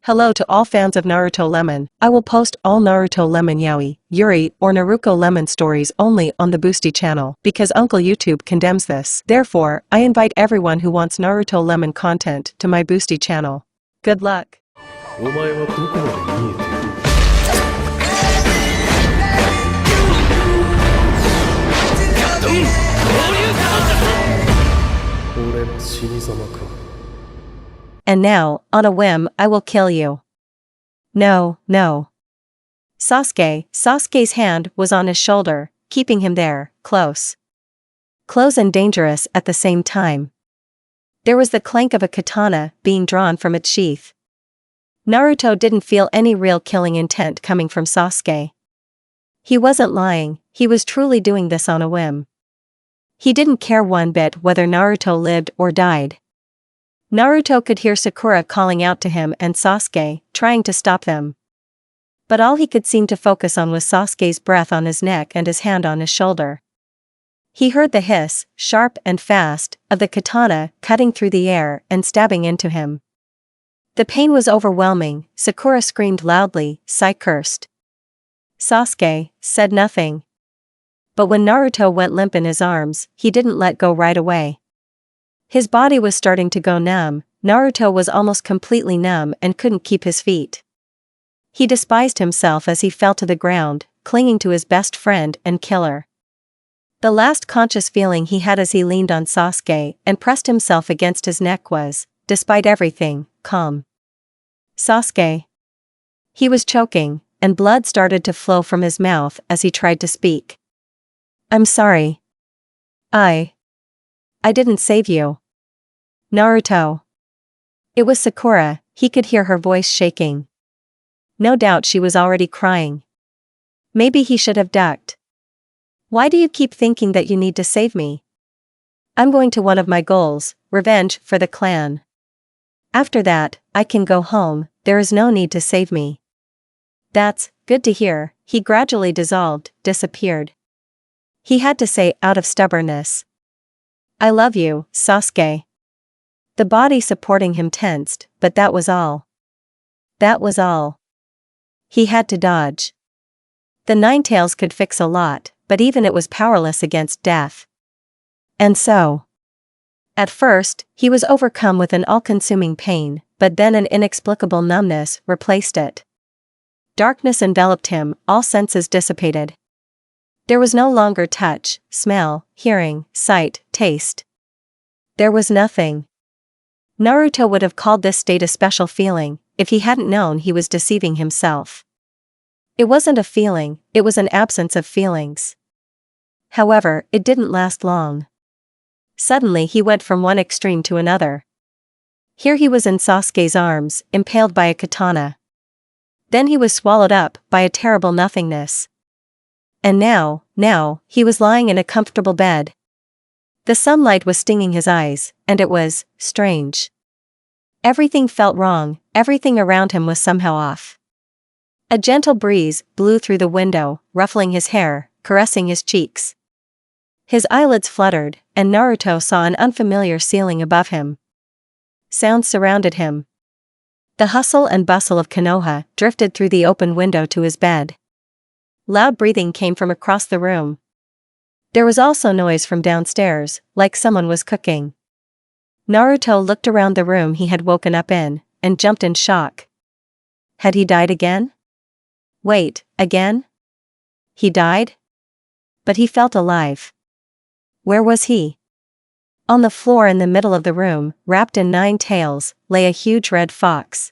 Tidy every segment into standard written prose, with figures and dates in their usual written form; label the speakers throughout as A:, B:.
A: Hello to all fans of Naruto Lemon. I will post all Naruto Lemon Yaoi, Yuri, or Naruto Lemon stories only on the Boosty channel because Uncle YouTube condemns this. Therefore, I invite everyone who wants Naruto Lemon content to my Boosty channel. Good luck.
B: お前はどこまで見えている俺の死に様か
A: And now, on a whim, I will kill you. No, no. Sasuke's hand was on his shoulder, keeping him there, close and dangerous at the same time. There was the clank of a katana being drawn from its sheath. Naruto didn't feel any real killing intent coming from Sasuke. He wasn't lying, he was truly doing this on a whim. He didn't care one bit whether Naruto lived or died. Naruto could hear Sakura calling out to him and Sasuke, trying to stop them. But all he could seem to focus on was Sasuke's breath on his neck and his hand on his shoulder. He heard the hiss, sharp and fast, of the katana cutting through the air and stabbing into him. The pain was overwhelming. Sakura screamed loudly, Sai cursed. Sasuke said nothing. But when Naruto went limp in his arms, he didn't let go right away. His body was starting to go numb. Naruto was almost completely numb and couldn't keep his feet. He despised himself as he fell to the ground, clinging to his best friend and killer. The last conscious feeling he had as he leaned on Sasuke and pressed himself against his neck was, despite everything, calm. Sasuke. He was choking, and blood started to flow from his mouth as he tried to speak. I'm sorry. I didn't save you. Naruto. It was Sakura, he could hear her voice shaking. No doubt she was already crying. Maybe he should have ducked. Why do you keep thinking that you need to save me? I'm going to one of my goals, revenge for the clan. After that, I can go home, there is no need to save me. That's good to hear. He gradually dissolved, disappeared. He had to say out of stubbornness. I love you, Sasuke. The body supporting him tensed, but that was all. That was all. He had to dodge. The Nine Tails could fix a lot, but even it was powerless against death. And so. At first, he was overcome with an all-consuming pain, but then an inexplicable numbness replaced it. Darkness enveloped him, all senses dissipated. There was no longer touch, smell, hearing, sight, taste. There was nothing. Naruto would have called this state a special feeling, if he hadn't known he was deceiving himself. It wasn't a feeling, it was an absence of feelings. However, it didn't last long. Suddenly he went from one extreme to another. Here he was in Sasuke's arms, impaled by a katana. Then he was swallowed up by a terrible nothingness. And now, he was lying in a comfortable bed. The sunlight was stinging his eyes, and it was strange. Everything felt wrong, everything around him was somehow off. A gentle breeze blew through the window, ruffling his hair, caressing his cheeks. His eyelids fluttered, and Naruto saw an unfamiliar ceiling above him. Sounds surrounded him. The hustle and bustle of Konoha drifted through the open window to his bed. Loud breathing came from across the room. There was also noise from downstairs, like someone was cooking. Naruto looked around the room he had woken up in, and jumped in shock. Had he died again? Wait, again? He died? But he felt alive. Where was he? On the floor in the middle of the room, wrapped in 9 tails, lay a huge red fox.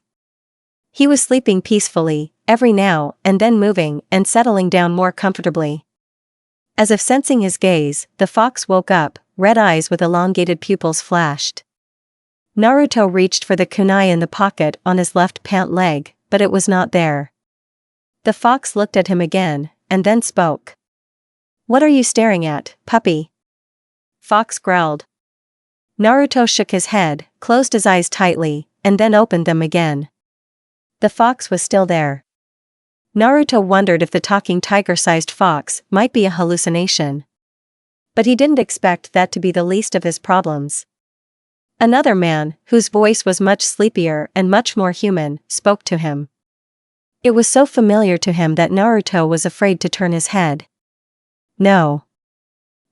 A: He was sleeping peacefully, every now and then moving and settling down more comfortably. As if sensing his gaze, the fox woke up, red eyes with elongated pupils flashed. Naruto reached for the kunai in the pocket on his left pant leg, but it was not there. The fox looked at him again, and then spoke. What are you staring at, puppy? Fox growled. Naruto shook his head, closed his eyes tightly, and then opened them again. The fox was still there. Naruto wondered if the talking tiger-sized fox might be a hallucination. But he didn't expect that to be the least of his problems. Another man, whose voice was much sleepier and much more human, spoke to him. It was so familiar to him that Naruto was afraid to turn his head. No.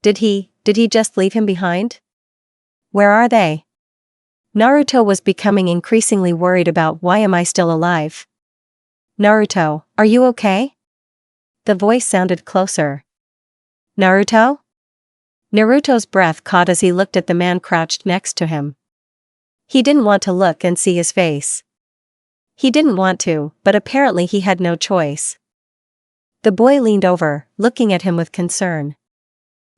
A: Did he just leave him behind? Where are they? Naruto was becoming increasingly worried about why am I still alive? Naruto, are you okay? The voice sounded closer. Naruto? Naruto's breath caught as he looked at the man crouched next to him. He didn't want to look and see his face. He didn't want to, but apparently he had no choice. The boy leaned over, looking at him with concern.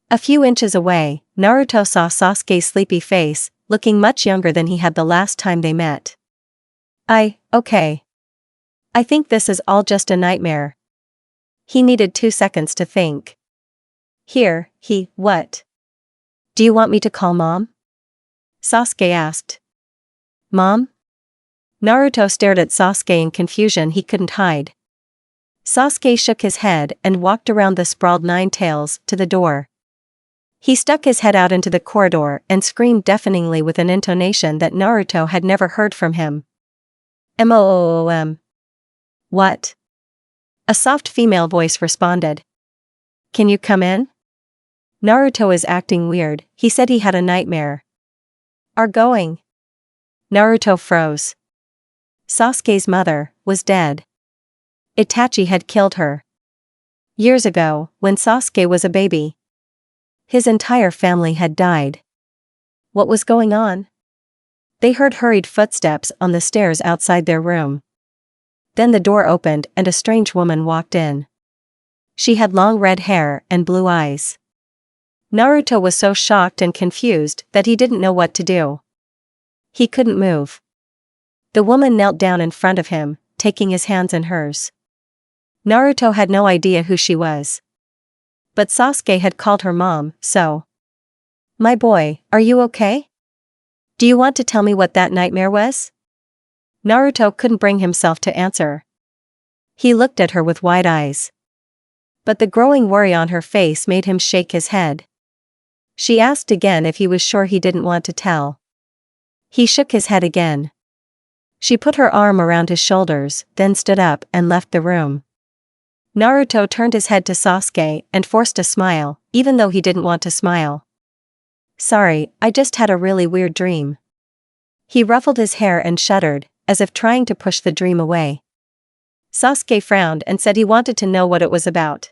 A: A few inches away, Naruto saw Sasuke's sleepy face, looking much younger than he had the last time they met. Okay. I think this is all just a nightmare. He needed 2 seconds to think. What? Do you want me to call Mom? Sasuke asked. Mom? Naruto stared at Sasuke in confusion he couldn't hide. Sasuke shook his head and walked around the sprawled nine tails to the door. He stuck his head out into the corridor and screamed deafeningly with an intonation that Naruto had never heard from him. Moom. What? A soft female voice responded. Can you come in? Naruto is acting weird, he said he had a nightmare. Are going? Naruto froze. Sasuke's mother was dead. Itachi had killed her. Years ago, when Sasuke was a baby. His entire family had died. What was going on? They heard hurried footsteps on the stairs outside their room. Then the door opened and a strange woman walked in. She had long red hair and blue eyes. Naruto was so shocked and confused that he didn't know what to do. He couldn't move. The woman knelt down in front of him, taking his hands in hers. Naruto had no idea who she was. But Sasuke had called her mom, so. My boy, are you okay? Do you want to tell me what that nightmare was? Naruto couldn't bring himself to answer. He looked at her with wide eyes. But the growing worry on her face made him shake his head. She asked again if he was sure he didn't want to tell. He shook his head again. She put her arm around his shoulders, then stood up and left the room. Naruto turned his head to Sasuke and forced a smile, even though he didn't want to smile. Sorry, I just had a really weird dream. He ruffled his hair and shuddered, as if trying to push the dream away. Sasuke frowned and said he wanted to know what it was about.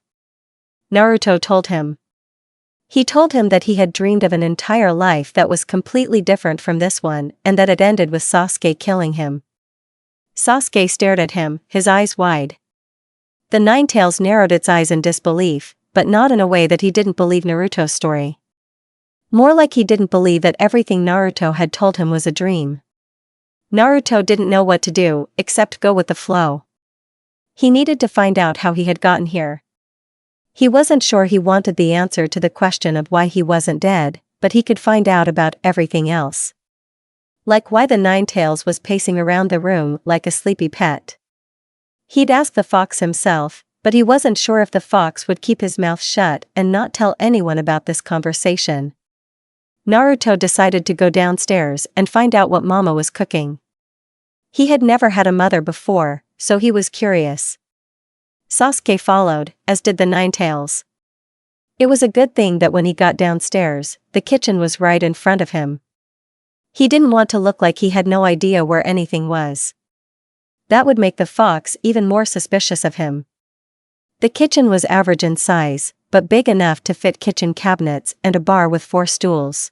A: Naruto told him. He told him that he had dreamed of an entire life that was completely different from this one and that it ended with Sasuke killing him. Sasuke stared at him, his eyes wide. The Nine Tails narrowed its eyes in disbelief, but not in a way that he didn't believe Naruto's story. More like he didn't believe that everything Naruto had told him was a dream. Naruto didn't know what to do, except go with the flow. He needed to find out how he had gotten here. He wasn't sure he wanted the answer to the question of why he wasn't dead, but he could find out about everything else. Like why the Nine Tails was pacing around the room like a sleepy pet. He'd ask the fox himself, but he wasn't sure if the fox would keep his mouth shut and not tell anyone about this conversation. Naruto decided to go downstairs and find out what Mama was cooking. He had never had a mother before, so he was curious. Sasuke followed, as did the Nine Tails. It was a good thing that when he got downstairs, the kitchen was right in front of him. He didn't want to look like he had no idea where anything was. That would make the fox even more suspicious of him. The kitchen was average in size, but big enough to fit kitchen cabinets and a bar with 4 stools.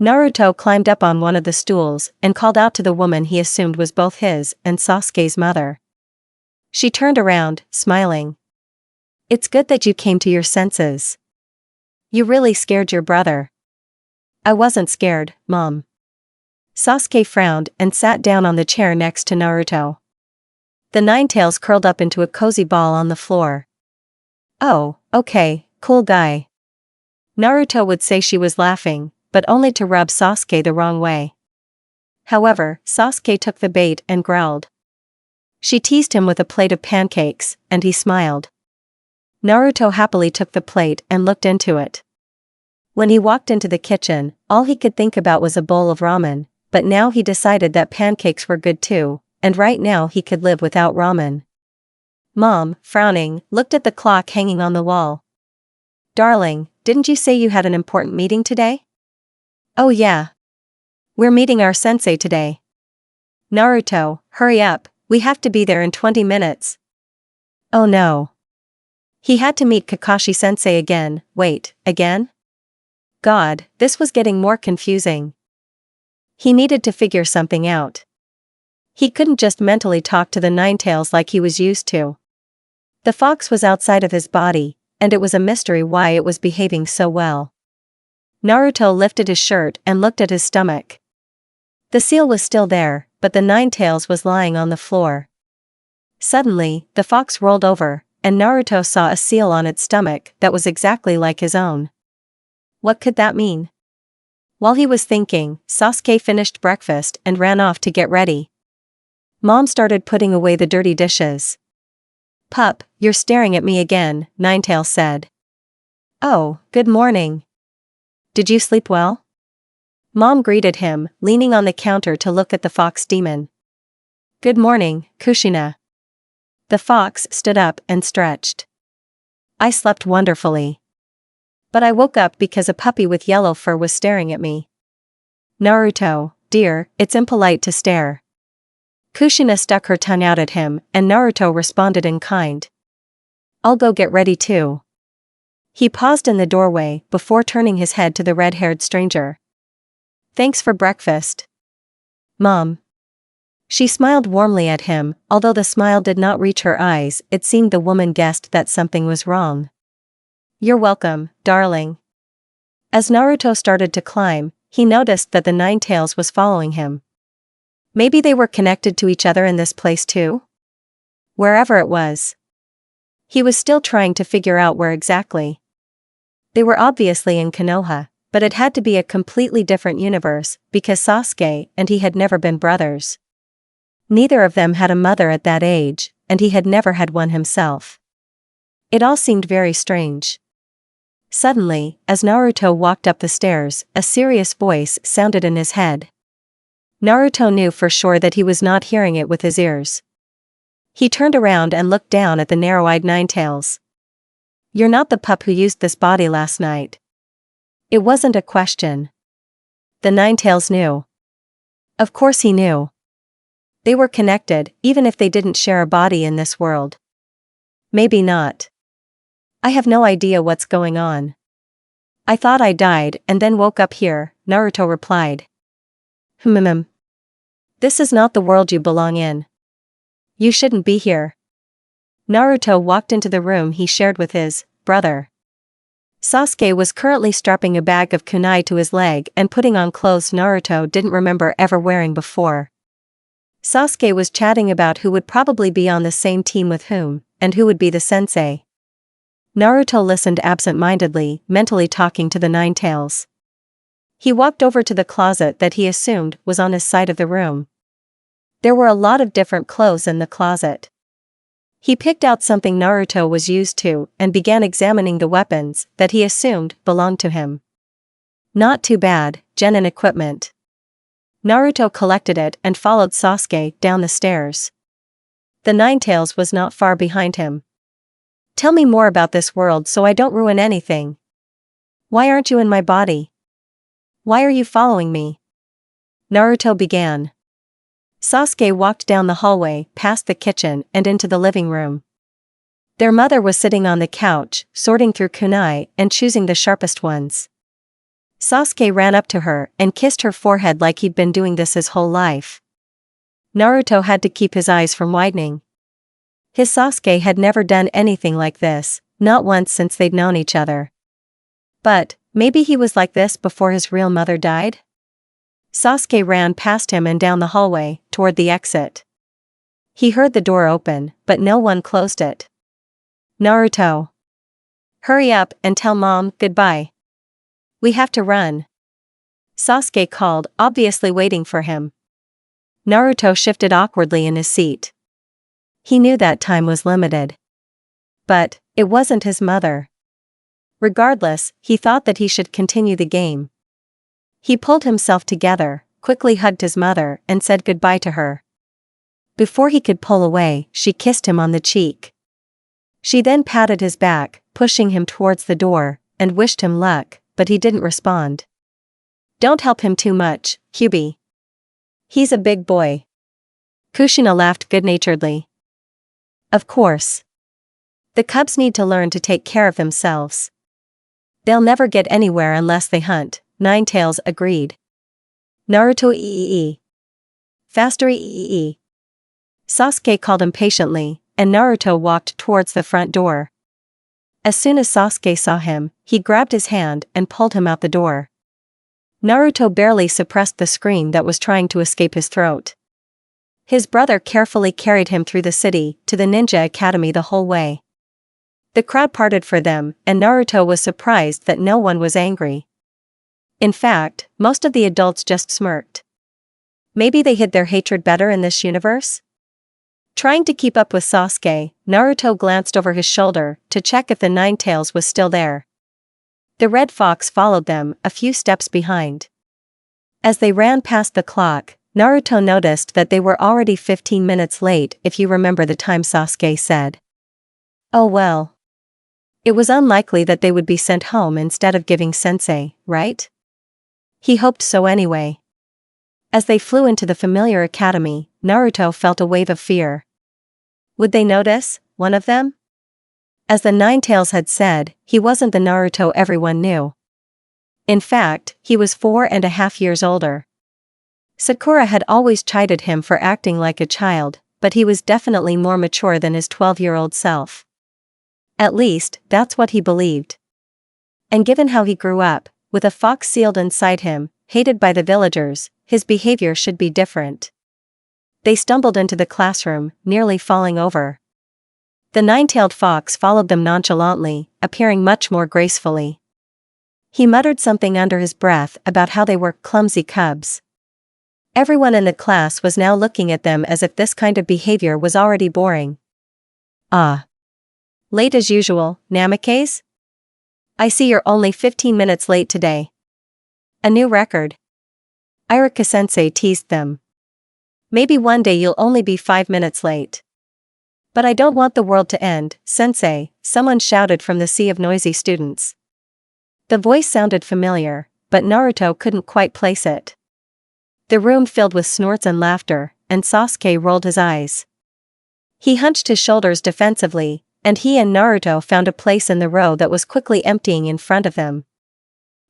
A: Naruto climbed up on one of the stools and called out to the woman he assumed was both his and Sasuke's mother. She turned around, smiling. It's good that you came to your senses. You really scared your brother. I wasn't scared, Mom. Sasuke frowned and sat down on the chair next to Naruto. The Nine Tails curled up into a cozy ball on the floor. Oh, okay, cool guy. Naruto would say she was laughing, but only to rub Sasuke the wrong way. However, Sasuke took the bait and growled. She teased him with a plate of pancakes, and he smiled. Naruto happily took the plate and looked into it. When he walked into the kitchen, all he could think about was a bowl of ramen, but now he decided that pancakes were good too, and right now he could live without ramen. Mom, frowning, looked at the clock hanging on the wall. Darling, didn't you say you had an important meeting today? Oh yeah. We're meeting our sensei today. Naruto, hurry up, we have to be there in 20 minutes. Oh no. He had to meet Kakashi sensei again. Wait, again? God, this was getting more confusing. He needed to figure something out. He couldn't just mentally talk to the Ninetales like he was used to. The fox was outside of his body, and it was a mystery why it was behaving so well. Naruto lifted his shirt and looked at his stomach. The seal was still there, but the Ninetales was lying on the floor. Suddenly, the fox rolled over, and Naruto saw a seal on its stomach that was exactly like his own. What could that mean? While he was thinking, Sasuke finished breakfast and ran off to get ready. Mom started putting away the dirty dishes. Pup, you're staring at me again, Ninetale said. Oh, good morning. Did you sleep well? Mom greeted him, leaning on the counter to look at the fox demon. Good morning, Kushina. The fox stood up and stretched. I slept wonderfully. But I woke up because a puppy with yellow fur was staring at me. Naruto, dear, it's impolite to stare. Kushina stuck her tongue out at him, and Naruto responded in kind. I'll go get ready too. He paused in the doorway before turning his head to the red-haired stranger. Thanks for breakfast. Mom. She smiled warmly at him, although the smile did not reach her eyes. It seemed the woman guessed that something was wrong. You're welcome, darling. As Naruto started to climb, he noticed that the Ninetales was following him. Maybe they were connected to each other in this place too? Wherever it was. He was still trying to figure out where exactly. They were obviously in Konoha, but it had to be a completely different universe, because Sasuke and he had never been brothers. Neither of them had a mother at that age, and he had never had one himself. It all seemed very strange. Suddenly, as Naruto walked up the stairs, a serious voice sounded in his head. Naruto knew for sure that he was not hearing it with his ears. He turned around and looked down at the narrow-eyed Ninetales. You're not the pup who used this body last night. It wasn't a question. The Ninetales knew. Of course he knew. They were connected, even if they didn't share a body in this world. Maybe not. I have no idea what's going on. I thought I died and then woke up here, Naruto replied. This is not the world you belong in. You shouldn't be here. Naruto walked into the room he shared with his brother. Sasuke was currently strapping a bag of kunai to his leg and putting on clothes Naruto didn't remember ever wearing before. Sasuke was chatting about who would probably be on the same team with whom, and who would be the sensei. Naruto listened absent-mindedly, mentally talking to the Ninetales. He walked over to the closet that he assumed was on his side of the room. There were a lot of different clothes in the closet. He picked out something Naruto was used to and began examining the weapons that he assumed belonged to him. Not too bad, genin equipment. Naruto collected it and followed Sasuke down the stairs. The Ninetales was not far behind him. Tell me more about this world so I don't ruin anything. Why aren't you in my body? Why are you following me? Naruto began. Sasuke walked down the hallway, past the kitchen and into the living room. Their mother was sitting on the couch, sorting through kunai and choosing the sharpest ones. Sasuke ran up to her and kissed her forehead like he'd been doing this his whole life. Naruto had to keep his eyes from widening. His Sasuke had never done anything like this, not once since they'd known each other. But, maybe he was like this before his real mother died? Sasuke ran past him and down the hallway, toward the exit. He heard the door open, but no one closed it. Naruto. Hurry up and tell Mom goodbye. We have to run. Sasuke called, obviously waiting for him. Naruto shifted awkwardly in his seat. He knew that time was limited. But, it wasn't his mother. Regardless, he thought that he should continue the game. He pulled himself together, quickly hugged his mother, and said goodbye to her. Before he could pull away, she kissed him on the cheek. She then patted his back, pushing him towards the door, and wished him luck, but he didn't respond. Don't help him too much, Kyubi. He's a big boy. Kushina laughed good-naturedly. Of course. The cubs need to learn to take care of themselves. They'll never get anywhere unless they hunt, Ninetales agreed. Naruto ee. Faster ee. Sasuke called impatiently, and Naruto walked towards the front door. As soon as Sasuke saw him, he grabbed his hand and pulled him out the door. Naruto barely suppressed the scream that was trying to escape his throat. His brother carefully carried him through the city to the ninja academy the whole way. The crowd parted for them, and Naruto was surprised that no one was angry. In fact, most of the adults just smirked. Maybe they hid their hatred better in this universe? Trying to keep up with Sasuke, Naruto glanced over his shoulder to check if the Ninetales was still there. The red fox followed them, a few steps behind. As they ran past the clock, Naruto noticed that they were already 15 minutes late, if you remember the time Sasuke said. Oh well. It was unlikely that they would be sent home instead of giving sensei, right? He hoped so anyway. As they flew into the familiar academy, Naruto felt a wave of fear. Would they notice, one of them? As the Ninetales had said, he wasn't the Naruto everyone knew. In fact, he was 4.5 years older. Sakura had always chided him for acting like a child, but he was definitely more mature than his 12-year-old self. At least, that's what he believed. And given how he grew up, with a fox sealed inside him, hated by the villagers, his behavior should be different. They stumbled into the classroom, nearly falling over. The nine-tailed fox followed them nonchalantly, appearing much more gracefully. He muttered something under his breath about how they were clumsy cubs. Everyone in the class was now looking at them as if this kind of behavior was already boring. Ah. Late as usual, Namikaze? I see you're only 15 minutes late today. A new record. Iruka-sensei teased them. Maybe one day you'll only be 5 minutes late. But I don't want the world to end, sensei, someone shouted from the sea of noisy students. The voice sounded familiar, but Naruto couldn't quite place it. The room filled with snorts and laughter, and Sasuke rolled his eyes. He hunched his shoulders defensively, and he and Naruto found a place in the row that was quickly emptying in front of them.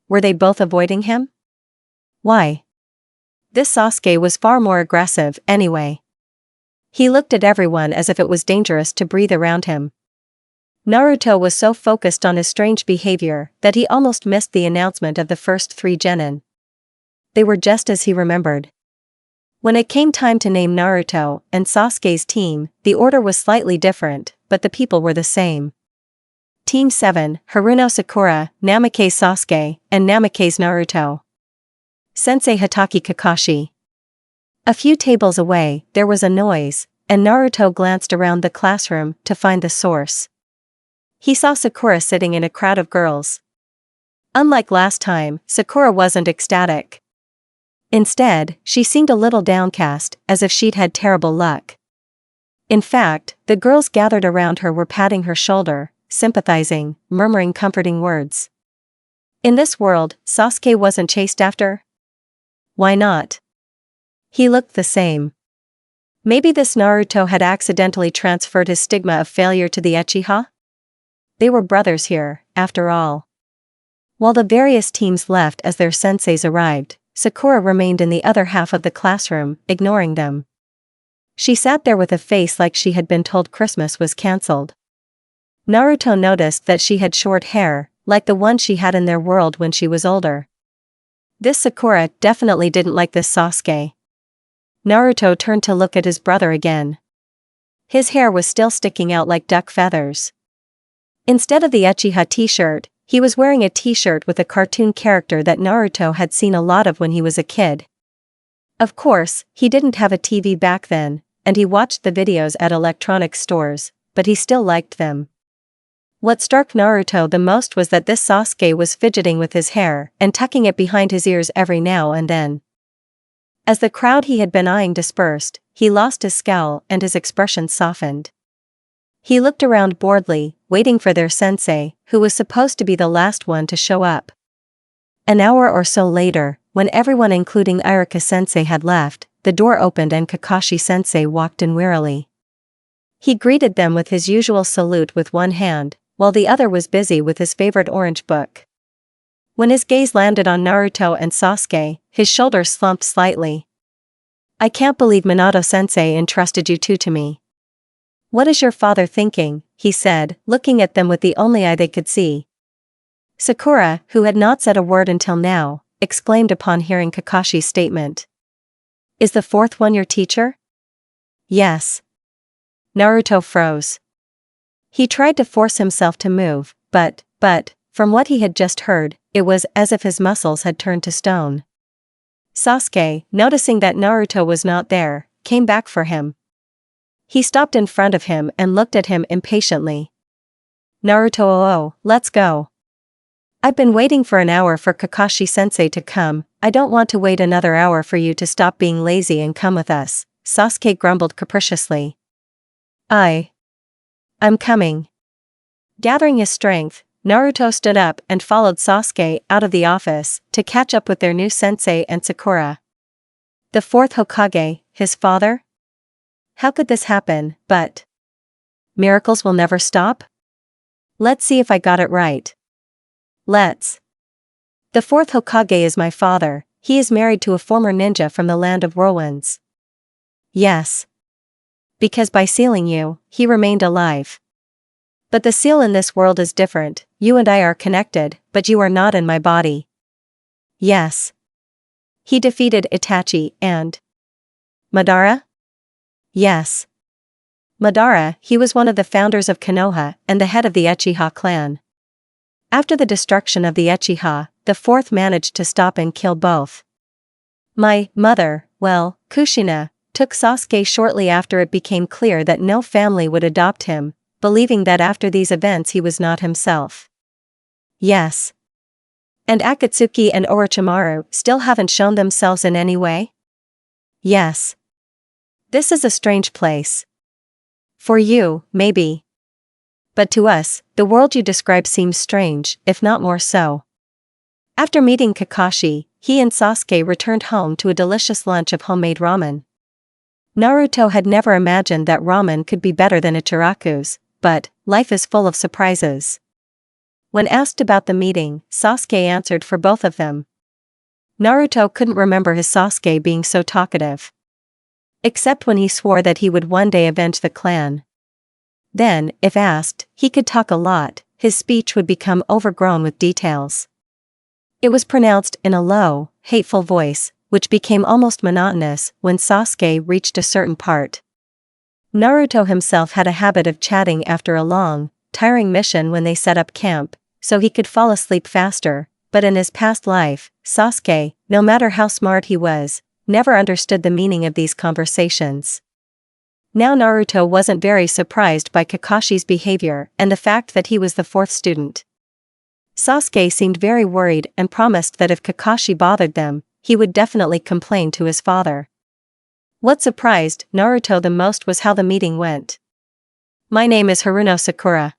A: Were they both avoiding him? Why? This Sasuke was far more aggressive, anyway. He looked at everyone as if it was dangerous to breathe around him. Naruto was so focused on his strange behavior that he almost missed the announcement of the first 3 genin. They were just as he remembered. When it came time to name Naruto and Sasuke's team, the order was slightly different, but the people were the same. Team 7, Haruno Sakura, Namikaze Sasuke, and Namikaze Naruto. Sensei Hatake Kakashi. A few tables away, there was a noise, and Naruto glanced around the classroom to find the source. He saw Sakura sitting in a crowd of girls. Unlike last time, Sakura wasn't ecstatic. Instead, she seemed a little downcast, as if she'd had terrible luck. In fact, the girls gathered around her were patting her shoulder, sympathizing, murmuring comforting words. In this world, Sasuke wasn't chased after? Why not? He looked the same. Maybe this Naruto had accidentally transferred his stigma of failure to the Uchiha? They were brothers here, after all. While the various teams left as their senseis arrived, Sakura remained in the other half of the classroom, ignoring them. She sat there with a face like she had been told Christmas was cancelled. Naruto noticed that she had short hair, like the one she had in their world when she was older. This Sakura definitely didn't like this Sasuke. Naruto turned to look at his brother again. His hair was still sticking out like duck feathers. Instead of the Uchiha t-shirt, he was wearing a t-shirt with a cartoon character that Naruto had seen a lot of when he was a kid. Of course, he didn't have a TV back then, and he watched the videos at electronics stores, but he still liked them. What struck Naruto the most was that this Sasuke was fidgeting with his hair and tucking it behind his ears every now and then. As the crowd he had been eyeing dispersed, he lost his scowl and his expression softened. He looked around boredly, waiting for their sensei, who was supposed to be the last one to show up. An hour or so later, when everyone including Iruka-sensei had left, the door opened and Kakashi-sensei walked in wearily. He greeted them with his usual salute with one hand, while the other was busy with his favorite orange book. When his gaze landed on Naruto and Sasuke, his shoulders slumped slightly. "I can't believe Minato-sensei entrusted you two to me. What is your father thinking?" he said, looking at them with the only eye they could see. Sakura, who had not said a word until now, exclaimed upon hearing Kakashi's statement. "Is the fourth one your teacher?" "Yes." Naruto froze. He tried to force himself to move, but, from what he had just heard, it was as if his muscles had turned to stone. Sasuke, noticing that Naruto was not there, came back for him. He stopped in front of him and looked at him impatiently. "Naruto, oh, let's go. I've been waiting for an hour for Kakashi-sensei to come. I don't want to wait another hour for you to stop being lazy and come with us," Sasuke grumbled capriciously. I'm coming." Gathering his strength, Naruto stood up and followed Sasuke out of the office to catch up with their new sensei and Sakura. The fourth Hokage, his father? How could this happen? But miracles will never stop? Let's see if I got it right. Let's. The fourth Hokage is my father. He is married to a former ninja from the land of whirlwinds. Yes. Because by sealing you, he remained alive. But the seal in this world is different. You and I are connected, but you are not in my body. Yes. He defeated Itachi and Madara? Yes. Madara, he was one of the founders of Konoha and the head of the Uchiha clan. After the destruction of the Uchiha, the fourth managed to stop and kill both. My mother, well, Kushina, took Sasuke shortly after it became clear that no family would adopt him, believing that after these events he was not himself. Yes. And Akatsuki and Orochimaru still haven't shown themselves in any way? Yes. This is a strange place. For you, maybe. But to us, the world you describe seems strange, if not more so. After meeting Kakashi, he and Sasuke returned home to a delicious lunch of homemade ramen. Naruto had never imagined that ramen could be better than Ichiraku's, but life is full of surprises. When asked about the meeting, Sasuke answered for both of them. Naruto couldn't remember his Sasuke being so talkative. Except when he swore that he would one day avenge the clan. Then, if asked, he could talk a lot, his speech would become overgrown with details. It was pronounced in a low, hateful voice, which became almost monotonous when Sasuke reached a certain part. Naruto himself had a habit of chatting after a long, tiring mission when they set up camp, so he could fall asleep faster, but in his past life, Sasuke, no matter how smart he was, never understood the meaning of these conversations. Now Naruto wasn't very surprised by Kakashi's behavior and the fact that he was the fourth student. Sasuke seemed very worried and promised that if Kakashi bothered them, he would definitely complain to his father. What surprised Naruto the most was how the meeting went. My name is Haruno Sakura.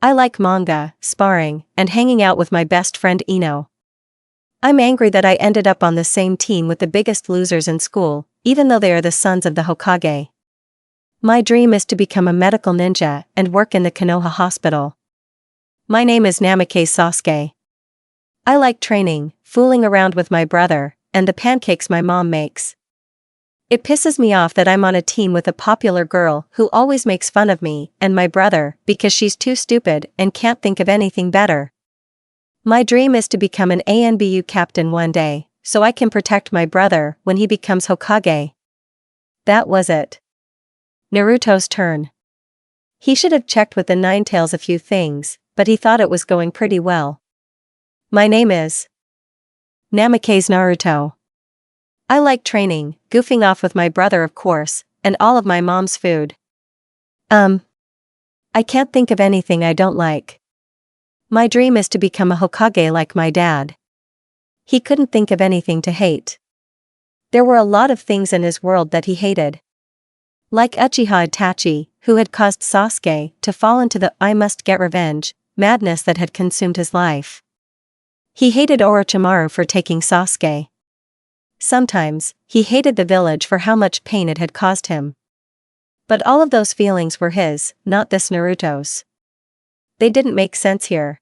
A: I like manga, sparring, and hanging out with my best friend Ino. I'm angry that I ended up on the same team with the biggest losers in school, even though they are the sons of the Hokage. My dream is to become a medical ninja and work in the Konoha hospital. My name is Namikaze Sasuke. I like training, fooling around with my brother, and the pancakes my mom makes. It pisses me off that I'm on a team with a popular girl who always makes fun of me and my brother because she's too stupid and can't think of anything better. My dream is to become an ANBU captain one day, so I can protect my brother when he becomes Hokage. That was it. Naruto's turn. He should have checked with the Ninetales a few things, but he thought it was going pretty well. My name is Namikaze Naruto. I like training, goofing off with my brother of course, and all of my mom's food. I can't think of anything I don't like. My dream is to become a Hokage like my dad. He couldn't think of anything to hate. There were a lot of things in his world that he hated. Like Uchiha Itachi, who had caused Sasuke to fall into the "I must get revenge" madness that had consumed his life. He hated Orochimaru for taking Sasuke. Sometimes, he hated the village for how much pain it had caused him. But all of those feelings were his, not this Naruto's. They didn't make sense here.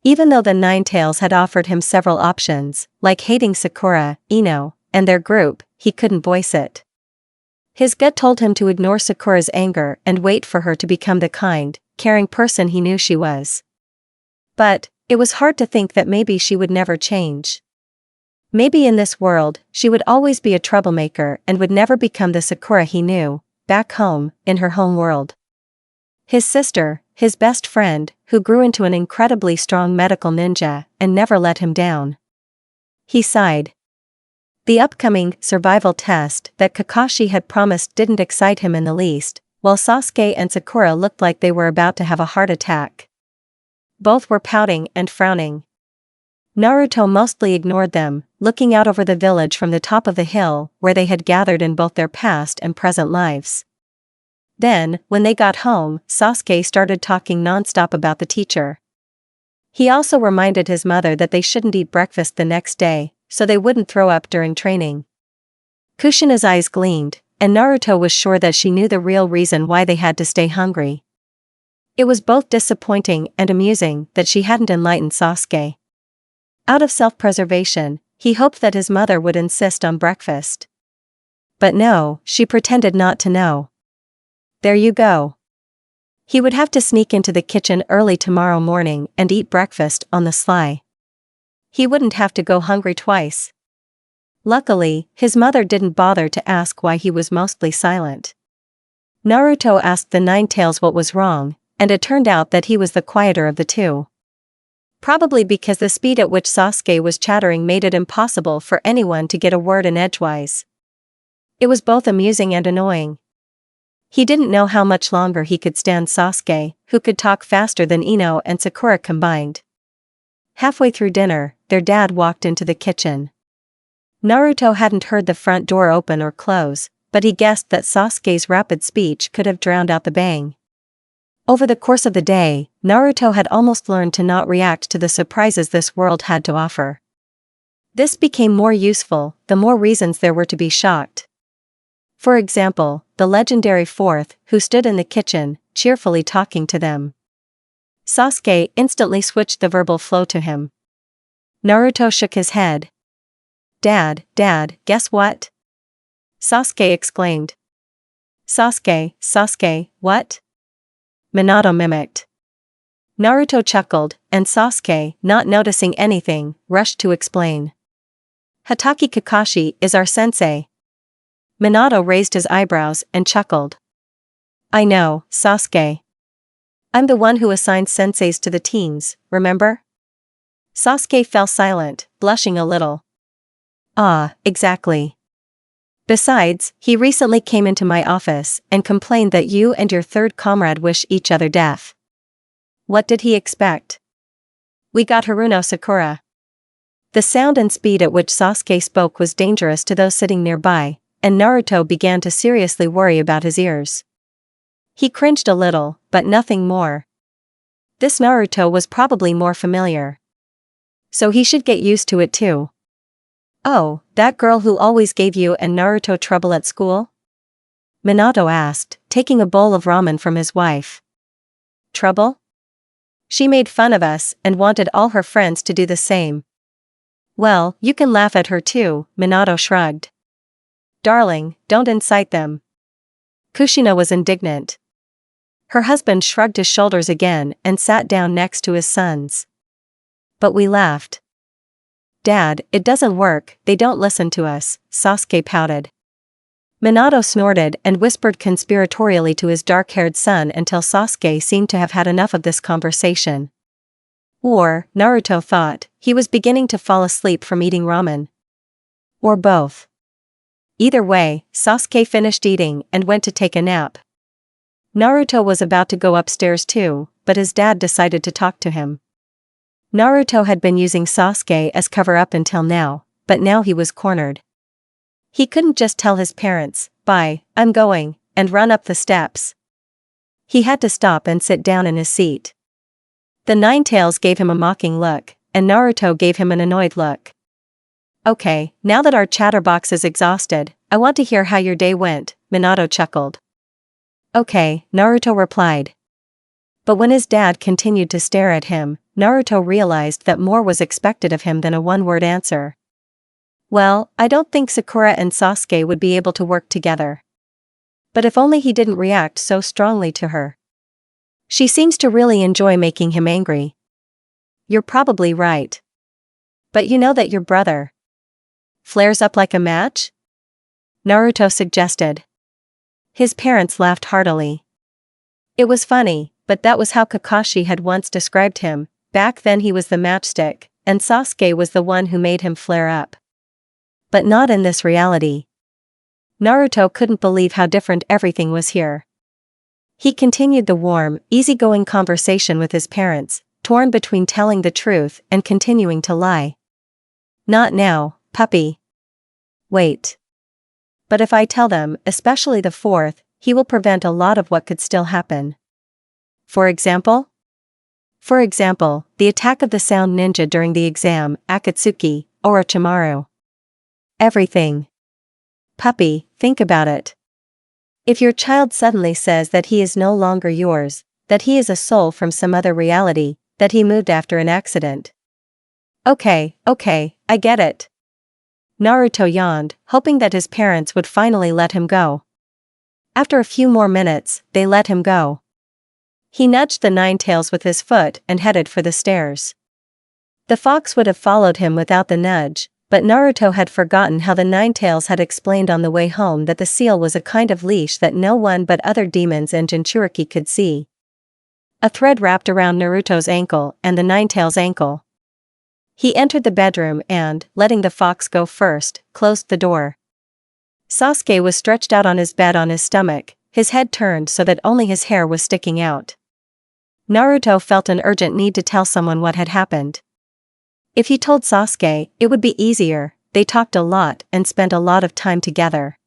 A: Even though the Nine Tails had offered him several options, like hating Sakura, Ino, and their group, he couldn't voice it. His gut told him to ignore Sakura's anger and wait for her to become the kind, caring person he knew she was. But, it was hard to think that maybe she would never change. Maybe in this world, she would always be a troublemaker and would never become the Sakura he knew, back home, in her home world. His sister, his best friend, who grew into an incredibly strong medical ninja, and never let him down. He sighed. The upcoming survival test that Kakashi had promised didn't excite him in the least, while Sasuke and Sakura looked like they were about to have a heart attack. Both were pouting and frowning. Naruto mostly ignored them, looking out over the village from the top of the hill where they had gathered in both their past and present lives. Then, when they got home, Sasuke started talking nonstop about the teacher. He also reminded his mother that they shouldn't eat breakfast the next day, so they wouldn't throw up during training. Kushina's eyes gleamed, and Naruto was sure that she knew the real reason why they had to stay hungry. It was both disappointing and amusing that she hadn't enlightened Sasuke. Out of self-preservation, he hoped that his mother would insist on breakfast. But no, she pretended not to know. There you go. He would have to sneak into the kitchen early tomorrow morning and eat breakfast on the sly. He wouldn't have to go hungry twice. Luckily, his mother didn't bother to ask why he was mostly silent. Naruto asked the Nine Tails what was wrong, and it turned out that he was the quieter of the two. Probably because the speed at which Sasuke was chattering made it impossible for anyone to get a word in edgewise. It was both amusing and annoying. He didn't know how much longer he could stand Sasuke, who could talk faster than Ino and Sakura combined. Halfway through dinner, their dad walked into the kitchen. Naruto hadn't heard the front door open or close, but he guessed that Sasuke's rapid speech could have drowned out the bang. Over the course of the day, Naruto had almost learned to not react to the surprises this world had to offer. This became more useful, the more reasons there were to be shocked. For example, the legendary fourth, who stood in the kitchen, cheerfully talking to them. Sasuke instantly switched the verbal flow to him. Naruto shook his head. Dad, guess what? Sasuke exclaimed. Sasuke, what? Minato mimicked. Naruto chuckled, and Sasuke, not noticing anything, rushed to explain. Hatake Kakashi is our sensei. Minato raised his eyebrows and chuckled. I know, Sasuke. I'm the one who assigned senseis to the teens, remember? Sasuke fell silent, blushing a little. Ah, exactly. Besides, he recently came into my office and complained that you and your third comrade wish each other death. What did he expect? We got Haruno Sakura. The sound and speed at which Sasuke spoke was dangerous to those sitting nearby, and Naruto began to seriously worry about his ears. He cringed a little, but nothing more. This Naruto was probably more familiar. So he should get used to it too. Oh, that girl who always gave you and Naruto trouble at school? Minato asked, taking a bowl of ramen from his wife. Trouble? She made fun of us and wanted all her friends to do the same. Well, you can laugh at her too, Minato shrugged. Darling, don't incite them. Kushina was indignant. Her husband shrugged his shoulders again and sat down next to his sons. But we laughed. Dad, it doesn't work, they don't listen to us, Sasuke pouted. Minato snorted and whispered conspiratorially to his dark-haired son until Sasuke seemed to have had enough of this conversation. Or, Naruto thought, he was beginning to fall asleep from eating ramen. Or both. Either way, Sasuke finished eating and went to take a nap. Naruto was about to go upstairs too, but his dad decided to talk to him. Naruto had been using Sasuke as cover up until now, but now he was cornered. He couldn't just tell his parents, "Bye, I'm going," and run up the steps. He had to stop and sit down in his seat. The Ninetales gave him a mocking look, and Naruto gave him an annoyed look. "Okay, now that our chatterbox is exhausted, I want to hear how your day went," Minato chuckled. "Okay," Naruto replied. But when his dad continued to stare at him, Naruto realized that more was expected of him than a one-word answer. "Well, I don't think Sakura and Sasuke would be able to work together. But if only he didn't react so strongly to her. She seems to really enjoy making him angry." "You're probably right. But you know that your brother flares up like a match?" Naruto suggested. His parents laughed heartily. It was funny, but that was how Kakashi had once described him. Back then he was the matchstick, and Sasuke was the one who made him flare up. But not in this reality. Naruto couldn't believe how different everything was here. He continued the warm, easygoing conversation with his parents, torn between telling the truth and continuing to lie. "Not now, puppy. Wait. But if I tell them, especially the fourth, he will prevent a lot of what could still happen." "For example?" "For example, the attack of the sound ninja during the exam, Akatsuki, Orochimaru. Everything. Puppy, think about it. If your child suddenly says that he is no longer yours, that he is a soul from some other reality, that he moved after an accident." Okay, I get it." Naruto yawned, hoping that his parents would finally let him go. After a few more minutes, they let him go. He nudged the Ninetales with his foot and headed for the stairs. The fox would have followed him without the nudge, but Naruto had forgotten how the Ninetales had explained on the way home that the seal was a kind of leash that no one but other demons and Jinchuriki could see. A thread wrapped around Naruto's ankle and the Ninetales' ankle. He entered the bedroom and, letting the fox go first, closed the door. Sasuke was stretched out on his bed on his stomach, his head turned so that only his hair was sticking out. Naruto felt an urgent need to tell someone what had happened. If he told Sasuke, it would be easier. They talked a lot and spent a lot of time together.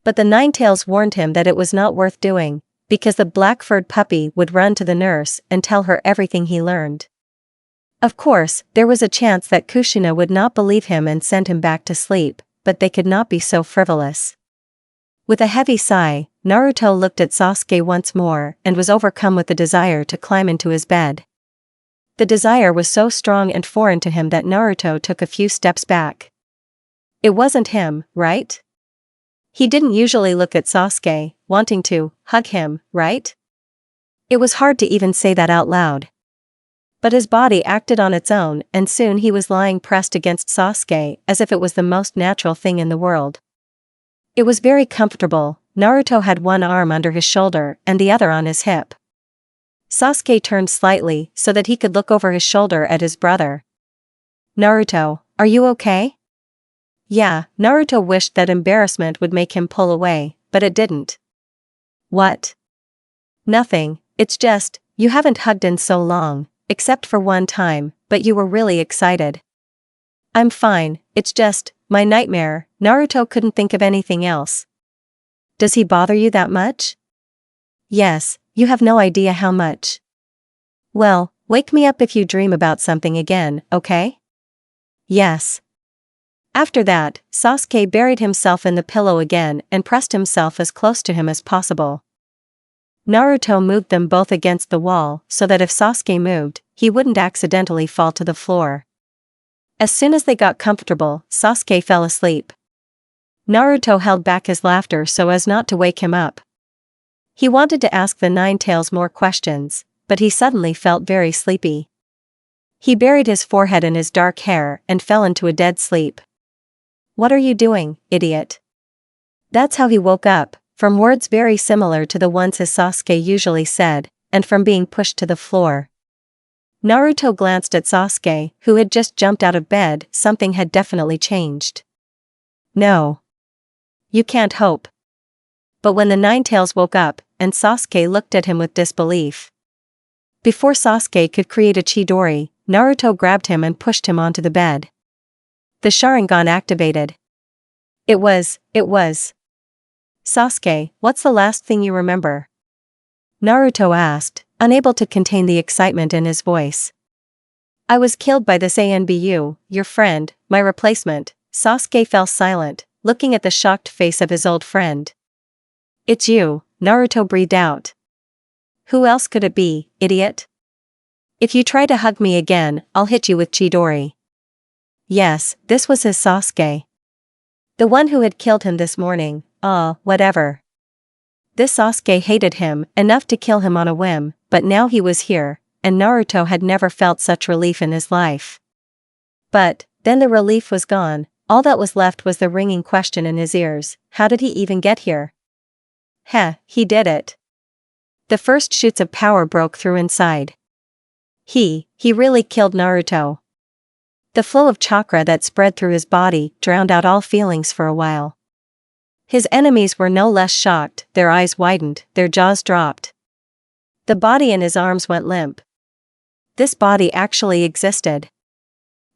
A: But the Ninetales warned him that it was not worth doing, because the black-furred puppy would run to the nurse and tell her everything he learned. Of course, there was a chance that Kushina would not believe him and send him back to sleep, but they could not be so frivolous. With a heavy sigh, Naruto looked at Sasuke once more and was overcome with the desire to climb into his bed. The desire was so strong and foreign to him that Naruto took a few steps back. It wasn't him, right? He didn't usually look at Sasuke, wanting to hug him, right? It was hard to even say that out loud. But his body acted on its own, and soon he was lying pressed against Sasuke as if it was the most natural thing in the world. It was very comfortable. Naruto had one arm under his shoulder and the other on his hip. Sasuke turned slightly so that he could look over his shoulder at his brother. "Naruto, are you okay?" Yeah, Naruto wished that embarrassment would make him pull away, but it didn't. "What?" "Nothing, it's just, you haven't hugged in so long, except for one time, but you were really excited." "I'm fine, it's just, my nightmare." Naruto couldn't think of anything else. "Does he bother you that much?" "Yes, you have no idea how much." "Well, wake me up if you dream about something again, okay?" "Yes." After that, Sasuke buried himself in the pillow again and pressed himself as close to him as possible. Naruto moved them both against the wall so that if Sasuke moved, he wouldn't accidentally fall to the floor. As soon as they got comfortable, Sasuke fell asleep. Naruto held back his laughter so as not to wake him up. He wanted to ask the Ninetales more questions, but he suddenly felt very sleepy. He buried his forehead in his dark hair and fell into a dead sleep. "What are you doing, idiot?" That's how he woke up, from words very similar to the ones his Sasuke usually said, and from being pushed to the floor. Naruto glanced at Sasuke, who had just jumped out of bed. Something had definitely changed. "No. You can't hope." But when the Ninetales woke up, and Sasuke looked at him with disbelief. Before Sasuke could create a Chidori, Naruto grabbed him and pushed him onto the bed. The Sharingan activated. It was. Sasuke, what's the last thing you remember? Naruto asked, unable to contain the excitement in his voice. I was killed by this Anbu, your friend, my replacement. Sasuke fell silent, looking at the shocked face of his old friend. It's you, Naruto breathed out. Who else could it be, idiot? If you try to hug me again, I'll hit you with Chidori. Yes, this was his Sasuke. The one who had killed him this morning. Whatever. This Sasuke hated him enough to kill him on a whim, but now he was here, and Naruto had never felt such relief in his life. But, then the relief was gone, all that was left was the ringing question in his ears, how did he even get here? He did it. The first shoots of power broke through inside. He really killed Naruto. The flow of chakra that spread through his body drowned out all feelings for a while. His enemies were no less shocked, their eyes widened, their jaws dropped. The body in his arms went limp. This body actually existed.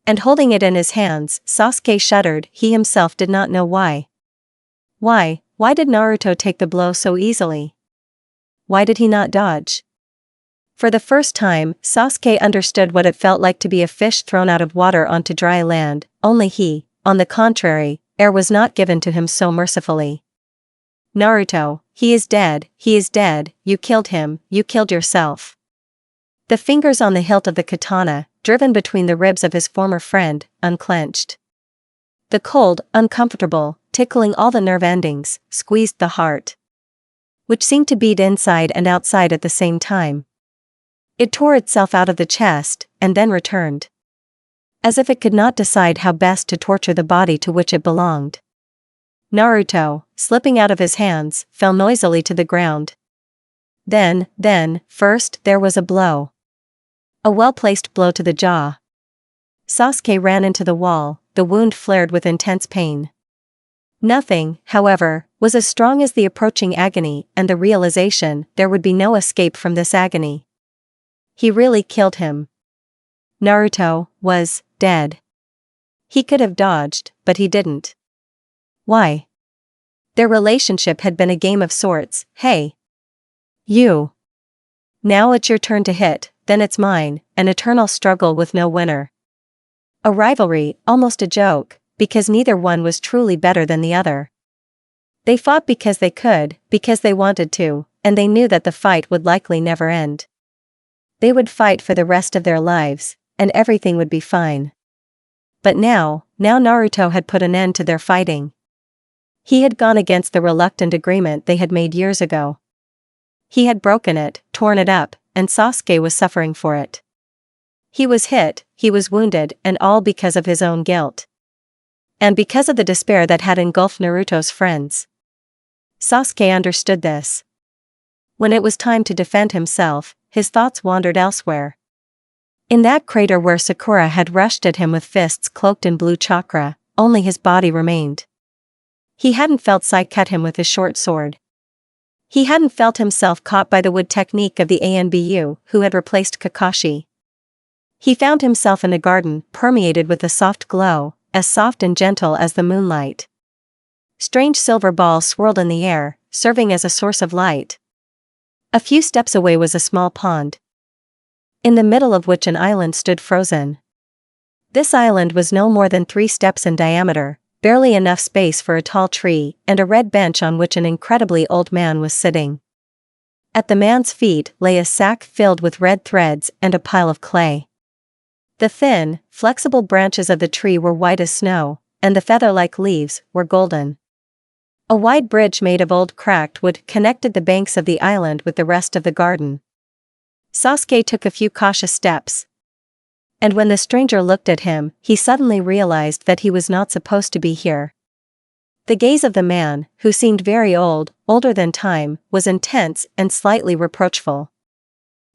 A: And holding it in his hands, Sasuke shuddered, he himself did not know why. Why did Naruto take the blow so easily? Why did he not dodge? For the first time, Sasuke understood what it felt like to be a fish thrown out of water onto dry land, only he, on the contrary, air was not given to him so mercifully. Naruto, he is dead, you killed him, you killed yourself. The fingers on the hilt of the katana, driven between the ribs of his former friend, unclenched. The cold, uncomfortable, tickling all the nerve endings, squeezed the heart, which seemed to beat inside and outside at the same time. It tore itself out of the chest, and then returned. As if it could not decide how best to torture the body to which it belonged. Naruto, slipping out of his hands, fell noisily to the ground. Then, first there was a blow. A well-placed blow to the jaw. Sasuke ran into the wall, the wound flared with intense pain. Nothing, however, was as strong as the approaching agony and the realization there would be no escape from this agony. He really killed him. Naruto was dead. He could have dodged, but he didn't. Why? Their relationship had been a game of sorts. Hey. You. Now it's your turn to hit, then it's mine, an eternal struggle with no winner. A rivalry, almost a joke, because neither one was truly better than the other. They fought because they could, because they wanted to, and they knew that the fight would likely never end. They would fight for the rest of their lives, and everything would be fine. But now Naruto had put an end to their fighting. He had gone against the reluctant agreement they had made years ago. He had broken it, torn it up, and Sasuke was suffering for it. He was hit, he was wounded, and all because of his own guilt. And because of the despair that had engulfed Naruto's friends. Sasuke understood this. When it was time to defend himself, his thoughts wandered elsewhere. In that crater where Sakura had rushed at him with fists cloaked in blue chakra, only his body remained. He hadn't felt Sai cut him with his short sword. He hadn't felt himself caught by the wood technique of the Anbu who had replaced Kakashi. He found himself in a garden permeated with a soft glow, as soft and gentle as the moonlight. Strange silver balls swirled in the air, serving as a source of light. A few steps away was a small pond, in the middle of which an island stood frozen. This island was no more than 3 steps in diameter, barely enough space for a tall tree and a red bench on which an incredibly old man was sitting. At the man's feet lay a sack filled with red threads and a pile of clay. The thin, flexible branches of the tree were white as snow, and the feather-like leaves were golden. A wide bridge made of old cracked wood connected the banks of the island with the rest of the garden. Sasuke took a few cautious steps. And when the stranger looked at him, he suddenly realized that he was not supposed to be here. The gaze of the man, who seemed very old, older than time, was intense and slightly reproachful.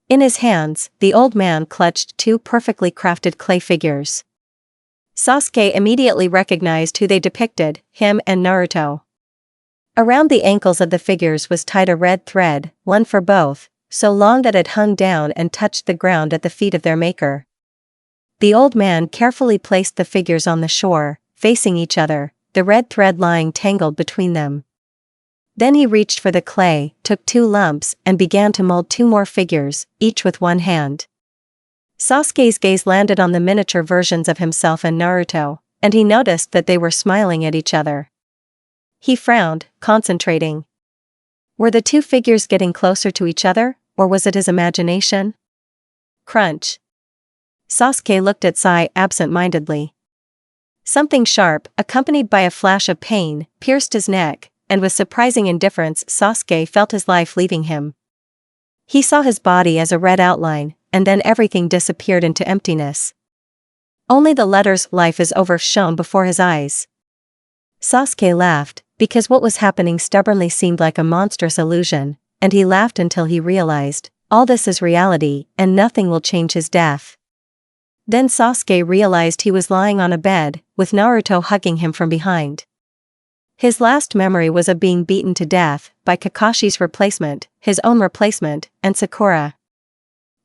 A: In his hands, the old man clutched 2 perfectly crafted clay figures. Sasuke immediately recognized who they depicted, him and Naruto. Around the ankles of the figures was tied a red thread, one for both, so long that it hung down and touched the ground at the feet of their maker. The old man carefully placed the figures on the shore, facing each other, the red thread lying tangled between them. Then he reached for the clay, took 2 lumps, and began to mold 2 more figures, each with one hand. Sasuke's gaze landed on the miniature versions of himself and Naruto, and he noticed that they were smiling at each other. He frowned, concentrating. Were the 2 figures getting closer to each other, or was it his imagination? Crunch. Sasuke looked at Sai absent-mindedly. Something sharp, accompanied by a flash of pain, pierced his neck, and with surprising indifference Sasuke felt his life leaving him. He saw his body as a red outline, and then everything disappeared into emptiness. Only the letters "Life is over" shone before his eyes. Sasuke laughed, because what was happening stubbornly seemed like a monstrous illusion, and he laughed until he realized, all this is reality, and nothing will change his death. Then Sasuke realized he was lying on a bed, with Naruto hugging him from behind. His last memory was of being beaten to death, by Kakashi's replacement, his own replacement, and Sakura.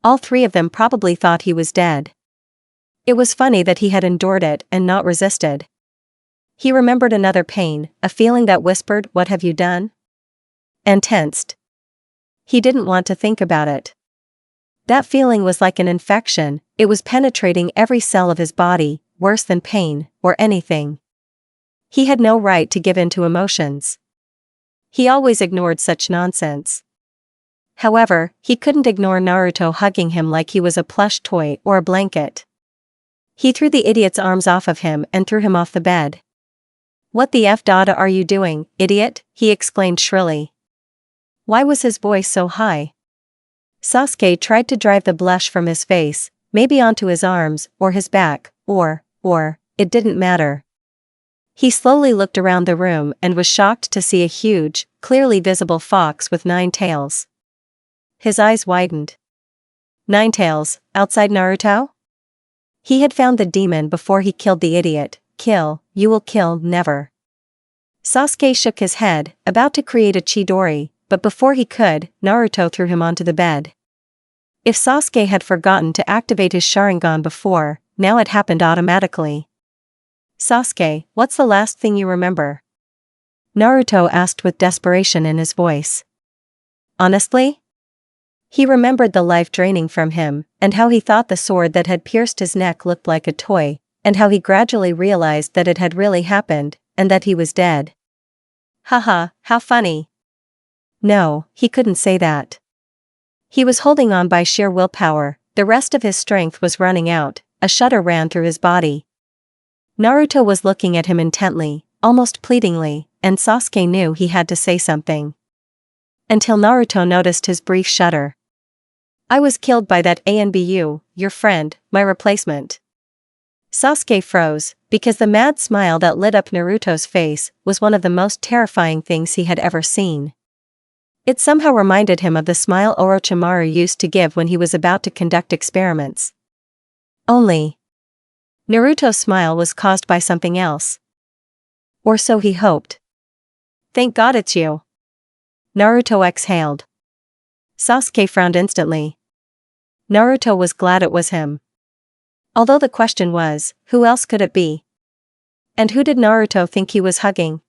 A: All 3 of them probably thought he was dead. It was funny that he had endured it and not resisted. He remembered another pain, a feeling that whispered, "What have you done?" and tensed. He didn't want to think about it. That feeling was like an infection, it was penetrating every cell of his body, worse than pain, or anything. He had no right to give in to emotions. He always ignored such nonsense. However, he couldn't ignore Naruto hugging him like he was a plush toy or a blanket. He threw the idiot's arms off of him and threw him off the bed. "What the F dada are you doing, idiot?" he exclaimed shrilly. Why was his voice so high? Sasuke tried to drive the blush from his face, maybe onto his arms, or his back, or, it didn't matter. He slowly looked around the room and was shocked to see a huge, clearly visible fox with 9 tails. His eyes widened. 9 tails, outside Naruto? He had found the demon before he killed the idiot. Kill, you will kill, never. Sasuke shook his head, about to create a Chidori, but before he could, Naruto threw him onto the bed. If Sasuke had forgotten to activate his Sharingan before, now it happened automatically. "Sasuke, what's the last thing you remember?" Naruto asked with desperation in his voice. Honestly? He remembered the life draining from him, and how he thought the sword that had pierced his neck looked like a toy, and how he gradually realized that it had really happened, and that he was dead. Haha, how funny. No, he couldn't say that. He was holding on by sheer willpower, the rest of his strength was running out, a shudder ran through his body. Naruto was looking at him intently, almost pleadingly, and Sasuke knew he had to say something. Until Naruto noticed his brief shudder. "I was killed by that Anbu, your friend, my replacement." Sasuke froze, because the mad smile that lit up Naruto's face was one of the most terrifying things he had ever seen. It somehow reminded him of the smile Orochimaru used to give when he was about to conduct experiments. Only, Naruto's smile was caused by something else. Or so he hoped. "Thank God it's you." Naruto exhaled. Sasuke frowned instantly. Naruto was glad it was him. Although the question was, who else could it be? And who did Naruto think he was hugging?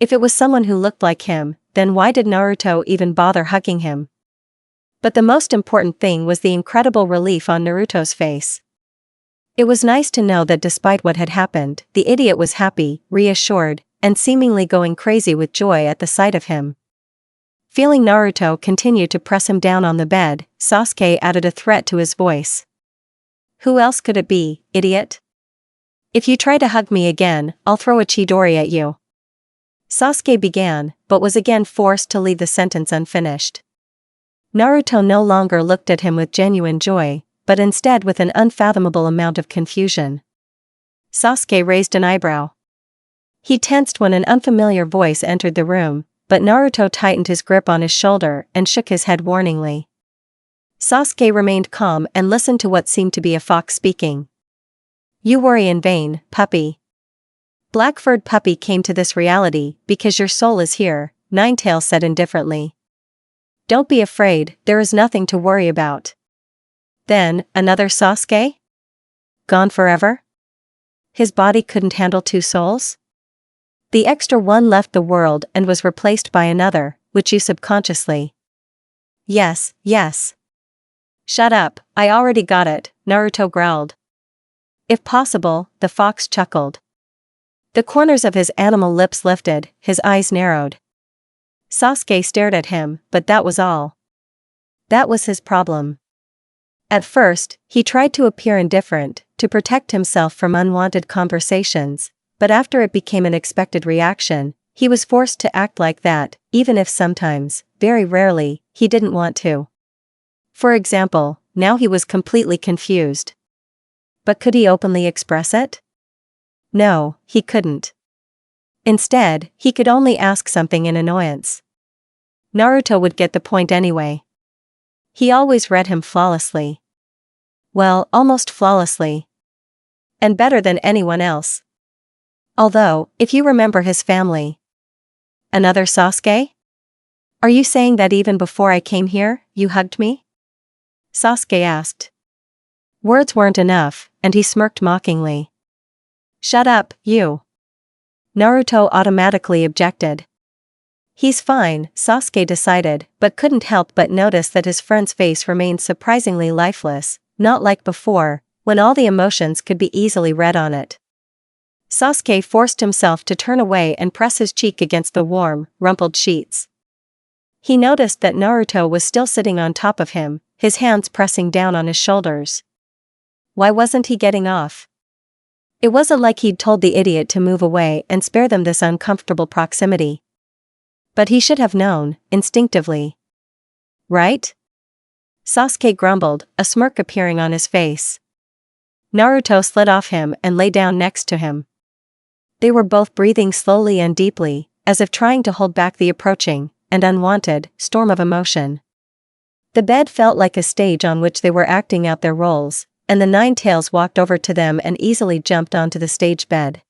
A: If it was someone who looked like him, then why did Naruto even bother hugging him? But the most important thing was the incredible relief on Naruto's face. It was nice to know that despite what had happened, the idiot was happy, reassured, and seemingly going crazy with joy at the sight of him. Feeling Naruto continue to press him down on the bed, Sasuke added a threat to his voice. "Who else could it be, idiot? If you try to hug me again, I'll throw a Chidori at you." Sasuke began, but was again forced to leave the sentence unfinished. Naruto no longer looked at him with genuine joy, but instead with an unfathomable amount of confusion. Sasuke raised an eyebrow. He tensed when an unfamiliar voice entered the room, but Naruto tightened his grip on his shoulder and shook his head warningly. Sasuke remained calm and listened to what seemed to be a fox speaking. "You worry in vain, puppy. Black-furred puppy came to this reality because your soul is here, Ninetales said indifferently. Don't be afraid, there is nothing to worry about. Then, another Sasuke? Gone forever? His body couldn't handle two souls? The extra one left the world and was replaced by another, which you subconsciously. Yes, yes. Shut up, I already got it, Naruto growled. If possible, the fox chuckled. The corners of his animal lips lifted, his eyes narrowed. Sasuke stared at him, but that was all. That was his problem. At first, he tried to appear indifferent, to protect himself from unwanted conversations, but after it became an expected reaction, he was forced to act like that, even if sometimes, very rarely, he didn't want to. For example, now he was completely confused. But could he openly express it? No, he couldn't. Instead, he could only ask something in annoyance. Naruto would get the point anyway. He always read him flawlessly. Well, almost flawlessly. And better than anyone else. Although, if you remember his family. Another Sasuke? Are you saying that even before I came here, you hugged me? Sasuke asked. Words weren't enough, and he smirked mockingly. Shut up, you. Naruto automatically objected. He's fine, Sasuke decided, but couldn't help but notice that his friend's face remained surprisingly lifeless, not like before, when all the emotions could be easily read on it. Sasuke forced himself to turn away and press his cheek against the warm, rumpled sheets. He noticed that Naruto was still sitting on top of him, his hands pressing down on his shoulders. Why wasn't he getting off? It wasn't like he'd told the idiot to move away and spare them this uncomfortable proximity. But he should have known, instinctively. Right? Sasuke grumbled, a smirk appearing on his face. Naruto slid off him and lay down next to him. They were both breathing slowly and deeply, as if trying to hold back the approaching, and unwanted, storm of emotion. The bed felt like a stage on which they were acting out their roles, and the Ninetales walked over to them and easily jumped onto the stage bed.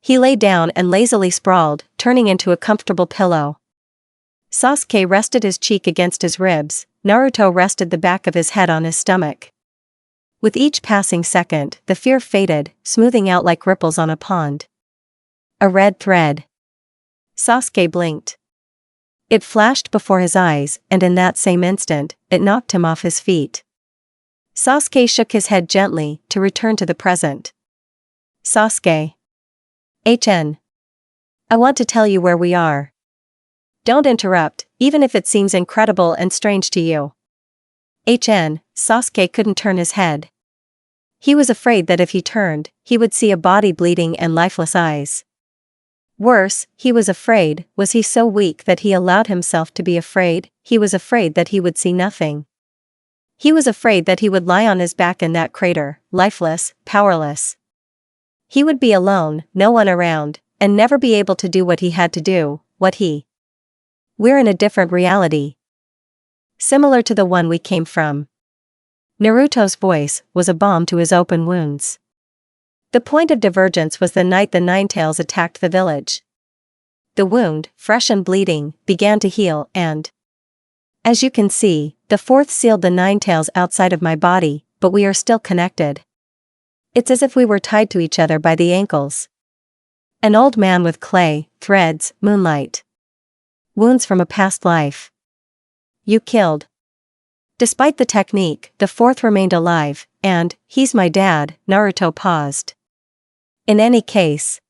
A: He lay down and lazily sprawled, turning into a comfortable pillow. Sasuke rested his cheek against his ribs, Naruto rested the back of his head on his stomach. With each passing second, the fear faded, smoothing out like ripples on a pond. A red thread. Sasuke blinked. It flashed before his eyes, and in that same instant, it knocked him off his feet. Sasuke shook his head gently, to return to the present. Sasuke. I want to tell you where we are. Don't interrupt, even if it seems incredible and strange to you. Sasuke couldn't turn his head. He was afraid that if he turned, he would see a body bleeding and lifeless eyes. Worse, he was afraid, was he so weak that he allowed himself to be afraid? He was afraid that he would see nothing. He was afraid that he would lie on his back in that crater, lifeless, powerless. He would be alone, no one around, and never be able to do what he had to do, We're in a different reality. Similar to the one we came from. Naruto's voice was a balm to his open wounds. The point of divergence was the night the Ninetales attacked the village. The wound, fresh and bleeding, began to heal and, as you can see, the fourth sealed the Ninetales outside of my body, but we are still connected. It's as if we were tied to each other by the ankles. An old man with clay, threads, moonlight. Wounds from a past life. You killed. Despite the technique, the fourth remained alive, and, he's my dad, Naruto paused. In any case,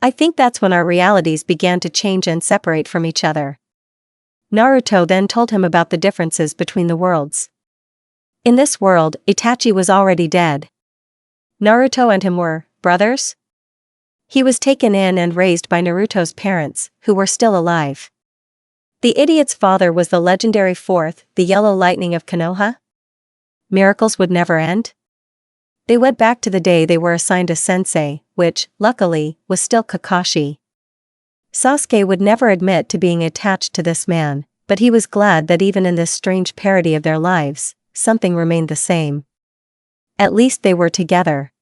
A: I think that's when our realities began to change and separate from each other. Naruto then told him about the differences between the worlds. In this world, Itachi was already dead. Naruto and him were brothers? He was taken in and raised by Naruto's parents, who were still alive. The idiot's father was the legendary fourth, the Yellow Lightning of Konoha? Miracles would never end? They went back to the day they were assigned a sensei, which, luckily, was still Kakashi. Sasuke would never admit to being attached to this man, but he was glad that even in this strange parody of their lives, something remained the same. At least they were together.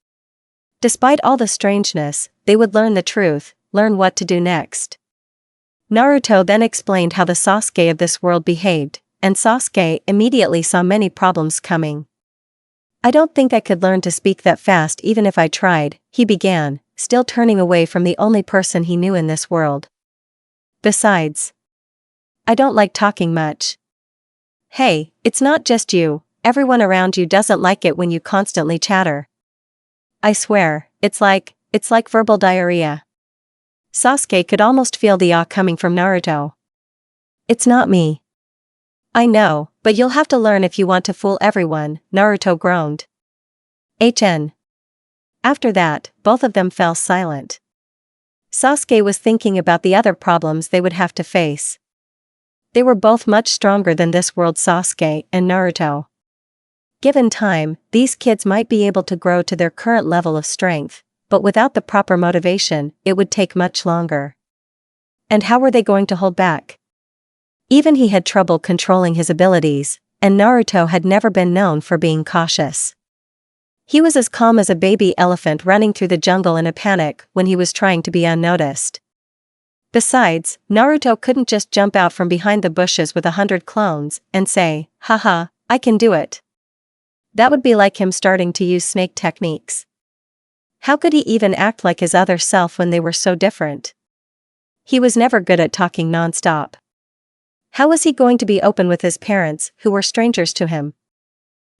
A: Despite all the strangeness, they would learn the truth, learn what to do next. Naruto then explained how the Sasuke of this world behaved, and Sasuke immediately saw many problems coming. I don't think I could learn to speak that fast even if I tried, he began, still turning away from the only person he knew in this world. Besides, I don't like talking much. Hey, it's not just you, everyone around you doesn't like it when you constantly chatter. I swear, it's like verbal diarrhea. Sasuke could almost feel the awe coming from Naruto. It's not me. I know, but you'll have to learn if you want to fool everyone, Naruto groaned. After that, both of them fell silent. Sasuke was thinking about the other problems they would have to face. They were both much stronger than this world's Sasuke and Naruto. Given time, these kids might be able to grow to their current level of strength, but without the proper motivation, it would take much longer. And how were they going to hold back? Even he had trouble controlling his abilities, and Naruto had never been known for being cautious. He was as calm as a baby elephant running through the jungle in a panic when he was trying to be unnoticed. Besides, Naruto couldn't just jump out from behind the bushes with 100 clones and say, haha, I can do it. That would be like him starting to use snake techniques. How could he even act like his other self when they were so different? He was never good at talking non-stop. How was he going to be open with his parents, who were strangers to him?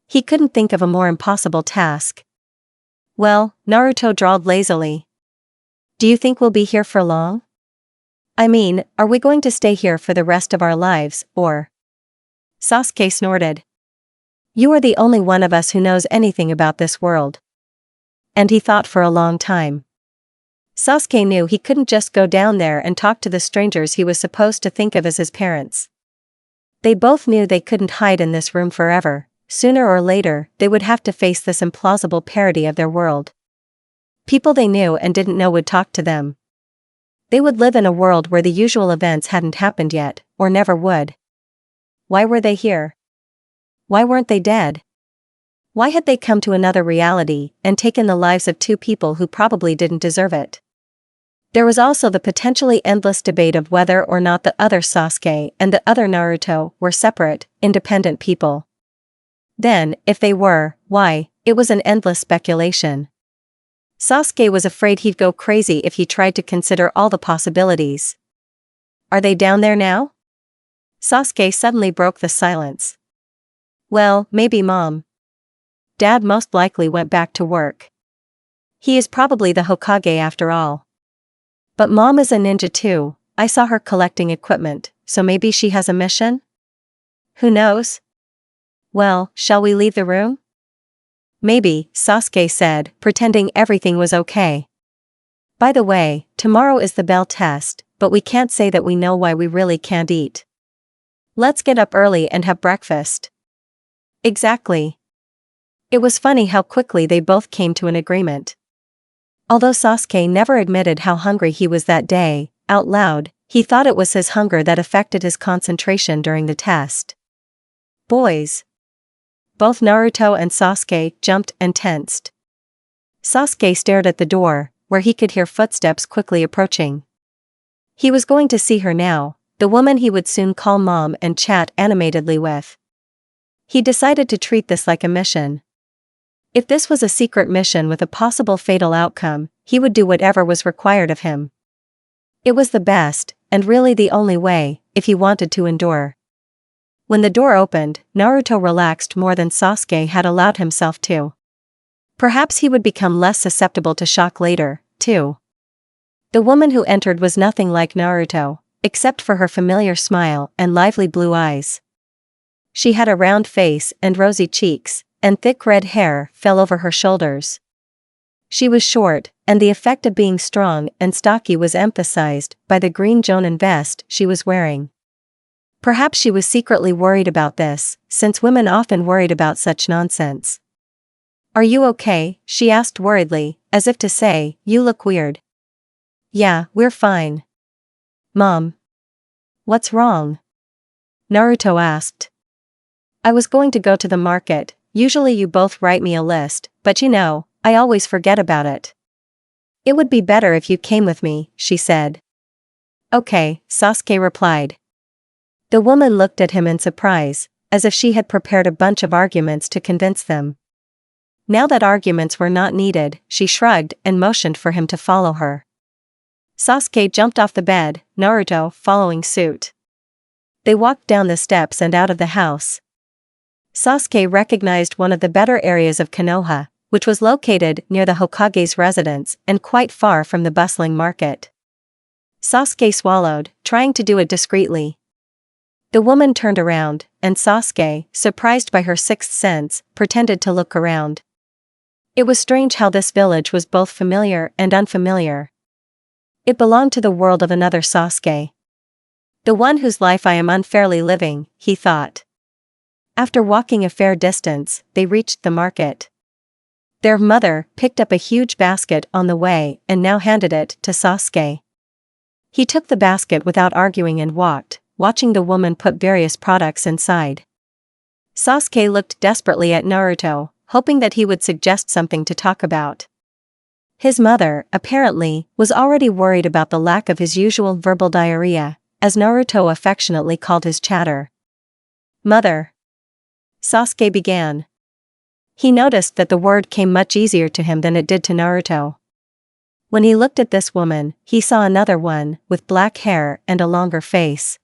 A: He couldn't think of a more impossible task. Well, Naruto drawled lazily. Do you think we'll be here for long? I mean, are we going to stay here for the rest of our lives, or? Sasuke snorted. You are the only one of us who knows anything about this world. And he thought for a long time. Sasuke knew he couldn't just go down there and talk to the strangers he was supposed to think of as his parents. They both knew they couldn't hide in this room forever. Sooner or later, they would have to face this implausible parody of their world. People they knew and didn't know would talk to them. They would live in a world where the usual events hadn't happened yet, or never would. Why were they here? Why weren't they dead? Why had they come to another reality and taken the lives of two people who probably didn't deserve it? There was also the potentially endless debate of whether or not the other Sasuke and the other Naruto were separate, independent people. Then, if they were, why, it was an endless speculation. Sasuke was afraid he'd go crazy if he tried to consider all the possibilities. Are they down there now? Sasuke suddenly broke the silence. Well, maybe Mom. Dad most likely went back to work. He is probably the Hokage after all. But Mom is a ninja too, I saw her collecting equipment, so maybe she has a mission? Who knows? Well, shall we leave the room? Maybe, Sasuke said, pretending everything was okay. By the way, tomorrow is the bell test, but we can't say that we know why we really can't eat. Let's get up early and have breakfast. Exactly. It was funny how quickly they both came to an agreement. Although Sasuke never admitted how hungry he was that day, out loud, he thought it was his hunger that affected his concentration during the test. Boys. Both Naruto and Sasuke jumped and tensed. Sasuke stared at the door, where he could hear footsteps quickly approaching. He was going to see her now, the woman he would soon call Mom and chat animatedly with. He decided to treat this like a mission. If this was a secret mission with a possible fatal outcome, he would do whatever was required of him. It was the best, and really the only way, if he wanted to endure. When the door opened, Naruto relaxed more than Sasuke had allowed himself to. Perhaps he would become less susceptible to shock later, too. The woman who entered was nothing like Naruto, except for her familiar smile and lively blue eyes. She had a round face and rosy cheeks, and thick red hair fell over her shoulders. She was short, and the effect of being strong and stocky was emphasized by the green Jonin vest she was wearing. Perhaps she was secretly worried about this, since women often worried about such nonsense. Are you okay? She asked worriedly, as if to say, you look weird. Yeah, we're fine. Mom. What's wrong? Naruto asked. I was going to go to the market, usually you both write me a list, but you know, I always forget about it. It would be better if you came with me, she said. Okay, Sasuke replied. The woman looked at him in surprise, as if she had prepared a bunch of arguments to convince them. Now that arguments were not needed, she shrugged and motioned for him to follow her. Sasuke jumped off the bed, Naruto following suit. They walked down the steps and out of the house. Sasuke recognized one of the better areas of Konoha, which was located near the Hokage's residence and quite far from the bustling market. Sasuke swallowed, trying to do it discreetly. The woman turned around, and Sasuke, surprised by her sixth sense, pretended to look around. It was strange how this village was both familiar and unfamiliar. It belonged to the world of another Sasuke. The one whose life I am unfairly living, he thought. After walking a fair distance, they reached the market. Their mother picked up a huge basket on the way and now handed it to Sasuke. He took the basket without arguing and walked, watching the woman put various products inside. Sasuke looked desperately at Naruto, hoping that he would suggest something to talk about. His mother, apparently, was already worried about the lack of his usual verbal diarrhea, as Naruto affectionately called his chatter. Mother. Sasuke began. He noticed that the word came much easier to him than it did to Naruto. When he looked at this woman, he saw another one, with black hair and a longer face.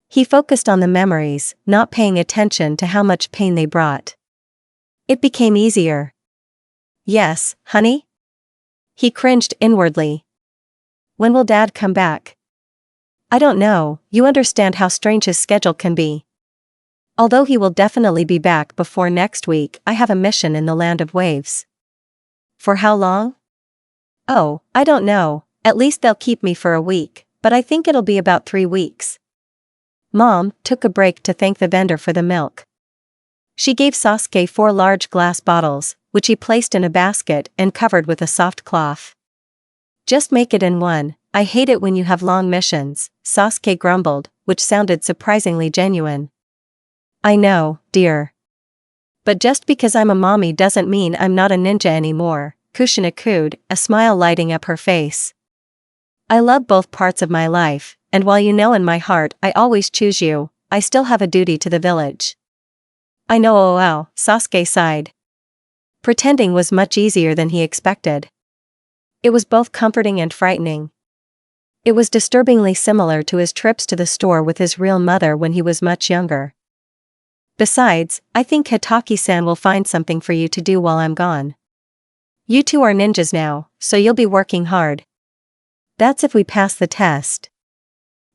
A: He focused on the memories, not paying attention to how much pain they brought. It became easier. Yes, honey? He cringed inwardly. When will Dad come back? I don't know, you understand how strange his schedule can be. Although he will definitely be back before next week, I have a mission in the Land of Waves. For how long? Oh, I don't know, at least they'll keep me for a week, but I think it'll be about 3 weeks. Mom took a break to thank the vendor for the milk. She gave Sasuke 4 large glass bottles, which he placed in a basket and covered with a soft cloth. Just make it in one, I hate it when you have long missions, Sasuke grumbled, which sounded surprisingly genuine. I know, dear. But just because I'm a mommy doesn't mean I'm not a ninja anymore, Kushina cooed, a smile lighting up her face. I love both parts of my life, and while you know in my heart I always choose you, I still have a duty to the village. I know. Oh, Sasuke sighed. Pretending was much easier than he expected. It was both comforting and frightening. It was disturbingly similar to his trips to the store with his real mother when he was much younger. Besides, I think Hitaki-san will find something for you to do while I'm gone. You two are ninjas now, so you'll be working hard. That's if we pass the test.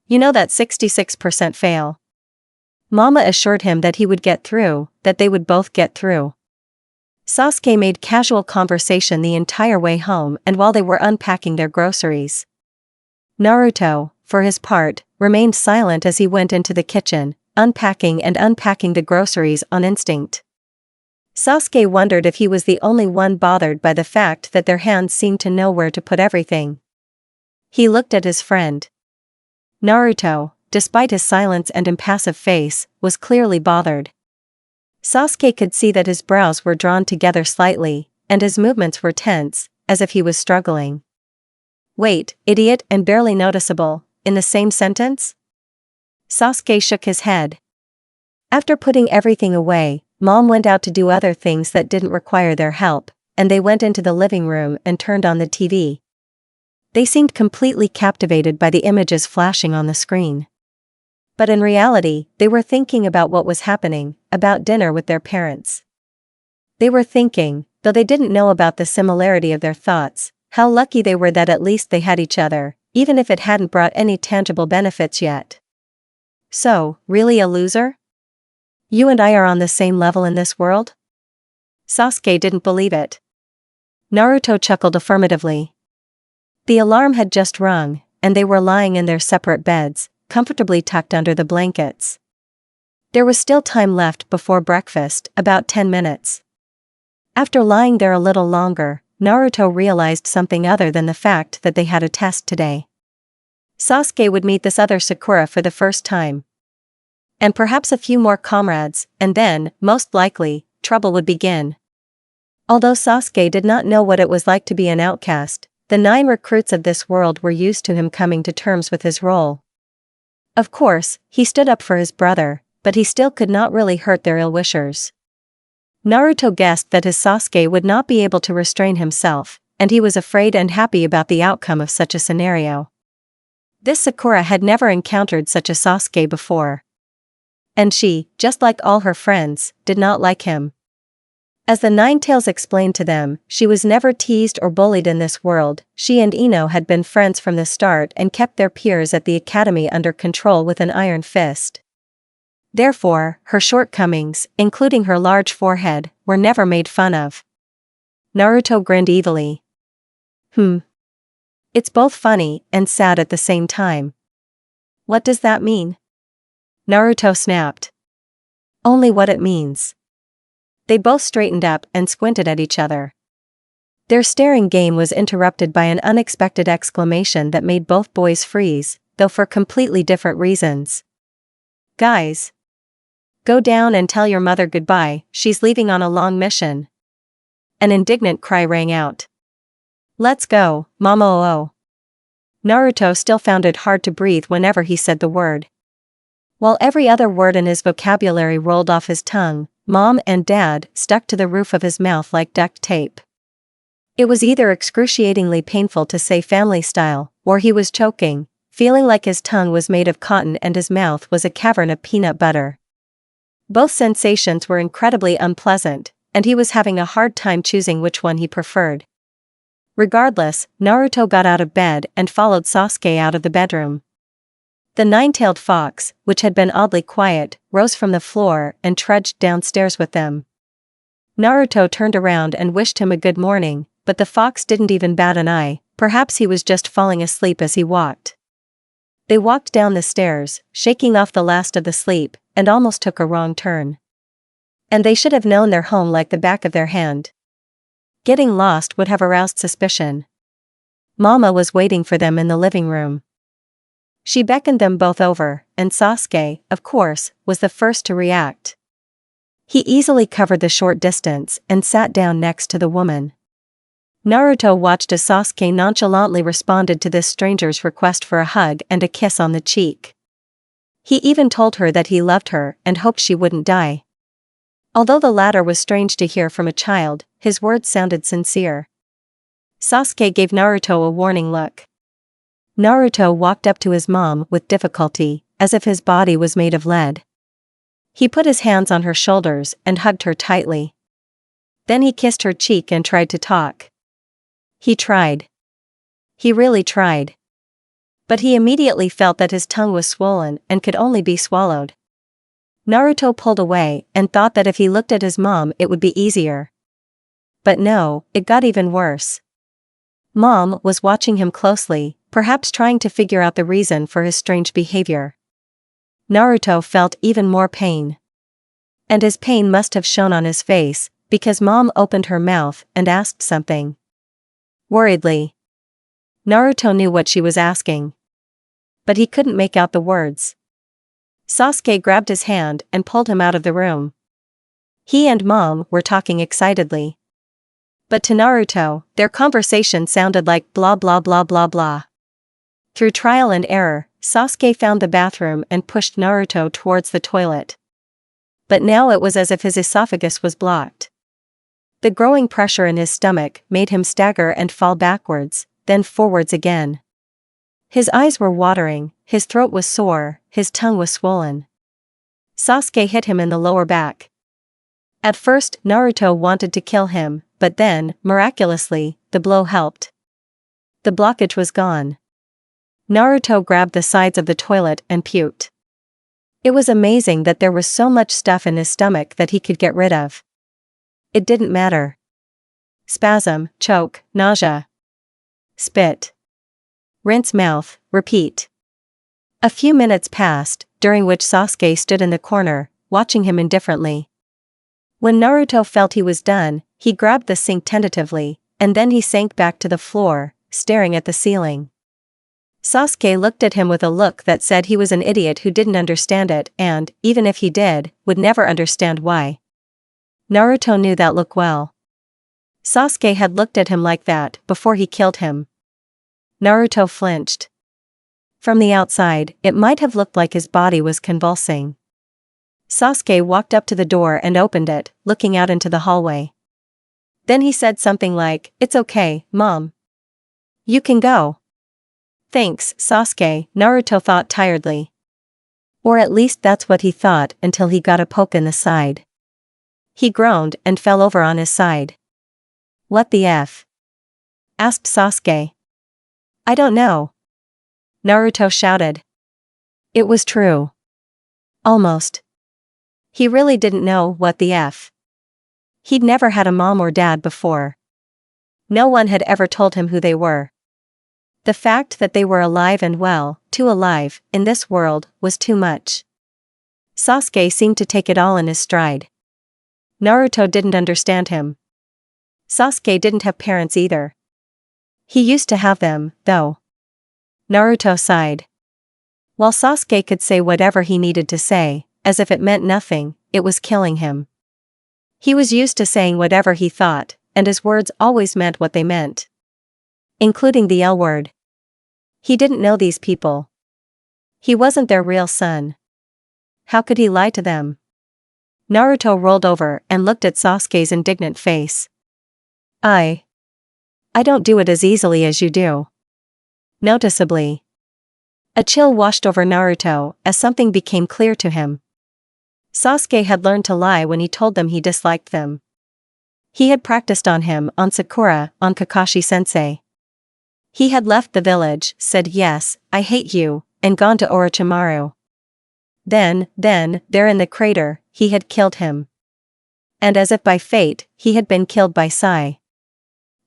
A: You know that 66% fail. Mama assured him that he would get through, that they would both get through. Sasuke made casual conversation the entire way home and while they were unpacking their groceries. Naruto, for his part, remained silent as he went into the kitchen, unpacking the groceries on instinct. Sasuke wondered if he was the only one bothered by the fact that their hands seemed to know where to put everything. He looked at his friend. Naruto, despite his silence and impassive face, was clearly bothered. Sasuke could see that his brows were drawn together slightly, and his movements were tense, as if he was struggling. Wait, idiot and barely noticeable, in the same sentence? Sasuke shook his head. After putting everything away, Mom went out to do other things that didn't require their help, and they went into the living room and turned on the TV. They seemed completely captivated by the images flashing on the screen. But in reality, they were thinking about what was happening, about dinner with their parents. They were thinking, though they didn't know about the similarity of their thoughts, how lucky they were that at least they had each other, even if it hadn't brought any tangible benefits yet. So, really a loser? You and I are on the same level in this world? Sasuke didn't believe it. Naruto chuckled affirmatively. The alarm had just rung, and they were lying in their separate beds, comfortably tucked under the blankets. There was still time left before breakfast, about 10 minutes. After lying there a little longer, Naruto realized something other than the fact that they had a test today. Sasuke would meet this other Sakura for the first time. And perhaps a few more comrades, and then, most likely, trouble would begin. Although Sasuke did not know what it was like to be an outcast, the 9 recruits of this world were used to him coming to terms with his role. Of course, he stood up for his brother, but he still could not really hurt their ill-wishers. Naruto guessed that his Sasuke would not be able to restrain himself, and he was afraid and happy about the outcome of such a scenario. This Sakura had never encountered such a Sasuke before. And she, just like all her friends, did not like him. As the Nine Tails explained to them, she was never teased or bullied in this world. She and Ino had been friends from the start and kept their peers at the academy under control with an iron fist. Therefore, her shortcomings, including her large forehead, were never made fun of. Naruto grinned evilly. It's both funny and sad at the same time. What does that mean? Naruto snapped. Only what it means. They both straightened up and squinted at each other. Their staring game was interrupted by an unexpected exclamation that made both boys freeze, though for completely different reasons. Guys! Go down and tell your mother goodbye, she's leaving on a long mission. An indignant cry rang out. Let's go, Mama oh. Naruto still found it hard to breathe whenever he said the word. While every other word in his vocabulary rolled off his tongue, Mom and Dad stuck to the roof of his mouth like duct tape. It was either excruciatingly painful to say family style, or he was choking, feeling like his tongue was made of cotton and his mouth was a cavern of peanut butter. Both sensations were incredibly unpleasant, and he was having a hard time choosing which one he preferred. Regardless, Naruto got out of bed and followed Sasuke out of the bedroom. The nine-tailed fox, which had been oddly quiet, rose from the floor and trudged downstairs with them. Naruto turned around and wished him a good morning, but the fox didn't even bat an eye. Perhaps he was just falling asleep as he walked. They walked down the stairs, shaking off the last of the sleep, and almost took a wrong turn. And they should have known their home like the back of their hand. Getting lost would have aroused suspicion. Mama was waiting for them in the living room. She beckoned them both over, and Sasuke, of course, was the first to react. He easily covered the short distance and sat down next to the woman. Naruto watched as Sasuke nonchalantly responded to this stranger's request for a hug and a kiss on the cheek. He even told her that he loved her and hoped she wouldn't die. Although the latter was strange to hear from a child, his words sounded sincere. Sasuke gave Naruto a warning look. Naruto walked up to his mom with difficulty, as if his body was made of lead. He put his hands on her shoulders and hugged her tightly. Then he kissed her cheek and tried to talk. He tried. He really tried. But he immediately felt that his tongue was swollen and could only be swallowed. Naruto pulled away and thought that if he looked at his mom it would be easier. But no, it got even worse. Mom was watching him closely, perhaps trying to figure out the reason for his strange behavior. Naruto felt even more pain. And his pain must have shown on his face, because Mom opened her mouth and asked something. Worriedly. Naruto knew what she was asking. But he couldn't make out the words. Sasuke grabbed his hand and pulled him out of the room. He and Mom were talking excitedly. But to Naruto, their conversation sounded like blah blah blah blah blah. Through trial and error, Sasuke found the bathroom and pushed Naruto towards the toilet. But now it was as if his esophagus was blocked. The growing pressure in his stomach made him stagger and fall backwards, then forwards again. His eyes were watering, his throat was sore, his tongue was swollen. Sasuke hit him in the lower back. At first, Naruto wanted to kill him, but then, miraculously, the blow helped. The blockage was gone. Naruto grabbed the sides of the toilet and puked. It was amazing that there was so much stuff in his stomach that he could get rid of. It didn't matter. Spasm, choke, nausea. Spit. Rinse mouth, repeat. A few minutes passed, during which Sasuke stood in the corner, watching him indifferently. When Naruto felt he was done, he grabbed the sink tentatively, and then he sank back to the floor, staring at the ceiling. Sasuke looked at him with a look that said he was an idiot who didn't understand it and, even if he did, would never understand why. Naruto knew that look well. Sasuke had looked at him like that before he killed him. Naruto flinched. From the outside, it might have looked like his body was convulsing. Sasuke walked up to the door and opened it, looking out into the hallway. Then he said something like, "It's okay, Mom. You can go." "Thanks, Sasuke," Naruto thought tiredly. Or at least that's what he thought until he got a poke in the side. He groaned and fell over on his side. "What the F?" asked Sasuke. "I don't know," Naruto shouted. It was true. Almost. He really didn't know what the F. He'd never had a mom or dad before. No one had ever told him who they were. The fact that they were alive and well, too alive, in this world, was too much. Sasuke seemed to take it all in his stride. Naruto didn't understand him. Sasuke didn't have parents either. He used to have them, though. Naruto sighed. While Sasuke could say whatever he needed to say, as if it meant nothing, it was killing him. He was used to saying whatever he thought, and his words always meant what they meant. Including the L word. He didn't know these people. He wasn't their real son. How could he lie to them? Naruto rolled over and looked at Sasuke's indignant face. I don't do it as easily as you do. Noticeably. A chill washed over Naruto as something became clear to him. Sasuke had learned to lie when he told them he disliked them. He had practiced on him, on Sakura, on Kakashi-sensei. He had left the village, said yes, I hate you, and gone to Orochimaru. Then, there in the crater, he had killed him. And as if by fate, he had been killed by Sai.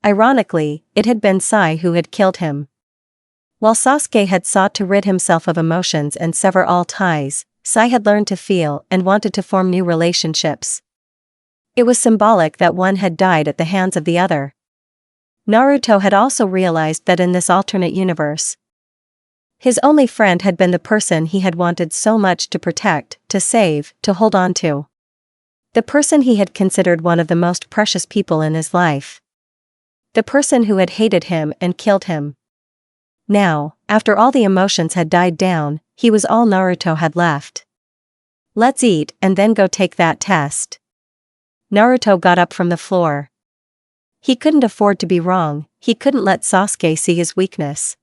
A: Ironically, it had been Sai who had killed him. While Sasuke had sought to rid himself of emotions and sever all ties, Sai had learned to feel and wanted to form new relationships. It was symbolic that one had died at the hands of the other. Naruto had also realized that in this alternate universe, his only friend had been the person he had wanted so much to protect, to save, to hold on to. The person he had considered one of the most precious people in his life. The person who had hated him and killed him. Now, after all the emotions had died down, he was all Naruto had left. Let's eat and then go take that test. Naruto got up from the floor. He couldn't afford to be wrong, he couldn't let Sasuke see his weakness.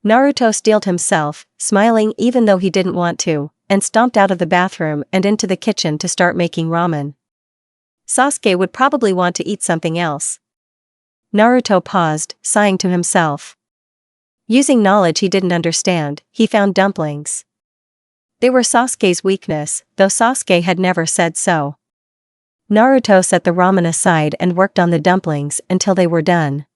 A: Naruto steeled himself, smiling even though he didn't want to, and stomped out of the bathroom and into the kitchen to start making ramen. Sasuke would probably want to eat something else. Naruto paused, sighing to himself. Using knowledge he didn't understand, he found dumplings. They were Sasuke's weakness, though Sasuke had never said so. Naruto set the ramen aside and worked on the dumplings until they were done.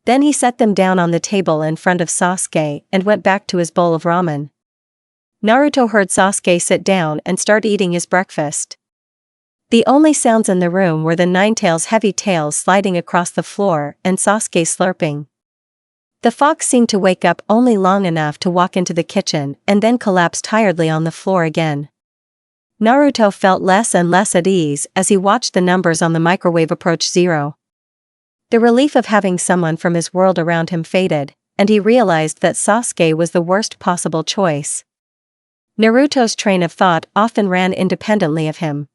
A: Then he set them down on the table in front of Sasuke and went back to his bowl of ramen. Naruto heard Sasuke sit down and start eating his breakfast. The only sounds in the room were the Ninetales' heavy tails sliding across the floor and Sasuke slurping. The fox seemed to wake up only long enough to walk into the kitchen and then collapse tiredly on the floor again. Naruto felt less and less at ease as he watched the numbers on the microwave approach 0. The relief of having someone from his world around him faded, and he realized that Sasuke was the worst possible choice. Naruto's train of thought often ran independently of him.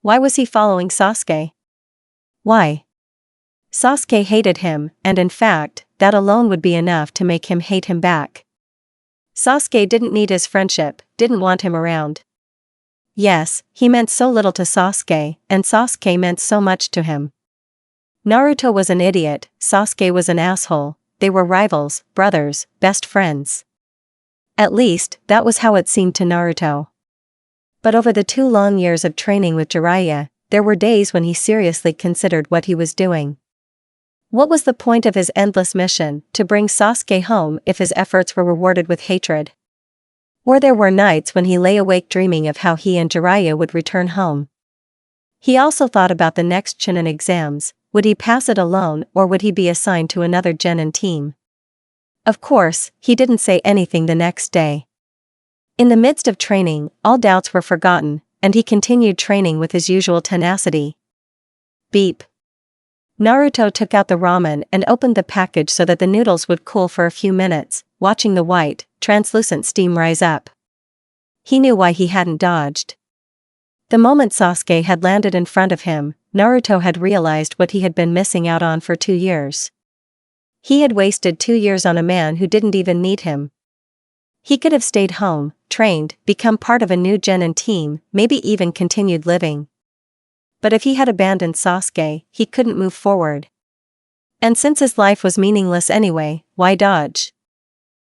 A: Why was he following Sasuke? Why? Sasuke hated him, and in fact, that alone would be enough to make him hate him back. Sasuke didn't need his friendship, didn't want him around. Yes, he meant so little to Sasuke, and Sasuke meant so much to him. Naruto was an idiot, Sasuke was an asshole, they were rivals, brothers, best friends. At least, that was how it seemed to Naruto. But over the 2 long years of training with Jiraiya, there were days when he seriously considered what he was doing. What was the point of his endless mission, to bring Sasuke home if his efforts were rewarded with hatred? Or there were nights when he lay awake dreaming of how he and Jiraiya would return home. He also thought about the next Chunin exams. Would he pass it alone or would he be assigned to another genin team? Of course, he didn't say anything the next day. In the midst of training, all doubts were forgotten, and he continued training with his usual tenacity. Beep. Naruto took out the ramen and opened the package so that the noodles would cool for a few minutes, watching the white, translucent steam rise up. He knew why he hadn't dodged. The moment Sasuke had landed in front of him, Naruto had realized what he had been missing out on for 2 years. He had wasted 2 years on a man who didn't even need him. He could have stayed home, trained, become part of a new Genin team, maybe even continued living. But if he had abandoned Sasuke, he couldn't move forward. And since his life was meaningless anyway, why dodge?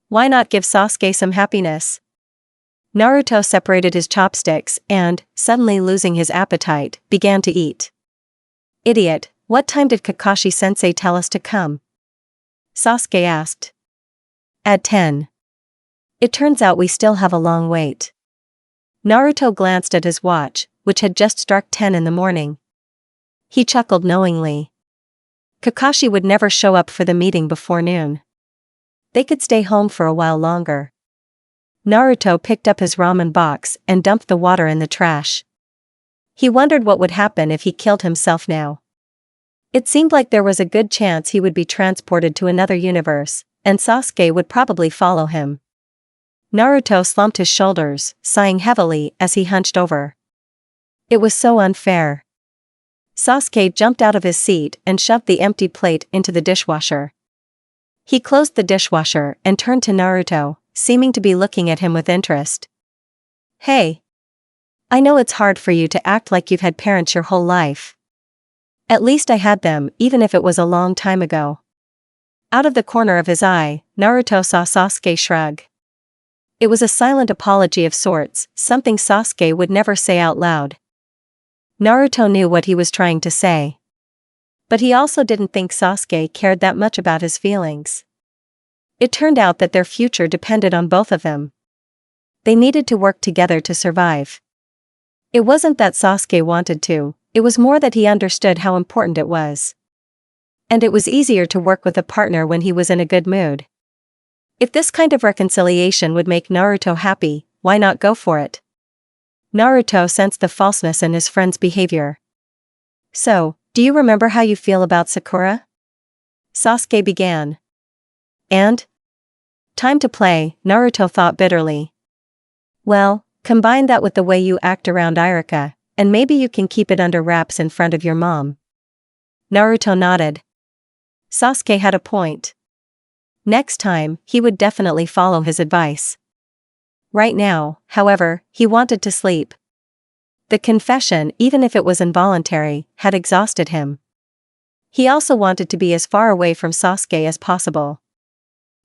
A: Why not give Sasuke some happiness? Naruto separated his chopsticks and, suddenly losing his appetite, began to eat. Idiot, what time did Kakashi-sensei tell us to come? Sasuke asked. At 10. It turns out we still have a long wait. Naruto glanced at his watch, which had just struck 10 in the morning. He chuckled knowingly. Kakashi would never show up for the meeting before noon. They could stay home for a while longer. Naruto picked up his ramen box and dumped the water in the trash. He wondered what would happen if he killed himself now. It seemed like there was a good chance he would be transported to another universe, and Sasuke would probably follow him. Naruto slumped his shoulders, sighing heavily as he hunched over. It was so unfair. Sasuke jumped out of his seat and shoved the empty plate into the dishwasher. He closed the dishwasher and turned to Naruto, seeming to be looking at him with interest. Hey! I know it's hard for you to act like you've had parents your whole life. At least I had them, even if it was a long time ago. Out of the corner of his eye, Naruto saw Sasuke shrug. It was a silent apology of sorts, something Sasuke would never say out loud. Naruto knew what he was trying to say. But he also didn't think Sasuke cared that much about his feelings. It turned out that their future depended on both of them. They needed to work together to survive. It wasn't that Sasuke wanted to, it was more that he understood how important it was. And it was easier to work with a partner when he was in a good mood. If this kind of reconciliation would make Naruto happy, why not go for it? Naruto sensed the falseness in his friend's behavior. So, do you remember how you feel about Sakura? Sasuke began. And? Time to play, Naruto thought bitterly. Well, combine that with the way you act around Irika, and maybe you can keep it under wraps in front of your mom. Naruto nodded. Sasuke had a point. Next time, he would definitely follow his advice. Right now, however, he wanted to sleep. The confession, even if it was involuntary, had exhausted him. He also wanted to be as far away from Sasuke as possible.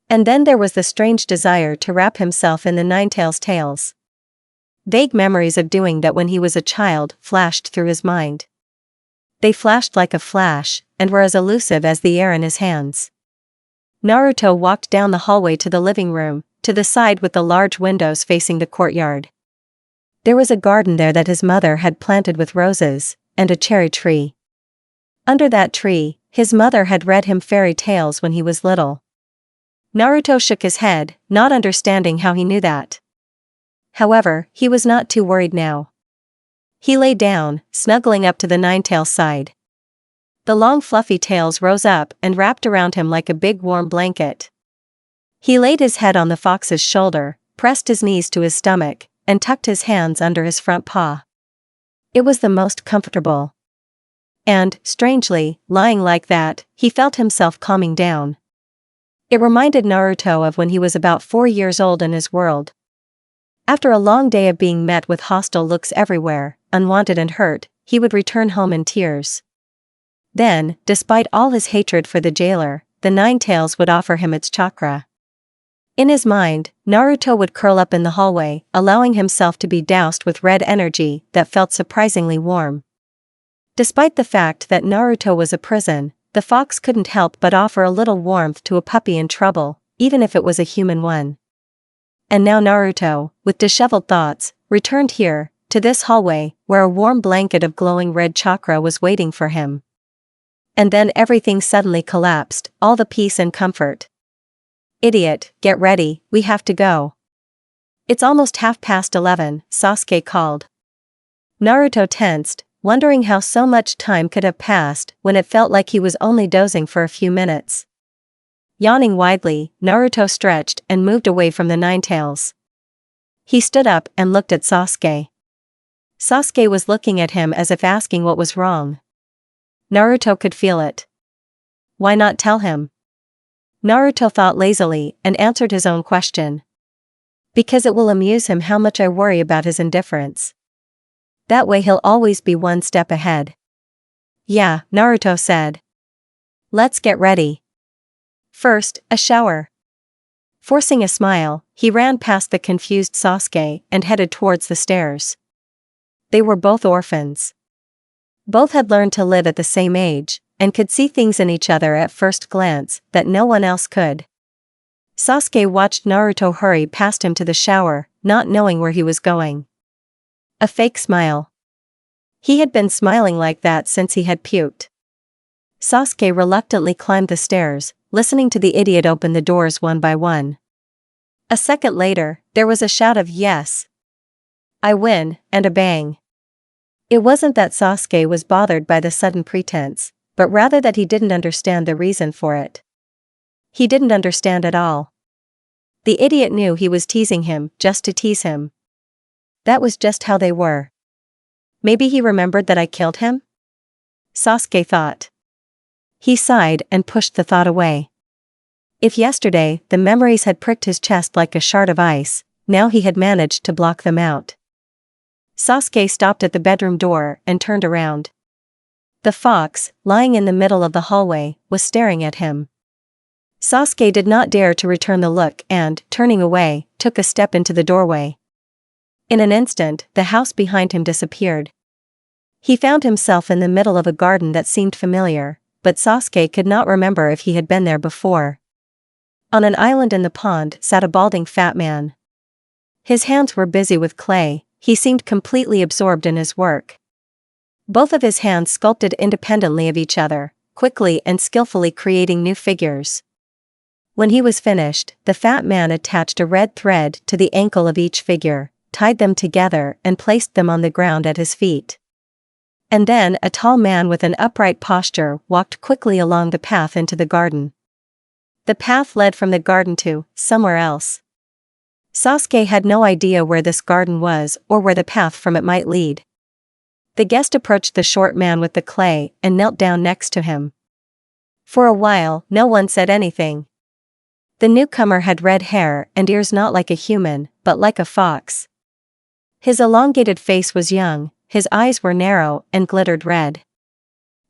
A: And then there was the strange desire to wrap himself in the Ninetales tales. Vague memories of doing that when he was a child flashed through his mind. They flashed like a flash, and were as elusive as the air in his hands. Naruto walked down the hallway to the living room, to the side with the large windows facing the courtyard. There was a garden there that his mother had planted with roses, and a cherry tree. Under that tree, his mother had read him fairy tales when he was little. Naruto shook his head, not understanding how he knew that. However, he was not too worried now. He lay down, snuggling up to the Ninetales side. The long fluffy tails rose up and wrapped around him like a big warm blanket. He laid his head on the fox's shoulder, pressed his knees to his stomach, and tucked his hands under his front paw. It was the most comfortable. And, strangely, lying like that, he felt himself calming down. It reminded Naruto of when he was about 4 years old in his world. After a long day of being met with hostile looks everywhere, unwanted and hurt, he would return home in tears. Then, despite all his hatred for the jailer, the Ninetales would offer him its chakra. In his mind, Naruto would curl up in the hallway, allowing himself to be doused with red energy that felt surprisingly warm. Despite the fact that Naruto was a prison, the fox couldn't help but offer a little warmth to a puppy in trouble, even if it was a human one. And now Naruto, with disheveled thoughts, returned here, to this hallway, where a warm blanket of glowing red chakra was waiting for him. And then everything suddenly collapsed, all the peace and comfort. Idiot, get ready, we have to go. It's almost 11:30, Sasuke called. Naruto tensed, wondering how so much time could have passed when it felt like he was only dozing for a few minutes. Yawning widely, Naruto stretched and moved away from the Ninetales. He stood up and looked at Sasuke. Sasuke was looking at him as if asking what was wrong. Naruto could feel it. Why not tell him? Naruto thought lazily and answered his own question. Because it will amuse him how much I worry about his indifference. That way he'll always be one step ahead. Yeah, Naruto said. Let's get ready. First, a shower. Forcing a smile, he ran past the confused Sasuke and headed towards the stairs. They were both orphans. Both had learned to live at the same age, and could see things in each other at first glance that no one else could. Sasuke watched Naruto hurry past him to the shower, not knowing where he was going. A fake smile. He had been smiling like that since he had puked. Sasuke reluctantly climbed the stairs, listening to the idiot open the doors one by one. A second later, there was a shout of yes. I win, and a bang. It wasn't that Sasuke was bothered by the sudden pretense, but rather that he didn't understand the reason for it. He didn't understand at all. The idiot knew he was teasing him just to tease him. That was just how they were. Maybe he remembered that I killed him? Sasuke thought. He sighed and pushed the thought away. If yesterday the memories had pricked his chest like a shard of ice, now he had managed to block them out. Sasuke stopped at the bedroom door and turned around. The fox, lying in the middle of the hallway, was staring at him. Sasuke did not dare to return the look and, turning away, took a step into the doorway. In an instant, the house behind him disappeared. He found himself in the middle of a garden that seemed familiar, but Sasuke could not remember if he had been there before. On an island in the pond sat a balding fat man. His hands were busy with clay, he seemed completely absorbed in his work. Both of his hands sculpted independently of each other, quickly and skillfully creating new figures. When he was finished, the fat man attached a red thread to the ankle of each figure, tied them together and placed them on the ground at his feet. And then a tall man with an upright posture walked quickly along the path into the garden. The path led from the garden to somewhere else. Sasuke had no idea where this garden was or where the path from it might lead. The guest approached the short man with the clay and knelt down next to him. For a while, no one said anything. The newcomer had red hair and ears not like a human, but like a fox. His elongated face was young, his eyes were narrow and glittered red.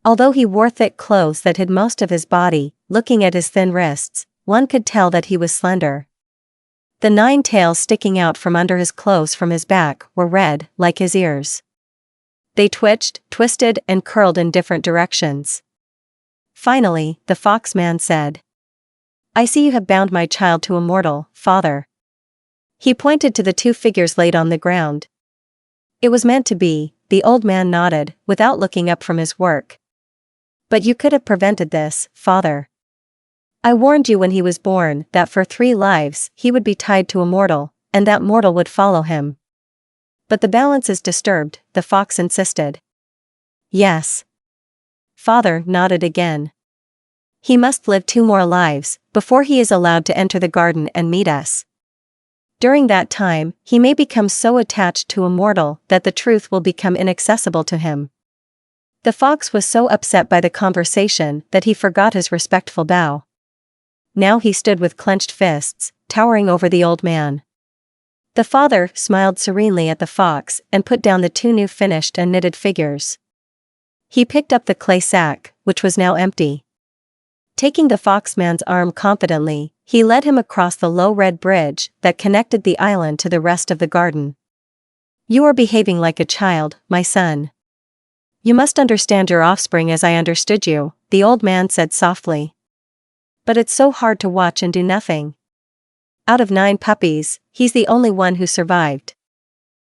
A: Although he wore thick clothes that hid most of his body, looking at his thin wrists, one could tell that he was slender. The 9 tails sticking out from under his clothes from his back were red, like his ears. They twitched, twisted, and curled in different directions. Finally, the fox man said, I see you have bound my child to Immortal, father. He pointed to the 2 figures laid on the ground. It was meant to be, the old man nodded, without looking up from his work. But you could have prevented this, father. I warned you when he was born that for 3 lives he would be tied to a mortal, and that mortal would follow him. But the balance is disturbed, the fox insisted. Yes. Father nodded again. He must live 2 more lives, before he is allowed to enter the garden and meet us. During that time, he may become so attached to a mortal that the truth will become inaccessible to him. The fox was so upset by the conversation that he forgot his respectful bow. Now he stood with clenched fists, towering over the old man. The father smiled serenely at the fox and put down the 2 new finished and knitted figures. He picked up the clay sack, which was now empty. Taking the foxman's arm confidently, he led him across the low red bridge that connected the island to the rest of the garden. You are behaving like a child, my son. You must understand your offspring as I understood you, the old man said softly. But it's so hard to watch and do nothing. Out of 9 puppies, he's the only one who survived.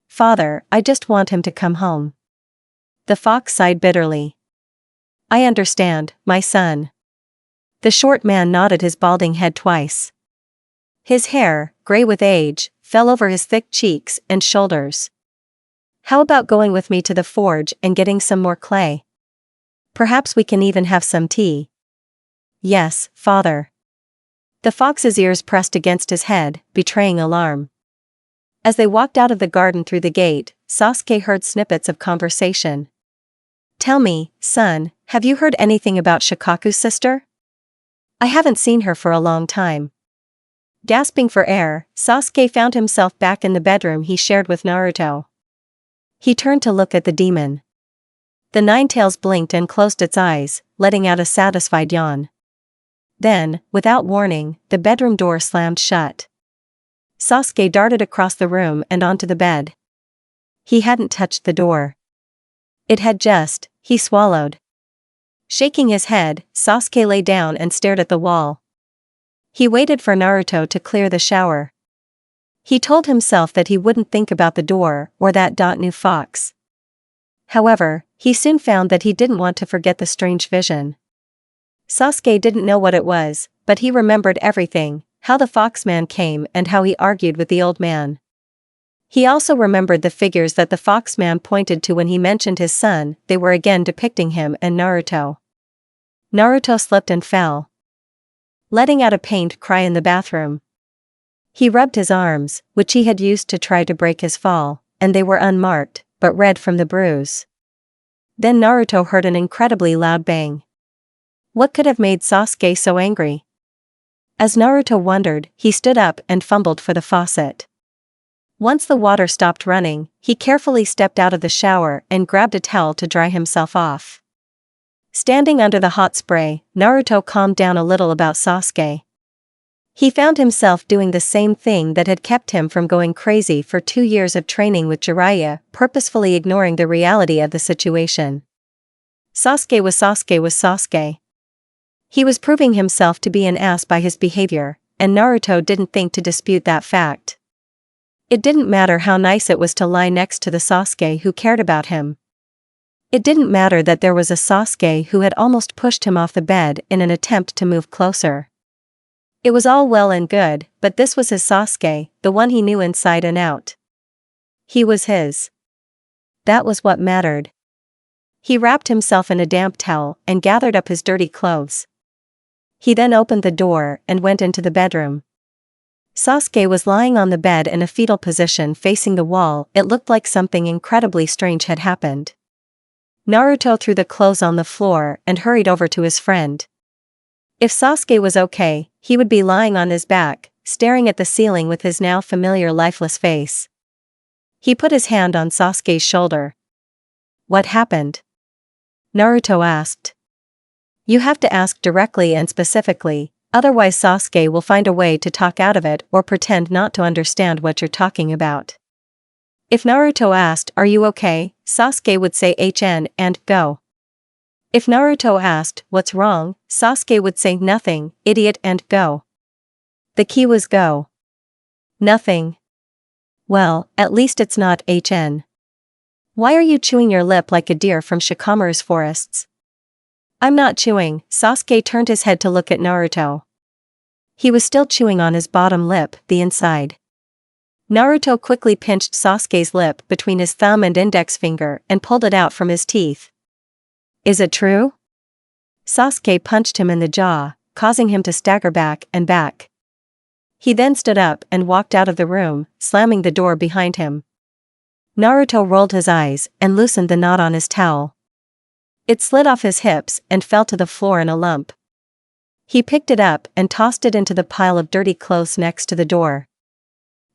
A: Father, I just want him to come home. The fox sighed bitterly. I understand, my son. The short man nodded his balding head twice. His hair, gray with age, fell over his thick cheeks and shoulders. How about going with me to the forge and getting some more clay? Perhaps we can even have some tea. Yes, father. The fox's ears pressed against his head, betraying alarm. As they walked out of the garden through the gate, Sasuke heard snippets of conversation. Tell me, son, have you heard anything about Shikaku's sister? I haven't seen her for a long time. Gasping for air, Sasuke found himself back in the bedroom he shared with Naruto. He turned to look at the demon. The nine-tails blinked and closed its eyes, letting out a satisfied yawn. Then, without warning, the bedroom door slammed shut. Sasuke darted across the room and onto the bed. He hadn't touched the door. It had just, he swallowed. Shaking his head, Sasuke lay down and stared at the wall. He waited for Naruto to clear the shower. He told himself that he wouldn't think about the door or that new fox. However, he soon found that he didn't want to forget the strange vision. Sasuke didn't know what it was, but he remembered everything, how the foxman came and how he argued with the old man. He also remembered the figures that the foxman pointed to when he mentioned his son. They were again depicting him and Naruto. Naruto slipped and fell, letting out a pained cry in the bathroom. He rubbed his arms, which he had used to try to break his fall, and they were unmarked, but red from the bruise. Then Naruto heard an incredibly loud bang. What could have made Sasuke so angry? As Naruto wondered, he stood up and fumbled for the faucet. Once the water stopped running, he carefully stepped out of the shower and grabbed a towel to dry himself off. Standing under the hot spray, Naruto calmed down a little about Sasuke. He found himself doing the same thing that had kept him from going crazy for 2 years of training with Jiraiya, purposefully ignoring the reality of the situation. Sasuke was Sasuke. He was proving himself to be an ass by his behavior, and Naruto didn't think to dispute that fact. It didn't matter how nice it was to lie next to the Sasuke who cared about him. It didn't matter that there was a Sasuke who had almost pushed him off the bed in an attempt to move closer. It was all well and good, but this was his Sasuke, the one he knew inside and out. He was his. That was what mattered. He wrapped himself in a damp towel and gathered up his dirty clothes. He then opened the door and went into the bedroom. Sasuke was lying on the bed in a fetal position facing the wall. It looked like something incredibly strange had happened. Naruto threw the clothes on the floor and hurried over to his friend. If Sasuke was okay, he would be lying on his back, staring at the ceiling with his now familiar lifeless face. He put his hand on Sasuke's shoulder. What happened? Naruto asked. You have to ask directly and specifically, otherwise Sasuke will find a way to talk out of it or pretend not to understand what you're talking about. If Naruto asked, "Are you okay?" Sasuke would say "HN" and "Go." If Naruto asked, "What's wrong?" Sasuke would say "Nothing, idiot" and "Go." The key was go. Nothing. Well, at least it's not HN. Why are you chewing your lip like a deer from Shikamaru's forests? I'm not chewing. Sasuke turned his head to look at Naruto. He was still chewing on his bottom lip, the inside. Naruto quickly pinched Sasuke's lip between his thumb and index finger and pulled it out from his teeth. Is it true? Sasuke punched him in the jaw, causing him to stagger back and back. He then stood up and walked out of the room, slamming the door behind him. Naruto rolled his eyes and loosened the knot on his towel. It slid off his hips and fell to the floor in a lump. He picked it up and tossed it into the pile of dirty clothes next to the door.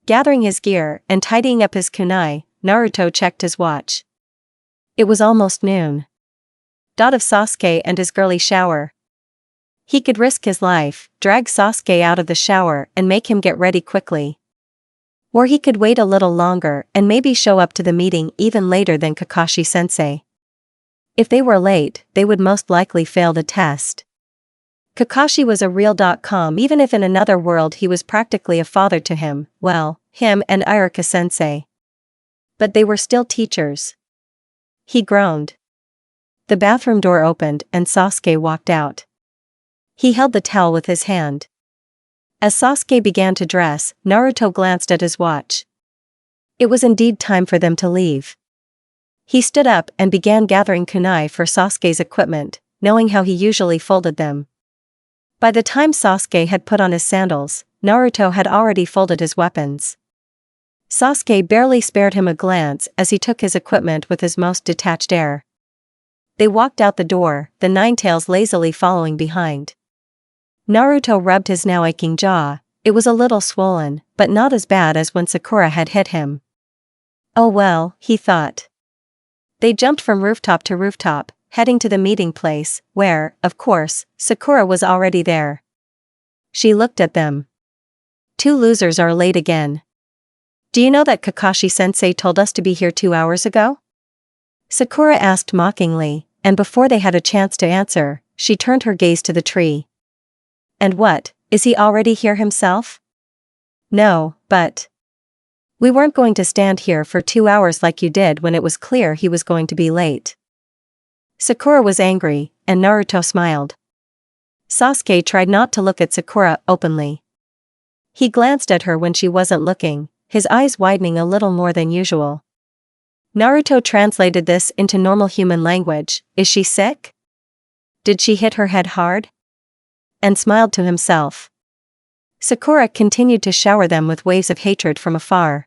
A: Gathering his gear and tidying up his kunai, Naruto checked his watch. It was almost noon. Of Sasuke and his girly shower. He could risk his life, drag Sasuke out of the shower and make him get ready quickly. Or he could wait a little longer and maybe show up to the meeting even later than Kakashi-sensei. If they were late, they would most likely fail the test. Kakashi was a real.com even if in another world he was practically a father to him, well, him and Iruka-sensei. But they were still teachers. He groaned. The bathroom door opened and Sasuke walked out. He held the towel with his hand. As Sasuke began to dress, Naruto glanced at his watch. It was indeed time for them to leave. He stood up and began gathering kunai for Sasuke's equipment, knowing how he usually folded them. By the time Sasuke had put on his sandals, Naruto had already folded his weapons. Sasuke barely spared him a glance as he took his equipment with his most detached air. They walked out the door, the Ninetales lazily following behind. Naruto rubbed his now aching jaw. It was a little swollen, but not as bad as when Sakura had hit him. Oh well, he thought. They jumped from rooftop to rooftop, heading to the meeting place, where, of course, Sakura was already there. She looked at them. Two losers are late again. Do you know that Kakashi-sensei told us to be here 2 hours ago? Sakura asked mockingly, and before they had a chance to answer, she turned her gaze to the tree. And what, is he already here himself? No, but... We weren't going to stand here for 2 hours like you did when it was clear he was going to be late. Sakura was angry, and Naruto smiled. Sasuke tried not to look at Sakura openly. He glanced at her when she wasn't looking, his eyes widening a little more than usual. Naruto translated this into normal human language. Is she sick? Did she hit her head hard? And smiled to himself. Sakura continued to shower them with waves of hatred from afar.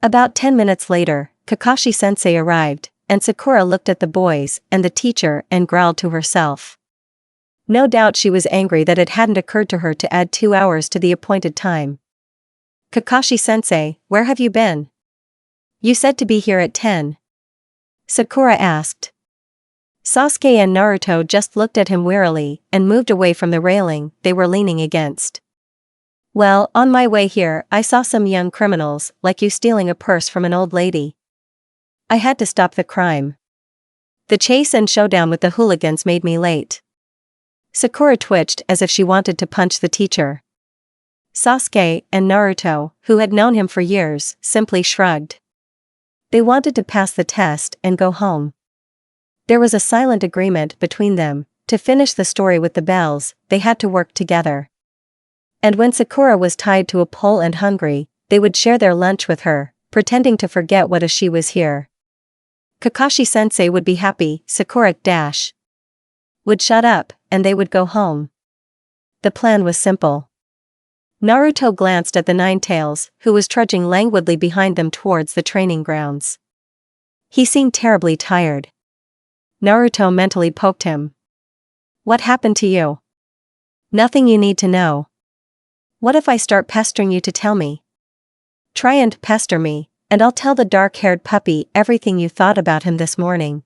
A: About 10 minutes later, Kakashi-sensei arrived, and Sakura looked at the boys and the teacher and growled to herself. No doubt she was angry that it hadn't occurred to her to add 2 hours to the appointed time. Kakashi-sensei, where have you been? You said to be here at 10. Sakura asked. Sasuke and Naruto just looked at him wearily and moved away from the railing they were leaning against. Well, on my way here, I saw some young criminals, like you, stealing a purse from an old lady. I had to stop the crime. The chase and showdown with the hooligans made me late. Sakura twitched as if she wanted to punch the teacher. Sasuke and Naruto, who had known him for years, simply shrugged. They wanted to pass the test and go home. There was a silent agreement between them. To finish the story with the bells, they had to work together. And when Sakura was tied to a pole and hungry, they would share their lunch with her, pretending to forget what she was here. Kakashi-sensei would be happy, Sakura would shut up, and they would go home. The plan was simple. Naruto glanced at the Ninetales, who was trudging languidly behind them towards the training grounds. He seemed terribly tired. Naruto mentally poked him. What happened to you? Nothing you need to know. What if I start pestering you to tell me? Try and pester me, and I'll tell the dark-haired puppy everything you thought about him this morning.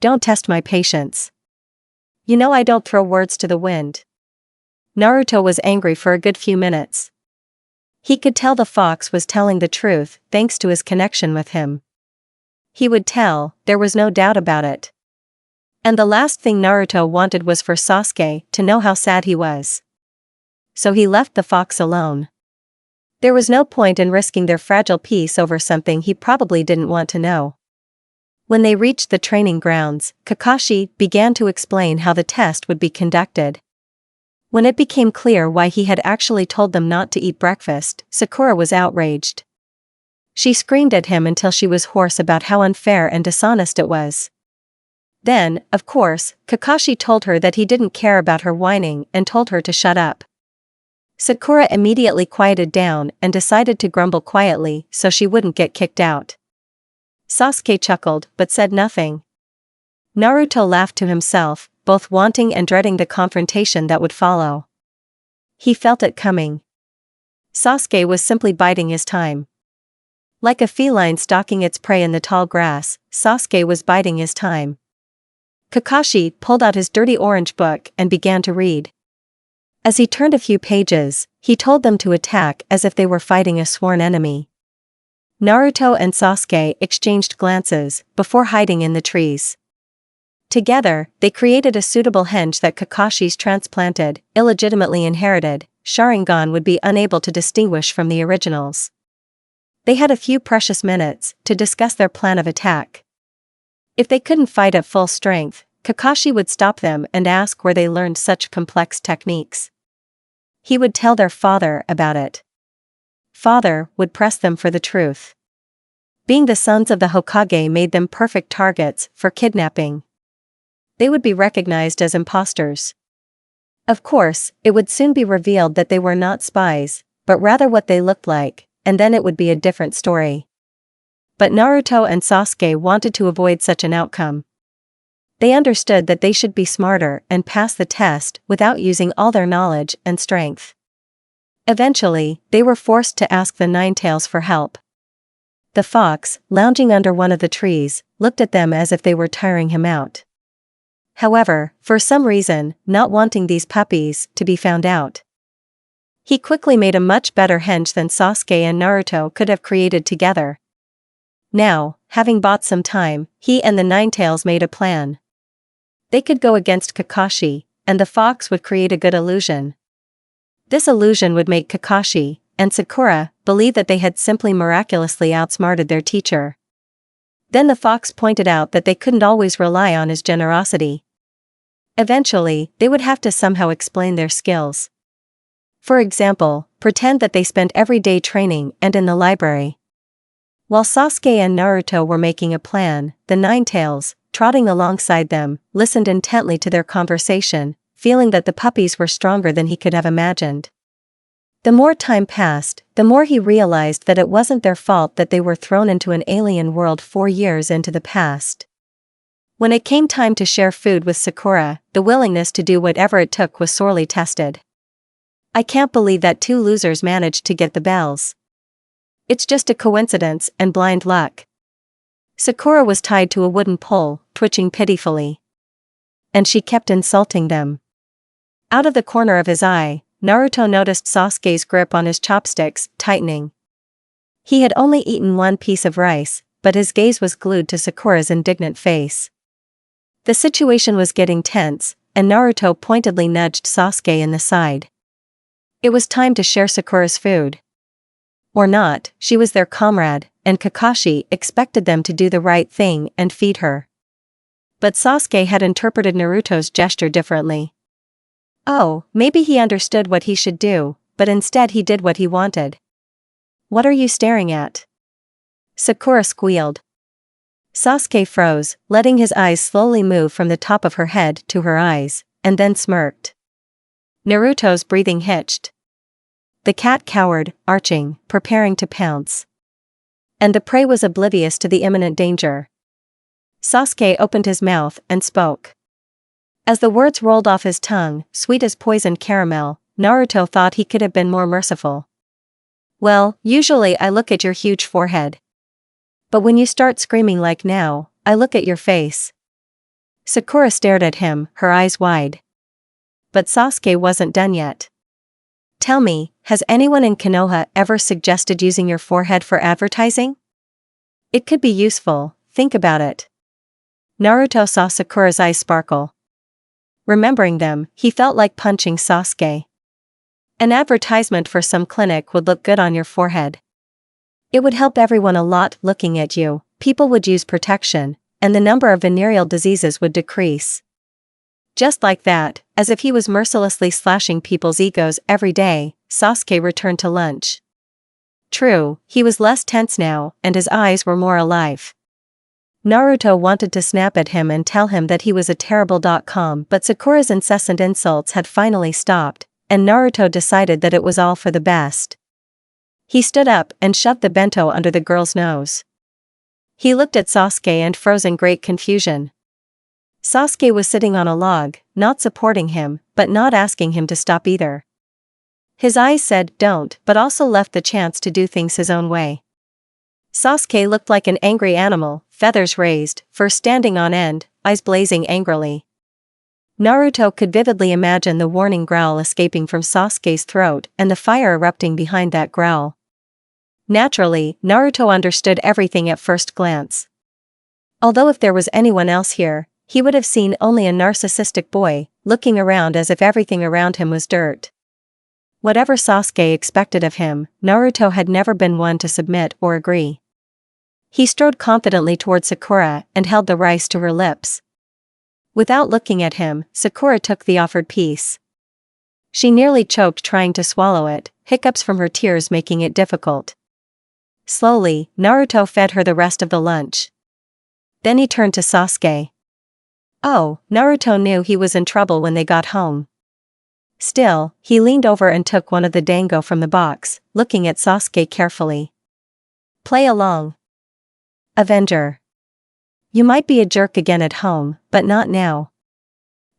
A: Don't test my patience. You know I don't throw words to the wind. Naruto was angry for a good few minutes. He could tell the fox was telling the truth thanks to his connection with him. He would tell, there was no doubt about it. And the last thing Naruto wanted was for Sasuke to know how sad he was. So he left the fox alone. There was no point in risking their fragile peace over something he probably didn't want to know. When they reached the training grounds, Kakashi began to explain how the test would be conducted. When it became clear why he had actually told them not to eat breakfast, Sakura was outraged. She screamed at him until she was hoarse about how unfair and dishonest it was. Then, of course, Kakashi told her that he didn't care about her whining and told her to shut up. Sakura immediately quieted down and decided to grumble quietly so she wouldn't get kicked out. Sasuke chuckled but said nothing. Naruto laughed to himself, both wanting and dreading the confrontation that would follow. He felt it coming. Sasuke was simply biding his time. Like a feline stalking its prey in the tall grass, Sasuke was biding his time. Kakashi pulled out his dirty orange book and began to read. As he turned a few pages, he told them to attack as if they were fighting a sworn enemy. Naruto and Sasuke exchanged glances before hiding in the trees. Together, they created a suitable henge that Kakashi's transplanted, illegitimately inherited, Sharingan would be unable to distinguish from the originals. They had a few precious minutes to discuss their plan of attack. If they couldn't fight at full strength, Kakashi would stop them and ask where they learned such complex techniques. He would tell their father about it. Father would press them for the truth. Being the sons of the Hokage made them perfect targets for kidnapping. They would be recognized as imposters. Of course, it would soon be revealed that they were not spies, but rather what they looked like, and then it would be a different story. But Naruto and Sasuke wanted to avoid such an outcome. They understood that they should be smarter and pass the test without using all their knowledge and strength. Eventually, they were forced to ask the Ninetales for help. The fox, lounging under one of the trees, looked at them as if they were tiring him out. However, for some reason, not wanting these puppies to be found out, he quickly made a much better henge than Sasuke and Naruto could have created together. Now, having bought some time, he and the Ninetales made a plan. They could go against Kakashi, and the fox would create a good illusion. This illusion would make Kakashi and Sakura believe that they had simply miraculously outsmarted their teacher. Then the fox pointed out that they couldn't always rely on his generosity. Eventually, they would have to somehow explain their skills. For example, pretend that they spent every day training and in the library. While Sasuke and Naruto were making a plan, the Ninetales, trotting alongside them, listened intently to their conversation, feeling that the puppies were stronger than he could have imagined. The more time passed, the more he realized that it wasn't their fault that they were thrown into an alien world 4 years into the past. When it came time to share food with Sakura, the willingness to do whatever it took was sorely tested. I can't believe that 2 losers managed to get the bells. It's just a coincidence and blind luck. Sakura was tied to a wooden pole, twitching pitifully. And she kept insulting them. Out of the corner of his eye, Naruto noticed Sasuke's grip on his chopsticks tightening. He had only eaten 1 piece of rice, but his gaze was glued to Sakura's indignant face. The situation was getting tense, and Naruto pointedly nudged Sasuke in the side. It was time to share Sakura's food. Or not, she was their comrade, and Kakashi expected them to do the right thing and feed her. But Sasuke had interpreted Naruto's gesture differently. Oh, maybe he understood what he should do, but instead he did what he wanted. What are you staring at? Sakura squealed. Sasuke froze, letting his eyes slowly move from the top of her head to her eyes, and then smirked. Naruto's breathing hitched. The cat cowered, arching, preparing to pounce. And the prey was oblivious to the imminent danger. Sasuke opened his mouth and spoke. As the words rolled off his tongue, sweet as poisoned caramel, Naruto thought he could have been more merciful. Well, usually I look at your huge forehead. But when you start screaming like now, I look at your face. Sakura stared at him, her eyes wide. But Sasuke wasn't done yet. Tell me, has anyone in Konoha ever suggested using your forehead for advertising? It could be useful, think about it. Naruto saw Sakura's eyes sparkle. Remembering them, he felt like punching Sasuke. An advertisement for some clinic would look good on your forehead. It would help everyone a lot looking at you, people would use protection, and the number of venereal diseases would decrease. Just like that, as if he was mercilessly slashing people's egos every day, Sasuke returned to lunch. True, he was less tense now, and his eyes were more alive. Naruto wanted to snap at him and tell him that he was a terrible.com, but Sakura's incessant insults had finally stopped, and Naruto decided that it was all for the best. He stood up and shoved the bento under the girl's nose. He looked at Sasuke and froze in great confusion. Sasuke was sitting on a log, not supporting him, but not asking him to stop either. His eyes said don't, but also left the chance to do things his own way. Sasuke looked like an angry animal, feathers raised, fur standing on end, eyes blazing angrily. Naruto could vividly imagine the warning growl escaping from Sasuke's throat and the fire erupting behind that growl. Naturally, Naruto understood everything at first glance. Although if there was anyone else here, he would have seen only a narcissistic boy, looking around as if everything around him was dirt. Whatever Sasuke expected of him, Naruto had never been one to submit or agree. He strode confidently toward Sakura and held the rice to her lips. Without looking at him, Sakura took the offered piece. She nearly choked trying to swallow it, hiccups from her tears making it difficult. Slowly, Naruto fed her the rest of the lunch. Then he turned to Sasuke. Oh, Naruto knew he was in trouble when they got home. Still, he leaned over and took one of the dango from the box, looking at Sasuke carefully. Play along. Avenger. You might be a jerk again at home, but not now.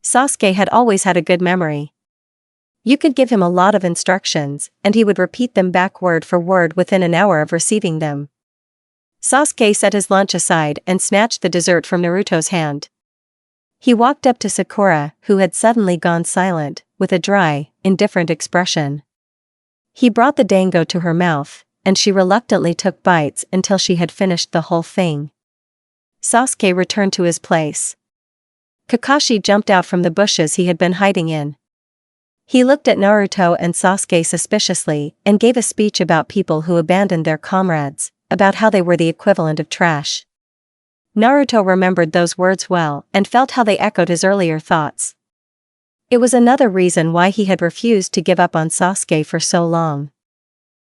A: Sasuke had always had a good memory. You could give him a lot of instructions, and he would repeat them back word for word within an hour of receiving them. Sasuke set his lunch aside and snatched the dessert from Naruto's hand. He walked up to Sakura, who had suddenly gone silent, with a dry, indifferent expression. He brought the dango to her mouth, and she reluctantly took bites until she had finished the whole thing. Sasuke returned to his place. Kakashi jumped out from the bushes he had been hiding in. He looked at Naruto and Sasuke suspiciously and gave a speech about people who abandoned their comrades, about how they were the equivalent of trash. Naruto remembered those words well and felt how they echoed his earlier thoughts. It was another reason why he had refused to give up on Sasuke for so long.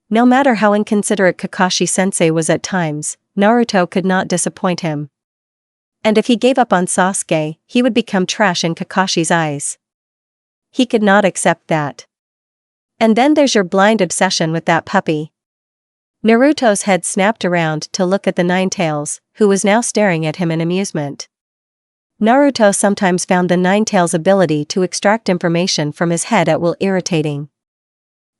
A: No matter how inconsiderate Kakashi-sensei was at times, Naruto could not disappoint him. And if he gave up on Sasuke, he would become trash in Kakashi's eyes. He could not accept that. And then there's your blind obsession with that puppy. Naruto's head snapped around to look at the Ninetales, who was now staring at him in amusement. Naruto sometimes found the Ninetales' ability to extract information from his head at will irritating.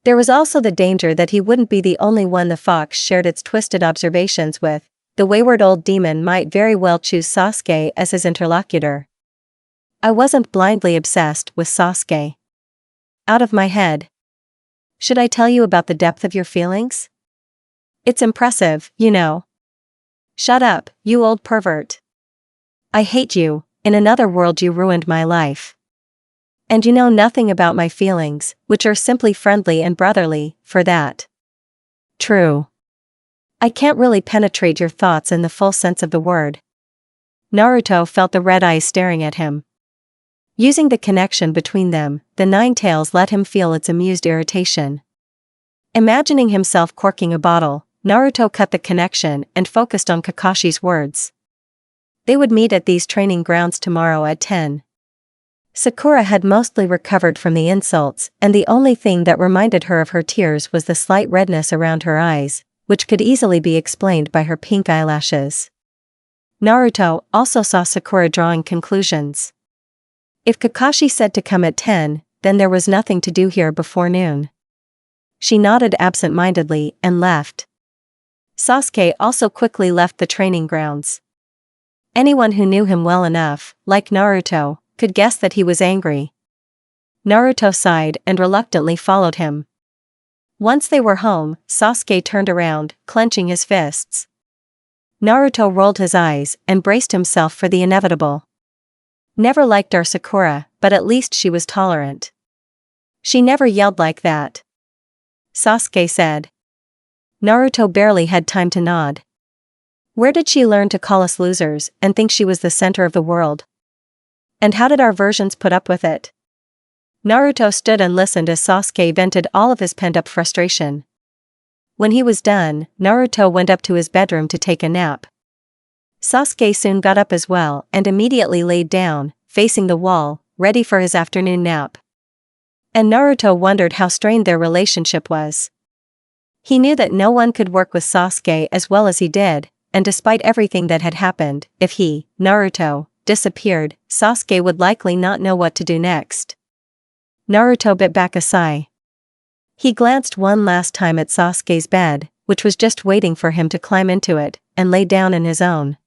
A: There was also the danger that he wouldn't be the only one the fox shared its twisted observations with. The wayward old demon might very well choose Sasuke as his interlocutor. I wasn't blindly obsessed with Sasuke. Out of my head. Should I tell you about the depth of your feelings? It's impressive, you know. Shut up, you old pervert. I hate you. In another world you ruined my life. And you know nothing about my feelings, which are simply friendly and brotherly, for that. True. I can't really penetrate your thoughts in the full sense of the word. Naruto felt the red eyes staring at him. Using the connection between them, the Ninetales let him feel its amused irritation. Imagining himself corking a bottle, Naruto cut the connection and focused on Kakashi's words. They would meet at these training grounds tomorrow at 10. Sakura had mostly recovered from the insults, and the only thing that reminded her of her tears was the slight redness around her eyes, which could easily be explained by her pink eyelashes. Naruto also saw Sakura drawing conclusions. If Kakashi said to come at 10, then there was nothing to do here before noon. She nodded absent-mindedly and left. Sasuke also quickly left the training grounds. Anyone who knew him well enough, like Naruto, could guess that he was angry. Naruto sighed and reluctantly followed him. Once they were home, Sasuke turned around, clenching his fists. Naruto rolled his eyes and braced himself for the inevitable. Never liked our Sakura, but at least she was tolerant. She never yelled like that. Sasuke said. Naruto barely had time to nod. Where did she learn to call us losers and think she was the center of the world? And how did our versions put up with it? Naruto stood and listened as Sasuke vented all of his pent-up frustration. When he was done, Naruto went up to his bedroom to take a nap. Sasuke soon got up as well and immediately laid down, facing the wall, ready for his afternoon nap. And Naruto wondered how strained their relationship was. He knew that no one could work with Sasuke as well as he did, and despite everything that had happened, if he, Naruto, disappeared, Sasuke would likely not know what to do next. Naruto bit back a sigh. He glanced one last time at Sasuke's bed, which was just waiting for him to climb into it, and lay down in his own.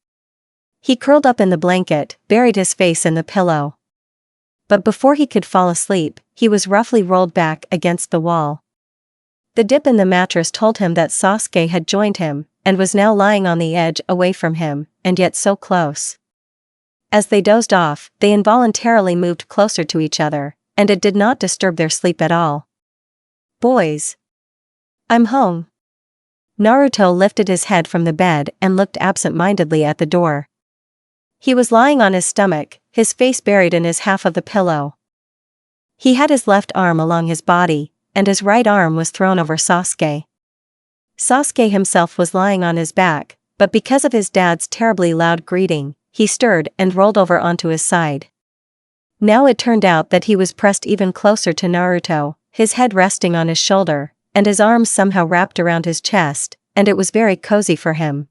A: He curled up in the blanket, buried his face in the pillow. But before he could fall asleep, he was roughly rolled back against the wall. The dip in the mattress told him that Sasuke had joined him, and was now lying on the edge away from him, and yet so close. As they dozed off, they involuntarily moved closer to each other, and it did not disturb their sleep at all. Boys. I'm home. Naruto lifted his head from the bed and looked absent-mindedly at the door. He was lying on his stomach, his face buried in his half of the pillow. He had his left arm along his body, and his right arm was thrown over Sasuke. Sasuke himself was lying on his back, but because of his dad's terribly loud greeting, he stirred and rolled over onto his side. Now it turned out that he was pressed even closer to Naruto, his head resting on his shoulder, and his arms somehow wrapped around his chest, and it was very cozy for him.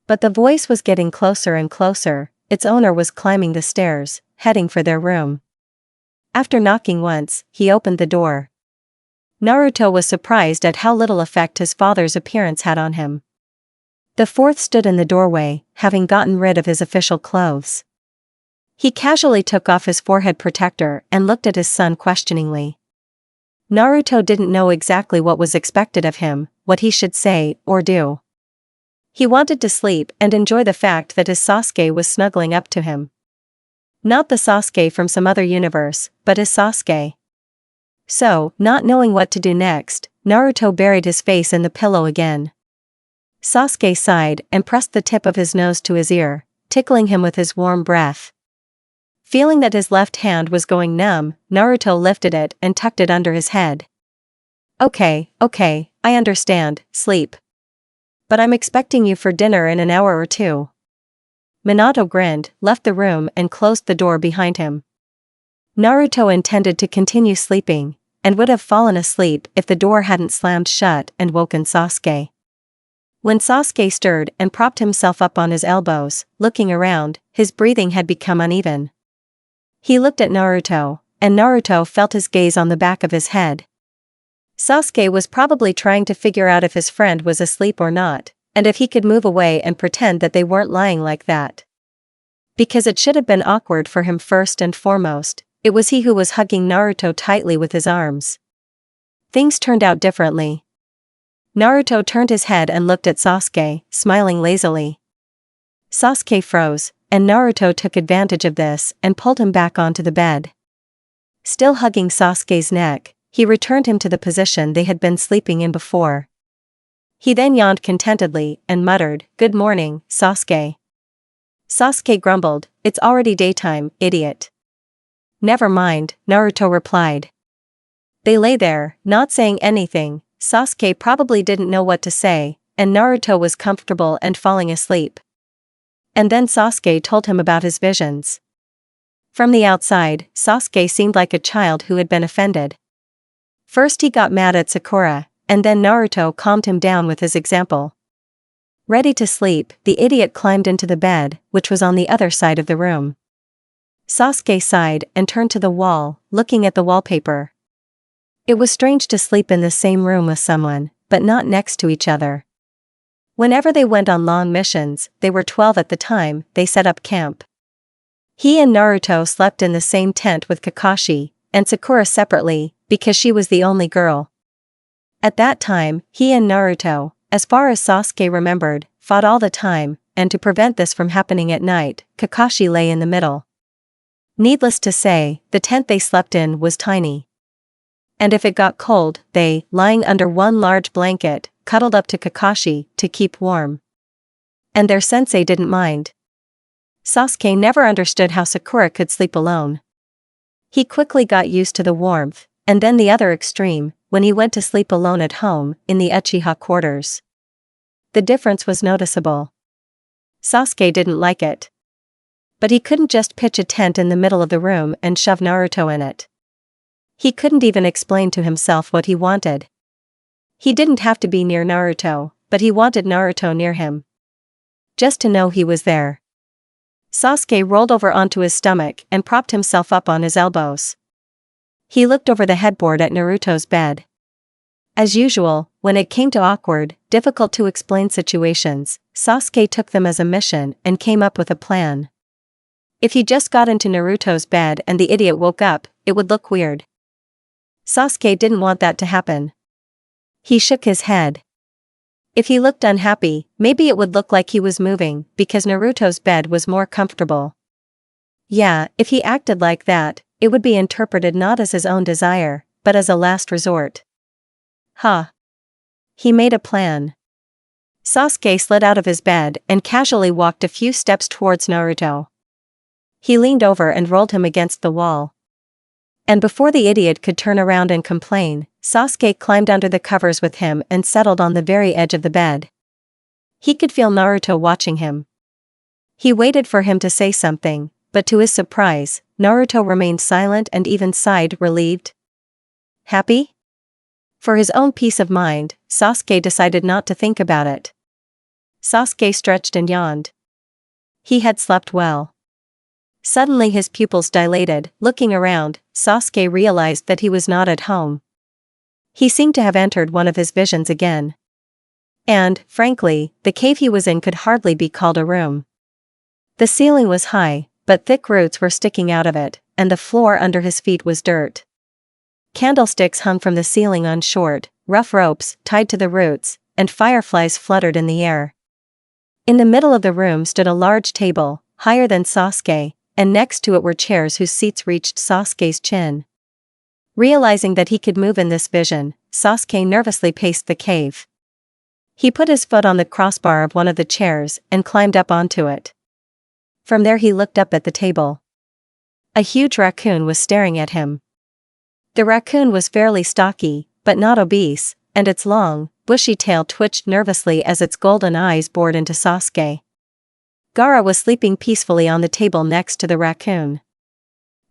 A: But the voice was getting closer and closer, its owner was climbing the stairs, heading for their room. After knocking once, he opened the door. Naruto was surprised at how little effect his father's appearance had on him. The fourth stood in the doorway, having gotten rid of his official clothes. He casually took off his forehead protector and looked at his son questioningly. Naruto didn't know exactly what was expected of him, what he should say or do. He wanted to sleep and enjoy the fact that his Sasuke was snuggling up to him. Not the Sasuke from some other universe, but his Sasuke. So, not knowing what to do next, Naruto buried his face in the pillow again. Sasuke sighed and pressed the tip of his nose to his ear, tickling him with his warm breath. Feeling that his left hand was going numb, Naruto lifted it and tucked it under his head. Okay, I understand, sleep. But I'm expecting you for dinner in an hour or two. Minato grinned, left the room and closed the door behind him. Naruto intended to continue sleeping, and would have fallen asleep if the door hadn't slammed shut and woken Sasuke. When Sasuke stirred and propped himself up on his elbows, looking around, his breathing had become uneven. He looked at Naruto, and Naruto felt his gaze on the back of his head. Sasuke was probably trying to figure out if his friend was asleep or not, and if he could move away and pretend that they weren't lying like that. Because it should have been awkward for him first and foremost, it was he who was hugging Naruto tightly with his arms. Things turned out differently. Naruto turned his head and looked at Sasuke, smiling lazily. Sasuke froze, and Naruto took advantage of this and pulled him back onto the bed. Still hugging Sasuke's neck, he returned him to the position they had been sleeping in before. He then yawned contentedly and muttered, "Good morning, Sasuke." Sasuke grumbled, "It's already daytime, idiot." "Never mind," Naruto replied. They lay there, not saying anything. Sasuke probably didn't know what to say, and Naruto was comfortable and falling asleep. And then Sasuke told him about his visions. From the outside, Sasuke seemed like a child who had been offended. First he got mad at Sakura, and then Naruto calmed him down with his example. Ready to sleep, the idiot climbed into the bed, which was on the other side of the room. Sasuke sighed and turned to the wall, looking at the wallpaper. It was strange to sleep in the same room with someone, but not next to each other. Whenever they went on long missions, they were 12 at the time, they set up camp. He and Naruto slept in the same tent with Kakashi, and Sakura separately, because she was the only girl. At that time, he and Naruto, as far as Sasuke remembered, fought all the time, and to prevent this from happening at night, Kakashi lay in the middle. Needless to say, the tent they slept in was tiny. And if it got cold, they, lying under one large blanket, cuddled up to Kakashi to keep warm. And their sensei didn't mind. Sasuke never understood how Sakura could sleep alone. He quickly got used to the warmth, and then the other extreme, when he went to sleep alone at home, in the Uchiha quarters. The difference was noticeable. Sasuke didn't like it. But he couldn't just pitch a tent in the middle of the room and shove Naruto in it. He couldn't even explain to himself what he wanted. He didn't have to be near Naruto, but he wanted Naruto near him. Just to know he was there. Sasuke rolled over onto his stomach and propped himself up on his elbows. He looked over the headboard at Naruto's bed. As usual, when it came to awkward, difficult to explain situations, Sasuke took them as a mission and came up with a plan. If he just got into Naruto's bed and the idiot woke up, it would look weird. Sasuke didn't want that to happen. He shook his head. If he looked unhappy, maybe it would look like he was moving, because Naruto's bed was more comfortable. Yeah, if he acted like that, it would be interpreted not as his own desire, but as a last resort. He made a plan. Sasuke slid out of his bed and casually walked a few steps towards Naruto. He leaned over and rolled him against the wall. And before the idiot could turn around and complain, Sasuke climbed under the covers with him and settled on the very edge of the bed. He could feel Naruto watching him. He waited for him to say something, but to his surprise, Naruto remained silent and even sighed, relieved. Happy? For his own peace of mind, Sasuke decided not to think about it. Sasuke stretched and yawned. He had slept well. Suddenly his pupils dilated. Looking around, Sasuke realized that he was not at home. He seemed to have entered one of his visions again. And, frankly, the cave he was in could hardly be called a room. The ceiling was high, but thick roots were sticking out of it, and the floor under his feet was dirt. Candlesticks hung from the ceiling on short, rough ropes tied to the roots, and fireflies fluttered in the air. In the middle of the room stood a large table, higher than Sasuke, and next to it were chairs whose seats reached Sasuke's chin. Realizing that he could move in this vision, Sasuke nervously paced the cave. He put his foot on the crossbar of one of the chairs and climbed up onto it. From there he looked up at the table. A huge raccoon was staring at him. The raccoon was fairly stocky, but not obese, and its long, bushy tail twitched nervously as its golden eyes bored into Sasuke. Gaara was sleeping peacefully on the table next to the raccoon.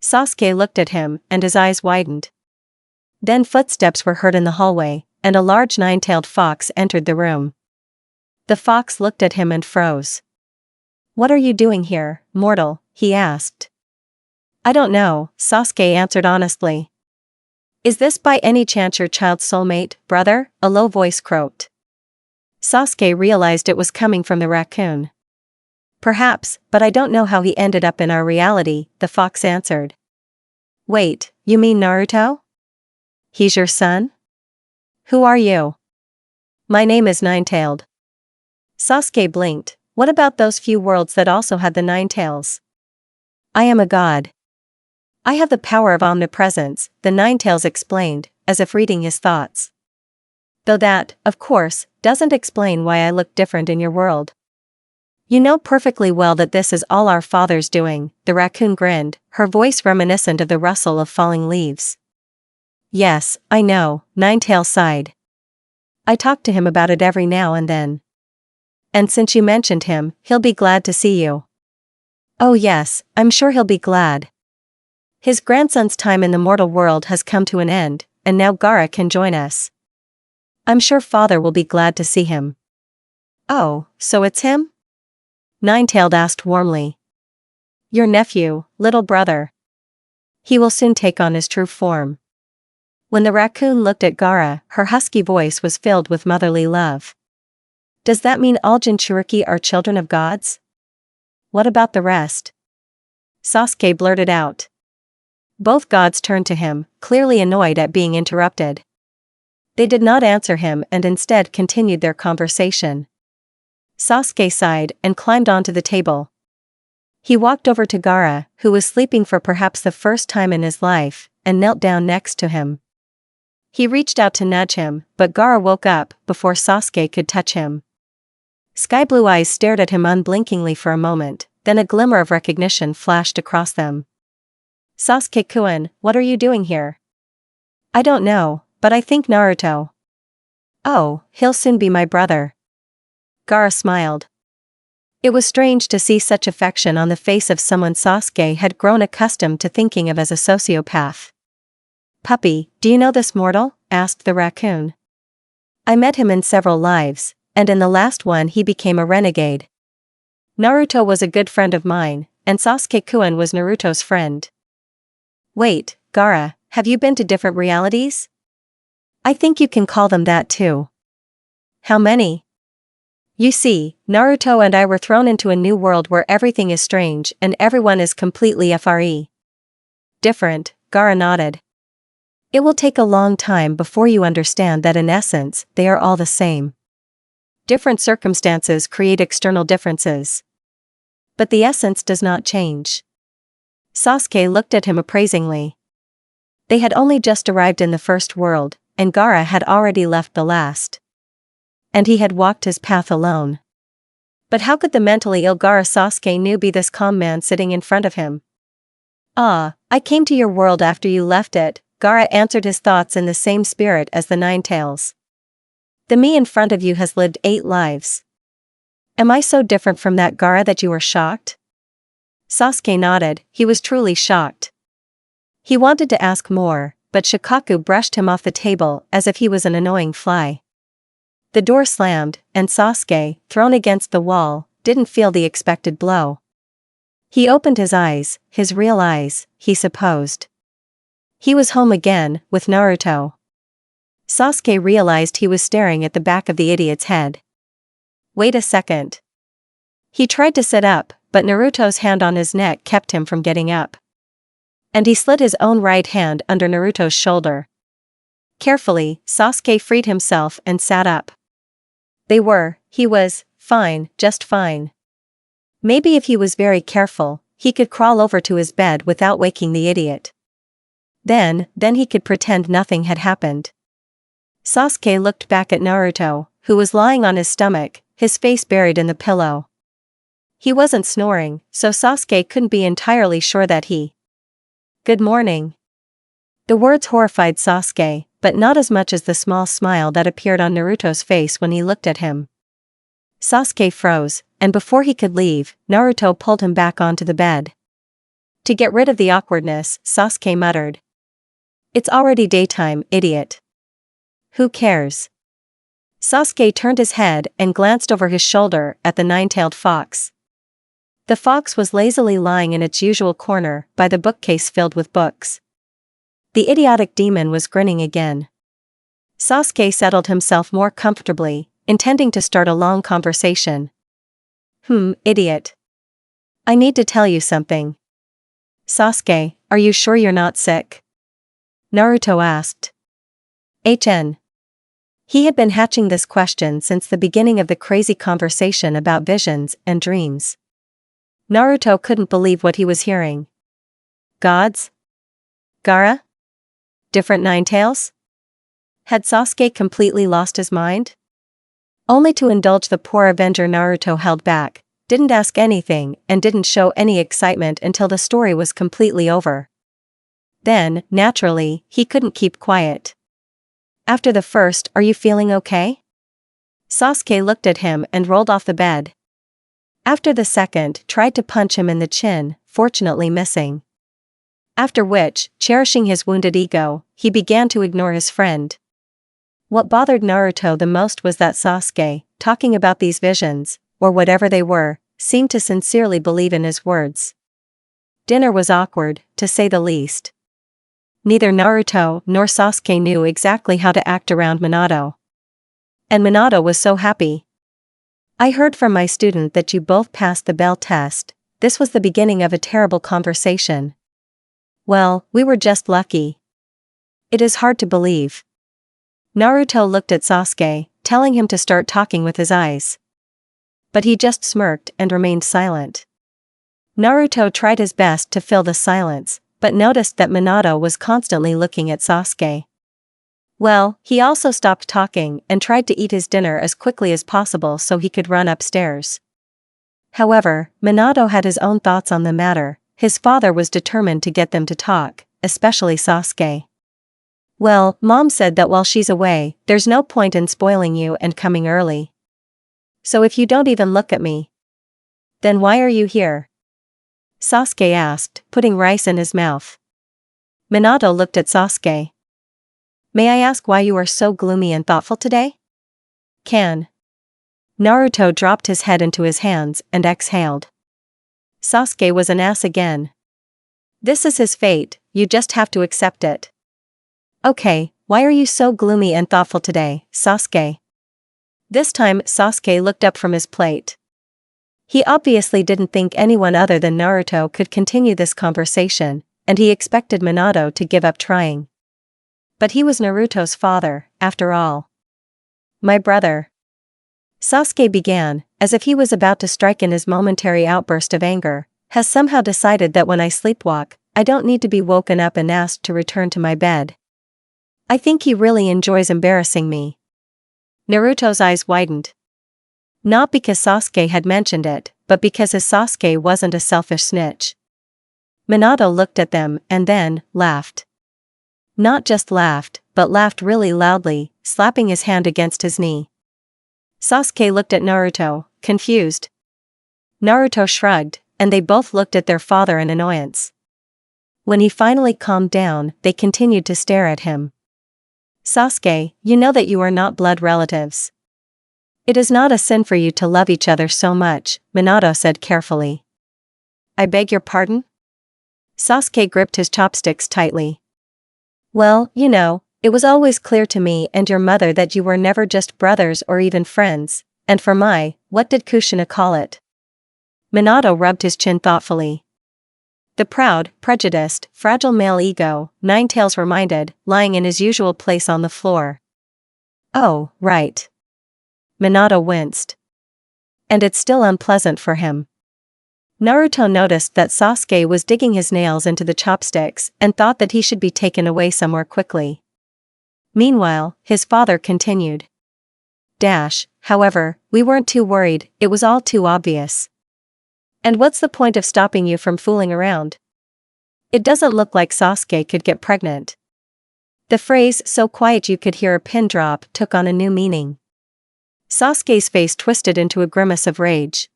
A: Sasuke looked at him, and his eyes widened. Then footsteps were heard in the hallway, and a large nine-tailed fox entered the room. The fox looked at him and froze. "What are you doing here, mortal?" he asked. "I don't know," Sasuke answered honestly. "Is this by any chance your child's soulmate, brother?" a low voice croaked. Sasuke realized it was coming from the raccoon. "Perhaps, but I don't know how he ended up in our reality," the fox answered. "Wait, you mean Naruto? He's your son? Who are you?" "My name is Nine-Tailed." Sasuke blinked. "What about those few worlds that also had the nine tails?" "I am a god. I have the power of omnipresence," the Nine-Tails explained, as if reading his thoughts. "Though that, of course, doesn't explain why I look different in your world. You know perfectly well that this is all our father's doing," the raccoon grinned, her voice reminiscent of the rustle of falling leaves. "Yes, I know," Nine-Tail sighed. "I talk to him about it every now and then. And since you mentioned him, he'll be glad to see you." "Oh yes, I'm sure he'll be glad. His grandson's time in the mortal world has come to an end, and now Gaara can join us. I'm sure father will be glad to see him." "Oh, so it's him?" Nine-Tailed asked warmly. "Your nephew, little brother. He will soon take on his true form." When the raccoon looked at Gaara, her husky voice was filled with motherly love. "Does that mean all Jinchuriki are children of gods? What about the rest?" Sasuke blurted out. Both gods turned to him, clearly annoyed at being interrupted. They did not answer him and instead continued their conversation. Sasuke sighed and climbed onto the table. He walked over to Gaara, who was sleeping for perhaps the first time in his life, and knelt down next to him. He reached out to nudge him, but Gaara woke up before Sasuke could touch him. Sky blue eyes stared at him unblinkingly for a moment, then a glimmer of recognition flashed across them. "Sasuke-kun, what are you doing here?" "I don't know, but I think Naruto." "Oh, he'll soon be my brother." Gaara smiled. It was strange to see such affection on the face of someone Sasuke had grown accustomed to thinking of as a sociopath. "Puppy, do you know this mortal?" asked the raccoon. "I met him in several lives, and in the last one he became a renegade. Naruto was a good friend of mine, and Sasuke-kun was Naruto's friend." "Wait, Gaara, have you been to different realities?" "I think you can call them that too." "How many?" "You see, Naruto and I were thrown into a new world where everything is strange and everyone is completely different," Gaara nodded. "It will take a long time before you understand that in essence, they are all the same. Different circumstances create external differences. But the essence does not change." Sasuke looked at him appraisingly. They had only just arrived in the first world, and Gaara had already left the last. And he had walked his path alone. But how could the mentally ill Gaara Sasuke knew be this calm man sitting in front of him? Ah, I came to your world after you left it, Gaara answered his thoughts in the same spirit as the Nine Tails. The me in front of you has lived 8 lives. Am I so different from that Gaara that you are shocked? Sasuke nodded, he was truly shocked. He wanted to ask more, but Shikaku brushed him off the table as if he was an annoying fly. The door slammed, and Sasuke, thrown against the wall, didn't feel the expected blow. He opened his eyes, his real eyes, he supposed. He was home again, with Naruto. Sasuke realized he was staring at the back of the idiot's head. Wait a second. He tried to sit up, but Naruto's hand on his neck kept him from getting up. And he slid his own right hand under Naruto's shoulder. Carefully, Sasuke freed himself and sat up. He was, fine, just fine. Maybe if he was very careful, he could crawl over to his bed without waking the idiot. Then he could pretend nothing had happened. Sasuke looked back at Naruto, who was lying on his stomach, his face buried in the pillow. He wasn't snoring, so Sasuke couldn't be entirely sure that he. Good morning. The words horrified Sasuke, but not as much as the small smile that appeared on Naruto's face when he looked at him. Sasuke froze, and before he could leave, Naruto pulled him back onto the bed. To get rid of the awkwardness, Sasuke muttered. It's already daytime, idiot. Who cares? Sasuke turned his head and glanced over his shoulder at the nine-tailed fox. The fox was lazily lying in its usual corner by the bookcase filled with books. The idiotic demon was grinning again. Sasuke settled himself more comfortably, intending to start a long conversation. Idiot. I need to tell you something. Sasuke, are you sure you're not sick? Naruto asked. He had been hatching this question since the beginning of the crazy conversation about visions and dreams. Naruto couldn't believe what he was hearing. Gods? Gaara? Different Nine Tails? Had Sasuke completely lost his mind? Only to indulge the poor avenger Naruto held back, didn't ask anything and didn't show any excitement until the story was completely over. Then, naturally, he couldn't keep quiet. After the first, are you feeling okay? Sasuke looked at him and rolled off the bed. After the second, tried to punch him in the chin, fortunately missing. After which, cherishing his wounded ego, he began to ignore his friend. What bothered Naruto the most was that Sasuke, talking about these visions, or whatever they were, seemed to sincerely believe in his words. Dinner was awkward, to say the least. Neither Naruto nor Sasuke knew exactly how to act around Minato. And Minato was so happy. I heard from my student that you both passed the bell test. This was the beginning of a terrible conversation. Well, we were just lucky. It is hard to believe. Naruto looked at Sasuke, telling him to start talking with his eyes. But he just smirked and remained silent. Naruto tried his best to fill the silence, but noticed that Minato was constantly looking at Sasuke. Well, he also stopped talking and tried to eat his dinner as quickly as possible so he could run upstairs. However, Minato had his own thoughts on the matter. His father was determined to get them to talk, especially Sasuke. Well, Mom said that while she's away, there's no point in spoiling you and coming early. So if you don't even look at me, then why are you here? Sasuke asked, putting rice in his mouth. Minato looked at Sasuke. May I ask why you are so gloomy and thoughtful today? Naruto dropped his head into his hands and exhaled. Sasuke was an ass again. This is his fate, you just have to accept it. Okay, why are you so gloomy and thoughtful today, Sasuke? This time Sasuke looked up from his plate. He obviously didn't think anyone other than Naruto could continue this conversation, and he expected Minato to give up trying. But he was Naruto's father, after all. My brother. Sasuke began, as if he was about to strike in his momentary outburst of anger, has somehow decided that when I sleepwalk, I don't need to be woken up and asked to return to my bed. I think he really enjoys embarrassing me. Naruto's eyes widened. Not because Sasuke had mentioned it, but because his Sasuke wasn't a selfish snitch. Minato looked at them and then laughed. Not just laughed, but laughed really loudly, slapping his hand against his knee. Sasuke looked at Naruto, confused. Naruto shrugged, and they both looked at their father in annoyance. When he finally calmed down, they continued to stare at him. Sasuke, you know that you are not blood relatives. It is not a sin for you to love each other so much, Minato said carefully. I beg your pardon? Sasuke gripped his chopsticks tightly. Well, you know, it was always clear to me and your mother that you were never just brothers or even friends, and for what did Kushina call it? Minato rubbed his chin thoughtfully. The proud, prejudiced, fragile male ego, Ninetales reminded, lying in his usual place on the floor. Oh, right. Minato winced. And it's still unpleasant for him. Naruto noticed that Sasuke was digging his nails into the chopsticks and thought that he should be taken away somewhere quickly. Meanwhile, his father continued. However, we weren't too worried, it was all too obvious. And what's the point of stopping you from fooling around? It doesn't look like Sasuke could get pregnant. The phrase so quiet you could hear a pin drop took on a new meaning. Sasuke's face twisted into a grimace of rage.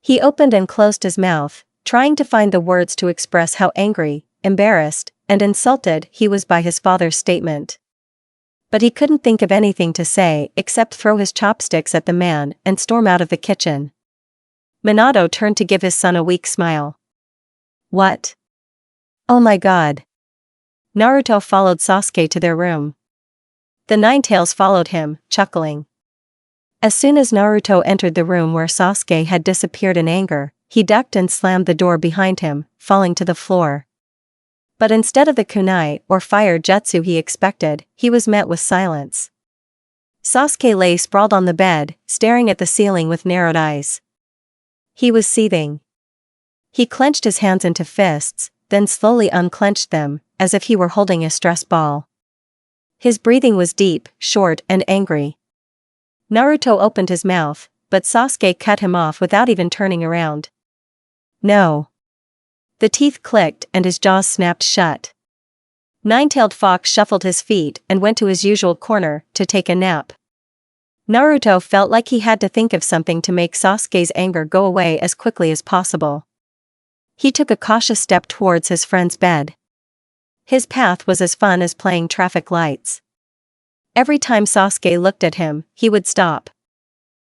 A: He opened and closed his mouth, trying to find the words to express how angry, embarrassed, and insulted he was by his father's statement. But he couldn't think of anything to say except throw his chopsticks at the man and storm out of the kitchen. Minato turned to give his son a weak smile. What? Oh my god. Naruto followed Sasuke to their room. The Ninetales followed him, chuckling. As soon as Naruto entered the room where Sasuke had disappeared in anger, he ducked and slammed the door behind him, falling to the floor. But instead of the kunai or fire jutsu he expected, he was met with silence. Sasuke lay sprawled on the bed, staring at the ceiling with narrowed eyes. He was seething. He clenched his hands into fists, then slowly unclenched them, as if he were holding a stress ball. His breathing was deep, short, and angry. Naruto opened his mouth, but Sasuke cut him off without even turning around. No. The teeth clicked and his jaws snapped shut. Nine-tailed Fox shuffled his feet and went to his usual corner to take a nap. Naruto felt like he had to think of something to make Sasuke's anger go away as quickly as possible. He took a cautious step towards his friend's bed. His path was as fun as playing traffic lights. Every time Sasuke looked at him, he would stop.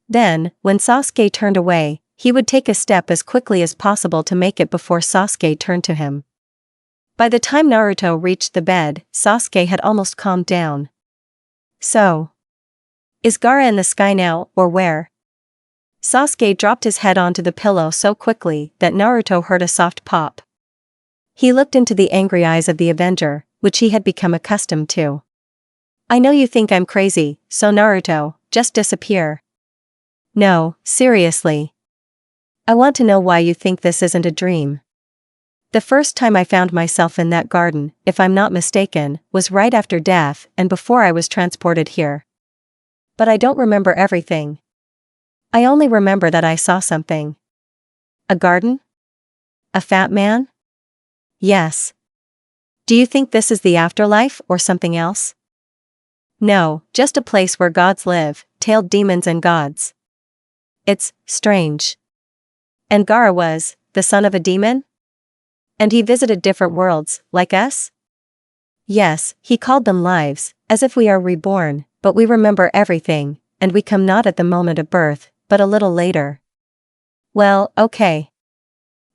A: Then, when Sasuke turned away, he would take a step as quickly as possible to make it before Sasuke turned to him. By the time Naruto reached the bed, Sasuke had almost calmed down. So, is Gaara in the sky now, or where? Sasuke dropped his head onto the pillow so quickly that Naruto heard a soft pop. He looked into the angry eyes of the Avenger, which he had become accustomed to. I know you think I'm crazy, so Naruto, just disappear. No, seriously. I want to know why you think this isn't a dream. The first time I found myself in that garden, if I'm not mistaken, was right after death and before I was transported here. But I don't remember everything. I only remember that I saw something. A garden? A fat man? Yes. Do you think this is the afterlife or something else? No, just a place where gods live, tailed demons and gods. It's strange. And Gaara was the son of a demon? And he visited different worlds, like us? Yes, he called them lives, as if we are reborn, but we remember everything, and we come not at the moment of birth, but a little later. Well, okay.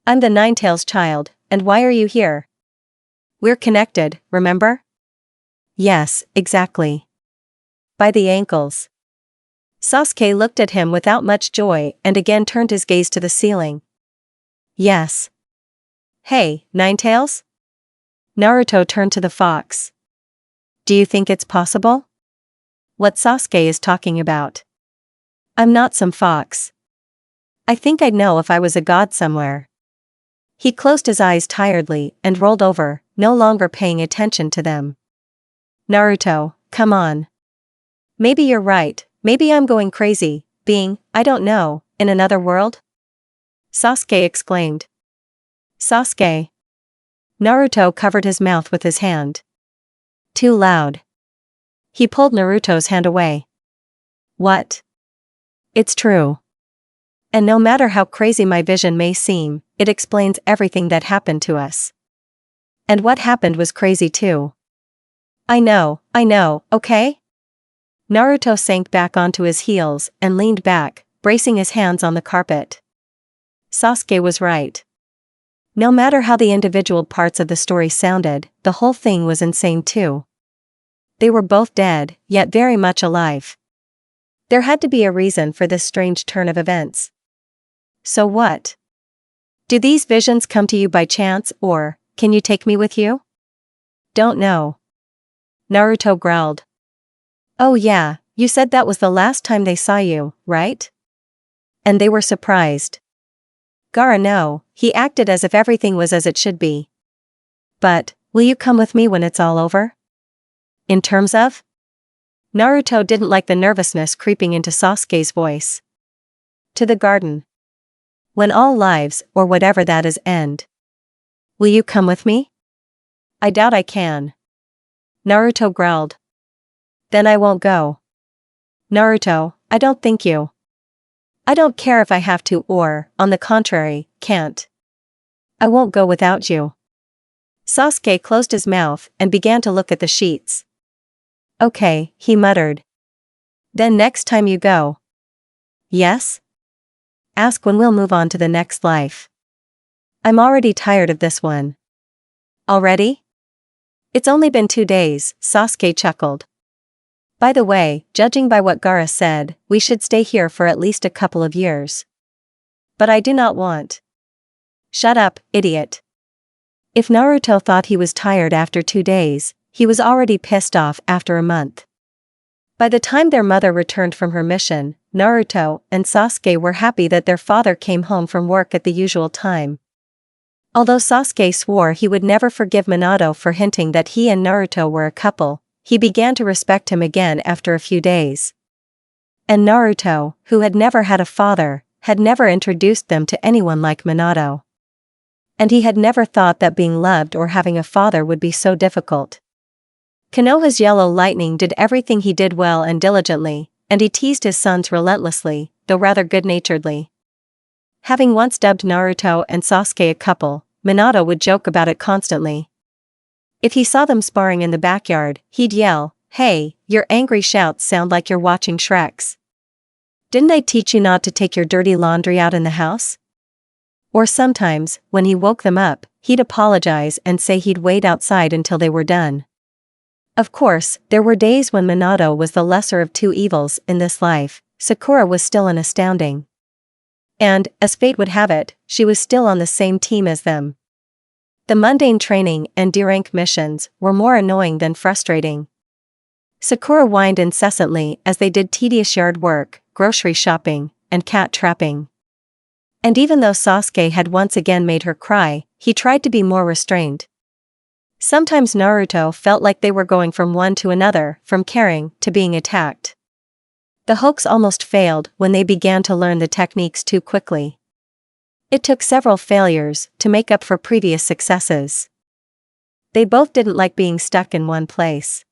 A: I'm the Ninetales child, and why are you here? We're connected, remember? Yes, exactly. By the ankles. Sasuke looked at him without much joy and again turned his gaze to the ceiling. Yes. Hey, Ninetales? Naruto turned to the fox. Do you think it's possible? What Sasuke is talking about. I'm not some fox. I think I'd know if I was a god somewhere. He closed his eyes tiredly and rolled over, no longer paying attention to them. Naruto, come on. Maybe you're right, maybe I'm going crazy, being, I don't know, in another world? Sasuke exclaimed. Sasuke. Naruto covered his mouth with his hand. Too loud. He pulled Naruto's hand away. What? It's true. And no matter how crazy my vision may seem, it explains everything that happened to us. And what happened was crazy too. I know, okay? Naruto sank back onto his heels and leaned back, bracing his hands on the carpet. Sasuke was right. No matter how the individual parts of the story sounded, the whole thing was insane too. They were both dead, yet very much alive. There had to be a reason for this strange turn of events. So what? Do these visions come to you by chance, or can you take me with you? Don't know. Naruto growled. Oh yeah, you said that was the last time they saw you, right? And they were surprised. Gaara no, he acted as if everything was as it should be. But, will you come with me when it's all over? In terms of? Naruto didn't like the nervousness creeping into Sasuke's voice. To the garden. When all lives, or whatever that is, end. Will you come with me? I doubt I can. Naruto growled. Then I won't go. Naruto, I don't think you. I don't care if I have to or, on the contrary, can't. I won't go without you. Sasuke closed his mouth and began to look at the sheets. Okay, he muttered. Then next time you go. Yes? Ask when we'll move on to the next life. I'm already tired of this one. Already? It's only been 2 days, Sasuke chuckled. By the way, judging by what Gaara said, we should stay here for at least a couple of years. But I do not want. Shut up, idiot. If Naruto thought he was tired after 2 days, he was already pissed off after a month. By the time their mother returned from her mission, Naruto and Sasuke were happy that their father came home from work at the usual time. Although Sasuke swore he would never forgive Minato for hinting that he and Naruto were a couple, he began to respect him again after a few days. And Naruto, who had never had a father, had never introduced them to anyone like Minato. And he had never thought that being loved or having a father would be so difficult. Konoha's yellow lightning did everything he did well and diligently, and he teased his sons relentlessly, though rather good-naturedly. Having once dubbed Naruto and Sasuke a couple, Minato would joke about it constantly. If he saw them sparring in the backyard, he'd yell, "Hey, your angry shouts sound like you're watching Shreks. Didn't I teach you not to take your dirty laundry out in the house?" Or sometimes, when he woke them up, he'd apologize and say he'd wait outside until they were done. Of course, there were days when Minato was the lesser of two evils in this life. Sakura was still an astounding. And, as fate would have it, she was still on the same team as them. The mundane training and D-rank missions were more annoying than frustrating. Sakura whined incessantly as they did tedious yard work, grocery shopping, and cat trapping. And even though Sasuke had once again made her cry, he tried to be more restrained. Sometimes Naruto felt like they were going from one to another, from caring to being attacked. The hoax almost failed when they began to learn the techniques too quickly. It took several failures to make up for previous successes. They both didn't like being stuck in one place.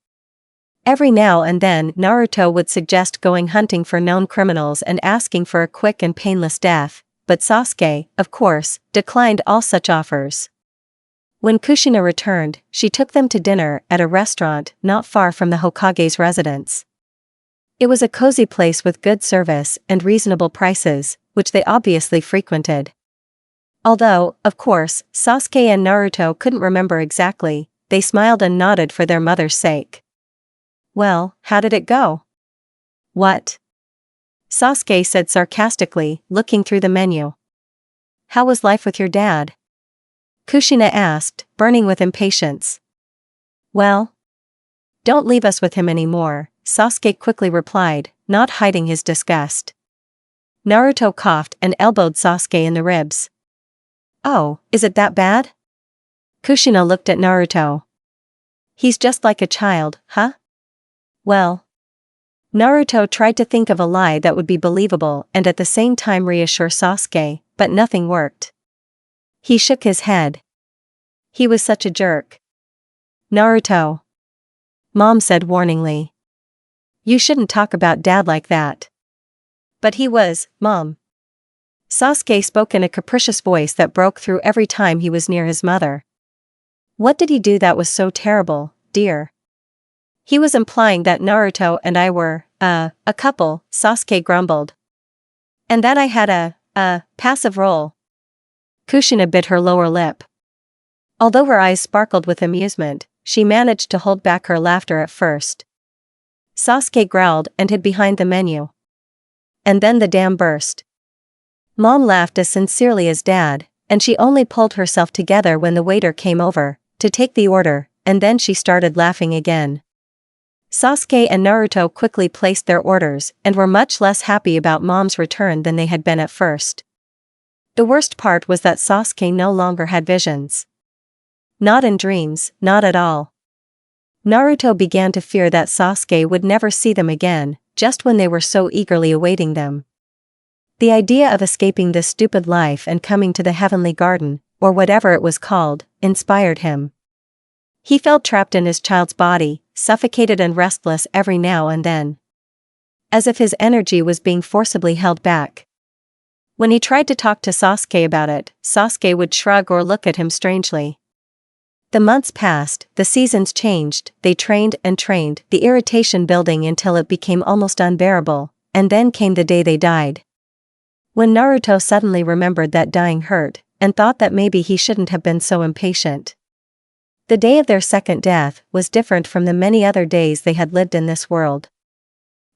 A: Every now and then Naruto would suggest going hunting for known criminals and asking for a quick and painless death, but Sasuke, of course, declined all such offers. When Kushina returned, she took them to dinner at a restaurant not far from the Hokage's residence. It was a cozy place with good service and reasonable prices, which they obviously frequented. Although, of course, Sasuke and Naruto couldn't remember exactly, they smiled and nodded for their mother's sake. Well, how did it go? What? Sasuke said sarcastically, looking through the menu. How was life with your dad? Kushina asked, burning with impatience. Well? Don't leave us with him anymore, Sasuke quickly replied, not hiding his disgust. Naruto coughed and elbowed Sasuke in the ribs. Oh, is it that bad? Kushina looked at Naruto. He's just like a child, huh? Well. Naruto tried to think of a lie that would be believable and at the same time reassure Sasuke, but nothing worked. He shook his head. He was such a jerk. Naruto. Mom said warningly. You shouldn't talk about dad like that. But he was, Mom. Sasuke spoke in a capricious voice that broke through every time he was near his mother. What did he do that was so terrible, dear? He was implying that Naruto and I were, a couple, Sasuke grumbled. And that I had a passive role. Kushina bit her lower lip. Although her eyes sparkled with amusement, she managed to hold back her laughter at first. Sasuke growled and hid behind the menu. And then the dam burst. Mom laughed as sincerely as Dad, and she only pulled herself together when the waiter came over to take the order, and then she started laughing again. Sasuke and Naruto quickly placed their orders and were much less happy about Mom's return than they had been at first. The worst part was that Sasuke no longer had visions. Not in dreams, not at all. Naruto began to fear that Sasuke would never see them again, just when they were so eagerly awaiting them. The idea of escaping this stupid life and coming to the Heavenly Garden, or whatever it was called, inspired him. He felt trapped in his child's body, suffocated and restless every now and then. As if his energy was being forcibly held back. When he tried to talk to Sasuke about it, Sasuke would shrug or look at him strangely. The months passed, the seasons changed, they trained and trained, the irritation building until it became almost unbearable, and then came the day they died. When Naruto suddenly remembered that dying hurt, and thought that maybe he shouldn't have been so impatient. The day of their second death was different from the many other days they had lived in this world.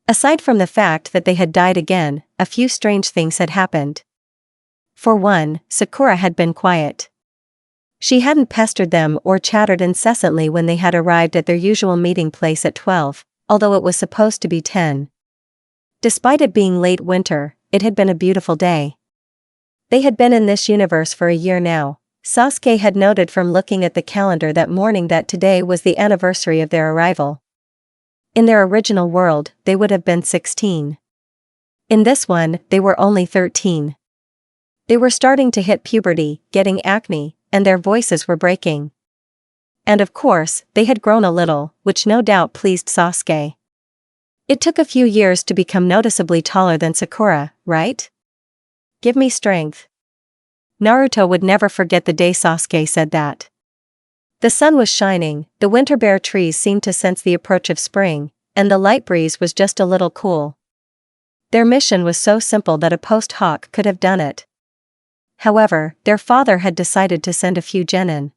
A: Aside from the fact that they had died again, a few strange things had happened. For one, Sakura had been quiet. She hadn't pestered them or chattered incessantly when they had arrived at their usual meeting place at 12, although it was supposed to be 10. Despite it being late winter, it had been a beautiful day. They had been in this universe for a year now. Sasuke had noted from looking at the calendar that morning that today was the anniversary of their arrival. In their original world, they would have been 16. In this one, they were only 13. They were starting to hit puberty, getting acne, and their voices were breaking. And of course, they had grown a little, which no doubt pleased Sasuke. It took a few years to become noticeably taller than Sakura, right? Give me strength. Naruto would never forget the day Sasuke said that. The sun was shining, the winter bare trees seemed to sense the approach of spring, and the light breeze was just a little cool. Their mission was so simple that a post hoc could have done it. However, their father had decided to send a few genin.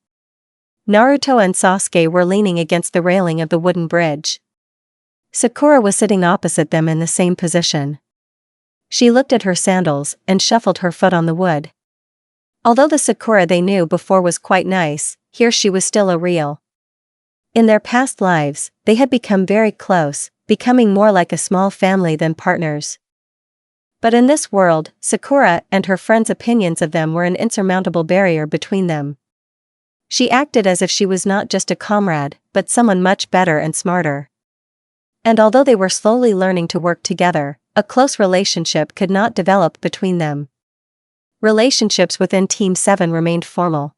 A: Naruto and Sasuke were leaning against the railing of the wooden bridge. Sakura was sitting opposite them in the same position. She looked at her sandals and shuffled her foot on the wood. Although the Sakura they knew before was quite nice, here she was still a real. In their past lives, they had become very close, becoming more like a small family than partners. But in this world, Sakura and her friends' opinions of them were an insurmountable barrier between them. She acted as if she was not just a comrade, but someone much better and smarter. And although they were slowly learning to work together, a close relationship could not develop between them. Relationships within Team 7 remained formal.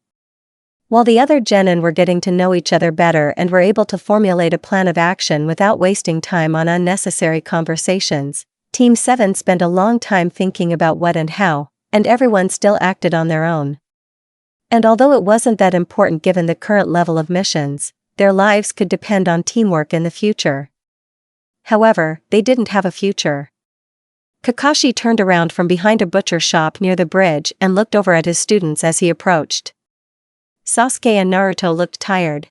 A: While the other genin were getting to know each other better and were able to formulate a plan of action without wasting time on unnecessary conversations, Team 7 spent a long time thinking about what and how, and everyone still acted on their own. And although it wasn't that important given the current level of missions, their lives could depend on teamwork in the future. However, they didn't have a future. Kakashi turned around from behind a butcher shop near the bridge and looked over at his students as he approached. Sasuke and Naruto looked tired.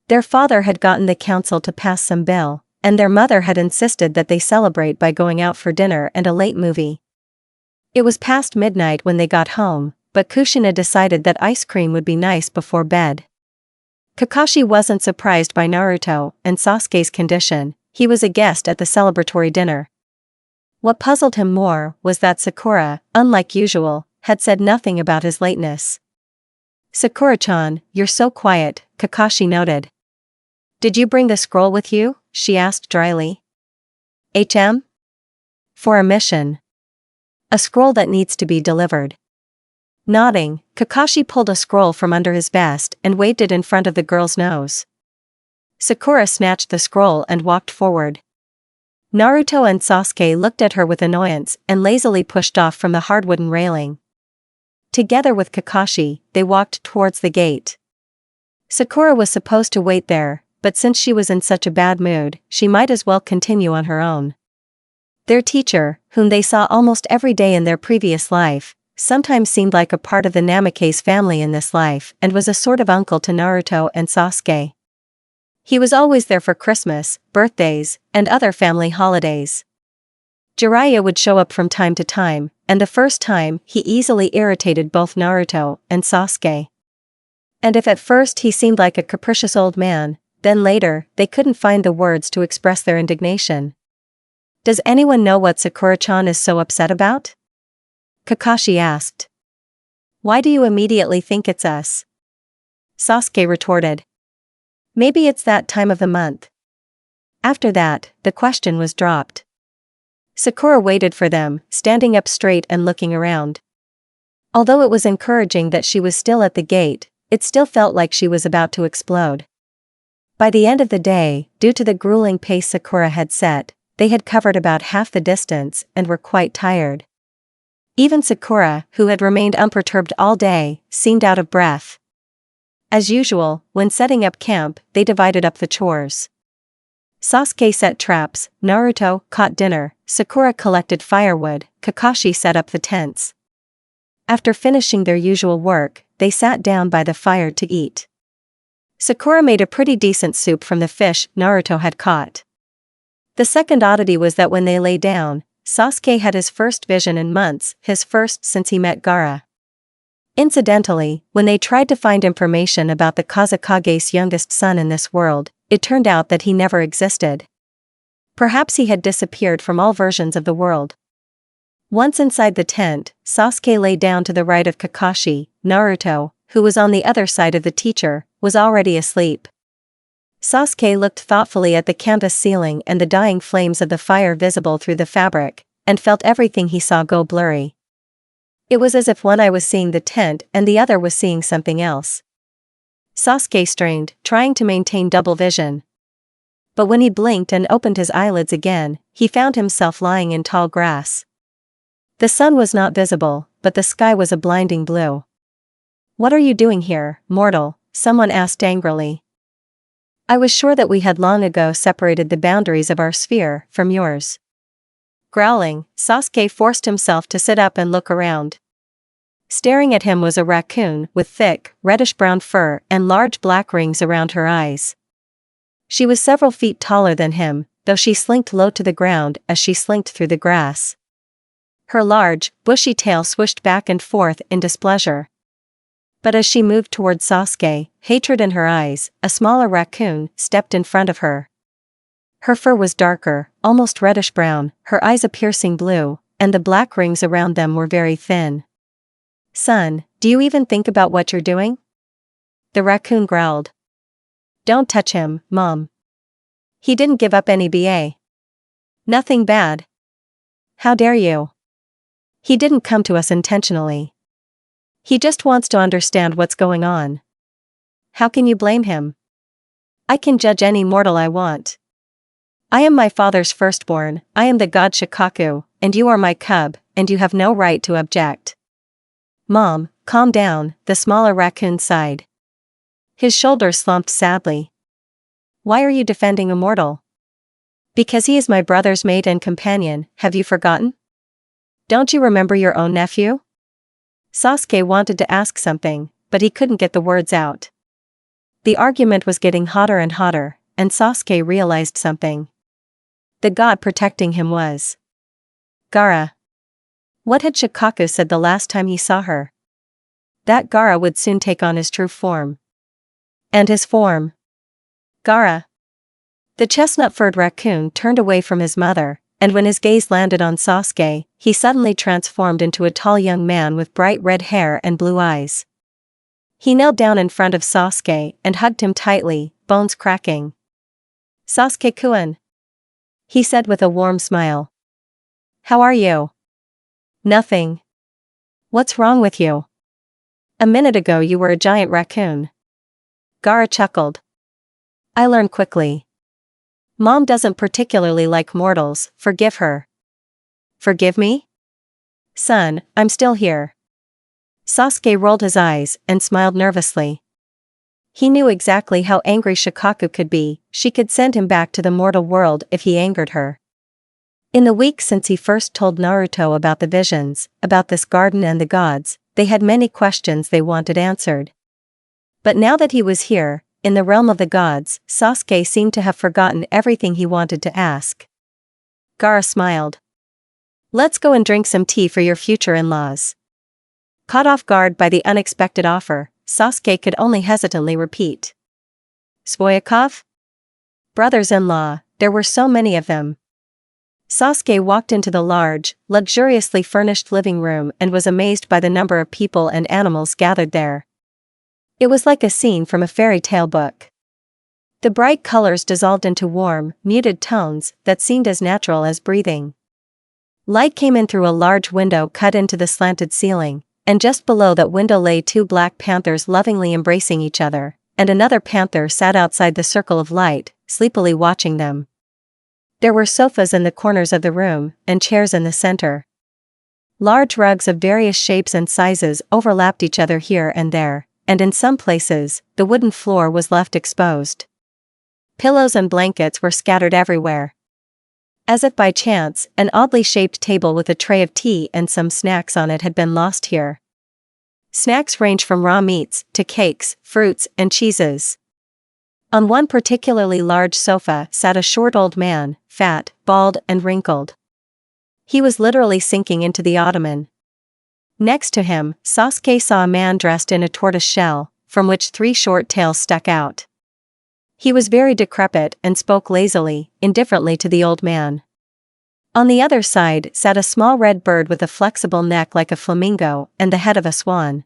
A: Their father had gotten the council to pass some bill, and their mother had insisted that they celebrate by going out for dinner and a late movie. It was past midnight when they got home, but Kushina decided that ice cream would be nice before bed. Kakashi wasn't surprised by Naruto and Sasuke's condition. He was a guest at the celebratory dinner. What puzzled him more was that Sakura, unlike usual, had said nothing about his lateness. "Sakura-chan, you're so quiet," Kakashi noted. "Did you bring the scroll with you?" she asked dryly. For a mission. A scroll that needs to be delivered. Nodding, Kakashi pulled a scroll from under his vest and waved it in front of the girl's nose. Sakura snatched the scroll and walked forward. Naruto and Sasuke looked at her with annoyance and lazily pushed off from the hard wooden railing. Together with Kakashi, they walked towards the gate. Sakura was supposed to wait there, but since she was in such a bad mood, she might as well continue on her own. Their teacher, whom they saw almost every day in their previous life, sometimes seemed like a part of the Namikaze family in this life and was a sort of uncle to Naruto and Sasuke. He was always there for Christmas, birthdays, and other family holidays. Jiraiya would show up from time to time, and the first time he easily irritated both Naruto and Sasuke. And if at first he seemed like a capricious old man, then later they couldn't find the words to express their indignation. "Does anyone know what Sakura-chan is so upset about?" Kakashi asked. "Why do you immediately think it's us?" Sasuke retorted. "Maybe it's that time of the month." After that, the question was dropped. Sakura waited for them, standing up straight and looking around. Although it was encouraging that she was still at the gate, it still felt like she was about to explode. By the end of the day, due to the grueling pace Sakura had set, they had covered about half the distance and were quite tired. Even Sakura, who had remained unperturbed all day, seemed out of breath. As usual, when setting up camp, they divided up the chores. Sasuke set traps, Naruto caught dinner, Sakura collected firewood, Kakashi set up the tents. After finishing their usual work, they sat down by the fire to eat. Sakura made a pretty decent soup from the fish Naruto had caught. The second oddity was that when they lay down, Sasuke had his first vision in months, his first since he met Gaara. Incidentally, when they tried to find information about the Kazekage's youngest son in this world, it turned out that he never existed. Perhaps he had disappeared from all versions of the world. Once inside the tent, Sasuke lay down to the right of Kakashi. Naruto, who was on the other side of the teacher, was already asleep. Sasuke looked thoughtfully at the canvas ceiling and the dying flames of the fire visible through the fabric, and felt everything he saw go blurry. It was as if one eye was seeing the tent and the other was seeing something else. Sasuke strained, trying to maintain double vision. But when he blinked and opened his eyelids again, he found himself lying in tall grass. The sun was not visible, but the sky was a blinding blue. "What are you doing here, mortal?" someone asked angrily. "I was sure that we had long ago separated the boundaries of our sphere from yours." Growling, Sasuke forced himself to sit up and look around. Staring at him was a raccoon with thick, reddish-brown fur and large black rings around her eyes. She was several feet taller than him, though she slinked low to the ground as she slinked through the grass. Her large, bushy tail swished back and forth in displeasure. But as she moved toward Sasuke, hatred in her eyes, a smaller raccoon stepped in front of her. Her fur was darker, almost reddish-brown, her eyes a piercing blue, and the black rings around them were very thin. "Son, do you even think about what you're doing?" The raccoon growled. "Don't touch him, Mom. He didn't give up any BA. Nothing bad. How dare you? He didn't come to us intentionally. He just wants to understand what's going on. How can you blame him? I can judge any mortal I want. I am my father's firstborn, I am the god Shikaku, and you are my cub, and you have no right to object." "Mom, calm down," the smaller raccoon sighed. His shoulders slumped sadly. "Why are you defending Immortal?" "Because he is my brother's mate and companion, have you forgotten? Don't you remember your own nephew?" Sasuke wanted to ask something, but he couldn't get the words out. The argument was getting hotter and hotter, and Sasuke realized something. The god protecting him was Gaara. What had Shikaku said the last time he saw her? That Gaara would soon take on his true form. And his form? Gaara. The chestnut-furred raccoon turned away from his mother, and when his gaze landed on Sasuke, he suddenly transformed into a tall young man with bright red hair and blue eyes. He knelt down in front of Sasuke and hugged him tightly, bones cracking. "Sasuke-kun," he said with a warm smile. "How are you?" "Nothing. What's wrong with you?" A minute ago you were a giant raccoon. Gaara chuckled. I learn quickly. Mom doesn't particularly like mortals, forgive her. Forgive me? Son, I'm still here. Sasuke rolled his eyes and smiled nervously. He knew exactly how angry Shikaku could be. She could send him back to the mortal world if he angered her. In the week since he first told Naruto about the visions, about this garden and the gods, they had many questions they wanted answered. But now that he was here, in the realm of the gods, Sasuke seemed to have forgotten everything he wanted to ask. Gaara smiled. Let's go and drink some tea for your future in-laws. Caught off guard by the unexpected offer, Sasuke could only hesitantly repeat. Svoyakov? Brothers-in-law, there were so many of them. Sasuke walked into the large, luxuriously furnished living room and was amazed by the number of people and animals gathered there. It was like a scene from a fairy tale book. The bright colors dissolved into warm, muted tones that seemed as natural as breathing. Light came in through a large window cut into the slanted ceiling, and just below that window lay two black panthers lovingly embracing each other, and another panther sat outside the circle of light, sleepily watching them. There were sofas in the corners of the room, and chairs in the center. Large rugs of various shapes and sizes overlapped each other here and there, and in some places, the wooden floor was left exposed. Pillows and blankets were scattered everywhere. As if by chance, an oddly shaped table with a tray of tea and some snacks on it had been lost here. Snacks range from raw meats to cakes, fruits, and cheeses. On one particularly large sofa sat a short old man, fat, bald, and wrinkled. He was literally sinking into the ottoman. Next to him, Sasuke saw a man dressed in a tortoise shell, from which 3 short tails stuck out. He was very decrepit and spoke lazily, indifferently to the old man. On the other side sat a small red bird with a flexible neck like a flamingo and the head of a swan.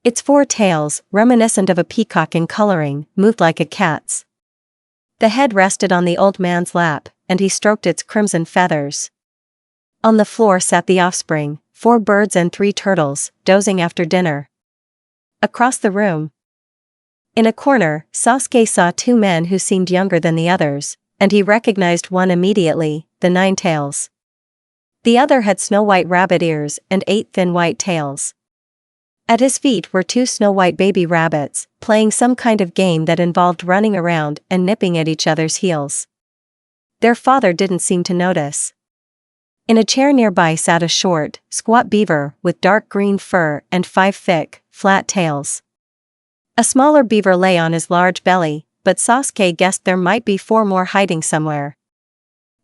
A: Its 4 tails, reminiscent of a peacock in coloring, moved like a cat's. The head rested on the old man's lap, and he stroked its crimson feathers. On the floor sat the offspring, 4 birds and 3 turtles, dozing after dinner. Across the room, in a corner, Sasuke saw 2 men who seemed younger than the others, and he recognized one immediately, the 9 tails. The other had snow-white rabbit ears and 8 thin white tails. At his feet were 2 snow-white baby rabbits, playing some kind of game that involved running around and nipping at each other's heels. Their father didn't seem to notice. In a chair nearby sat a short, squat beaver with dark green fur and 5 thick, flat tails. A smaller beaver lay on his large belly, but Sasuke guessed there might be 4 more hiding somewhere.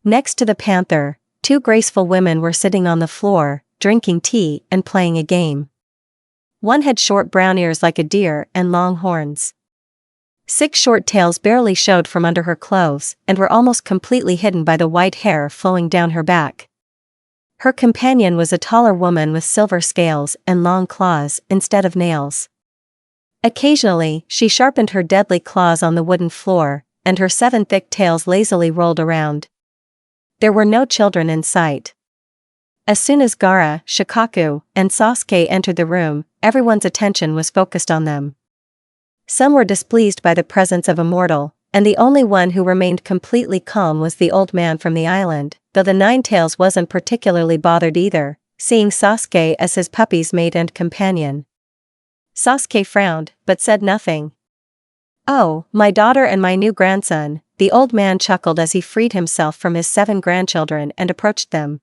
A: Next to the panther, 2 graceful women were sitting on the floor, drinking tea and playing a game. One had short brown ears like a deer and long horns. 6 short tails barely showed from under her clothes and were almost completely hidden by the white hair flowing down her back. Her companion was a taller woman with silver scales and long claws instead of nails. Occasionally, she sharpened her deadly claws on the wooden floor, and her 7 thick tails lazily rolled around. There were no children in sight. As soon as Gaara, Shikaku, and Sasuke entered the room, everyone's attention was focused on them. Some were displeased by the presence of Immortal, and the only one who remained completely calm was the old man from the island, though the 9 tails wasn't particularly bothered either, seeing Sasuke as his puppy's mate and companion. Sasuke frowned, but said nothing. Oh, my daughter and my new grandson, the old man chuckled as he freed himself from his 7 grandchildren and approached them.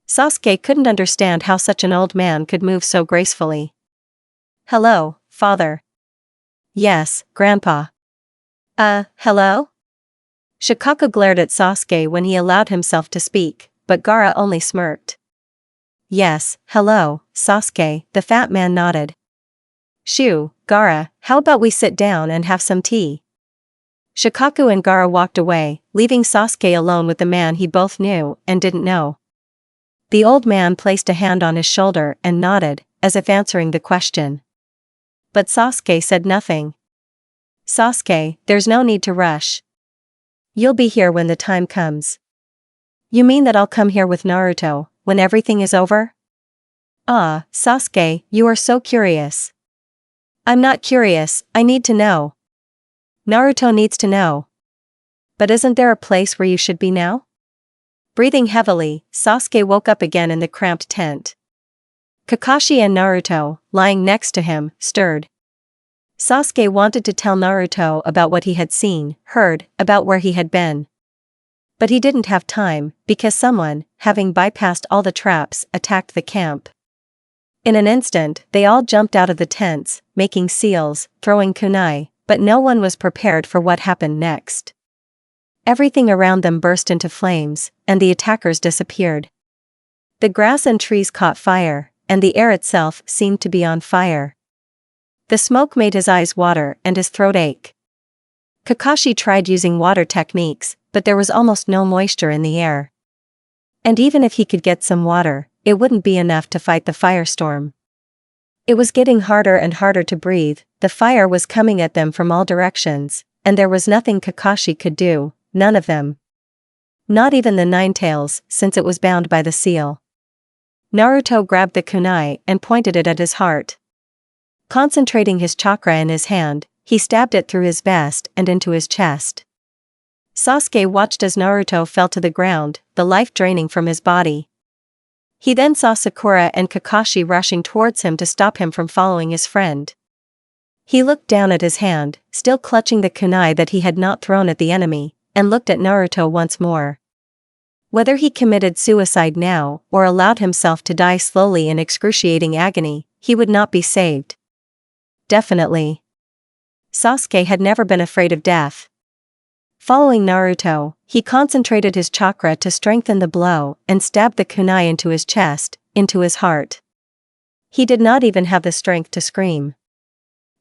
A: Sasuke couldn't understand how such an old man could move so gracefully. Hello, father. Yes, grandpa. Hello? Shikaku glared at Sasuke when he allowed himself to speak, but Gaara only smirked. Yes, hello, Sasuke, the fat man nodded. Shoo, Gaara, how about we sit down and have some tea? Shikaku and Gaara walked away, leaving Sasuke alone with the man he both knew and didn't know. The old man placed a hand on his shoulder and nodded, as if answering the question. But Sasuke said nothing. Sasuke, there's no need to rush. You'll be here when the time comes. You mean that I'll come here with Naruto, when everything is over? Ah, Sasuke, you are so curious. I'm not curious, I need to know. Naruto needs to know. But isn't there a place where you should be now? Breathing heavily, Sasuke woke up again in the cramped tent. Kakashi and Naruto, lying next to him, stirred. Sasuke wanted to tell Naruto about what he had seen, heard, about where he had been. But he didn't have time, because someone, having bypassed all the traps, attacked the camp. In an instant, they all jumped out of the tents, making seals, throwing kunai, but no one was prepared for what happened next. Everything around them burst into flames, and the attackers disappeared. The grass and trees caught fire, and the air itself seemed to be on fire. The smoke made his eyes water and his throat ache. Kakashi tried using water techniques, but there was almost no moisture in the air. And even if he could get some water, it wouldn't be enough to fight the firestorm. It was getting harder and harder to breathe, the fire was coming at them from all directions, and there was nothing Kakashi could do, none of them. Not even the Nine Tails, since it was bound by the seal. Naruto grabbed the kunai and pointed it at his heart. Concentrating his chakra in his hand, he stabbed it through his vest and into his chest. Sasuke watched as Naruto fell to the ground, the life draining from his body. He then saw Sakura and Kakashi rushing towards him to stop him from following his friend. He looked down at his hand, still clutching the kunai that he had not thrown at the enemy, and looked at Naruto once more. Whether he committed suicide now or allowed himself to die slowly in excruciating agony, he would not be saved. Definitely. Sasuke had never been afraid of death. Following Naruto, he concentrated his chakra to strengthen the blow and stabbed the kunai into his chest, into his heart. He did not even have the strength to scream.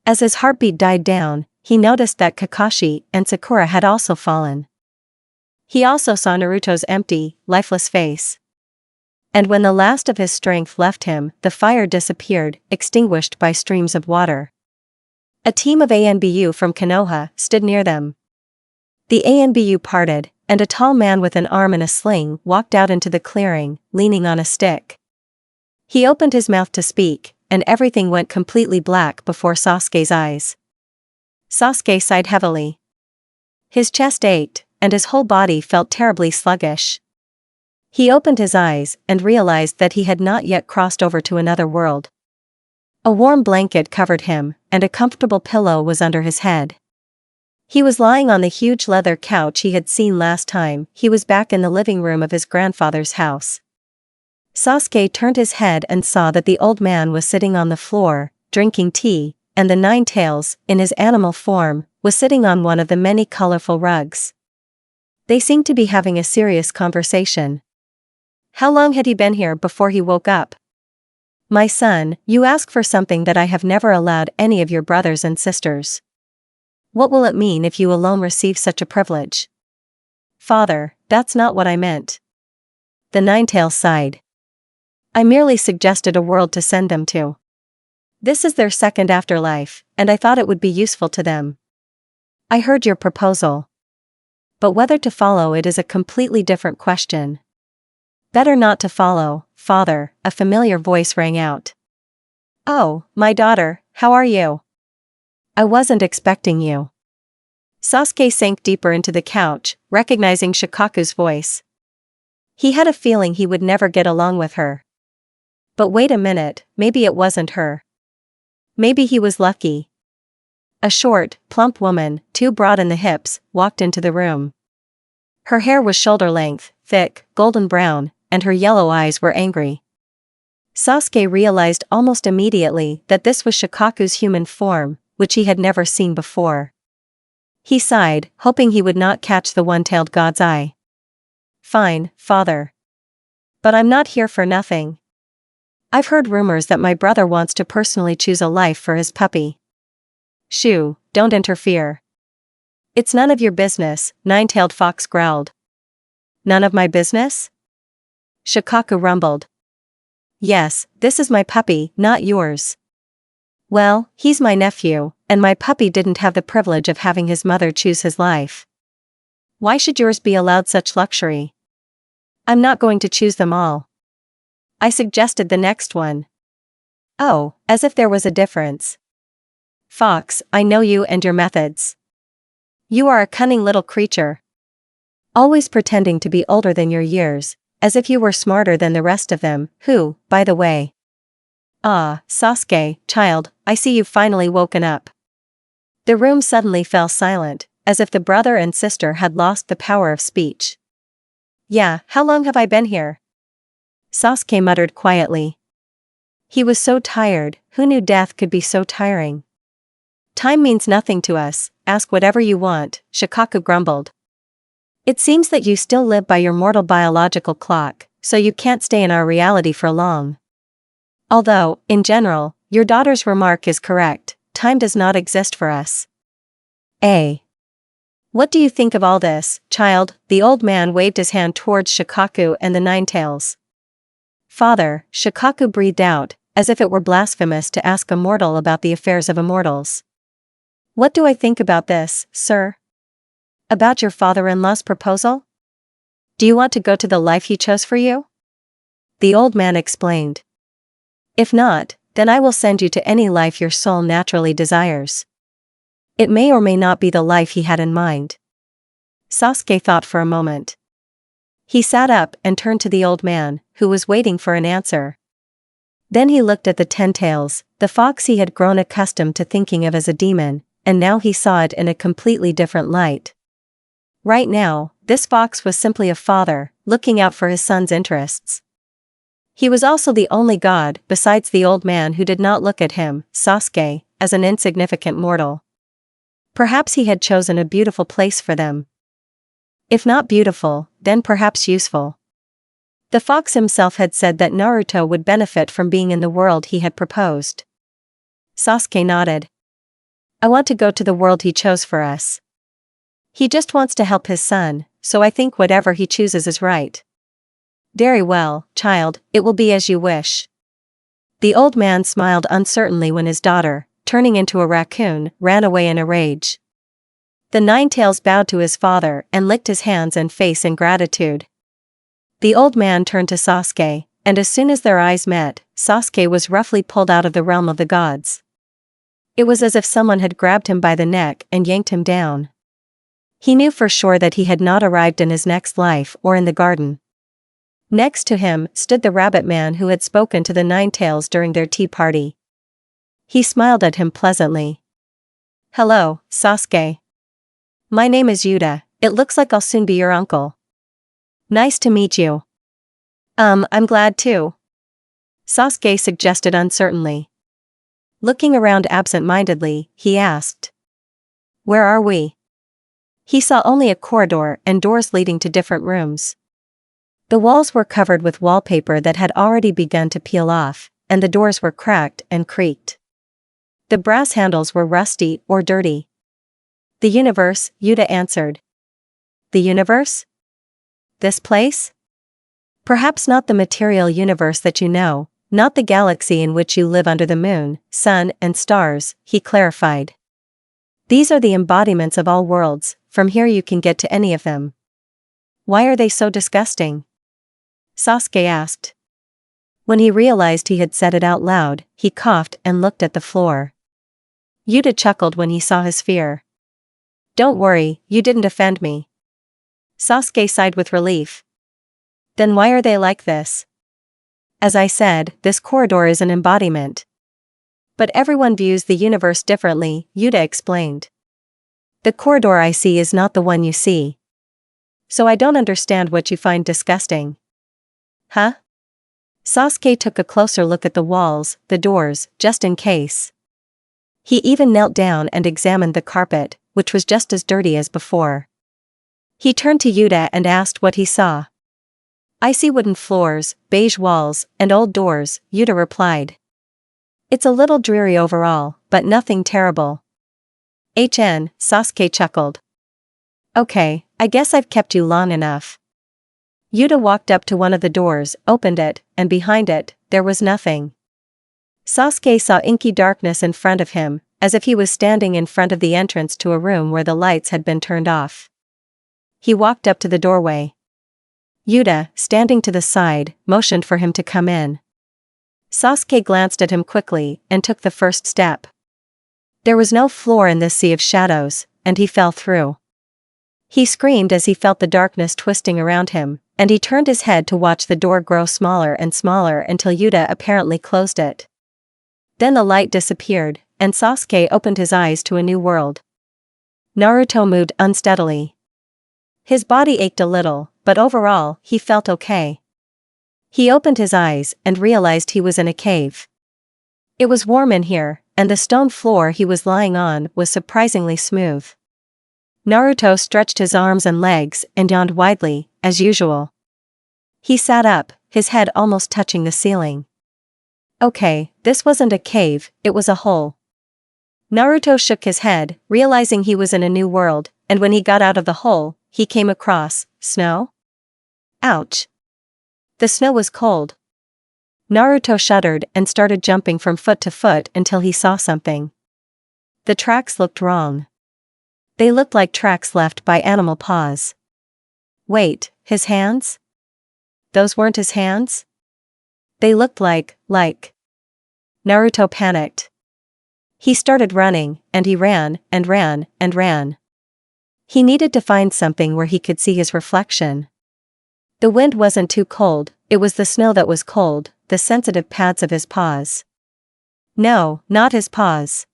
A: As his heartbeat died down, he noticed that Kakashi and Sakura had also fallen. He also saw Naruto's empty, lifeless face. And when the last of his strength left him, the fire disappeared, extinguished by streams of water. A team of ANBU from Konoha stood near them. The ANBU parted, and a tall man with an arm in a sling walked out into the clearing, leaning on a stick. He opened his mouth to speak, and everything went completely black before Sasuke's eyes. Sasuke sighed heavily. His chest ached, and his whole body felt terribly sluggish. He opened his eyes and realized that he had not yet crossed over to another world. A warm blanket covered him, and a comfortable pillow was under his head. He was lying on the huge leather couch he had seen last time he was back in the living room of his grandfather's house. Sasuke turned his head and saw that the old man was sitting on the floor, drinking tea, and the Nine Tails, in his animal form, was sitting on one of the many colorful rugs. They seemed to be having a serious conversation. How long had he been here before he woke up? My son, you ask for something that I have never allowed any of your brothers and sisters. What will it mean if you alone receive such a privilege? Father, that's not what I meant. The Nine Tails sighed. I merely suggested a world to send them to. This is their second afterlife, and I thought it would be useful to them. I heard your proposal. But whether to follow it is a completely different question. Better not to follow, father, a familiar voice rang out. Oh, my daughter, how are you? I wasn't expecting you. Sasuke sank deeper into the couch, recognizing Shikaku's voice. He had a feeling he would never get along with her. But wait a minute, maybe it wasn't her. Maybe he was lucky. A short, plump woman, too broad in the hips, walked into the room. Her hair was shoulder-length, thick, golden brown, and her yellow eyes were angry. Sasuke realized almost immediately that this was Shikaku's human form, which he had never seen before. He sighed, hoping he would not catch the one-tailed god's eye. Fine, father. But I'm not here for nothing. I've heard rumors that my brother wants to personally choose a life for his puppy. Shoo, don't interfere. It's none of your business, Nine-Tailed Fox growled. None of my business? Shikaku rumbled. Yes, this is my puppy, not yours. Well, he's my nephew, and my puppy didn't have the privilege of having his mother choose his life. Why should yours be allowed such luxury? I'm not going to choose them all. I suggested the next one. Oh, as if there was a difference. Fox, I know you and your methods. You are a cunning little creature. Always pretending to be older than your years, as if you were smarter than the rest of them, who, by the way. Ah, Sasuke, child, I see you've finally woken up. The room suddenly fell silent, as if the brother and sister had lost the power of speech. Yeah, how long have I been here? Sasuke muttered quietly. He was so tired, who knew death could be so tiring? Time means nothing to us, ask whatever you want, Shikaku grumbled. It seems that you still live by your mortal biological clock, so you can't stay in our reality for long. Although, in general, your daughter's remark is correct, time does not exist for us. What do you think of all this, child? The old man waved his hand towards Shikaku and the Nine Tails. Father, Shikaku breathed out, as if it were blasphemous to ask a mortal about the affairs of immortals. What do I think about this, sir? About your father-in-law's proposal? Do you want to go to the life he chose for you? The old man explained. If not, then I will send you to any life your soul naturally desires. It may or may not be the life he had in mind. Sasuke thought for a moment. He sat up and turned to the old man, who was waiting for an answer. Then he looked at the Ten Tails, the fox he had grown accustomed to thinking of as a demon, and now he saw it in a completely different light. Right now, this fox was simply a father, looking out for his son's interests. He was also the only god, besides the old man, who did not look at him, Sasuke, as an insignificant mortal. Perhaps he had chosen a beautiful place for them. If not beautiful, then perhaps useful. The fox himself had said that Naruto would benefit from being in the world he had proposed. Sasuke nodded. I want to go to the world he chose for us. He just wants to help his son, so I think whatever he chooses is right. Very well, child, it will be as you wish. The old man smiled uncertainly when his daughter, turning into a raccoon, ran away in a rage. The Nine Tails bowed to his father and licked his hands and face in gratitude. The old man turned to Sasuke, and as soon as their eyes met, Sasuke was roughly pulled out of the realm of the gods. It was as if someone had grabbed him by the neck and yanked him down. He knew for sure that he had not arrived in his next life or in the garden. Next to him stood the rabbit man who had spoken to the Nine Tails during their tea party. He smiled at him pleasantly. Hello, Sasuke. My name is Yuta, it looks like I'll soon be your uncle. Nice to meet you. I'm glad too. Sasuke suggested uncertainly. Looking around absent-mindedly, he asked. Where are we? He saw only a corridor and doors leading to different rooms. The walls were covered with wallpaper that had already begun to peel off, and the doors were cracked and creaked. The brass handles were rusty or dirty. The universe, Yuta answered. The universe? This place? Perhaps not the material universe that you know, not the galaxy in which you live under the moon, sun, and stars, he clarified. These are the embodiments of all worlds, from here you can get to any of them. Why are they so disgusting? Sasuke asked. When he realized he had said it out loud, he coughed and looked at the floor. Yuta chuckled when he saw his fear. Don't worry, you didn't offend me. Sasuke sighed with relief. Then why are they like this? As I said, this corridor is an embodiment. But everyone views the universe differently, Yuta explained. The corridor I see is not the one you see. So I don't understand what you find disgusting. Huh? Sasuke took a closer look at the walls, the doors, just in case. He even knelt down and examined the carpet, which was just as dirty as before. He turned to Yuta and asked what he saw. I see wooden floors, beige walls, and old doors, Yuta replied. It's a little dreary overall, but nothing terrible. Sasuke chuckled. Okay, I guess I've kept you long enough. Yuta walked up to one of the doors, opened it, and behind it, there was nothing. Sasuke saw inky darkness in front of him, as if he was standing in front of the entrance to a room where the lights had been turned off. He walked up to the doorway. Yuta, standing to the side, motioned for him to come in. Sasuke glanced at him quickly and took the first step. There was no floor in this sea of shadows, and he fell through. He screamed as he felt the darkness twisting around him, and he turned his head to watch the door grow smaller and smaller until Yuta apparently closed it. Then the light disappeared, and Sasuke opened his eyes to a new world. Naruto moved unsteadily. His body ached a little, but overall, he felt okay. He opened his eyes and realized he was in a cave. It was warm in here, and the stone floor he was lying on was surprisingly smooth. Naruto stretched his arms and legs and yawned widely, as usual. He sat up, his head almost touching the ceiling. Okay, this wasn't a cave, it was a hole. Naruto shook his head, realizing he was in a new world, and when he got out of the hole, he came across snow. Ouch! The snow was cold. Naruto shuddered and started jumping from foot to foot until he saw something. The tracks looked wrong. They looked like tracks left by animal paws. Wait, his hands? Those weren't his hands? They looked like. Naruto panicked. He started running, and he ran, and ran, and ran. He needed to find something where he could see his reflection. The wind wasn't too cold, it was the snow that was cold, the sensitive pads of his paws. No, not his paws.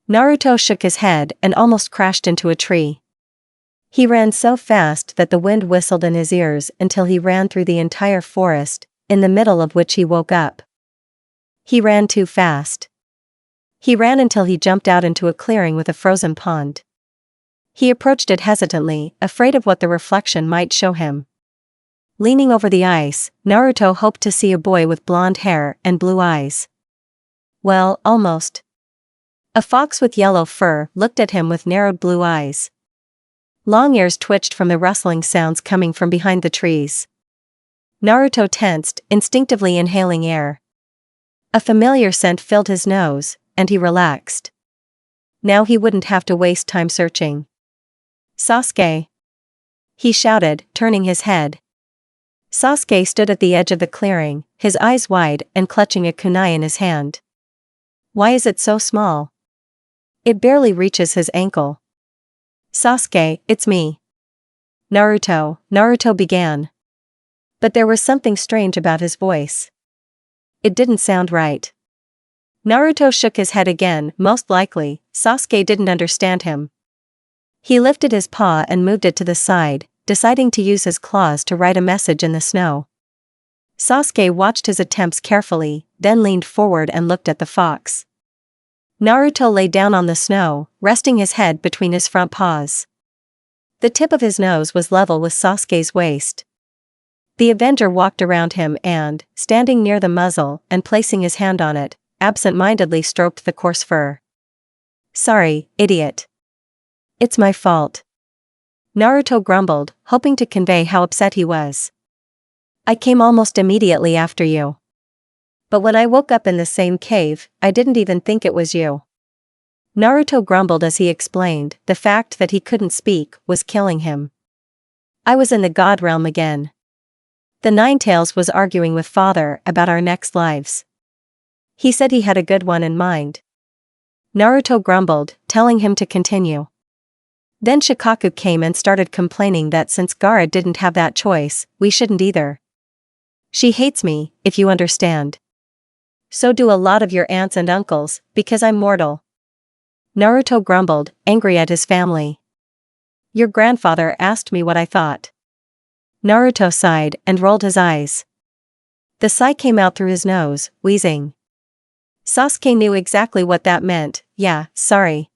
A: Naruto shook his head and almost crashed into a tree. He ran so fast that the wind whistled in his ears until he ran through the entire forest, in the middle of which he woke up. He ran too fast. He ran until he jumped out into a clearing with a frozen pond. He approached it hesitantly, afraid of what the reflection might show him. Leaning over the ice, Naruto hoped to see a boy with blonde hair and blue eyes. Well, almost. A fox with yellow fur looked at him with narrowed blue eyes. Long ears twitched from the rustling sounds coming from behind the trees. Naruto tensed, instinctively inhaling air. A familiar scent filled his nose, and he relaxed. Now he wouldn't have to waste time searching. Sasuke! He shouted, turning his head. Sasuke stood at the edge of the clearing, his eyes wide and clutching a kunai in his hand. Why is it so small? It barely reaches his ankle. Sasuke, it's me. Naruto began. But there was something strange about his voice. It didn't sound right. Naruto shook his head again, most likely, Sasuke didn't understand him. He lifted his paw and moved it to the side, deciding to use his claws to write a message in the snow. Sasuke watched his attempts carefully, then leaned forward and looked at the fox. Naruto lay down on the snow, resting his head between his front paws. The tip of his nose was level with Sasuke's waist. The Avenger walked around him and, standing near the muzzle and placing his hand on it, absent-mindedly stroked the coarse fur. Sorry, idiot. It's my fault. Naruto grumbled, hoping to convey how upset he was. I came almost immediately after you. But when I woke up in the same cave, I didn't even think it was you. Naruto grumbled as he explained, the fact that he couldn't speak was killing him. I was in the god realm again. The Ninetales was arguing with father about our next lives. He said he had a good one in mind. Naruto grumbled, telling him to continue. Then Shikaku came and started complaining that since Gaara didn't have that choice, we shouldn't either. She hates me, if you understand. So do a lot of your aunts and uncles, because I'm mortal. Naruto grumbled, angry at his family. Your grandfather asked me what I thought. Naruto sighed and rolled his eyes. The sigh came out through his nose, wheezing. Sasuke knew exactly what that meant. Yeah, sorry.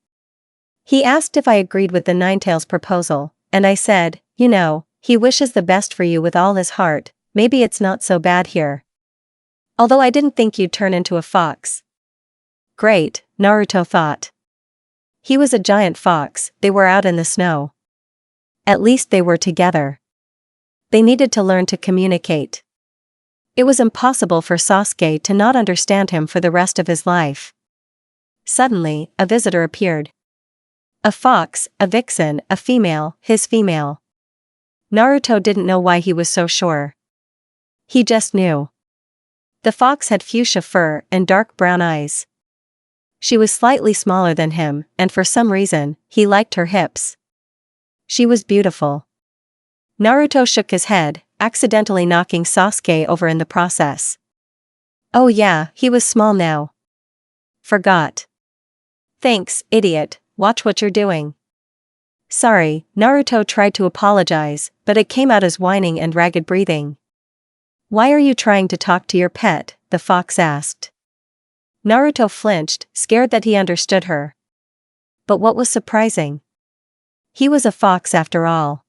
A: He asked if I agreed with the Ninetales proposal, and I said, you know, he wishes the best for you with all his heart, maybe it's not so bad here. Although I didn't think you'd turn into a fox. Great, Naruto thought. He was a giant fox, they were out in the snow. At least they were together. They needed to learn to communicate. It was impossible for Sasuke to not understand him for the rest of his life. Suddenly, a visitor appeared. A fox, a vixen, a female, his female. Naruto didn't know why he was so sure. He just knew. The fox had fuchsia fur and dark brown eyes. She was slightly smaller than him, and for some reason, he liked her hips. She was beautiful. Naruto shook his head, accidentally knocking Sasuke over in the process. Oh yeah, he was small now. Forgot. Thanks, idiot, watch what you're doing. Sorry, Naruto tried to apologize, but it came out as whining and ragged breathing. Why are you trying to talk to your pet? The fox asked. Naruto flinched, scared that he understood her. But what was surprising? He was a fox after all.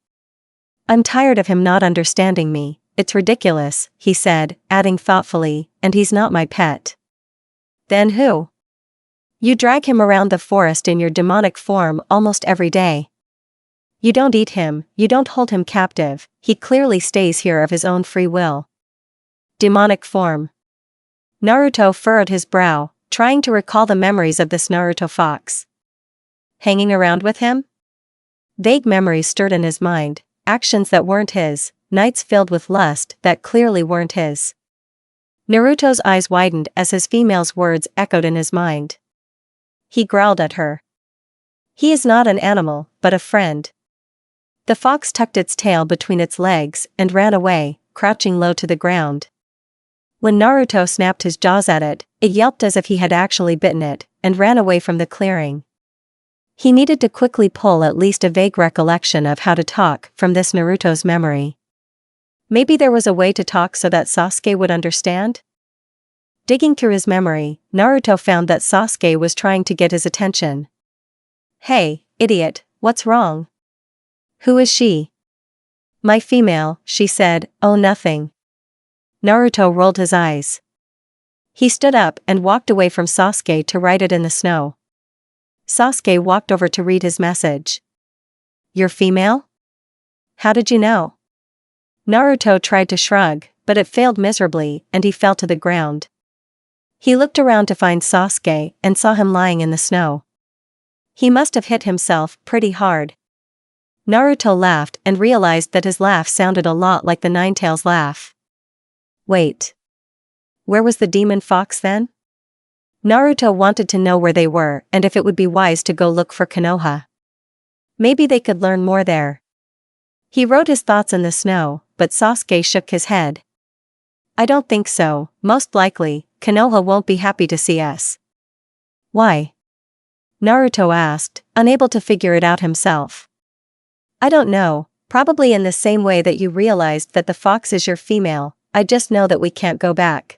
A: I'm tired of him not understanding me, it's ridiculous, he said, adding thoughtfully, and he's not my pet. Then who? You drag him around the forest in your demonic form almost every day. You don't eat him, you don't hold him captive, he clearly stays here of his own free will. Demonic form. Naruto furrowed his brow, trying to recall the memories of this Naruto fox. Hanging around with him? Vague memories stirred in his mind, actions that weren't his, nights filled with lust that clearly weren't his. Naruto's eyes widened as his female's words echoed in his mind. He growled at her. He is not an animal, but a friend. The fox tucked its tail between its legs and ran away, crouching low to the ground. When Naruto snapped his jaws at it, it yelped as if he had actually bitten it, and ran away from the clearing. He needed to quickly pull at least a vague recollection of how to talk from this Naruto's memory. Maybe there was a way to talk so that Sasuke would understand? Digging through his memory, Naruto found that Sasuke was trying to get his attention. Hey, idiot, what's wrong? Who is she? My female, she said, oh nothing. Naruto rolled his eyes. He stood up and walked away from Sasuke to write it in the snow. Sasuke walked over to read his message. You're female? How did you know? Naruto tried to shrug, but it failed miserably and he fell to the ground. He looked around to find Sasuke and saw him lying in the snow. He must have hit himself pretty hard. Naruto laughed and realized that his laugh sounded a lot like the Ninetales laugh. Wait. Where was the demon fox then? Naruto wanted to know where they were and if it would be wise to go look for Konoha. Maybe they could learn more there. He wrote his thoughts in the snow, but Sasuke shook his head. I don't think so, most likely, Konoha won't be happy to see us. Why? Naruto asked, unable to figure it out himself. I don't know, probably in the same way that you realized that the fox is your female, I just know that we can't go back.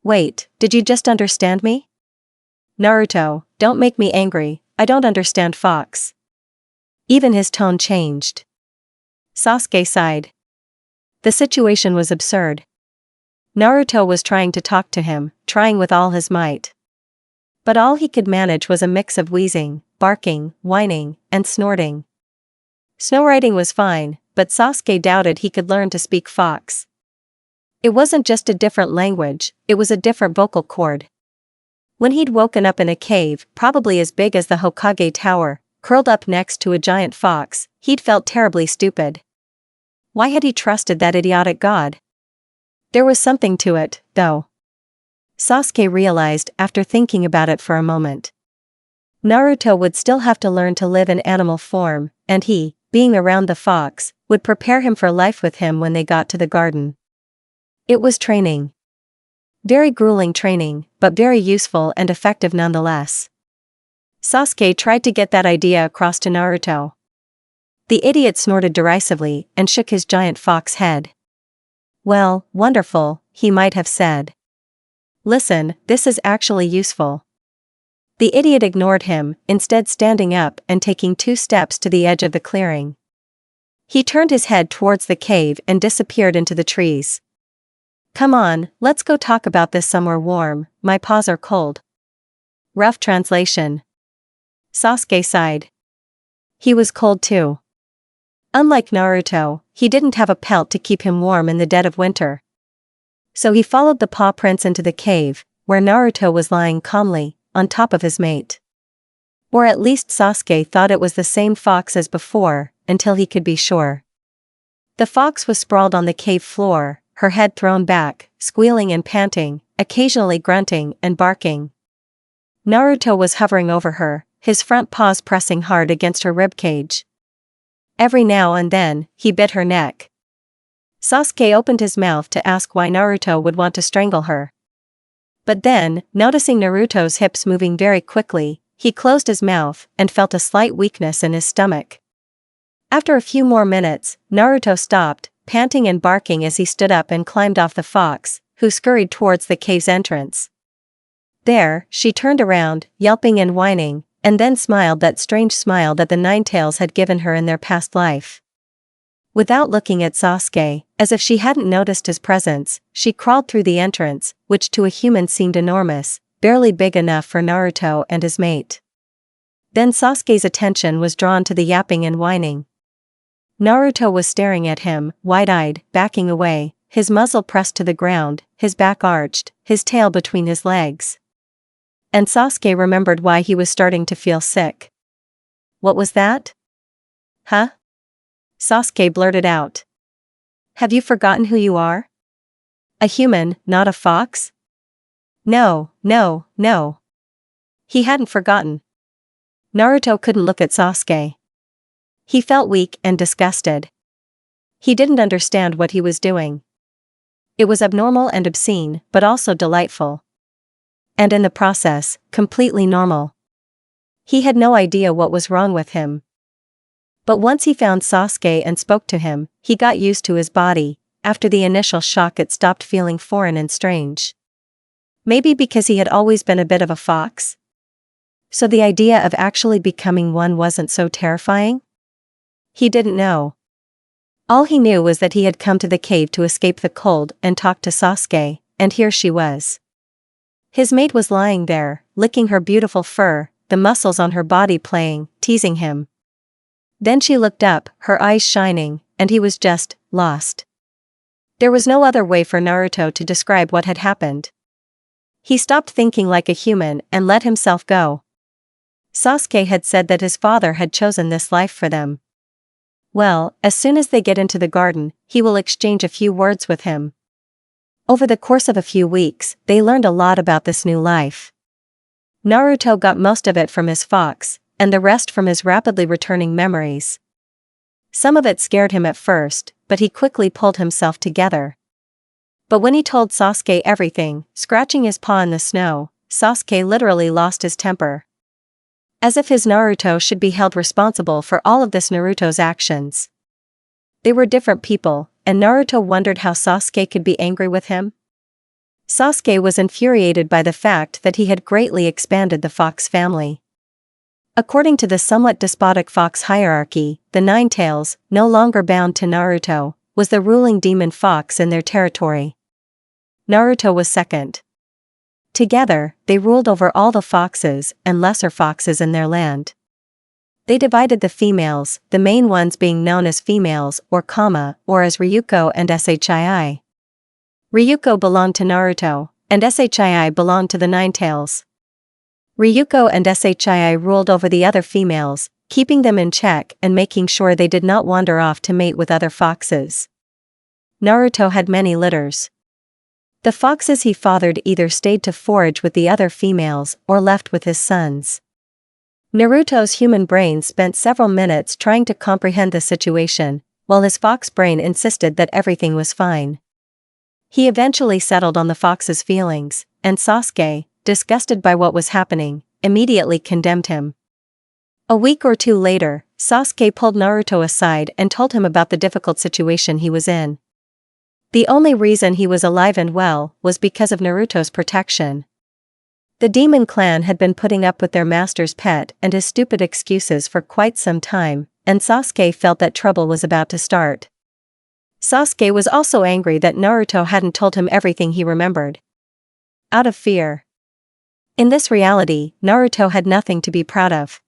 A: Wait, did you just understand me? Naruto, don't make me angry, I don't understand fox. Even his tone changed. Sasuke sighed. The situation was absurd. Naruto was trying to talk to him, trying with all his might. But all he could manage was a mix of wheezing, barking, whining, and snorting. Snow riding was fine, but Sasuke doubted he could learn to speak fox. It wasn't just a different language, it was a different vocal cord. When he'd woken up in a cave, probably as big as the Hokage Tower, curled up next to a giant fox, he'd felt terribly stupid. Why had he trusted that idiotic god? There was something to it, though. Sasuke realized after thinking about it for a moment. Naruto would still have to learn to live in animal form, and he, being around the fox, would prepare him for life with him when they got to the garden. It was training. Very grueling training, but very useful and effective nonetheless. Sasuke tried to get that idea across to Naruto. The idiot snorted derisively and shook his giant fox head. Well, wonderful, he might have said. Listen, this is actually useful. The idiot ignored him, instead standing up and taking 2 steps to the edge of the clearing. He turned his head towards the cave and disappeared into the trees. Come on, let's go talk about this somewhere warm, my paws are cold. Rough translation. Sasuke sighed. He was cold too. Unlike Naruto, he didn't have a pelt to keep him warm in the dead of winter. So he followed the paw prints into the cave, where Naruto was lying calmly, on top of his mate. Or at least Sasuke thought it was the same fox as before, until he could be sure. The fox was sprawled on the cave floor, her head thrown back, squealing and panting, occasionally grunting and barking. Naruto was hovering over her, his front paws pressing hard against her ribcage. Every now and then, he bit her neck. Sasuke opened his mouth to ask why Naruto would want to strangle her. But then, noticing Naruto's hips moving very quickly, he closed his mouth and felt a slight weakness in his stomach. After a few more minutes, Naruto stopped, panting and barking as he stood up and climbed off the fox, who scurried towards the cave's entrance. There, she turned around, yelping and whining, and then smiled that strange smile that the Ninetales had given her in their past life. Without looking at Sasuke, as if she hadn't noticed his presence, she crawled through the entrance, which to a human seemed enormous, barely big enough for Naruto and his mate. Then Sasuke's attention was drawn to the yapping and whining. Naruto was staring at him, wide-eyed, backing away, his muzzle pressed to the ground, his back arched, his tail between his legs. And Sasuke remembered why he was starting to feel sick. What was that? Huh? Sasuke blurted out. Have you forgotten who you are? A human, not a fox? No. He hadn't forgotten. Naruto couldn't look at Sasuke. He felt weak and disgusted. He didn't understand what he was doing. It was abnormal and obscene, but also delightful. And in the process, completely normal. He had no idea what was wrong with him. But once he found Sasuke and spoke to him, he got used to his body. After the initial shock, it stopped feeling foreign and strange. Maybe because he had always been a bit of a fox? So the idea of actually becoming one wasn't so terrifying? He didn't know. All he knew was that he had come to the cave to escape the cold and talk to Sasuke, and here she was. His mate was lying there, licking her beautiful fur, the muscles on her body playing, teasing him. Then she looked up, her eyes shining, and he was just lost. There was no other way for Naruto to describe what had happened. He stopped thinking like a human and let himself go. Sasuke had said that his father had chosen this life for them. Well, as soon as they get into the garden, he will exchange a few words with him. Over the course of a few weeks, they learned a lot about this new life. Naruto got most of it from his fox, and the rest from his rapidly returning memories. Some of it scared him at first, but he quickly pulled himself together. But when he told Sasuke everything, scratching his paw in the snow, Sasuke literally lost his temper. As if his Naruto should be held responsible for all of this Naruto's actions. They were different people, and Naruto wondered how Sasuke could be angry with him. Sasuke was infuriated by the fact that he had greatly expanded the fox family. According to the somewhat despotic fox hierarchy, the Ninetales, no longer bound to Naruto, was the ruling demon fox in their territory. Naruto was second. Together, they ruled over all the foxes and lesser foxes in their land. They divided the females, the main ones being known as females or kama, or as Ryuko and Shii. Ryuko belonged to Naruto, and Shii belonged to the Ninetales. Ryuko and Shii ruled over the other females, keeping them in check and making sure they did not wander off to mate with other foxes. Naruto had many litters. The foxes he fathered either stayed to forage with the other females or left with his sons. Naruto's human brain spent several minutes trying to comprehend the situation, while his fox brain insisted that everything was fine. He eventually settled on the fox's feelings, and Sasuke, disgusted by what was happening, immediately condemned him. A week or two later, Sasuke pulled Naruto aside and told him about the difficult situation he was in. The only reason he was alive and well was because of Naruto's protection. The demon clan had been putting up with their master's pet and his stupid excuses for quite some time, and Sasuke felt that trouble was about to start. Sasuke was also angry that Naruto hadn't told him everything he remembered. Out of fear. In this reality, Naruto had nothing to be proud of.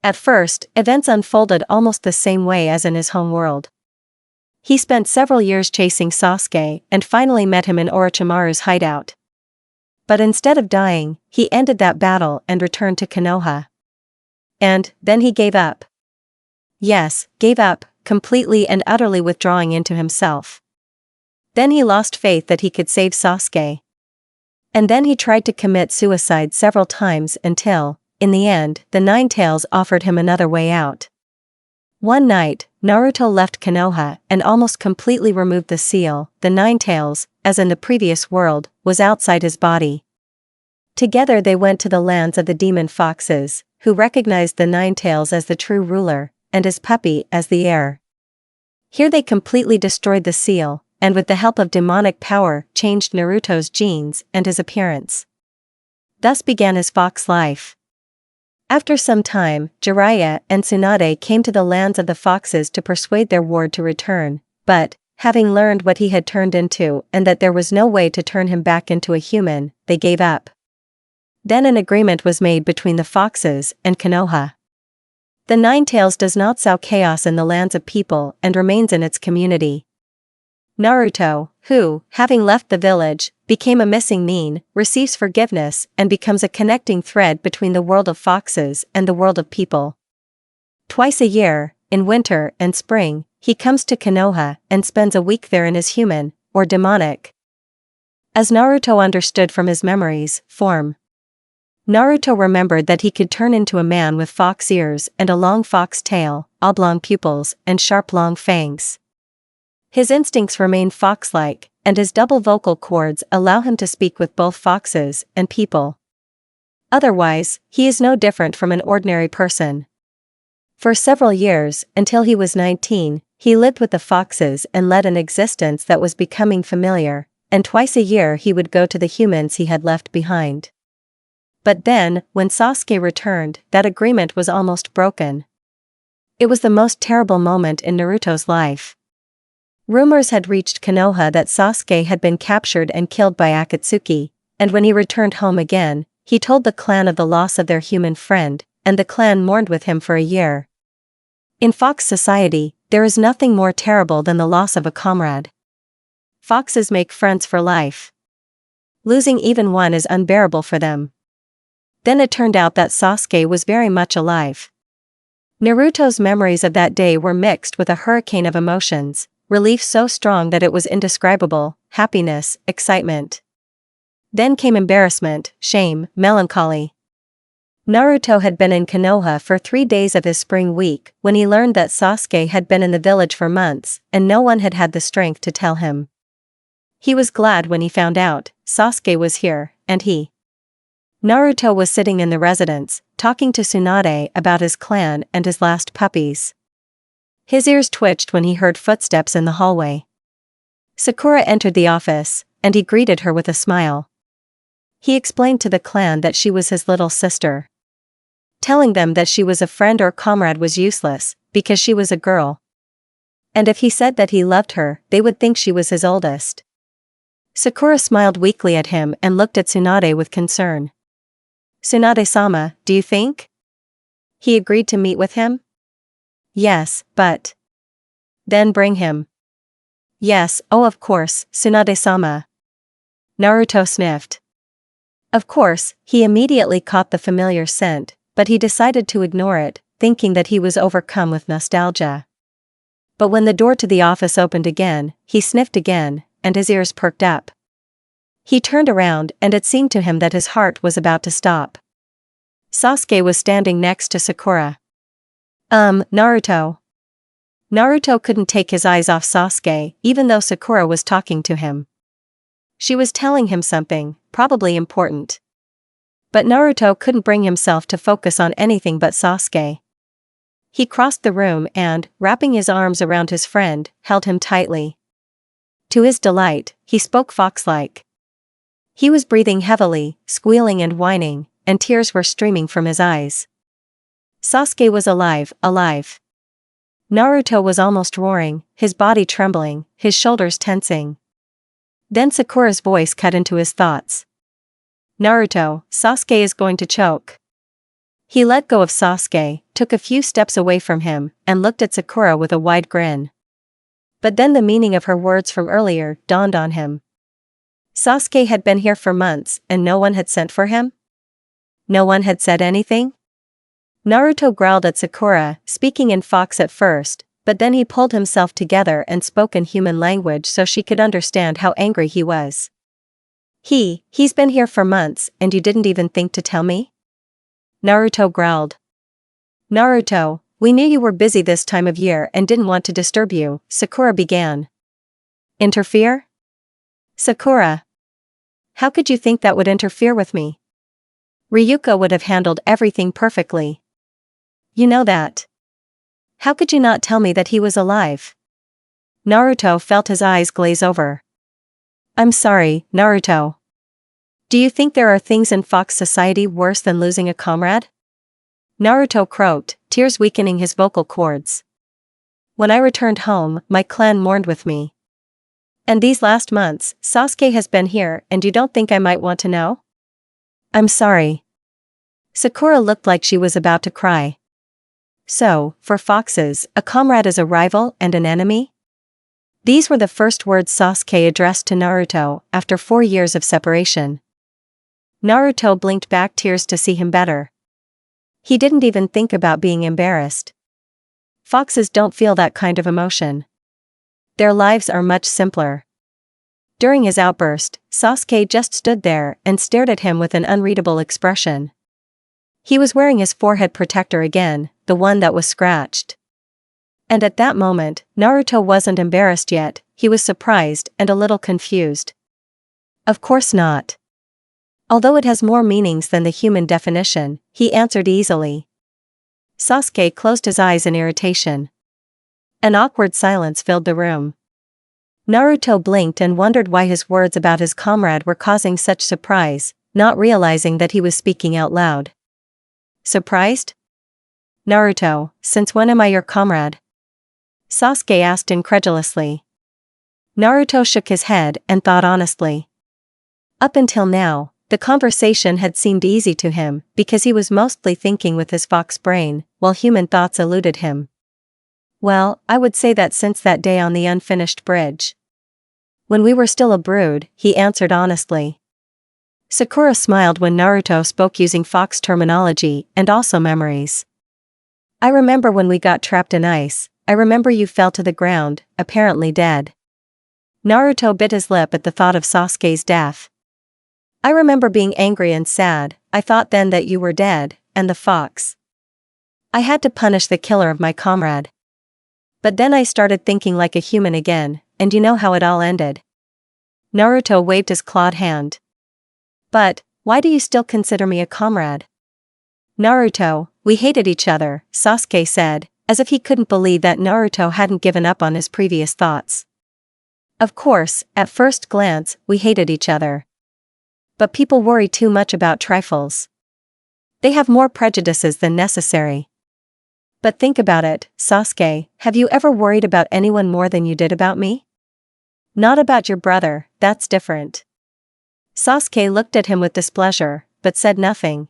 A: At first, events unfolded almost the same way as in his home world. He spent several years chasing Sasuke and finally met him in Orochimaru's hideout. But instead of dying, he ended that battle and returned to Konoha. And then he gave up. Yes, gave up, completely and utterly withdrawing into himself. Then he lost faith that he could save Sasuke. And then he tried to commit suicide several times until, in the end, the Nine Tails offered him another way out. One night, Naruto left Konoha and almost completely removed the seal. The Nine Tails, as in the previous world, was outside his body. Together they went to the lands of the demon foxes, who recognized the Nine Tails as the true ruler, and his puppy as the heir. Here they completely destroyed the seal, and with the help of demonic power changed Naruto's genes and his appearance. Thus began his fox life. After some time, Jiraiya and Tsunade came to the lands of the foxes to persuade their ward to return, but, having learned what he had turned into and that there was no way to turn him back into a human, they gave up. Then an agreement was made between the foxes and Konoha. The Nine Tails does not sow chaos in the lands of people and remains in its community. Naruto, who, having left the village, became a missing nin, receives forgiveness and becomes a connecting thread between the world of foxes and the world of people. Twice a year, in winter and spring, he comes to Konoha and spends a week there in his human, or demonic. As Naruto understood from his memories, form. Naruto remembered that he could turn into a man with fox ears and a long fox tail, oblong pupils, and sharp long fangs. His instincts remain fox-like, and his double vocal cords allow him to speak with both foxes and people. Otherwise, he is no different from an ordinary person. For several years, until he was 19, he lived with the foxes and led an existence that was becoming familiar, and twice a year he would go to the humans he had left behind. But then, when Sasuke returned, that agreement was almost broken. It was the most terrible moment in Naruto's life. Rumors had reached Konoha that Sasuke had been captured and killed by Akatsuki, and when he returned home again, he told the clan of the loss of their human friend, and the clan mourned with him for a year. In fox society, there is nothing more terrible than the loss of a comrade. Foxes make friends for life. Losing even one is unbearable for them. Then it turned out that Sasuke was very much alive. Naruto's memories of that day were mixed with a hurricane of emotions. Relief so strong that it was indescribable, happiness, excitement. Then came embarrassment, shame, melancholy. Naruto had been in Konoha for 3 days of his spring week when he learned that Sasuke had been in the village for months and no one had had the strength to tell him. He was glad when he found out Sasuke was here, and he. Naruto was sitting in the residence, talking to Tsunade about his clan and his last puppies. His ears twitched when he heard footsteps in the hallway. Sakura entered the office, and he greeted her with a smile. He explained to the clan that she was his little sister. Telling them that she was a friend or comrade was useless, because she was a girl. And if he said that he loved her, they would think she was his oldest. Sakura smiled weakly at him and looked at Tsunade with concern. "Tsunade-sama, do you think?" He agreed to meet with him? "Yes, but..." "Then bring him." "Yes, oh of course, Tsunade-sama." Naruto sniffed. Of course, he immediately caught the familiar scent, but he decided to ignore it, thinking that he was overcome with nostalgia. But when the door to the office opened again, he sniffed again, and his ears perked up. He turned around and it seemed to him that his heart was about to stop. Sasuke was standing next to Sakura. Naruto." Naruto couldn't take his eyes off Sasuke, even though Sakura was talking to him. She was telling him something, probably important. But Naruto couldn't bring himself to focus on anything but Sasuke. He crossed the room and, wrapping his arms around his friend, held him tightly. To his delight, he spoke fox-like. He was breathing heavily, squealing and whining, and tears were streaming from his eyes. Sasuke was alive. Naruto was almost roaring, his body trembling, his shoulders tensing. Then Sakura's voice cut into his thoughts. "Naruto, Sasuke is going to choke." He let go of Sasuke, took a few steps away from him, and looked at Sakura with a wide grin. But then the meaning of her words from earlier dawned on him. Sasuke had been here for months and no one had sent for him? No one had said anything? Naruto growled at Sakura, speaking in fox at first, But then he pulled himself together and spoke in human language so she could understand how angry he was. He's been here for months and you didn't even think to tell me? Naruto growled. Naruto, we knew you were busy this time of year and didn't want to disturb you, Sakura began. Interfere? Sakura. How could you think that would interfere with me? Ryuko would have handled everything perfectly. You know that. How could you not tell me that he was alive? Naruto felt his eyes glaze over. I'm sorry, Naruto. Do you think there are things in Fox society worse than losing a comrade? Naruto croaked, tears weakening his vocal cords. When I returned home, my clan mourned with me. And these last months, Sasuke has been here and you don't think I might want to know? I'm sorry. Sakura looked like she was about to cry. So, for foxes, a comrade is a rival and an enemy? These were the first words Sasuke addressed to Naruto after 4 years of separation. Naruto blinked back tears to see him better. He didn't even think about being embarrassed. Foxes don't feel that kind of emotion. Their lives are much simpler. During his outburst, Sasuke just stood there and stared at him with an unreadable expression. He was wearing his forehead protector again, the one that was scratched. And at that moment, Naruto wasn't embarrassed yet, he was surprised and a little confused. Of course not. Although it has more meanings than the human definition, he answered easily. Sasuke closed his eyes in irritation. An awkward silence filled the room. Naruto blinked and wondered why his words about his comrade were causing such surprise, not realizing that he was speaking out loud. Surprised? Naruto, since when am I your comrade? Sasuke asked incredulously. Naruto shook his head and thought honestly. Up until now, the conversation had seemed easy to him because he was mostly thinking with his fox brain, while human thoughts eluded him. Well, I would say that since that day on the unfinished bridge. When we were still a brood, he answered honestly. Sakura smiled when Naruto spoke using fox terminology and also memories. I remember when we got trapped in ice, I remember you fell to the ground, apparently dead. Naruto bit his lip at the thought of Sasuke's death. I remember being angry and sad, I thought then that you were dead, and the fox. I had to punish the killer of my comrade. But then I started thinking like a human again, and you know how it all ended. Naruto waved his clawed hand. But, why do you still consider me a comrade? Naruto, we hated each other, Sasuke said, as if he couldn't believe that Naruto hadn't given up on his previous thoughts. Of course, at first glance, we hated each other. But people worry too much about trifles. They have more prejudices than necessary. But think about it, Sasuke, have you ever worried about anyone more than you did about me? Not about your brother, that's different. Sasuke looked at him with displeasure, but said nothing.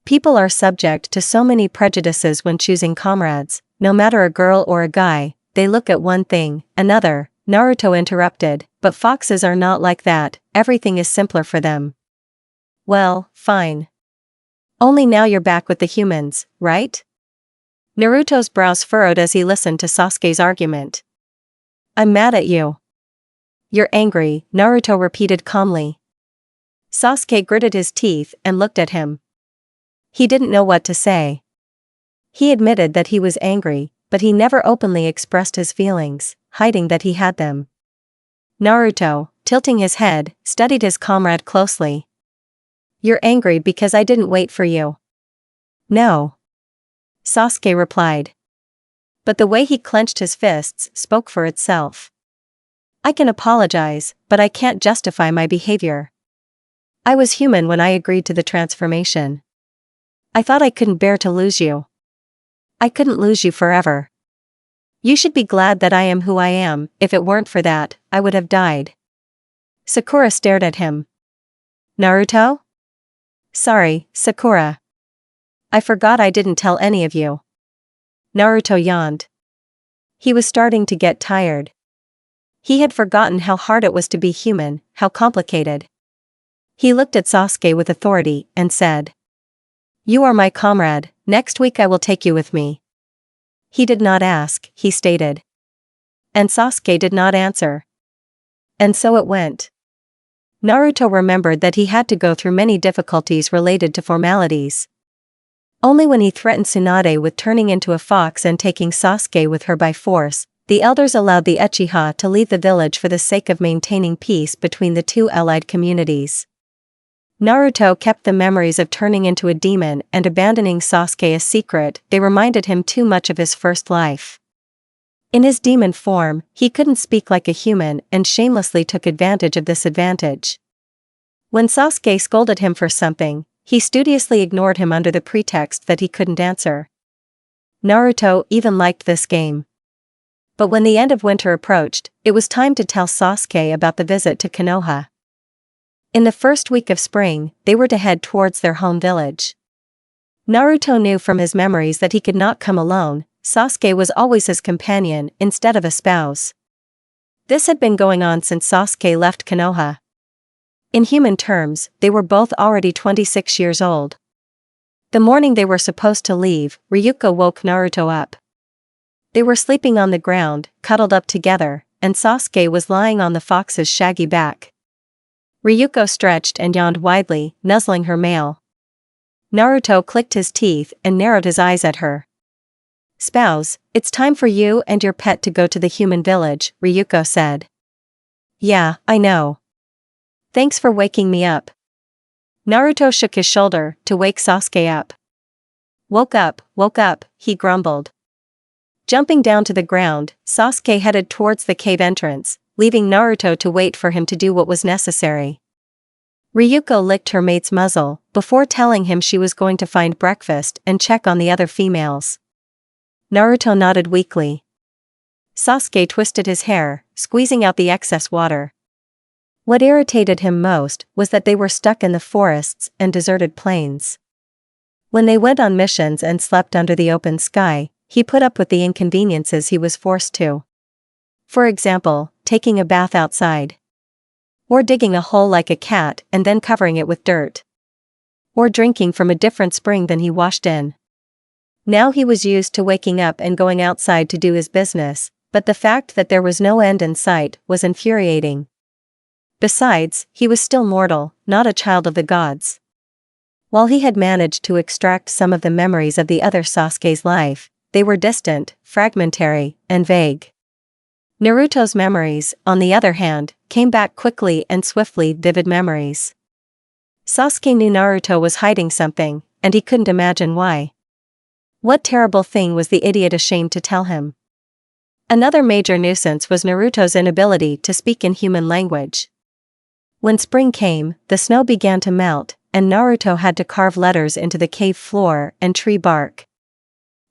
A: People are subject to so many prejudices when choosing comrades, no matter a girl or a guy, they look at one thing, another. Naruto interrupted, but foxes are not like that, everything is simpler for them. Well, fine. Only now you're back with the humans, right? Naruto's brows furrowed as he listened to Sasuke's argument. I'm mad at you. You're angry, Naruto repeated calmly. Sasuke gritted his teeth and looked at him. He didn't know what to say. He admitted that he was angry, but he never openly expressed his feelings, hiding that he had them. Naruto, tilting his head, studied his comrade closely. You're angry because I didn't wait for you. No. Sasuke replied. But the way he clenched his fists spoke for itself. I can apologize, but I can't justify my behavior. I was human when I agreed to the transformation. I thought I couldn't bear to lose you. I couldn't lose you forever. You should be glad that I am who I am, if it weren't for that, I would have died. Sakura stared at him. Naruto? Sorry, Sakura. I forgot I didn't tell any of you. Naruto yawned. He was starting to get tired. He had forgotten how hard it was to be human, how complicated. He looked at Sasuke with authority and said. You are my comrade, next week I will take you with me. He did not ask, he stated. And Sasuke did not answer. And so it went. Naruto remembered that he had to go through many difficulties related to formalities. Only when he threatened Tsunade with turning into a fox and taking Sasuke with her by force, the elders allowed the Uchiha to leave the village for the sake of maintaining peace between the two allied communities. Naruto kept the memories of turning into a demon and abandoning Sasuke a secret. They reminded him too much of his first life. In his demon form, he couldn't speak like a human and shamelessly took advantage of this advantage. When Sasuke scolded him for something, he studiously ignored him under the pretext that he couldn't answer. Naruto even liked this game. But when the end of winter approached, it was time to tell Sasuke about the visit to Konoha. In the first week of spring, they were to head towards their home village. Naruto knew from his memories that he could not come alone. Sasuke was always his companion instead of a spouse. This had been going on since Sasuke left Konoha. In human terms, they were both already 26 years old. The morning they were supposed to leave, Ryuko woke Naruto up. They were sleeping on the ground, cuddled up together, and Sasuke was lying on the fox's shaggy back. Ryuko stretched and yawned widely, nuzzling her male. Naruto clicked his teeth and narrowed his eyes at her. "Spouse, it's time for you and your pet to go to the human village," Ryuko said. "Yeah, I know. Thanks for waking me up." Naruto shook his shoulder to wake Sasuke up. Woke up, he grumbled. Jumping down to the ground, Sasuke headed towards the cave entrance, leaving Naruto to wait for him to do what was necessary. Ryuko licked her mate's muzzle, before telling him she was going to find breakfast and check on the other females. Naruto nodded weakly. Sasuke twisted his hair, squeezing out the excess water. What irritated him most was that they were stuck in the forests and deserted plains. When they went on missions and slept under the open sky, he put up with the inconveniences he was forced to. For example, taking a bath outside. Or digging a hole like a cat and then covering it with dirt. Or drinking from a different spring than he washed in. Now he was used to waking up and going outside to do his business, but the fact that there was no end in sight was infuriating. Besides, he was still mortal, not a child of the gods. While he had managed to extract some of the memories of the other Sasuke's life, they were distant, fragmentary, and vague. Naruto's memories, on the other hand, came back quickly and swiftly, vivid memories. Sasuke knew Naruto was hiding something, and he couldn't imagine why. What terrible thing was the idiot ashamed to tell him? Another major nuisance was Naruto's inability to speak in human language. When spring came, the snow began to melt, and Naruto had to carve letters into the cave floor and tree bark.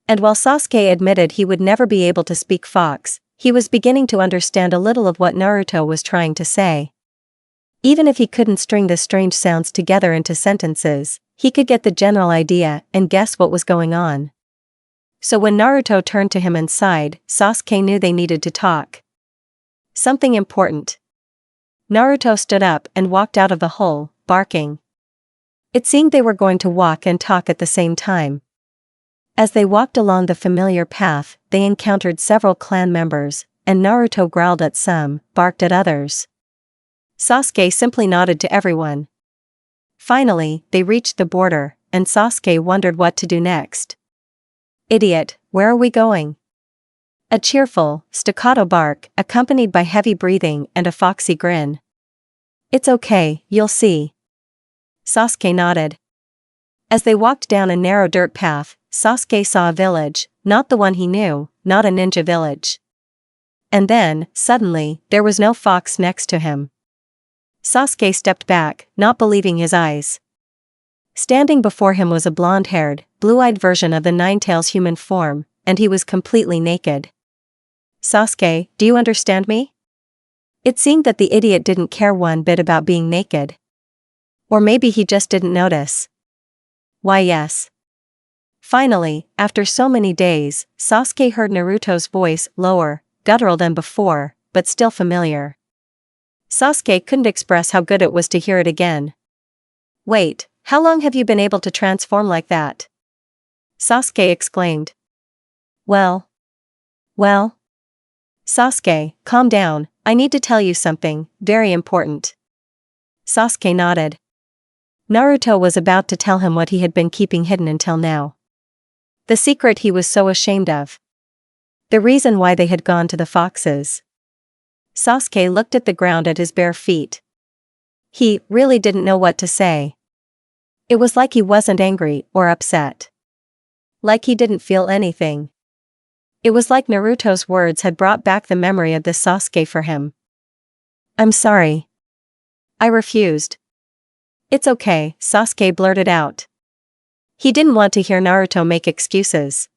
A: And while Sasuke admitted he would never be able to speak fox, he was beginning to understand a little of what Naruto was trying to say. Even if he couldn't string the strange sounds together into sentences, he could get the general idea and guess what was going on. So when Naruto turned to him and sighed, Sasuke knew they needed to talk. Something important. Naruto stood up and walked out of the hole, barking. It seemed they were going to walk and talk at the same time. As they walked along the familiar path, they encountered several clan members, and Naruto growled at some, barked at others. Sasuke simply nodded to everyone. Finally, they reached the border, and Sasuke wondered what to do next. "Idiot, where are we going?" A cheerful, staccato bark, accompanied by heavy breathing and a foxy grin. "It's okay, you'll see." Sasuke nodded. As they walked down a narrow dirt path, Sasuke saw a village, not the one he knew, not a ninja village. And then, suddenly, there was no fox next to him. Sasuke stepped back, not believing his eyes. Standing before him was a blonde-haired, blue-eyed version of the Ninetales human form, and he was completely naked. "Sasuke, do you understand me?" It seemed that the idiot didn't care one bit about being naked. Or maybe he just didn't notice. Why, yes. Finally, after so many days, Sasuke heard Naruto's voice, lower, guttural than before, but still familiar. Sasuke couldn't express how good it was to hear it again. "Wait, how long have you been able to transform like that?" Sasuke exclaimed. "Well, Well? Sasuke, calm down, I need to tell you something, very important. Sasuke nodded. Naruto was about to tell him what he had been keeping hidden until now. The secret he was so ashamed of. The reason why they had gone to the foxes. Sasuke looked at the ground at his bare feet. He really didn't know what to say. It was like he wasn't angry or upset. Like he didn't feel anything. It was like Naruto's words had brought back the memory of this Sasuke for him. I'm sorry. I refused. It's okay, Sasuke blurted out. He didn't want to hear Naruto make excuses.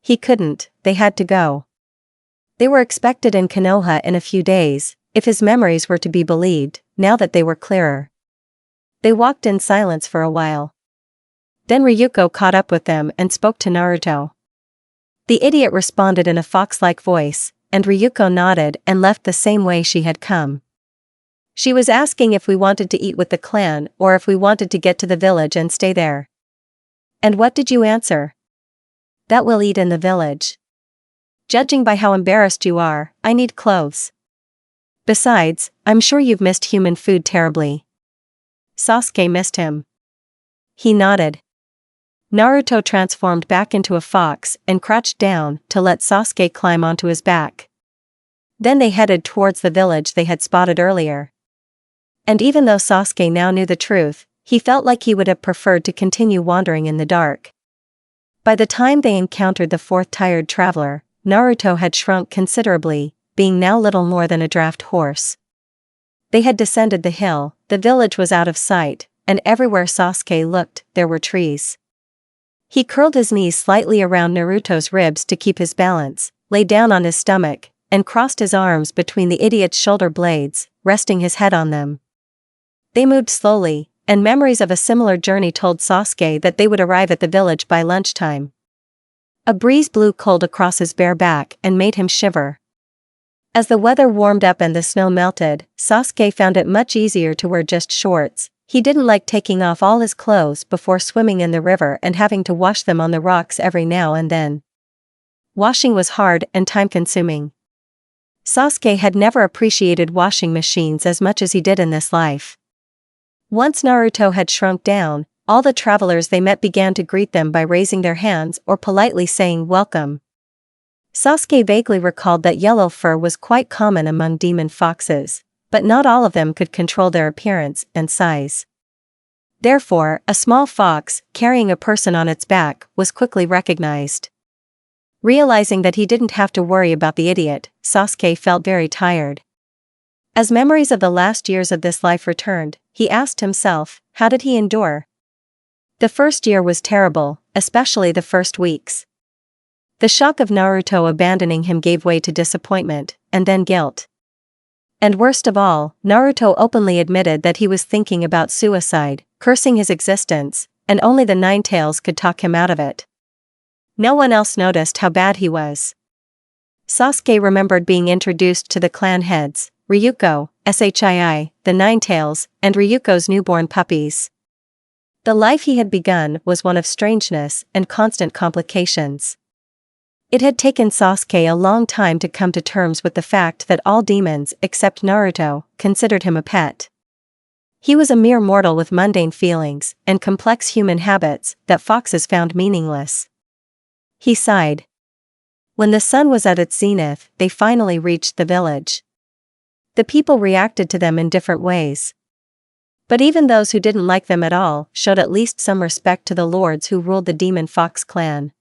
A: He couldn't, they had to go. They were expected in Konoha in a few days, if his memories were to be believed, now that they were clearer. They walked in silence for a while. Then Ryuko caught up with them and spoke to Naruto. The idiot responded in a fox-like voice, and Ryuko nodded and left the same way she had come. She was asking if we wanted to eat with the clan or if we wanted to get to the village and stay there. And what did you answer? That we'll eat in the village. Judging by how embarrassed you are, I need clothes. Besides, I'm sure you've missed human food terribly. Sasuke missed him. He nodded. Naruto transformed back into a fox and crouched down to let Sasuke climb onto his back. Then they headed towards the village they had spotted earlier. And even though Sasuke now knew the truth, he felt like he would have preferred to continue wandering in the dark. By the time they encountered the fourth tired traveler, Naruto had shrunk considerably, being now little more than a draft horse. They had descended the hill, the village was out of sight, and everywhere Sasuke looked, there were trees. He curled his knees slightly around Naruto's ribs to keep his balance, lay down on his stomach, and crossed his arms between the idiot's shoulder blades, resting his head on them. They moved slowly, and memories of a similar journey told Sasuke that they would arrive at the village by lunchtime. A breeze blew cold across his bare back and made him shiver. As the weather warmed up and the snow melted, Sasuke found it much easier to wear just shorts. He didn't like taking off all his clothes before swimming in the river and having to wash them on the rocks every now and then. Washing was hard and time-consuming. Sasuke had never appreciated washing machines as much as he did in this life. Once Naruto had shrunk down, all the travelers they met began to greet them by raising their hands or politely saying welcome. Sasuke vaguely recalled that yellow fur was quite common among demon foxes, but not all of them could control their appearance and size. Therefore, a small fox, carrying a person on its back, was quickly recognized. Realizing that he didn't have to worry about the idiot, Sasuke felt very tired. As memories of the last years of this life returned, he asked himself, how did he endure? The first year was terrible, especially the first weeks. The shock of Naruto abandoning him gave way to disappointment, and then guilt. And worst of all, Naruto openly admitted that he was thinking about suicide, cursing his existence, and only the Nine Tails could talk him out of it. No one else noticed how bad he was. Sasuke remembered being introduced to the clan heads, Ryuko, Shii, the Nine Tails, and Ryuko's newborn puppies. The life he had begun was one of strangeness and constant complications. It had taken Sasuke a long time to come to terms with the fact that all demons except Naruto considered him a pet. He was a mere mortal with mundane feelings and complex human habits that foxes found meaningless. He sighed. When the sun was at its zenith, they finally reached the village. The people reacted to them in different ways. But even those who didn't like them at all showed at least some respect to the lords who ruled the Demon Fox clan.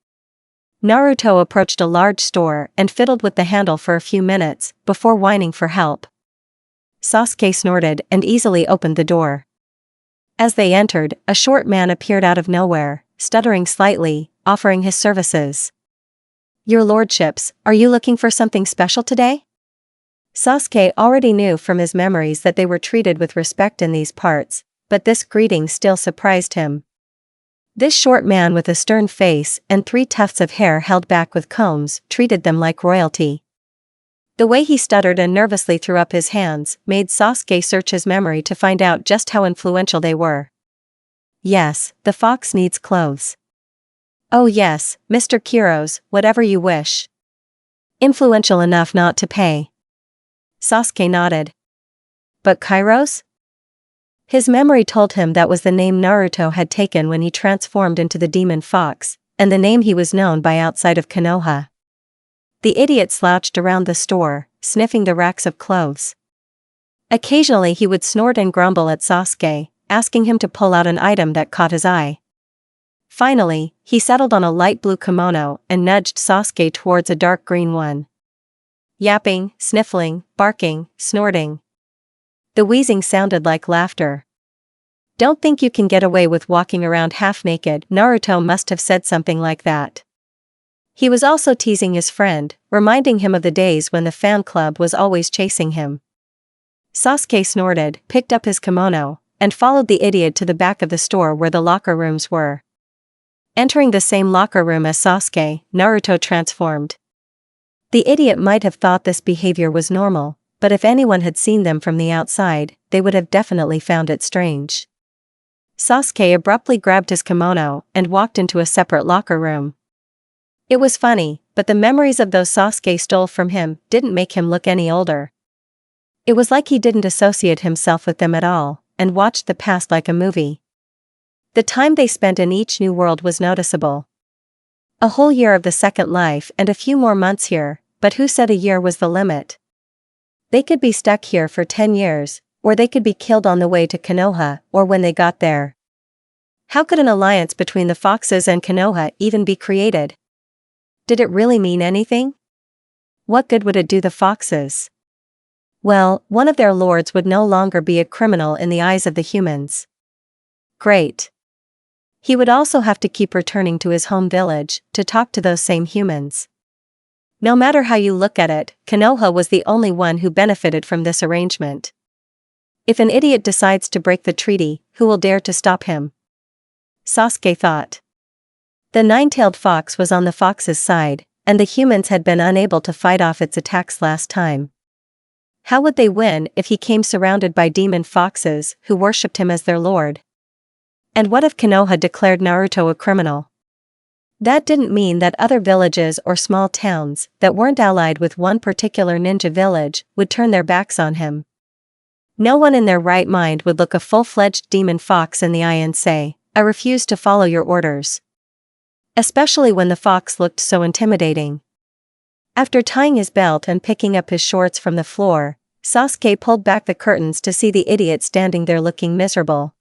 A: Naruto approached a large store and fiddled with the handle for a few minutes before whining for help. Sasuke snorted and easily opened the door. As they entered, a short man appeared out of nowhere, stuttering slightly, offering his services. "Your lordships, are you looking for something special today?" Sasuke already knew from his memories that they were treated with respect in these parts, but this greeting still surprised him. This short man with a stern face and 3 tufts of hair held back with combs treated them like royalty. The way he stuttered and nervously threw up his hands made Sasuke search his memory to find out just how influential they were. "Yes, the fox needs clothes." "Oh yes, Mr. Kuros, whatever you wish." Influential enough not to pay. Sasuke nodded. But Kairos? His memory told him that was the name Naruto had taken when he transformed into the demon fox, and the name he was known by outside of Konoha. The idiot slouched around the store, sniffing the racks of clothes. Occasionally he would snort and grumble at Sasuke, asking him to pull out an item that caught his eye. Finally, he settled on a light blue kimono and nudged Sasuke towards a dark green one. Yapping, sniffling, barking, snorting. The wheezing sounded like laughter. Don't think you can get away with walking around half-naked. Naruto must have said something like that. He was also teasing his friend, reminding him of the days when the fan club was always chasing him. Sasuke snorted, picked up his kimono, and followed the idiot to the back of the store where the locker rooms were. Entering the same locker room as Sasuke, Naruto transformed. The idiot might have thought this behavior was normal, but if anyone had seen them from the outside, they would have definitely found it strange. Sasuke abruptly grabbed his kimono and walked into a separate locker room. It was funny, but the memories of those Sasuke stole from him didn't make him look any older. It was like he didn't associate himself with them at all, and watched the past like a movie. The time they spent in each new world was noticeable. A whole year of the second life and a few more months here, but who said a year was the limit? They could be stuck here for 10 years, or they could be killed on the way to Konoha or when they got there. How could an alliance between the foxes and Konoha even be created? Did it really mean anything? What good would it do the foxes? Well, one of their lords would no longer be a criminal in the eyes of the humans. Great. He would also have to keep returning to his home village to talk to those same humans. No matter how you look at it, Konoha was the only one who benefited from this arrangement. If an idiot decides to break the treaty, who will dare to stop him? Sasuke thought. The nine-tailed fox was on the fox's side, and the humans had been unable to fight off its attacks last time. How would they win if he came surrounded by demon foxes who worshipped him as their lord? And what if Konoha declared Naruto a criminal? That didn't mean that other villages or small towns that weren't allied with one particular ninja village would turn their backs on him. No one in their right mind would look a full-fledged demon fox in the eye and say, "I refuse to follow your orders." Especially when the fox looked so intimidating. After tying his belt and picking up his shorts from the floor, Sasuke pulled back the curtains to see the idiot standing there looking miserable.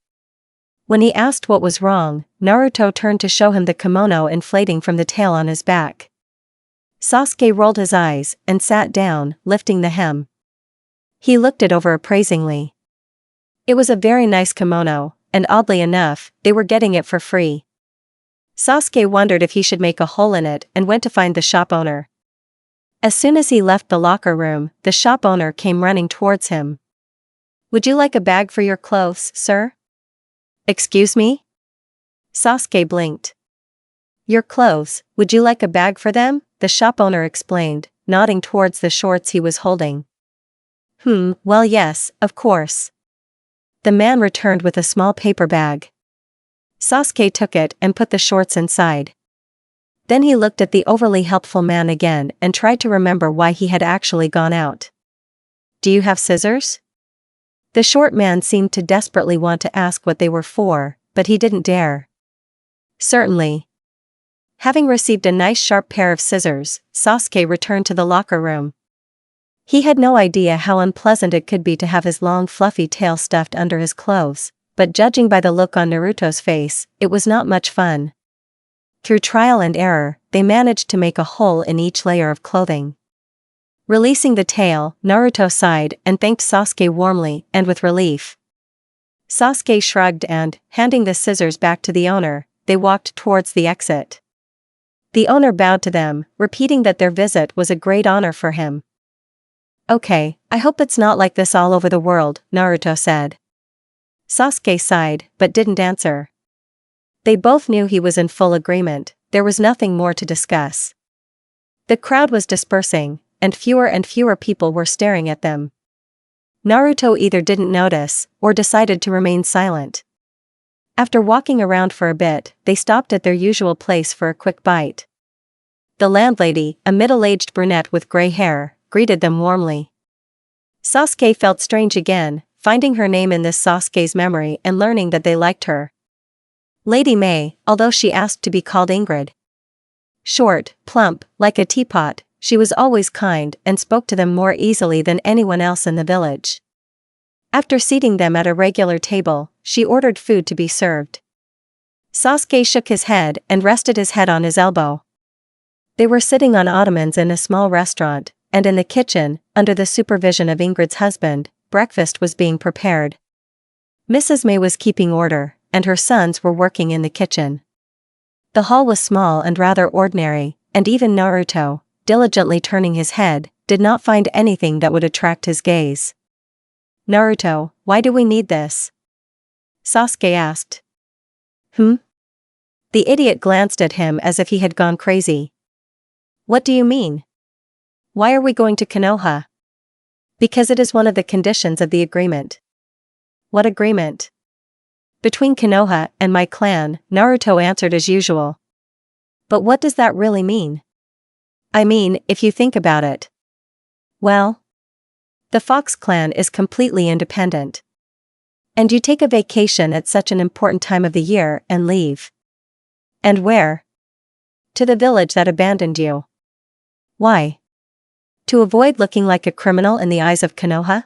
A: When he asked what was wrong, Naruto turned to show him the kimono inflating from the tail on his back. Sasuke rolled his eyes and sat down, lifting the hem. He looked it over appraisingly. It was a very nice kimono, and oddly enough, they were getting it for free. Sasuke wondered if he should make a hole in it and went to find the shop owner. As soon as he left the locker room, the shop owner came running towards him. "Would you like a bag for your clothes, sir?" "Excuse me?" Sasuke blinked. "Your clothes, would you like a bag for them?" the shop owner explained, nodding towards the shorts he was holding. Well yes, of course." The man returned with a small paper bag. Sasuke took it and put the shorts inside. Then he looked at the overly helpful man again and tried to remember why he had actually gone out. "Do you have scissors?" The short man seemed to desperately want to ask what they were for, but he didn't dare. "Certainly." Having received a nice sharp pair of scissors, Sasuke returned to the locker room. He had no idea how unpleasant it could be to have his long fluffy tail stuffed under his clothes, but judging by the look on Naruto's face, it was not much fun. Through trial and error, they managed to make a hole in each layer of clothing. Releasing the tail, Naruto sighed and thanked Sasuke warmly and with relief. Sasuke shrugged and, handing the scissors back to the owner, they walked towards the exit. The owner bowed to them, repeating that their visit was a great honor for him. "Okay, I hope it's not like this all over the world," Naruto said. Sasuke sighed, but didn't answer. They both knew he was in full agreement, there was nothing more to discuss. The crowd was dispersing, and fewer people were staring at them. Naruto either didn't notice, or decided to remain silent. After walking around for a bit, they stopped at their usual place for a quick bite. The landlady, a middle-aged brunette with gray hair, greeted them warmly. Sasuke felt strange again, finding her name in this Sasuke's memory and learning that they liked her. Lady May, although she asked to be called Ingrid. Short, plump, like a teapot, she was always kind and spoke to them more easily than anyone else in the village. After seating them at a regular table, she ordered food to be served. Sasuke shook his head and rested his head on his elbow. They were sitting on ottomans in a small restaurant, and in the kitchen, under the supervision of Ingrid's husband, breakfast was being prepared. Mrs. May was keeping order, and her sons were working in the kitchen. The hall was small and rather ordinary, and even Naruto, diligently turning his head, did not find anything that would attract his gaze. "Naruto, why do we need this?" Sasuke asked. The idiot glanced at him as if he had gone crazy. "What do you mean? Why are we going to Konoha?" "Because it is one of the conditions of the agreement." "What agreement?" "Between Konoha and my clan," Naruto answered as usual. "But what does that really mean?" "I mean, if you think about it. Well, the Fox clan is completely independent. And you take a vacation at such an important time of the year and leave. And where? To the village that abandoned you. Why? To avoid looking like a criminal in the eyes of Konoha?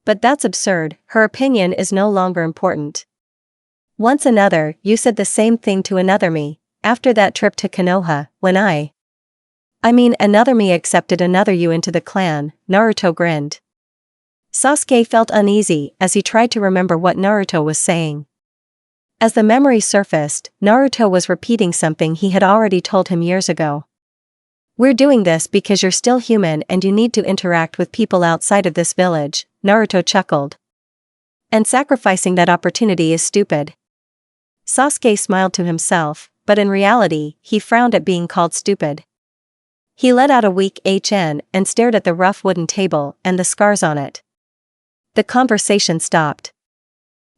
A: But that's absurd, her opinion is no longer important. Once another, you said the same thing to another me, after that trip to Konoha, when another me accepted another you into the clan," Naruto grinned. Sasuke felt uneasy as he tried to remember what Naruto was saying. As the memory surfaced, Naruto was repeating something he had already told him years ago. "We're doing this because you're still human and you need to interact with people outside of this village," Naruto chuckled. "And sacrificing that opportunity is stupid." Sasuke smiled to himself, but in reality, he frowned at being called stupid. He let out a weak HN and stared at the rough wooden table and the scars on it. The conversation stopped.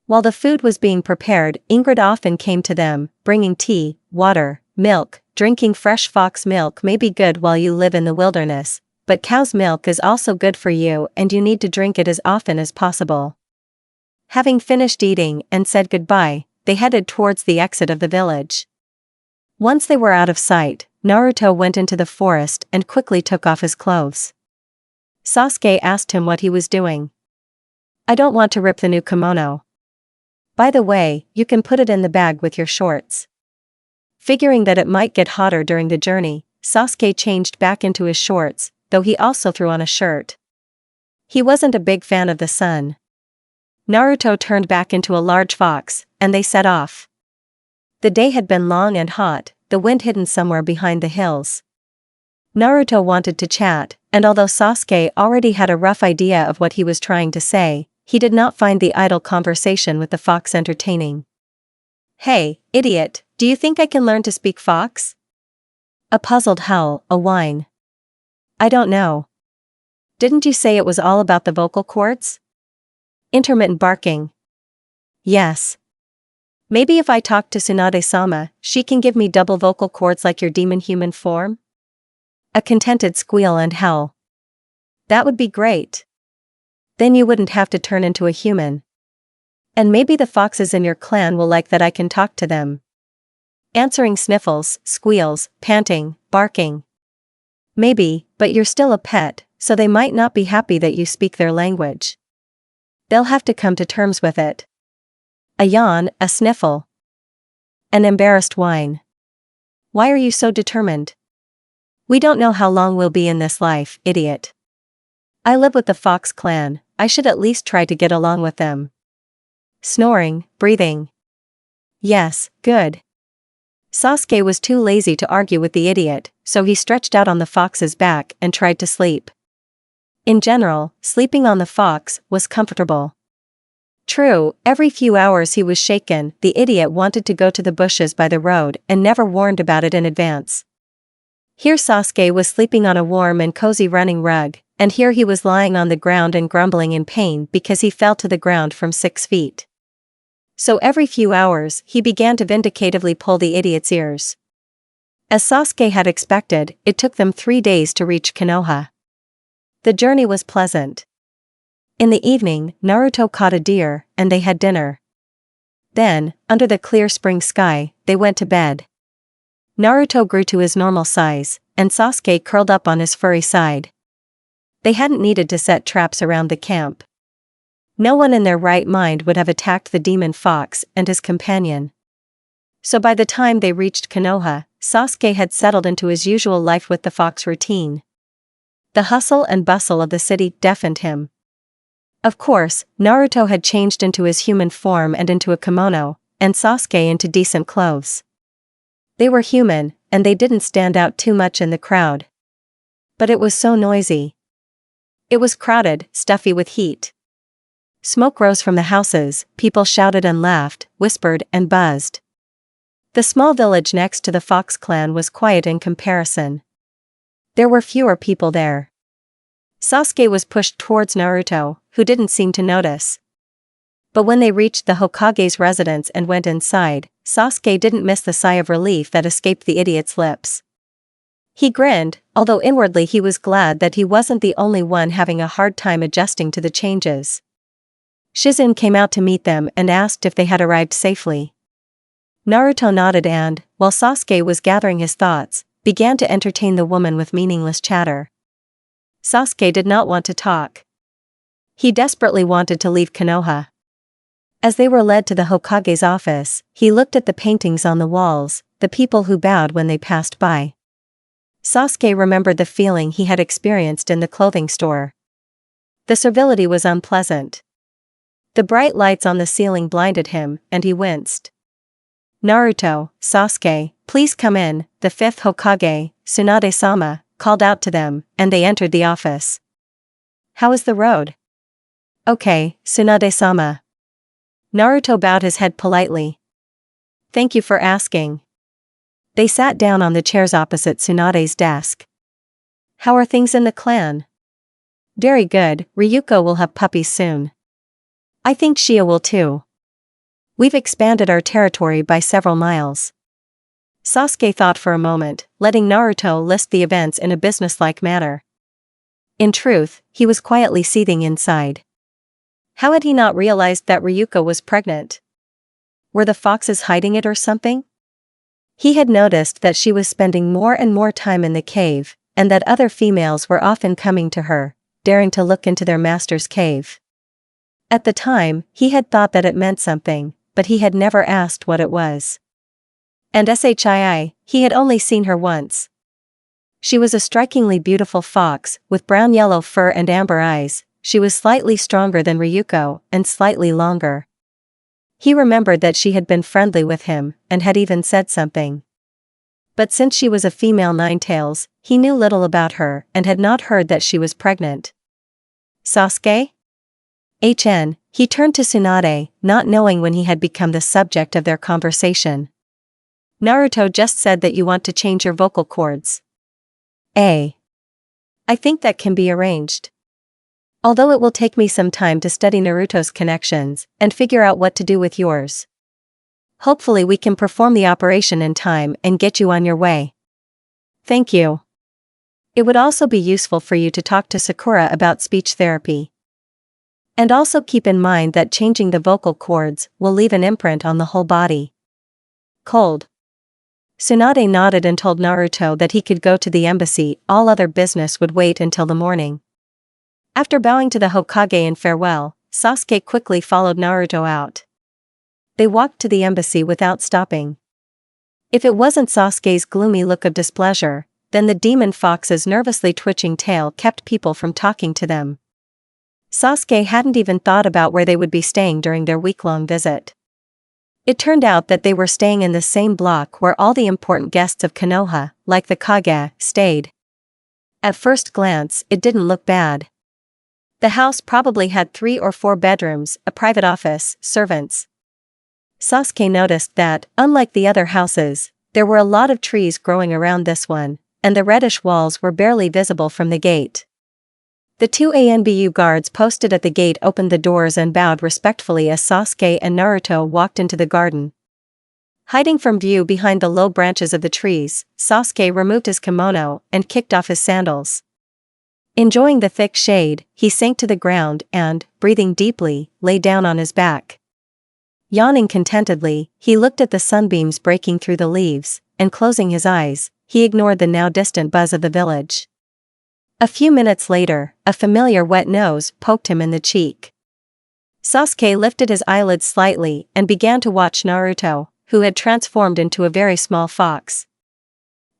A: While the food was being prepared, Ingrid often came to them, bringing tea, water, milk. Drinking fresh fox milk may be good while you live in the wilderness, but cow's milk is also good for you and you need to drink it as often as possible. Having finished eating and said goodbye, they headed towards the exit of the village. Once they were out of sight, Naruto went into the forest and quickly took off his clothes. Sasuke asked him what he was doing. "I don't want to rip the new kimono. By the way, you can put it in the bag with your shorts." Figuring that it might get hotter during the journey, Sasuke changed back into his shorts, though he also threw on a shirt. He wasn't a big fan of the sun. Naruto turned back into a large fox, and they set off. The day had been long and hot, the wind hidden somewhere behind the hills. Naruto wanted to chat, and although Sasuke already had a rough idea of what he was trying to say, he did not find the idle conversation with the fox entertaining. "Hey, idiot, do you think I can learn to speak fox?" A puzzled howl, a whine. "I don't know. Didn't you say it was all about the vocal cords?" Intermittent barking. "Yes. Maybe if I talk to Tsunade-sama, she can give me double vocal cords like your demon human form?" A contented squeal and howl. "That would be great. Then you wouldn't have to turn into a human. And maybe the foxes in your clan will like that I can talk to them." Answering sniffles, squeals, panting, barking. "Maybe, but you're still a pet, so they might not be happy that you speak their language. They'll have to come to terms with it." A yawn, a sniffle. An embarrassed whine. "Why are you so determined?" "We don't know how long we'll be in this life, idiot. I live with the Fox clan, I should at least try to get along with them." Snoring, breathing. "Yes, good." Sasuke was too lazy to argue with the idiot, so he stretched out on the fox's back and tried to sleep. In general, sleeping on the fox was comfortable. True, every few hours he was shaken. The idiot wanted to go to the bushes by the road and never warned about it in advance. Here Sasuke was sleeping on a warm and cozy running rug, and here he was lying on the ground and grumbling in pain because he fell to the ground from 6 feet. So every few hours he began to vindicatively pull the idiot's ears. As Sasuke had expected, it took them 3 days to reach Konoha. The journey was pleasant. In the evening, Naruto caught a deer, and they had dinner. Then, under the clear spring sky, they went to bed. Naruto grew to his normal size, and Sasuke curled up on his furry side. They hadn't needed to set traps around the camp. No one in their right mind would have attacked the demon fox and his companion. So by the time they reached Konoha, Sasuke had settled into his usual life with the fox routine. The hustle and bustle of the city deafened him. Of course, Naruto had changed into his human form and into a kimono, and Sasuke into decent clothes. They were human, and they didn't stand out too much in the crowd. But it was so noisy. It was crowded, stuffy with heat. Smoke rose from the houses, people shouted and laughed, whispered and buzzed. The small village next to the Fox clan was quiet in comparison. There were fewer people there. Sasuke was pushed towards Naruto, who didn't seem to notice. But when they reached the Hokage's residence and went inside, Sasuke didn't miss the sigh of relief that escaped the idiot's lips. He grinned, although inwardly he was glad that he wasn't the only one having a hard time adjusting to the changes. Shizune came out to meet them and asked if they had arrived safely. Naruto nodded and, while Sasuke was gathering his thoughts, began to entertain the woman with meaningless chatter. Sasuke did not want to talk. He desperately wanted to leave Konoha. As they were led to the Hokage's office, he looked at the paintings on the walls, the people who bowed when they passed by. Sasuke remembered the feeling he had experienced in the clothing store. The servility was unpleasant. The bright lights on the ceiling blinded him, and he winced. Naruto, Sasuke, please come in, the fifth Hokage, Tsunade-sama, called out to them, and they entered the office. How is the road? Okay, Tsunade-sama. Naruto bowed his head politely. Thank you for asking. They sat down on the chairs opposite Tsunade's desk. How are things in the clan? Very good, Ryuko will have puppies soon. I think Shia will too. We've expanded our territory by several miles. Sasuke thought for a moment, letting Naruto list the events in a businesslike manner. In truth, he was quietly seething inside. How had he not realized that Ryuko was pregnant? Were the foxes hiding it or something? He had noticed that she was spending more and more time in the cave, and that other females were often coming to her, daring to look into their master's cave. At the time, he had thought that it meant something, but he had never asked what it was. And Shii, he had only seen her once. She was a strikingly beautiful fox, with brown-yellow fur and amber eyes. She was slightly stronger than Ryuko, and slightly longer. He remembered that she had been friendly with him, and had even said something. But since she was a female Ninetales, he knew little about her, and had not heard that she was pregnant. Sasuke? He turned to Tsunade, not knowing when he had become the subject of their conversation. Naruto just said that you want to change your vocal cords. I think that can be arranged. Although it will take me some time to study Naruto's connections, and figure out what to do with yours. Hopefully we can perform the operation in time and get you on your way. Thank you. It would also be useful for you to talk to Sakura about speech therapy. And also keep in mind that changing the vocal cords will leave an imprint on the whole body. Cold. Tsunade nodded and told Naruto that he could go to the embassy, all other business would wait until the morning. After bowing to the Hokage in farewell, Sasuke quickly followed Naruto out. They walked to the embassy without stopping. If it wasn't Sasuke's gloomy look of displeasure, then the demon fox's nervously twitching tail kept people from talking to them. Sasuke hadn't even thought about where they would be staying during their week-long visit. It turned out that they were staying in the same block where all the important guests of Konoha, like the Kage, stayed. At first glance, it didn't look bad. The house probably had 3 or 4 bedrooms, a private office, servants. Sasuke noticed that, unlike the other houses, there were a lot of trees growing around this one, and the reddish walls were barely visible from the gate. The 2 ANBU guards posted at the gate opened the doors and bowed respectfully as Sasuke and Naruto walked into the garden. Hiding from view behind the low branches of the trees, Sasuke removed his kimono and kicked off his sandals. Enjoying the thick shade, he sank to the ground and, breathing deeply, lay down on his back. Yawning contentedly, he looked at the sunbeams breaking through the leaves, and closing his eyes, he ignored the now distant buzz of the village. A few minutes later, a familiar wet nose poked him in the cheek. Sasuke lifted his eyelids slightly and began to watch Naruto, who had transformed into a very small fox.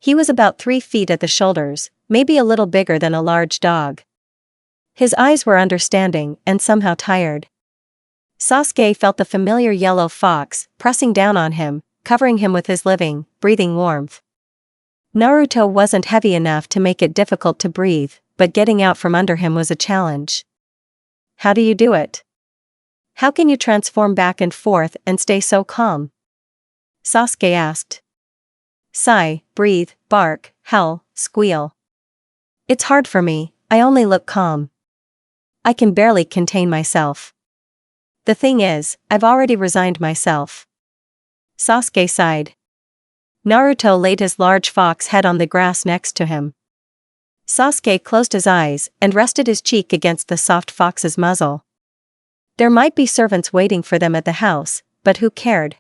A: He was about 3 feet at the shoulders, maybe a little bigger than a large dog. His eyes were understanding and somehow tired. Sasuke felt the familiar yellow fox pressing down on him, covering him with his living, breathing warmth. Naruto wasn't heavy enough to make it difficult to breathe, but getting out from under him was a challenge. How do you do it? How can you transform back and forth and stay so calm? Sasuke asked. Sigh, breathe, bark, howl, squeal. It's hard for me, I only look calm. I can barely contain myself. The thing is, I've already resigned myself. Sasuke sighed. Naruto laid his large fox head on the grass next to him. Sasuke closed his eyes and rested his cheek against the soft fox's muzzle. There might be servants waiting for them at the house, but who cared?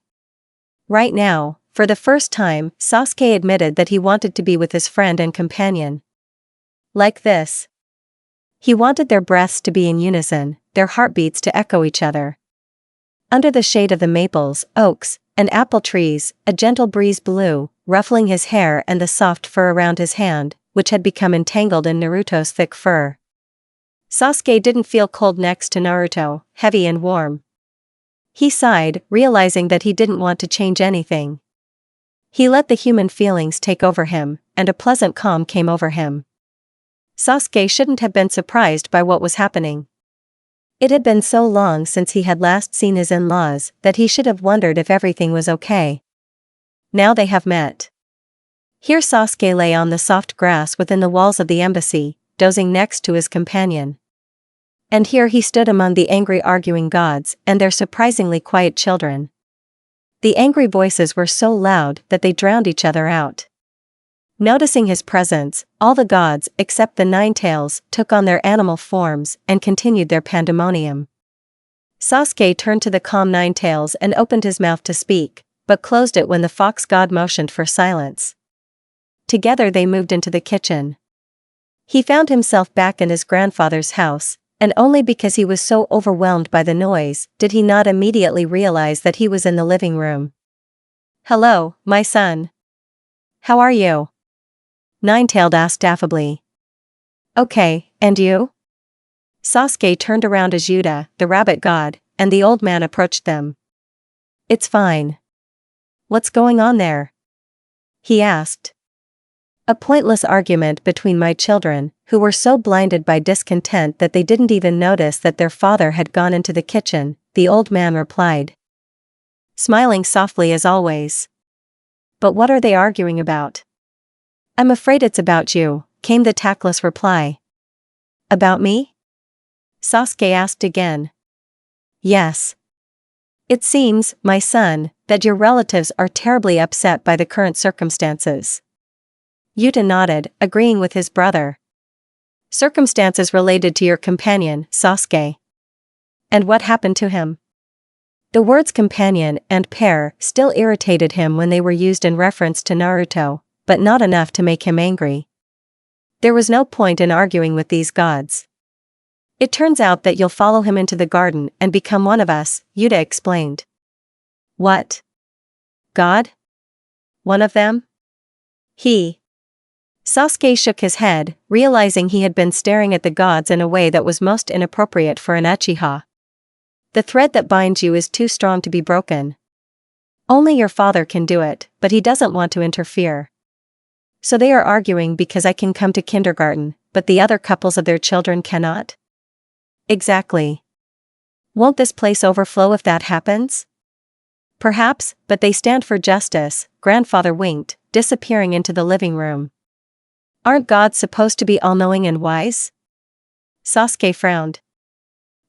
A: Right now, for the first time, Sasuke admitted that he wanted to be with his friend and companion. Like this. He wanted their breaths to be in unison, their heartbeats to echo each other. Under the shade of the maples, oaks, and apple trees, a gentle breeze blew, ruffling his hair and the soft fur around his hand, which had become entangled in Naruto's thick fur. Sasuke didn't feel cold next to Naruto, heavy and warm. He sighed, realizing that he didn't want to change anything. He let the human feelings take over him, and a pleasant calm came over him. Sasuke shouldn't have been surprised by what was happening. It had been so long since he had last seen his in-laws that he should have wondered if everything was okay. Now they have met. Here Sasuke lay on the soft grass within the walls of the embassy, dozing next to his companion. And here he stood among the angry arguing gods and their surprisingly quiet children. The angry voices were so loud that they drowned each other out. Noticing his presence, all the gods except the Ninetales took on their animal forms and continued their pandemonium. Sasuke turned to the calm Ninetales and opened his mouth to speak, but closed it when the fox god motioned for silence. Together they moved into the kitchen. He found himself back in his grandfather's house, and only because he was so overwhelmed by the noise did he not immediately realize that he was in the living room. "Hello, my son. How are you?" Ninetailed asked affably. "Okay, and you?" Sasuke turned around as Yuta, the rabbit god, and the old man approached them. "It's fine. What's going on there?" he asked. "A pointless argument between my children, who were so blinded by discontent that they didn't even notice that their father had gone into the kitchen," the old man replied, smiling softly as always. "But what are they arguing about?" "I'm afraid it's about you," came the tactless reply. "About me?" Sasuke asked again. "Yes. It seems, my son, that your relatives are terribly upset by the current circumstances." Yuta nodded, agreeing with his brother. "Circumstances related to your companion, Sasuke. And what happened to him?" The words companion and pair still irritated him when they were used in reference to Naruto, but not enough to make him angry. There was no point in arguing with these gods. "It turns out that you'll follow him into the garden and become one of us," Yuta explained. "What? God? One of them?" Sasuke shook his head, realizing he had been staring at the gods in a way that was most inappropriate for an Uchiha. "The thread that binds you is too strong to be broken. Only your father can do it, but he doesn't want to interfere. So they are arguing because I can come to kindergarten, but the other couples of their children cannot?" "Exactly. Won't this place overflow if that happens?" "Perhaps, but they stand for justice," grandfather winked, disappearing into the living room. "Aren't gods supposed to be all-knowing and wise?" Sasuke frowned.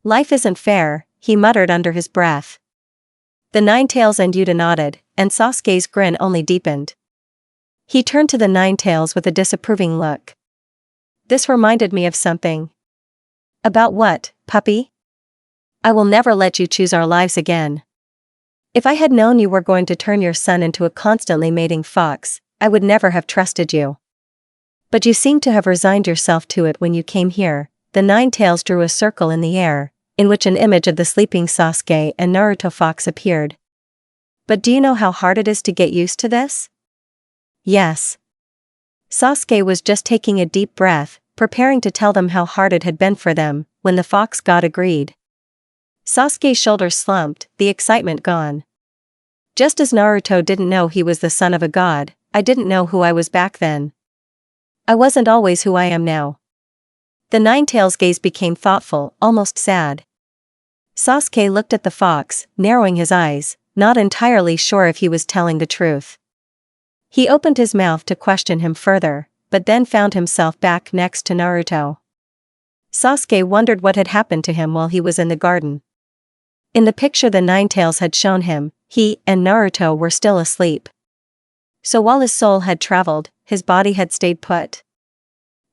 A: "Life isn't fair," he muttered under his breath. The Ninetales and Yuta nodded, and Sasuke's grin only deepened. He turned to the Nine Tails with a disapproving look. This reminded me of something. About what, puppy? I will never let you choose our lives again. If I had known you were going to turn your son into a constantly mating fox, I would never have trusted you. But you seem to have resigned yourself to it when you came here. The Nine Tails drew a circle in the air, in which an image of the sleeping Sasuke and Naruto fox appeared. But do you know how hard it is to get used to this? Yes. Sasuke was just taking a deep breath, preparing to tell them how hard it had been for them, when the fox god agreed. Sasuke's shoulders slumped, the excitement gone. Just as Naruto didn't know he was the son of a god, I didn't know who I was back then. I wasn't always who I am now. The Nine Tails' gaze became thoughtful, almost sad. Sasuke looked at the fox, narrowing his eyes, not entirely sure if he was telling the truth. He opened his mouth to question him further, but then found himself back next to Naruto. Sasuke wondered what had happened to him while he was in the garden. In the picture the Nine Tails had shown him, he and Naruto were still asleep. So while his soul had traveled, his body had stayed put.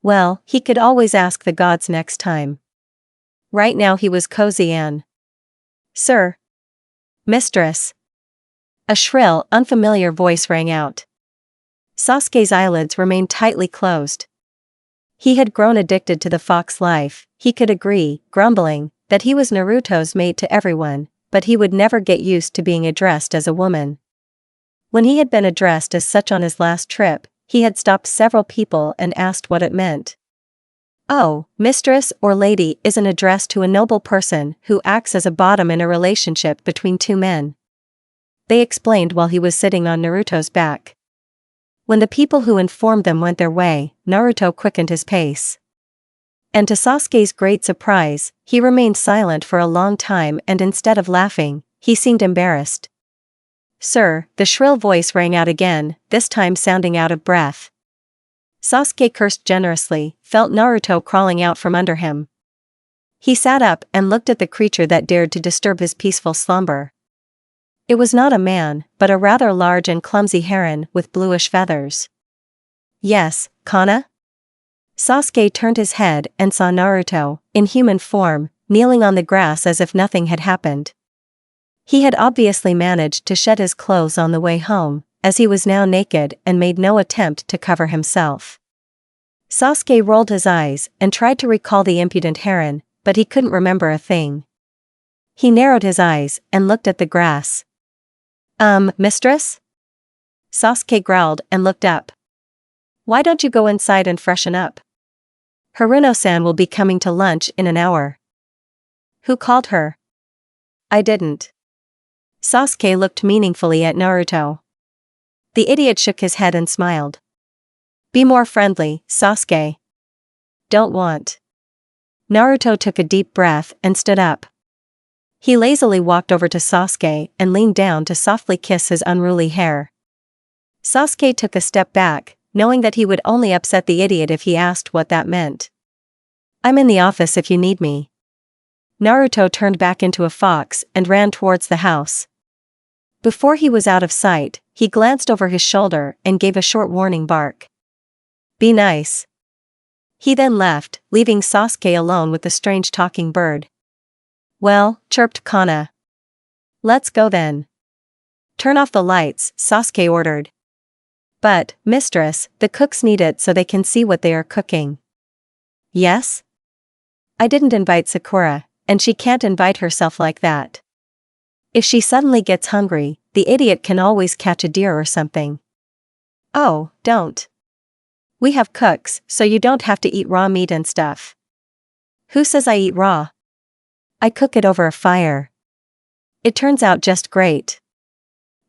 A: Well, he could always ask the gods next time. Right now he was cozy and... Sir? Mistress? A shrill, unfamiliar voice rang out. Sasuke's eyelids remained tightly closed. He had grown addicted to the fox life, he could agree, grumbling, that he was Naruto's mate to everyone, but he would never get used to being addressed as a woman. When he had been addressed as such on his last trip, he had stopped several people and asked what it meant. Oh, mistress or lady is an address to a noble person who acts as a bottom in a relationship between two men. They explained while he was sitting on Naruto's back. When the people who informed them went their way, Naruto quickened his pace. And to Sasuke's great surprise, he remained silent for a long time and instead of laughing, he seemed embarrassed. Sir, the shrill voice rang out again, this time sounding out of breath. Sasuke cursed generously, felt Naruto crawling out from under him. He sat up and looked at the creature that dared to disturb his peaceful slumber. It was not a man, but a rather large and clumsy heron with bluish feathers. Yes, Kana? Sasuke turned his head and saw Naruto, in human form, kneeling on the grass as if nothing had happened. He had obviously managed to shed his clothes on the way home, as he was now naked and made no attempt to cover himself. Sasuke rolled his eyes and tried to recall the impudent heron, but he couldn't remember a thing. He narrowed his eyes and looked at the grass. Mistress? Sasuke growled and looked up. Why don't you go inside and freshen up? Haruno-san will be coming to lunch in an hour. Who called her? I didn't. Sasuke looked meaningfully at Naruto. The idiot shook his head and smiled. Be more friendly, Sasuke. Don't want. Naruto took a deep breath and stood up. He lazily walked over to Sasuke and leaned down to softly kiss his unruly hair. Sasuke took a step back, knowing that he would only upset the idiot if he asked what that meant. I'm in the office if you need me. Naruto turned back into a fox and ran towards the house. Before he was out of sight, he glanced over his shoulder and gave a short warning bark. Be nice. He then left, leaving Sasuke alone with the strange talking bird. Well, chirped Kana. Let's go then. Turn off the lights, Sasuke ordered. But, mistress, the cooks need it so they can see what they are cooking. Yes? I didn't invite Sakura, and she can't invite herself like that. If she suddenly gets hungry, the idiot can always catch a deer or something. Oh, don't. We have cooks, so you don't have to eat raw meat and stuff. Who says I eat raw? I cook it over a fire. It turns out just great.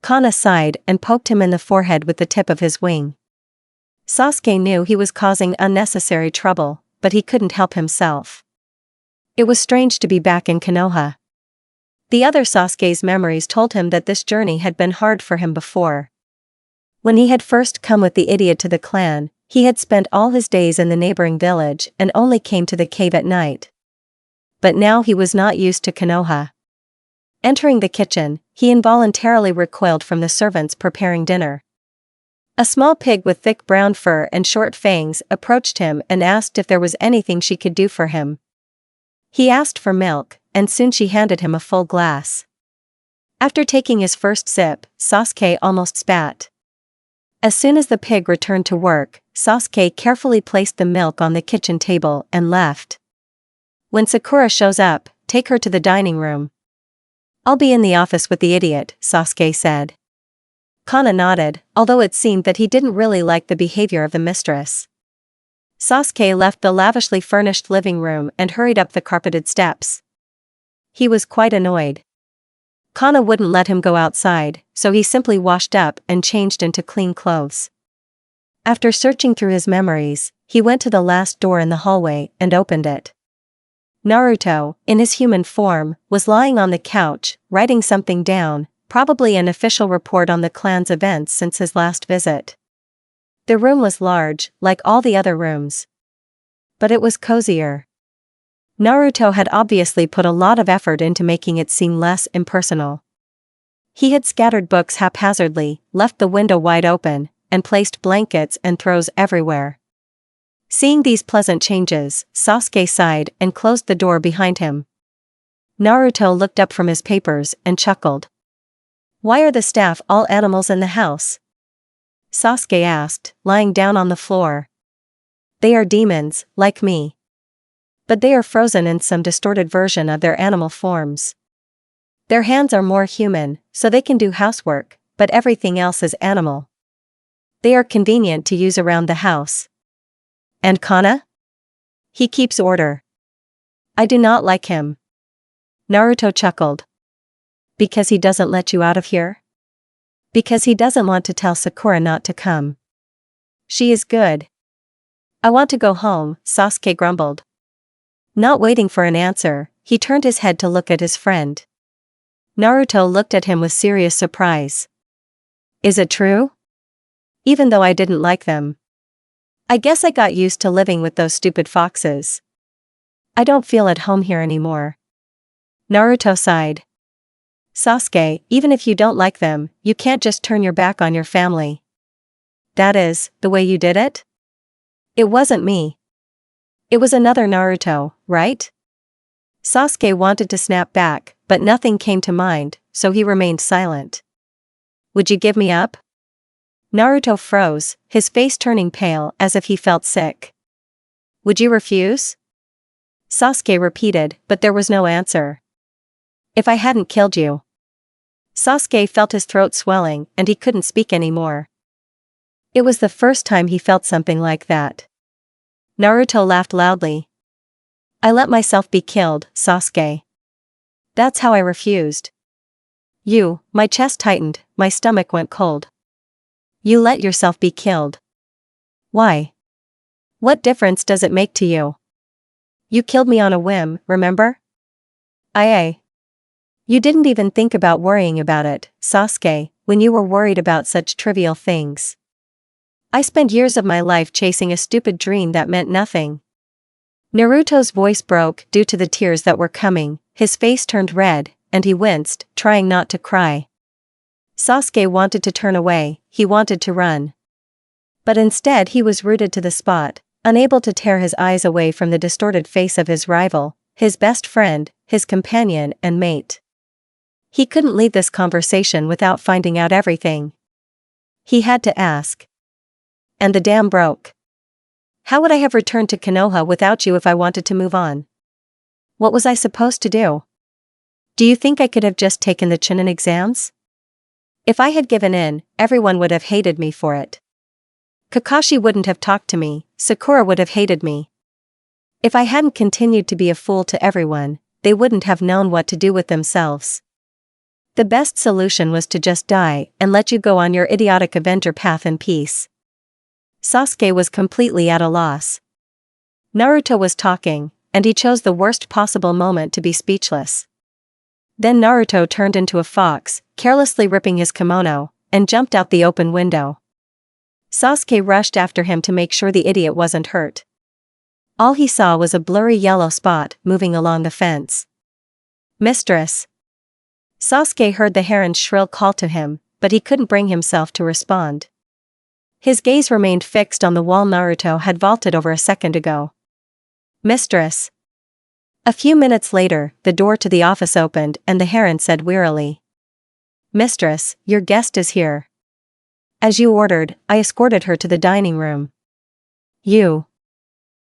A: Kana sighed and poked him in the forehead with the tip of his wing. Sasuke knew he was causing unnecessary trouble, but he couldn't help himself. It was strange to be back in Konoha. The other Sasuke's memories told him that this journey had been hard for him before. When he had first come with the idiot to the clan, he had spent all his days in the neighboring village and only came to the cave at night. But now he was not used to Konoha. Entering the kitchen, he involuntarily recoiled from the servants preparing dinner. A small pig with thick brown fur and short fangs approached him and asked if there was anything she could do for him. He asked for milk, and soon she handed him a full glass. After taking his first sip, Sasuke almost spat. As soon as the pig returned to work, Sasuke carefully placed the milk on the kitchen table and left. When Sakura shows up, take her to the dining room. I'll be in the office with the idiot, Sasuke said. Kana nodded, although it seemed that he didn't really like the behavior of the mistress. Sasuke left the lavishly furnished living room and hurried up the carpeted steps. He was quite annoyed. Kana wouldn't let him go outside, so he simply washed up and changed into clean clothes. After searching through his memories, he went to the last door in the hallway and opened it. Naruto, in his human form, was lying on the couch, writing something down, probably an official report on the clan's events since his last visit. The room was large, like all the other rooms. But it was cozier. Naruto had obviously put a lot of effort into making it seem less impersonal. He had scattered books haphazardly, left the window wide open, and placed blankets and throws everywhere. Seeing these pleasant changes, Sasuke sighed and closed the door behind him. Naruto looked up from his papers and chuckled. "Why are the staff all animals in the house?" Sasuke asked, lying down on the floor. "They are demons, like me. But they are frozen in some distorted version of their animal forms. Their hands are more human, so they can do housework, but everything else is animal. They are convenient to use around the house." "And Kana?" "He keeps order. I do not like him." Naruto chuckled. "Because he doesn't let you out of here?" "Because he doesn't want to tell Sakura not to come. She is good." "I want to go home," Sasuke grumbled. Not waiting for an answer, he turned his head to look at his friend. Naruto looked at him with serious surprise. "Is it true? Even though I didn't like them. I guess I got used to living with those stupid foxes. I don't feel at home here anymore." Naruto sighed. "Sasuke, even if you don't like them, you can't just turn your back on your family. That is, the way you did it?" "It wasn't me. It was another Naruto, right?" Sasuke wanted to snap back, but nothing came to mind, so he remained silent. "Would you give me up?" Naruto froze, his face turning pale as if he felt sick. "Would you refuse?" Sasuke repeated, but there was no answer. "If I hadn't killed you." Sasuke felt his throat swelling and he couldn't speak anymore. It was the first time he felt something like that. Naruto laughed loudly. "I let myself be killed, Sasuke. That's how I refused." My chest tightened, my stomach went cold. "You let yourself be killed? Why? What difference does it make to you? You killed me on a whim, remember?" "Aye. You didn't even think about worrying about it, Sasuke, when you were worried about such trivial things. I spent years of my life chasing a stupid dream that meant nothing." Naruto's voice broke due to the tears that were coming, his face turned red, and he winced, trying not to cry. Sasuke wanted to turn away, he wanted to run. But instead he was rooted to the spot, unable to tear his eyes away from the distorted face of his rival, his best friend, his companion and mate. He couldn't leave this conversation without finding out everything. He had to ask. "And the dam broke. How would I have returned to Konoha without you if I wanted to move on? What was I supposed to do? Do you think I could have just taken the Chunin exams? If I had given in, everyone would have hated me for it. Kakashi wouldn't have talked to me, Sakura would have hated me. If I hadn't continued to be a fool to everyone, they wouldn't have known what to do with themselves. The best solution was to just die and let you go on your idiotic Avenger path in peace." Sasuke was completely at a loss. Naruto was talking, and he chose the worst possible moment to be speechless. Then Naruto turned into a fox, carelessly ripping his kimono, and jumped out the open window. Sasuke rushed after him to make sure the idiot wasn't hurt. All he saw was a blurry yellow spot moving along the fence. "Mistress!" Sasuke heard the heron's shrill call to him, but he couldn't bring himself to respond. His gaze remained fixed on the wall Naruto had vaulted over a second ago. Mistress. A few minutes later, the door to the office opened and the heron said wearily. Mistress, your guest is here. As you ordered, I escorted her to the dining room. You.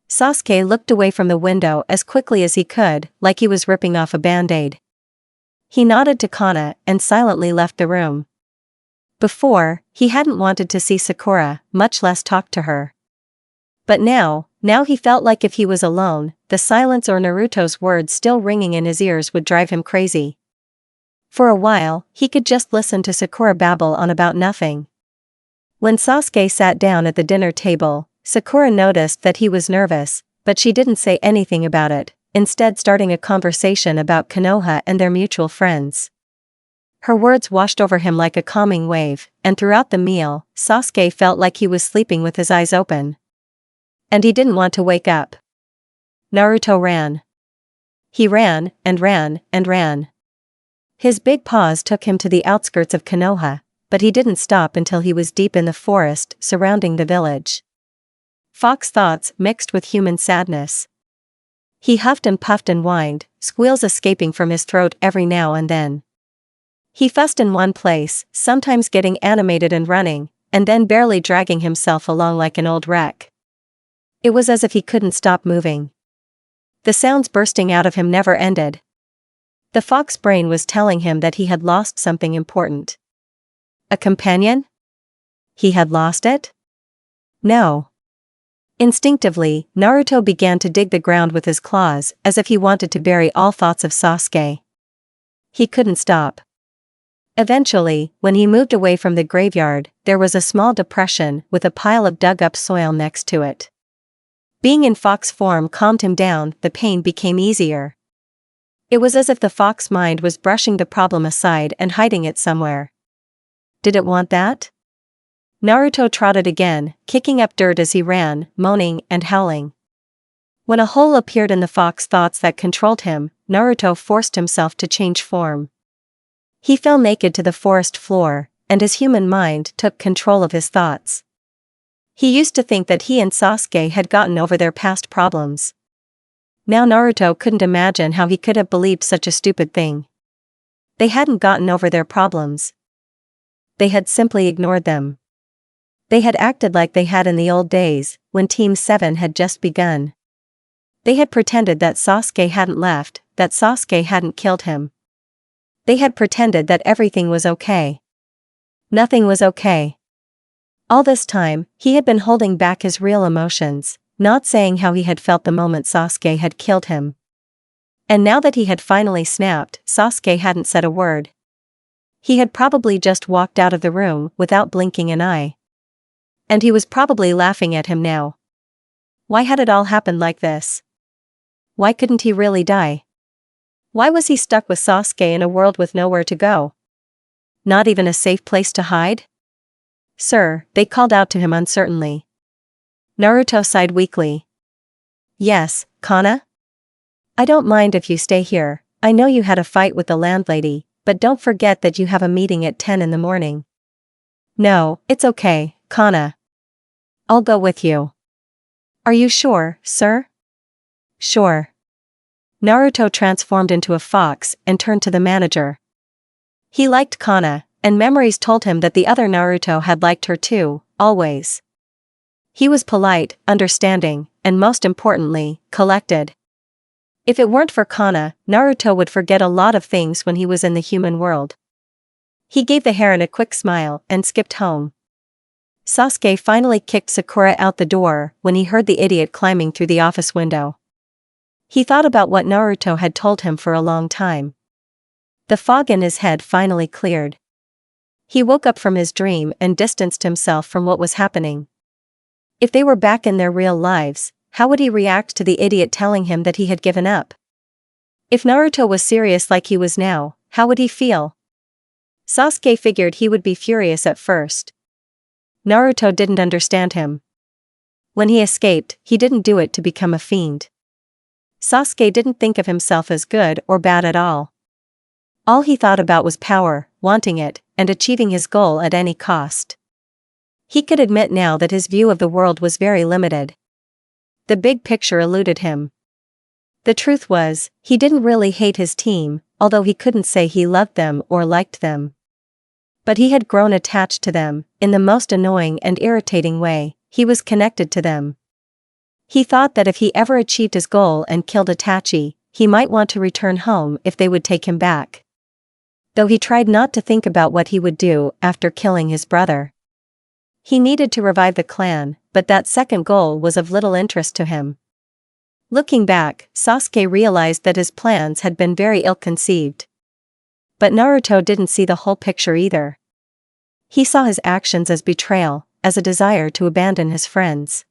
A: Sasuke looked away from the window as quickly as he could, like he was ripping off a band-aid. He nodded to Kana and silently left the room. Before, he hadn't wanted to see Sakura, much less talk to her. But now he felt like if he was alone, the silence or Naruto's words still ringing in his ears would drive him crazy. For a while, he could just listen to Sakura babble on about nothing. When Sasuke sat down at the dinner table, Sakura noticed that he was nervous, but she didn't say anything about it, instead starting a conversation about Konoha and their mutual friends. Her words washed over him like a calming wave, and throughout the meal, Sasuke felt like he was sleeping with his eyes open. And he didn't want to wake up. Naruto ran. He ran, and ran, and ran. His big paws took him to the outskirts of Konoha, but he didn't stop until he was deep in the forest surrounding the village. Fox thoughts mixed with human sadness. He huffed and puffed and whined, squeals escaping from his throat every now and then. He fussed in one place, sometimes getting animated and running, and then barely dragging himself along like an old wreck. It was as if he couldn't stop moving. The sounds bursting out of him never ended. The fox brain was telling him that he had lost something important. A companion? He had lost it? No. Instinctively, Naruto began to dig the ground with his claws, as if he wanted to bury all thoughts of Sasuke. He couldn't stop. Eventually, when he moved away from the graveyard, there was a small depression with a pile of dug-up soil next to it. Being in fox form calmed him down, the pain became easier. It was as if the fox mind was brushing the problem aside and hiding it somewhere. Did it want that? Naruto trotted again, kicking up dirt as he ran, moaning and howling. When a hole appeared in the fox thoughts that controlled him, Naruto forced himself to change form. He fell naked to the forest floor, and his human mind took control of his thoughts. He used to think that he and Sasuke had gotten over their past problems. Now Naruto couldn't imagine how he could have believed such a stupid thing. They hadn't gotten over their problems. They had simply ignored them. They had acted like they had in the old days, when Team 7 had just begun. They had pretended that Sasuke hadn't left, that Sasuke hadn't killed him. They had pretended that everything was okay. Nothing was okay. All this time, he had been holding back his real emotions, not saying how he had felt the moment Sasuke had killed him. And now that he had finally snapped, Sasuke hadn't said a word. He had probably just walked out of the room without blinking an eye. And he was probably laughing at him now. Why had it all happened like this? Why couldn't he really die? Why was he stuck with Sasuke in a world with nowhere to go? Not even a safe place to hide? Sir, they called out to him uncertainly. Naruto sighed weakly. Yes, Kana? I don't mind if you stay here. I know you had a fight with the landlady, but don't forget that you have a meeting at 10 in the morning. No, it's okay, Kana. I'll go with you. Are you sure, sir? Sure. Naruto transformed into a fox and turned to the manager. He liked Kana, and memories told him that the other Naruto had liked her too, always. He was polite, understanding, and most importantly, collected. If it weren't for Kana, Naruto would forget a lot of things when he was in the human world. He gave the heron a quick smile and skipped home. Sasuke finally kicked Sakura out the door when he heard the idiot climbing through the office window. He thought about what Naruto had told him for a long time. The fog in his head finally cleared. He woke up from his dream and distanced himself from what was happening. If they were back in their real lives, how would he react to the idiot telling him that he had given up? If Naruto was serious like he was now, how would he feel? Sasuke figured he would be furious at first. Naruto didn't understand him. When he escaped, he didn't do it to become a fiend. Sasuke didn't think of himself as good or bad at all. All he thought about was power, wanting it, and achieving his goal at any cost. He could admit now that his view of the world was very limited. The big picture eluded him. The truth was, he didn't really hate his team, although he couldn't say he loved them or liked them. But he had grown attached to them, in the most annoying and irritating way. He was connected to them. He thought that if he ever achieved his goal and killed Itachi, he might want to return home if they would take him back. Though he tried not to think about what he would do after killing his brother. He needed to revive the clan, but that second goal was of little interest to him. Looking back, Sasuke realized that his plans had been very ill-conceived. But Naruto didn't see the whole picture either. He saw his actions as betrayal, as a desire to abandon his friends.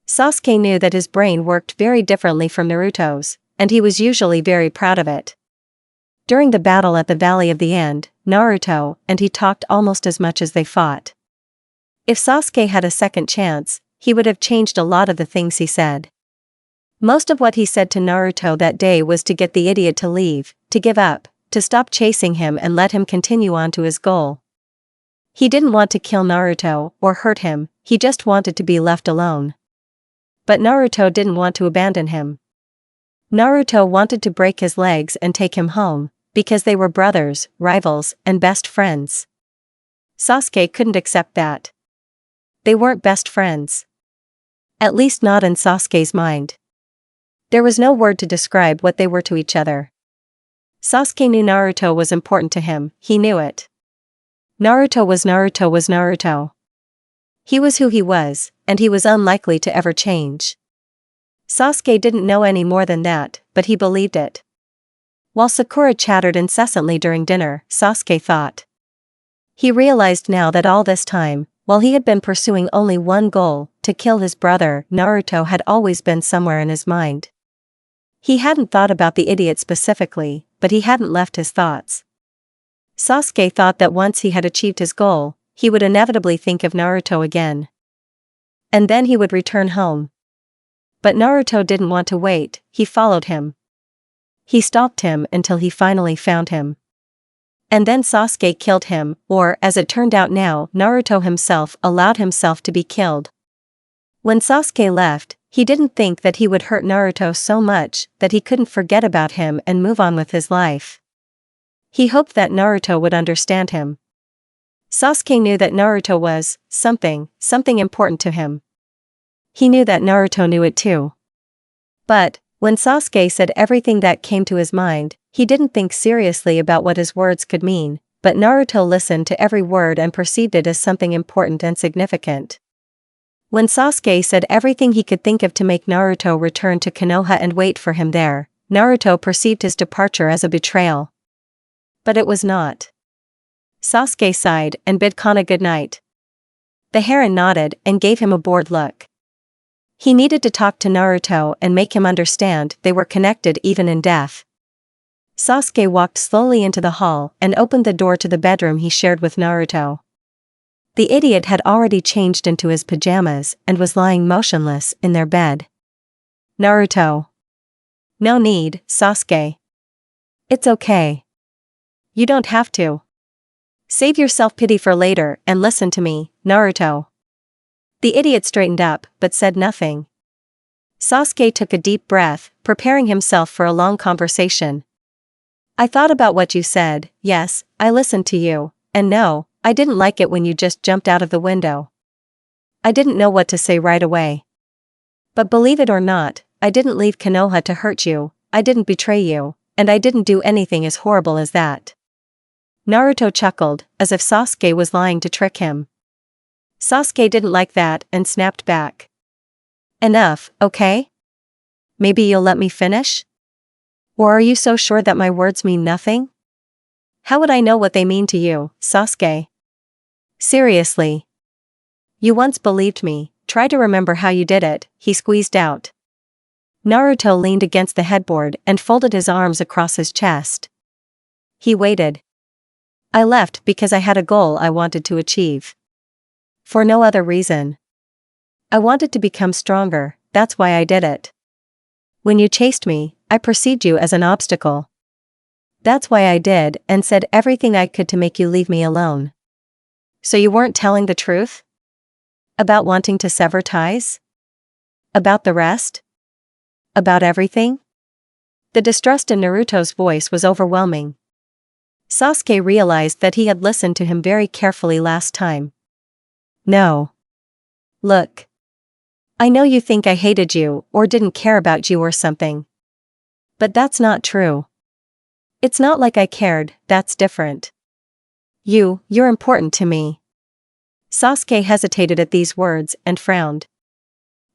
A: Sasuke knew that his brain worked very differently from Naruto's, and he was usually very proud of it. During the battle at the Valley of the End, Naruto and he talked almost as much as they fought. If Sasuke had a second chance, he would have changed a lot of the things he said. Most of what he said to Naruto that day was to get the idiot to leave, to give up, to stop chasing him and let him continue on to his goal. He didn't want to kill Naruto or hurt him, he just wanted to be left alone. But Naruto didn't want to abandon him. Naruto wanted to break his legs and take him home, because they were brothers, rivals, and best friends. Sasuke couldn't accept that. They weren't best friends. At least not in Sasuke's mind. There was no word to describe what they were to each other. Sasuke knew Naruto was important to him, he knew it. Naruto was Naruto. He was who he was, and he was unlikely to ever change. Sasuke didn't know any more than that, but he believed it. While Sakura chattered incessantly during dinner, Sasuke thought. He realized now that all this time, while he had been pursuing only one goal, to kill his brother, Naruto had always been somewhere in his mind. He hadn't thought about the idiot specifically, but he hadn't left his thoughts. Sasuke thought that once he had achieved his goal, he would inevitably think of Naruto again. And then he would return home. But Naruto didn't want to wait, he followed him. He stalked him until he finally found him. And then Sasuke killed him, or as it turned out now, Naruto himself allowed himself to be killed. When Sasuke left, he didn't think that he would hurt Naruto so much that he couldn't forget about him and move on with his life. He hoped that Naruto would understand him. Sasuke knew that Naruto was something important to him. He knew that Naruto knew it too. But, when Sasuke said everything that came to his mind, he didn't think seriously about what his words could mean, but Naruto listened to every word and perceived it as something important and significant. When Sasuke said everything he could think of to make Naruto return to Konoha and wait for him there, Naruto perceived his departure as a betrayal. But it was not. Sasuke sighed and bid Kana good night. The harem nodded and gave him a bored look. He needed to talk to Naruto and make him understand they were connected even in death. Sasuke walked slowly into the hall and opened the door to the bedroom he shared with Naruto. The idiot had already changed into his pajamas and was lying motionless in their bed. Naruto. No need, Sasuke. It's okay. You don't have to. Save your self-pity for later and listen to me, Naruto. The idiot straightened up, but said nothing. Sasuke took a deep breath, preparing himself for a long conversation. I thought about what you said, yes, I listened to you, and no, I didn't like it when you just jumped out of the window. I didn't know what to say right away. But believe it or not, I didn't leave Konoha to hurt you, I didn't betray you, and I didn't do anything as horrible as that. Naruto chuckled, as if Sasuke was lying to trick him. Sasuke didn't like that and snapped back. Enough, okay? Maybe you'll let me finish? Or are you so sure that my words mean nothing? How would I know what they mean to you, Sasuke? Seriously. You once believed me, try to remember how you did it, he squeezed out. Naruto leaned against the headboard and folded his arms across his chest. He waited. I left because I had a goal I wanted to achieve. For no other reason. I wanted to become stronger, that's why I did it. When you chased me, I perceived you as an obstacle. That's why I did and said everything I could to make you leave me alone. So you weren't telling the truth? About wanting to sever ties? About the rest? About everything? The distrust in Naruto's voice was overwhelming. Sasuke realized that he had listened to him very carefully last time. No. Look. I know you think I hated you or didn't care about you or something. But that's not true. It's not like I cared, that's different. You're important to me. Sasuke hesitated at these words and frowned.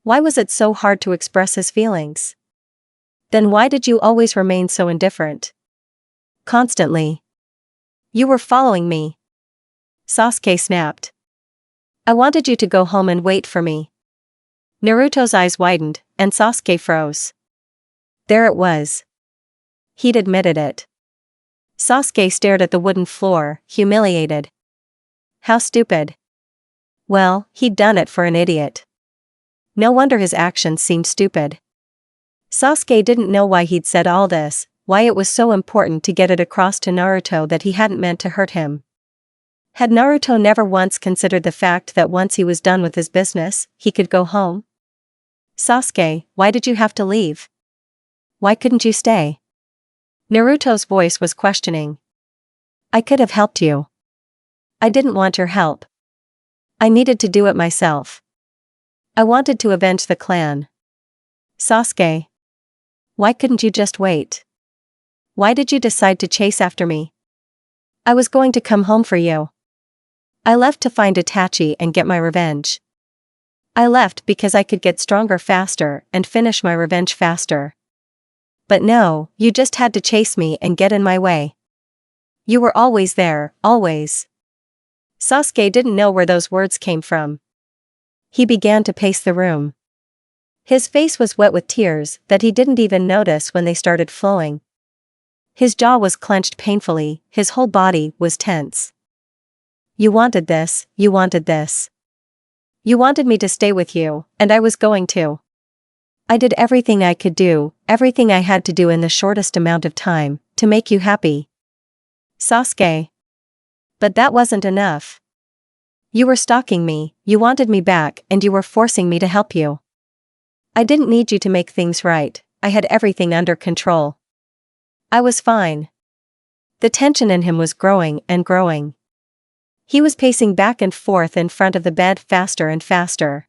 A: Why was it so hard to express his feelings? Then why did you always remain so indifferent? Constantly. You were following me. Sasuke snapped. I wanted you to go home and wait for me. Naruto's eyes widened, and Sasuke froze. There it was. He'd admitted it. Sasuke stared at the wooden floor, humiliated. How stupid. Well, he'd done it for an idiot. No wonder his actions seemed stupid. Sasuke didn't know why he'd said all this, why it was so important to get it across to Naruto that he hadn't meant to hurt him. Had Naruto never once considered the fact that once he was done with his business, he could go home? Sasuke, why did you have to leave? Why couldn't you stay? Naruto's voice was questioning. I could have helped you. I didn't want your help. I needed to do it myself. I wanted to avenge the clan. Sasuke. Why couldn't you just wait? Why did you decide to chase after me? I was going to come home for you. I left to find Itachi and get my revenge. I left because I could get stronger faster and finish my revenge faster. But no, you just had to chase me and get in my way. You were always there, always. Sasuke didn't know where those words came from. He began to pace the room. His face was wet with tears that he didn't even notice when they started flowing. His jaw was clenched painfully, his whole body was tense. You wanted this, you wanted this. You wanted me to stay with you, and I was going to. I did everything I could do, everything I had to do in the shortest amount of time, to make you happy. Sasuke. But that wasn't enough. You were stalking me, you wanted me back, and you were forcing me to help you. I didn't need you to make things right, I had everything under control. I was fine. The tension in him was growing and growing. He was pacing back and forth in front of the bed faster and faster.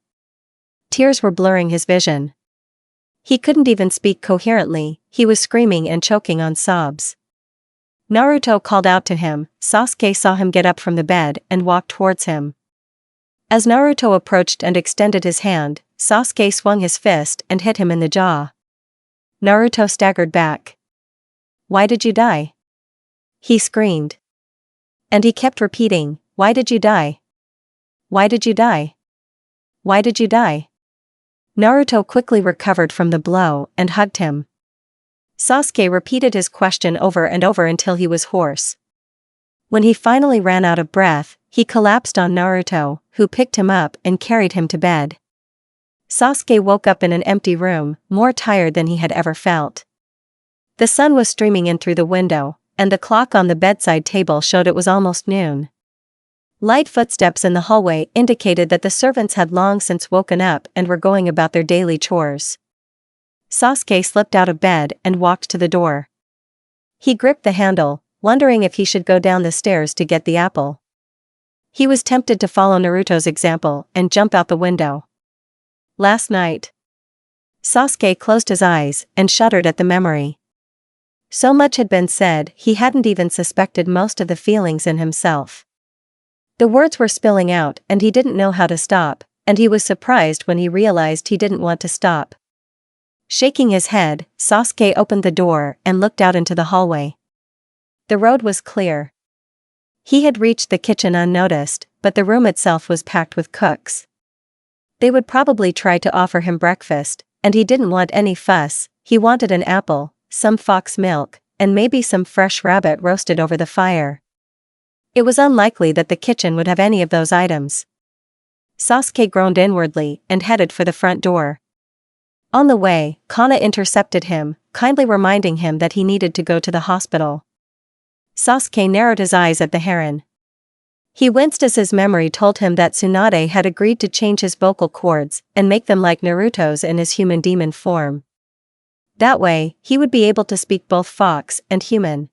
A: Tears were blurring his vision. He couldn't even speak coherently, he was screaming and choking on sobs. Naruto called out to him. Sasuke saw him get up from the bed and walk towards him. As Naruto approached and extended his hand, Sasuke swung his fist and hit him in the jaw. Naruto staggered back. Why did you die? He screamed. And he kept repeating, why did you die? Why did you die? Why did you die? Naruto quickly recovered from the blow and hugged him. Sasuke repeated his question over and over until he was hoarse. When he finally ran out of breath, he collapsed on Naruto, who picked him up and carried him to bed. Sasuke woke up in an empty room, more tired than he had ever felt. The sun was streaming in through the window, and the clock on the bedside table showed it was almost noon. Light footsteps in the hallway indicated that the servants had long since woken up and were going about their daily chores. Sasuke slipped out of bed and walked to the door. He gripped the handle, wondering if he should go down the stairs to get the apple. He was tempted to follow Naruto's example and jump out the window. Last night. Sasuke closed his eyes and shuddered at the memory. So much had been said, he hadn't even suspected most of the feelings in himself. The words were spilling out and he didn't know how to stop, and he was surprised when he realized he didn't want to stop. Shaking his head, Sasuke opened the door and looked out into the hallway. The road was clear. He had reached the kitchen unnoticed, but the room itself was packed with cooks. They would probably try to offer him breakfast, and he didn't want any fuss. He wanted an apple, some fox milk, and maybe some fresh rabbit roasted over the fire. It was unlikely that the kitchen would have any of those items. Sasuke groaned inwardly and headed for the front door. On the way, Kana intercepted him, kindly reminding him that he needed to go to the hospital. Sasuke narrowed his eyes at the harem. He winced as his memory told him that Tsunade had agreed to change his vocal cords and make them like Naruto's in his human demon form. That way, he would be able to speak both fox and human.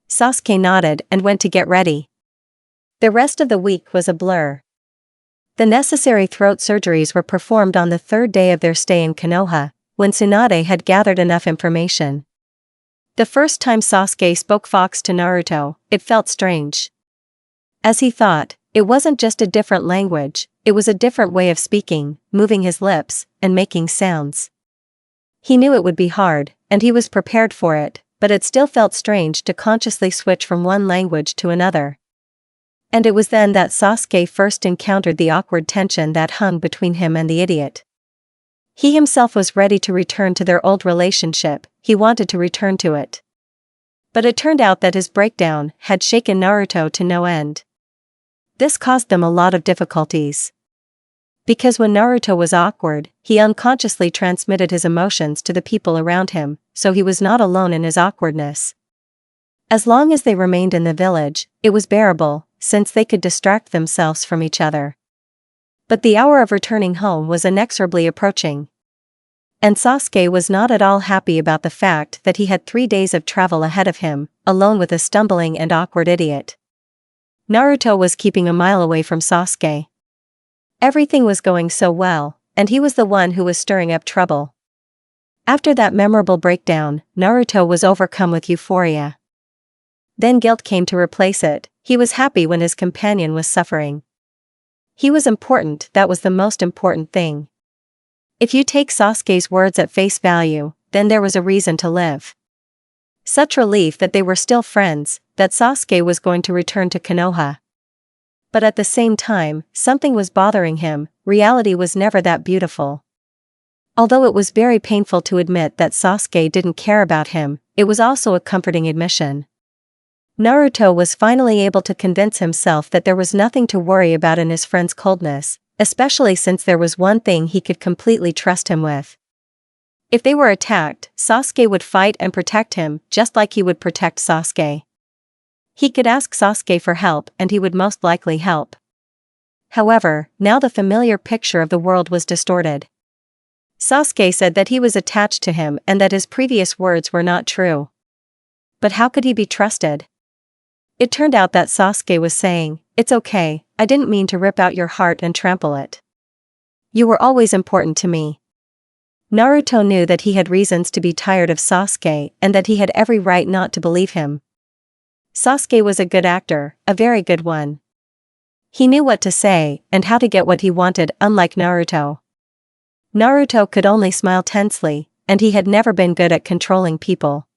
A: Sasuke nodded and went to get ready. The rest of the week was a blur. The necessary throat surgeries were performed on the third day of their stay in Konoha, when Tsunade had gathered enough information. The first time Sasuke spoke fox to Naruto, it felt strange. As he thought, it wasn't just a different language, it was a different way of speaking, moving his lips, and making sounds. He knew it would be hard, and he was prepared for it, but it still felt strange to consciously switch from one language to another. And it was then that Sasuke first encountered the awkward tension that hung between him and the idiot. He himself was ready to return to their old relationship, he wanted to return to it. But it turned out that his breakdown had shaken Naruto to no end. This caused them a lot of difficulties. Because when Naruto was awkward, he unconsciously transmitted his emotions to the people around him, so he was not alone in his awkwardness. As long as they remained in the village, it was bearable, since they could distract themselves from each other. But the hour of returning home was inexorably approaching. And Sasuke was not at all happy about the fact that he had 3 days of travel ahead of him, alone with a stumbling and awkward idiot. Naruto was keeping a mile away from Sasuke. Everything was going so well, and he was the one who was stirring up trouble. After that memorable breakdown, Naruto was overcome with euphoria. Then guilt came to replace it. He was happy when his companion was suffering. He was important, that was the most important thing. If you take Sasuke's words at face value, then there was a reason to live. Such relief that they were still friends, that Sasuke was going to return to Konoha. But at the same time, something was bothering him, reality was never that beautiful. Although it was very painful to admit that Sasuke didn't care about him, it was also a comforting admission. Naruto was finally able to convince himself that there was nothing to worry about in his friend's coldness, especially since there was one thing he could completely trust him with. If they were attacked, Sasuke would fight and protect him, just like he would protect Sasuke. He could ask Sasuke for help and he would most likely help. However, now the familiar picture of the world was distorted. Sasuke said that he was attached to him and that his previous words were not true. But how could he be trusted? It turned out that Sasuke was saying, "It's okay, I didn't mean to rip out your heart and trample it. You were always important to me." Naruto knew that he had reasons to be tired of Sasuke and that he had every right not to believe him. Sasuke was a good actor, a very good one. He knew what to say and how to get what he wanted, unlike Naruto. Naruto could only smile tensely, and he had never been good at controlling people.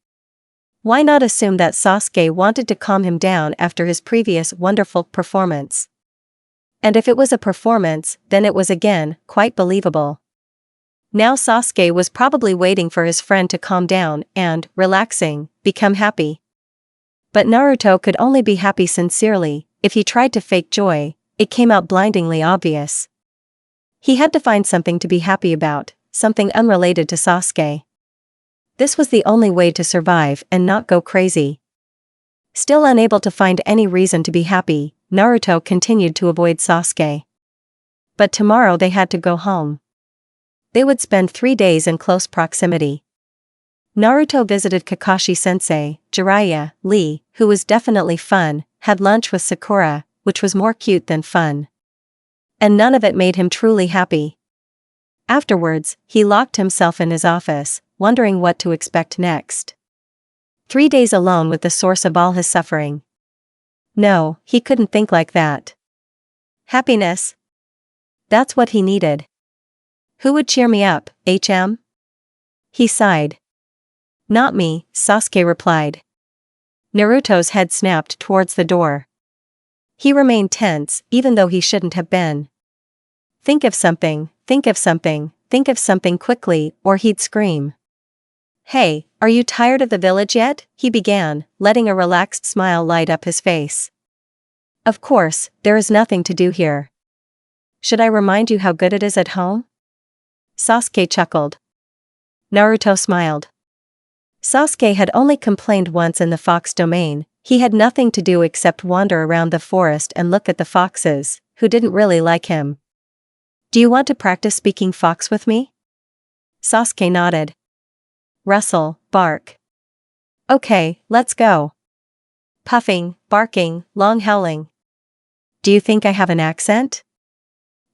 A: Why not assume that Sasuke wanted to calm him down after his previous wonderful performance? And if it was a performance, then it was again quite believable. Now Sasuke was probably waiting for his friend to calm down and, relaxing, become happy. But Naruto could only be happy sincerely. If he tried to fake joy, it came out blindingly obvious. He had to find something to be happy about, something unrelated to Sasuke. This was the only way to survive and not go crazy. Still unable to find any reason to be happy, Naruto continued to avoid Sasuke. But tomorrow they had to go home. They would spend 3 days in close proximity. Naruto visited Kakashi-sensei, Jiraiya, Lee, who was definitely fun, had lunch with Sakura, which was more cute than fun. And none of it made him truly happy. Afterwards, he locked himself in his office, wondering what to expect next. 3 days alone with the source of all his suffering. No, he couldn't think like that. Happiness? That's what he needed. Who would cheer me up, HM? He sighed. Not me, Sasuke replied. Naruto's head snapped towards the door. He remained tense, even though he shouldn't have been. Think of something, think of something, think of something quickly, or he'd scream. Hey, are you tired of the village yet? He began, letting a relaxed smile light up his face. Of course, there is nothing to do here. Should I remind you how good it is at home? Sasuke chuckled. Naruto smiled. Sasuke had only complained once in the fox domain, He had nothing to do except wander around the forest and look at the foxes, who didn't really like him. "Do you want to practice speaking fox with me?" Sasuke nodded. "Rustle, bark." "Okay, let's go." Puffing, barking, long howling. "Do you think I have an accent?"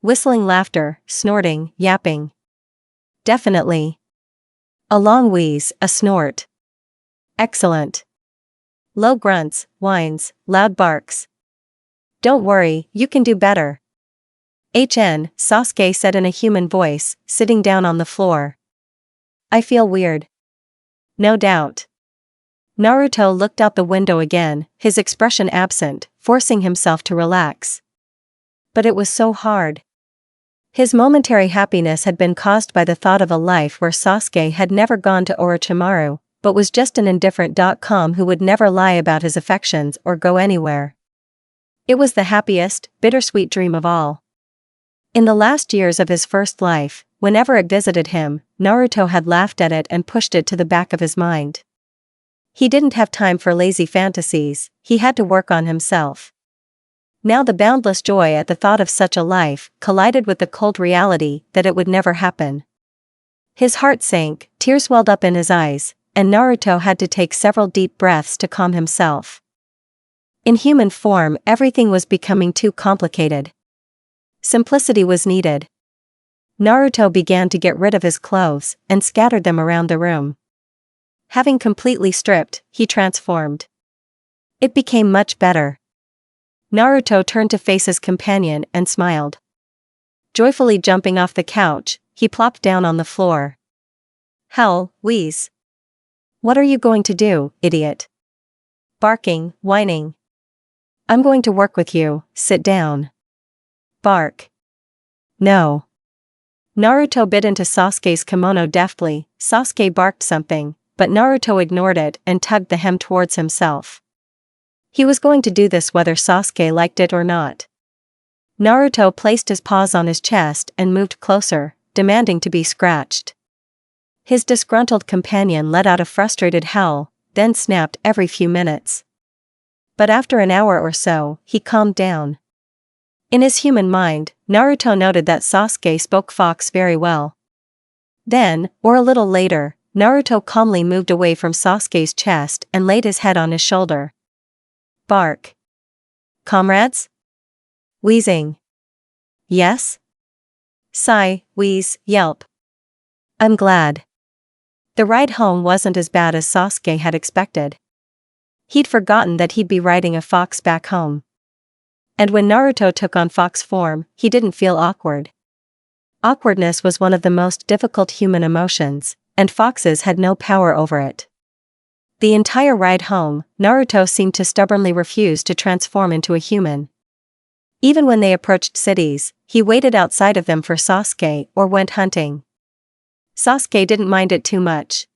A: Whistling laughter, snorting, yapping. "Definitely." A long wheeze, a snort. "Excellent." Low grunts, whines, loud barks. "Don't worry, you can do better." Sasuke said in a human voice, sitting down on the floor. "I feel weird." "No doubt." Naruto looked out the window again, his expression absent, forcing himself to relax. But it was so hard. His momentary happiness had been caused by the thought of a life where Sasuke had never gone to Orochimaru, but was just an indifferent who would never lie about his affections or go anywhere. It was the happiest, bittersweet dream of all. In the last years of his first life, whenever it visited him, Naruto had laughed at it and pushed it to the back of his mind. He didn't have time for lazy fantasies, he had to work on himself. Now the boundless joy at the thought of such a life collided with the cold reality that it would never happen. His heart sank, tears welled up in his eyes, and Naruto had to take several deep breaths to calm himself. In human form, everything was becoming too complicated. Simplicity was needed. Naruto began to get rid of his clothes and scattered them around the room. Having completely stripped, he transformed. It became much better. Naruto turned to face his companion and smiled. Joyfully jumping off the couch, he plopped down on the floor. "Hell, wheeze. What are you going to do, idiot?" Barking, whining. "I'm going to work with you, sit down." Bark. "No." Naruto bit into Sasuke's kimono deftly. Sasuke barked something, but Naruto ignored it and tugged the hem towards himself. He was going to do this whether Sasuke liked it or not. Naruto placed his paws on his chest and moved closer, demanding to be scratched. His disgruntled companion let out a frustrated howl, then snapped every few minutes. But after an hour or so, he calmed down. In his human mind, Naruto noted that Sasuke spoke fox very well. Then, or a little later, Naruto calmly moved away from Sasuke's chest and laid his head on his shoulder. Bark. "Comrades?" Wheezing. "Yes?" Sigh, wheeze, yelp. "I'm glad." The ride home wasn't as bad as Sasuke had expected. He'd forgotten that he'd be riding a fox back home. And when Naruto took on fox form, he didn't feel awkward. Awkwardness was one of the most difficult human emotions, and foxes had no power over it. The entire ride home, Naruto seemed to stubbornly refuse to transform into a human. Even when they approached cities, he waited outside of them for Sasuke or went hunting. Sasuke didn't mind it too much.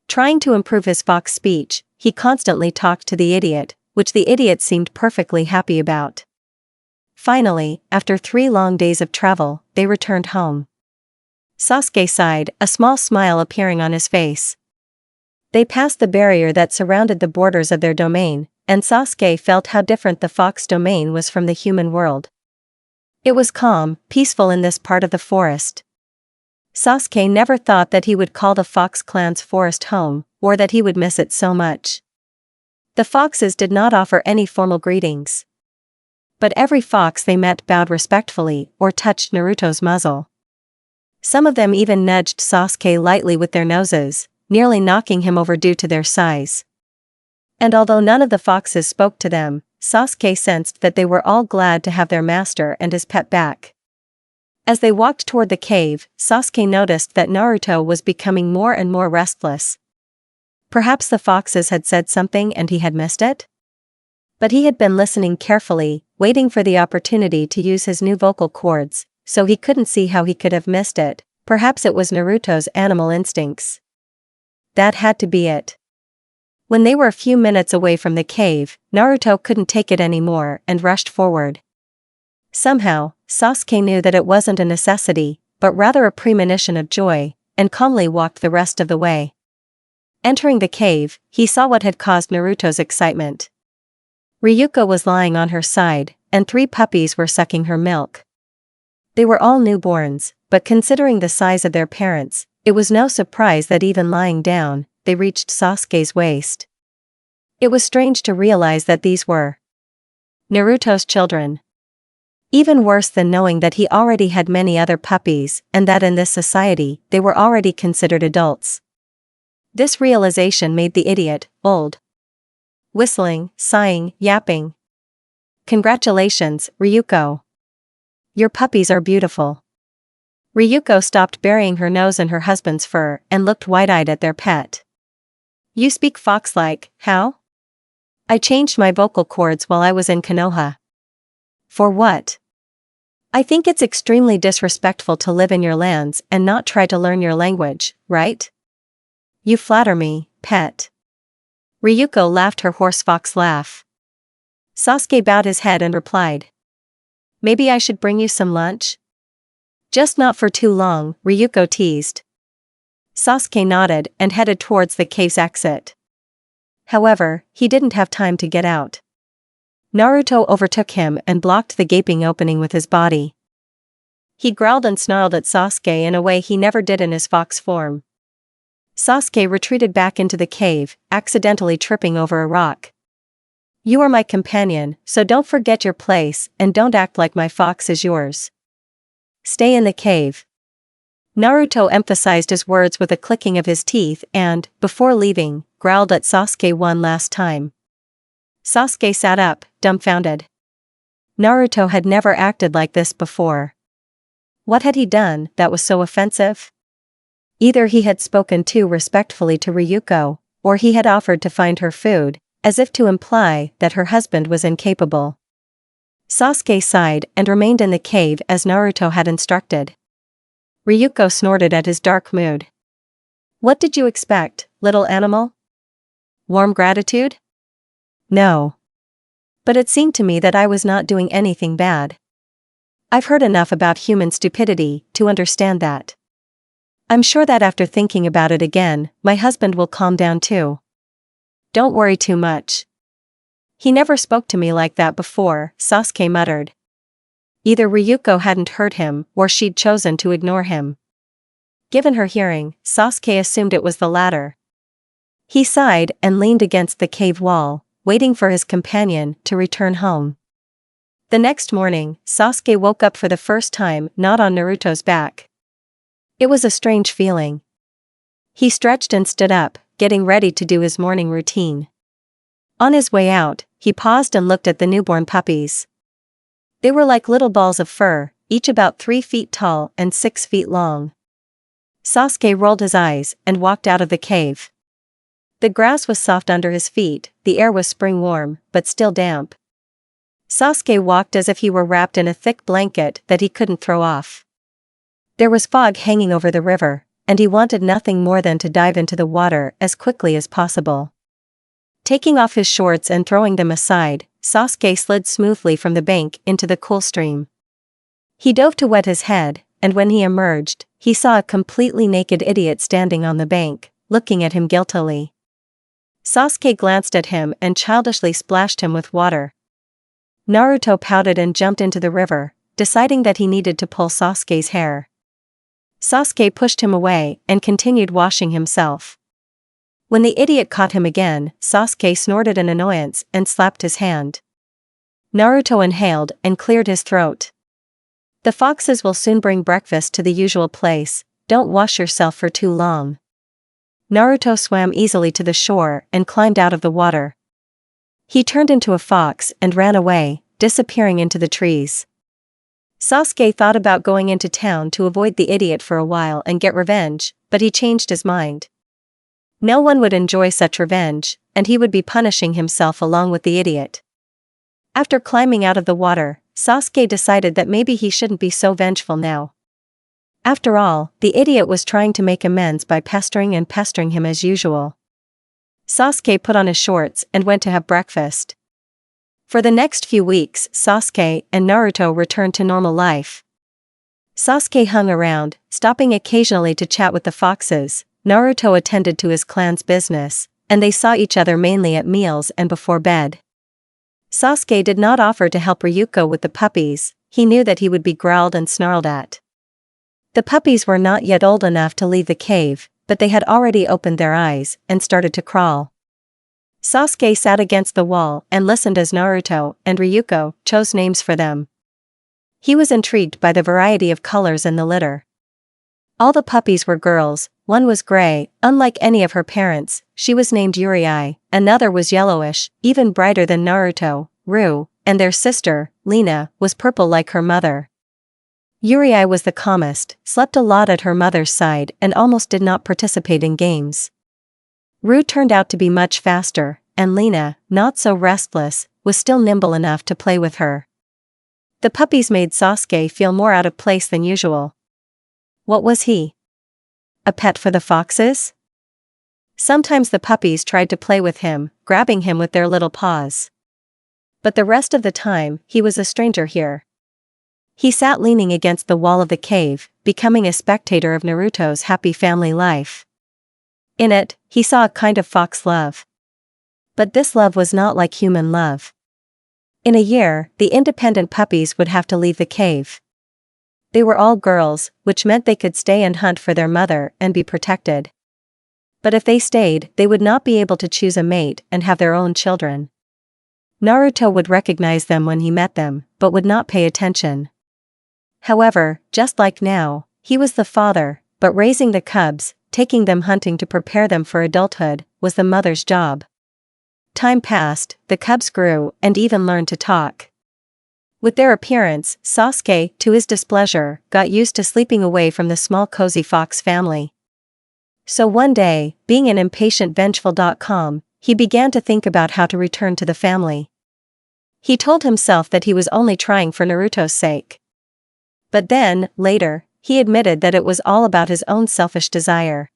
A: Trying to improve his fox speech, he constantly talked to the idiot, which the idiot seemed perfectly happy about. Finally, after 3 long days of travel, they returned home. Sasuke sighed, a small smile appearing on his face. They passed the barrier that surrounded the borders of their domain, and Sasuke felt how different the fox domain was from the human world. It was calm, peaceful in this part of the forest. Sasuke never thought that he would call the Fox clan's forest home, or that he would miss it so much. The foxes did not offer any formal greetings. But every fox they met bowed respectfully or touched Naruto's muzzle. Some of them even nudged Sasuke lightly with their noses, nearly knocking him over due to their size. And although none of the foxes spoke to them, Sasuke sensed that they were all glad to have their master and his pet back. As they walked toward the cave, Sasuke noticed that Naruto was becoming more and more restless. Perhaps the foxes had said something and he had missed it? But he had been listening carefully, waiting for the opportunity to use his new vocal cords, so he couldn't see how he could have missed it. Perhaps it was Naruto's animal instincts. That had to be it. When they were a few minutes away from the cave, Naruto couldn't take it anymore and rushed forward. Somehow, Sasuke knew that it wasn't a necessity, but rather a premonition of joy, and calmly walked the rest of the way. Entering the cave, he saw what had caused Naruto's excitement. Ryuko was lying on her side, and 3 puppies were sucking her milk. They were all newborns, but considering the size of their parents, it was no surprise that even lying down, they reached Sasuke's waist. It was strange to realize that these were Naruto's children. Even worse than knowing that he already had many other puppies, and that in this society, they were already considered adults. This realization made the idiot old. Whistling, sighing, yapping. Congratulations, Ryuko. Your puppies are beautiful. Ryuko stopped burying her nose in her husband's fur and looked wide-eyed at their pet. You speak fox-like, how? I changed my vocal cords while I was in Konoha. For what? I think it's extremely disrespectful to live in your lands and not try to learn your language, right? You flatter me, pet. Ryuko laughed her horse fox laugh. Sasuke bowed his head and replied. Maybe I should bring you some lunch? Just not for too long, Ryuko teased. Sasuke nodded and headed towards the cave's exit. However, he didn't have time to get out. Naruto overtook him and blocked the gaping opening with his body. He growled and snarled at Sasuke in a way he never did in his fox form. Sasuke retreated back into the cave, accidentally tripping over a rock. You are my companion, so don't forget your place and don't act like my fox is yours. Stay in the cave. Naruto emphasized his words with a clicking of his teeth and, before leaving, growled at Sasuke one last time. Sasuke sat up, dumbfounded. Naruto had never acted like this before. What had he done that was so offensive? Either he had spoken too respectfully to Ryuko, or he had offered to find her food, as if to imply that her husband was incapable. Sasuke sighed and remained in the cave as Naruto had instructed. Ryuko snorted at his dark mood. What did you expect, little animal? Warm gratitude? No. But it seemed to me that I was not doing anything bad. I've heard enough about human stupidity to understand that. I'm sure that after thinking about it again, my husband will calm down too. Don't worry too much. He never spoke to me like that before, Sasuke muttered. Either Ryuko hadn't heard him or she'd chosen to ignore him. Given her hearing, Sasuke assumed it was the latter. He sighed and leaned against the cave wall, waiting for his companion to return home. The next morning, Sasuke woke up for the first time not on Naruto's back. It was a strange feeling. He stretched and stood up, getting ready to do his morning routine. On his way out, he paused and looked at the newborn puppies. They were like little balls of fur, each about 3 feet tall and 6 feet long. Sasuke rolled his eyes and walked out of the cave. The grass was soft under his feet, the air was spring warm, but still damp. Sasuke walked as if he were wrapped in a thick blanket that he couldn't throw off. There was fog hanging over the river, and he wanted nothing more than to dive into the water as quickly as possible. Taking off his shorts and throwing them aside, Sasuke slid smoothly from the bank into the cool stream. He dove to wet his head, and when he emerged, he saw a completely naked idiot standing on the bank, looking at him guiltily. Sasuke glanced at him and childishly splashed him with water. Naruto pouted and jumped into the river, deciding that he needed to pull Sasuke's hair. Sasuke pushed him away and continued washing himself. When the idiot caught him again, Sasuke snorted in annoyance and slapped his hand. Naruto inhaled and cleared his throat. The foxes will soon bring breakfast to the usual place, don't wash yourself for too long. Naruto swam easily to the shore and climbed out of the water. He turned into a fox and ran away, disappearing into the trees. Sasuke thought about going into town to avoid the idiot for a while and get revenge, but he changed his mind. No one would enjoy such revenge, and he would be punishing himself along with the idiot. After climbing out of the water, Sasuke decided that maybe he shouldn't be so vengeful now. After all, the idiot was trying to make amends by pestering him as usual. Sasuke put on his shorts and went to have breakfast. For the next few weeks, Sasuke and Naruto returned to normal life. Sasuke hung around, stopping occasionally to chat with the foxes, Naruto attended to his clan's business, and they saw each other mainly at meals and before bed. Sasuke did not offer to help Ryuko with the puppies, he knew that he would be growled and snarled at. The puppies were not yet old enough to leave the cave, but they had already opened their eyes and started to crawl. Sasuke sat against the wall and listened as Naruto and Ryuko chose names for them. He was intrigued by the variety of colors in the litter. All the puppies were girls, one was gray, unlike any of her parents, she was named Yaoi, another was yellowish, even brighter than Naruto, Ru, and their sister, Lina, was purple like her mother. Yaoi was the calmest, slept a lot at her mother's side and almost did not participate in games. Ru turned out to be much faster, and Lina, not so restless, was still nimble enough to play with her. The puppies made Sasuke feel more out of place than usual. What was he? A pet for the foxes? Sometimes the puppies tried to play with him, grabbing him with their little paws. But the rest of the time, he was a stranger here. He sat leaning against the wall of the cave, becoming a spectator of Naruto's happy family life. In it, he saw a kind of fox love. But this love was not like human love. In a year, the independent puppies would have to leave the cave. They were all girls, which meant they could stay and hunt for their mother and be protected. But if they stayed, they would not be able to choose a mate and have their own children. Naruto would recognize them when he met them, but would not pay attention. However, just like now, he was the father, but raising the cubs, taking them hunting to prepare them for adulthood, was the mother's job. Time passed, the cubs grew, and even learned to talk. With their appearance, Sasuke, to his displeasure, got used to sleeping away from the small cozy fox family. So one day, being an impatient vengeful.com, he began to think about how to return to the family. He told himself that he was only trying for Naruto's sake. But then, later, he admitted that it was all about his own selfish desire.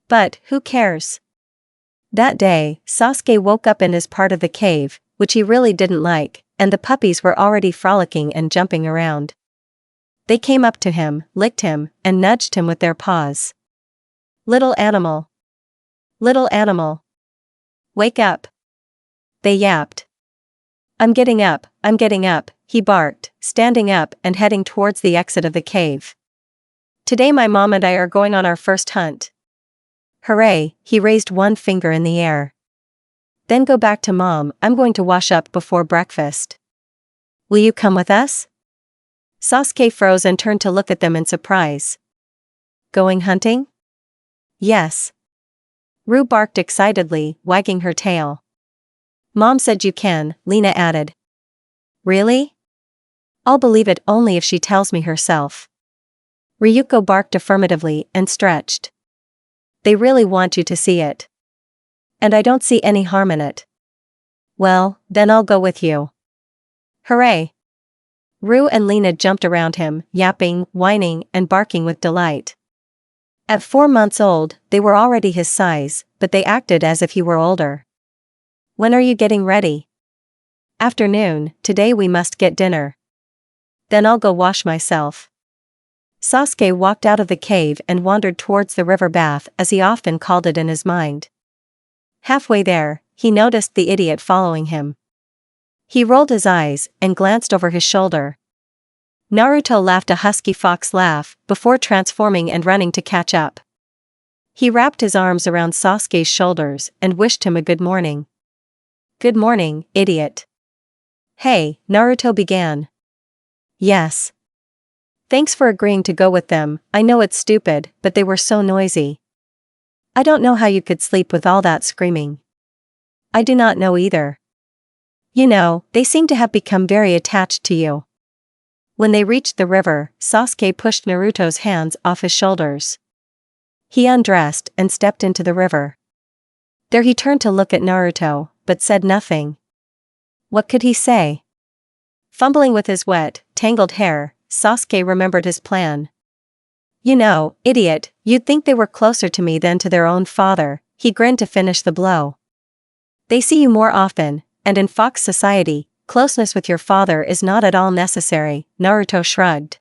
A: But, who cares? That day, Sasuke woke up in his part of the cave, which he really didn't like, and the puppies were already frolicking and jumping around. They came up to him, licked him, and nudged him with their paws. Little animal. Little animal. Wake up. They yapped. I'm getting up, he barked, standing up and heading towards the exit of the cave. Today my mom and I are going on our first hunt. Hooray, he raised one finger in the air. Then go back to mom, I'm going to wash up before breakfast. Will you come with us? Sasuke froze and turned to look at them in surprise. Going hunting? Yes. Ru barked excitedly, wagging her tail. Mom said you can, Lina added. Really? I'll believe it only if she tells me herself. Ryuko barked affirmatively and stretched. They really want you to see it. And I don't see any harm in it. Well, then I'll go with you. Hooray! Ru and Lina jumped around him, yapping, whining, and barking with delight. At 4 months old, they were already his size, but they acted as if he were older. When are you getting ready? Afternoon, today we must get dinner. Then I'll go wash myself. Sasuke walked out of the cave and wandered towards the river bath as he often called it in his mind. Halfway there, he noticed the idiot following him. He rolled his eyes and glanced over his shoulder. Naruto laughed a husky fox laugh before transforming and running to catch up. He wrapped his arms around Sasuke's shoulders and wished him a good morning. Good morning, idiot. Hey, Naruto began. Yes. Thanks for agreeing to go with them, I know it's stupid, but they were so noisy. I don't know how you could sleep with all that screaming. I do not know either. You know, they seem to have become very attached to you. When they reached the river, Sasuke pushed Naruto's hands off his shoulders. He undressed and stepped into the river. There he turned to look at Naruto, but said nothing. What could he say? Fumbling with his wet, tangled hair, Sasuke remembered his plan. You know, idiot, you'd think they were closer to me than to their own father, he grinned to finish the blow. They see you more often, and in fox society, closeness with your father is not at all necessary, Naruto shrugged.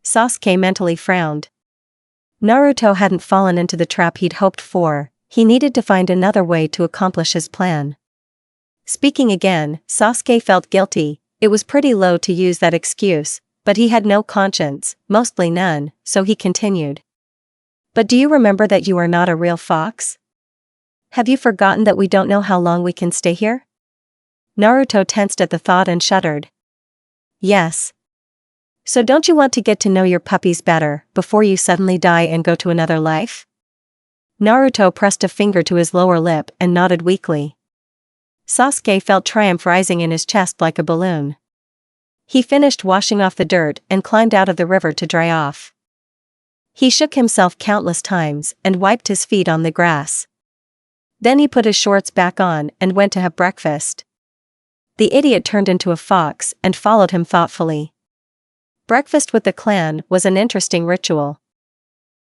A: Sasuke mentally frowned. Naruto hadn't fallen into the trap he'd hoped for, he needed to find another way to accomplish his plan. Speaking again, Sasuke felt guilty. It was pretty low to use that excuse, but he had no conscience, mostly none, so he continued. But do you remember that you are not a real fox? Have you forgotten that we don't know how long we can stay here? Naruto tensed at the thought and shuddered. Yes. So don't you want to get to know your puppies better, before you suddenly die and go to another life? Naruto pressed a finger to his lower lip and nodded weakly. Sasuke felt triumph rising in his chest like a balloon. He finished washing off the dirt and climbed out of the river to dry off. He shook himself countless times and wiped his feet on the grass. Then he put his shorts back on and went to have breakfast. The idiot turned into a fox and followed him thoughtfully. Breakfast with the clan was an interesting ritual.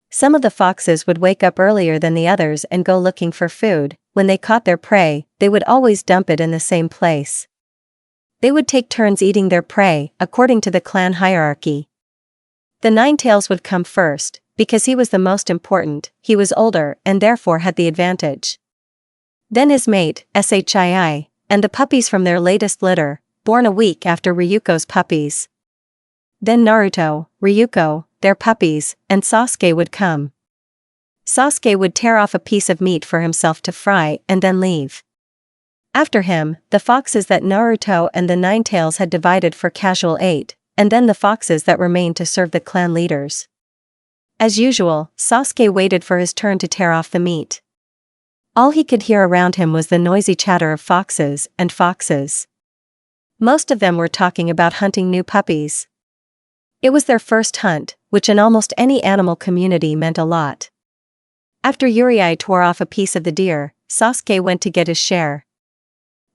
A: Some of the foxes would wake up earlier than the others and go looking for food. When they caught their prey, they would always dump it in the same place. They would take turns eating their prey, according to the clan hierarchy. The Ninetails would come first, because he was the most important, he was older and therefore had the advantage. Then his mate, Shii, and the puppies from their latest litter, born a week after Ryuko's puppies. Then Naruto, Ryuko, their puppies, and Sasuke would come. Sasuke would tear off a piece of meat for himself to fry and then leave. After him, the foxes that Naruto and the Ninetails had divided for casual ate, and then the foxes that remained to serve the clan leaders. As usual, Sasuke waited for his turn to tear off the meat. All he could hear around him was the noisy chatter of foxes and foxes. Most of them were talking about hunting new puppies. It was their first hunt, which in almost any animal community meant a lot. After Yaoi tore off a piece of the deer, Sasuke went to get his share.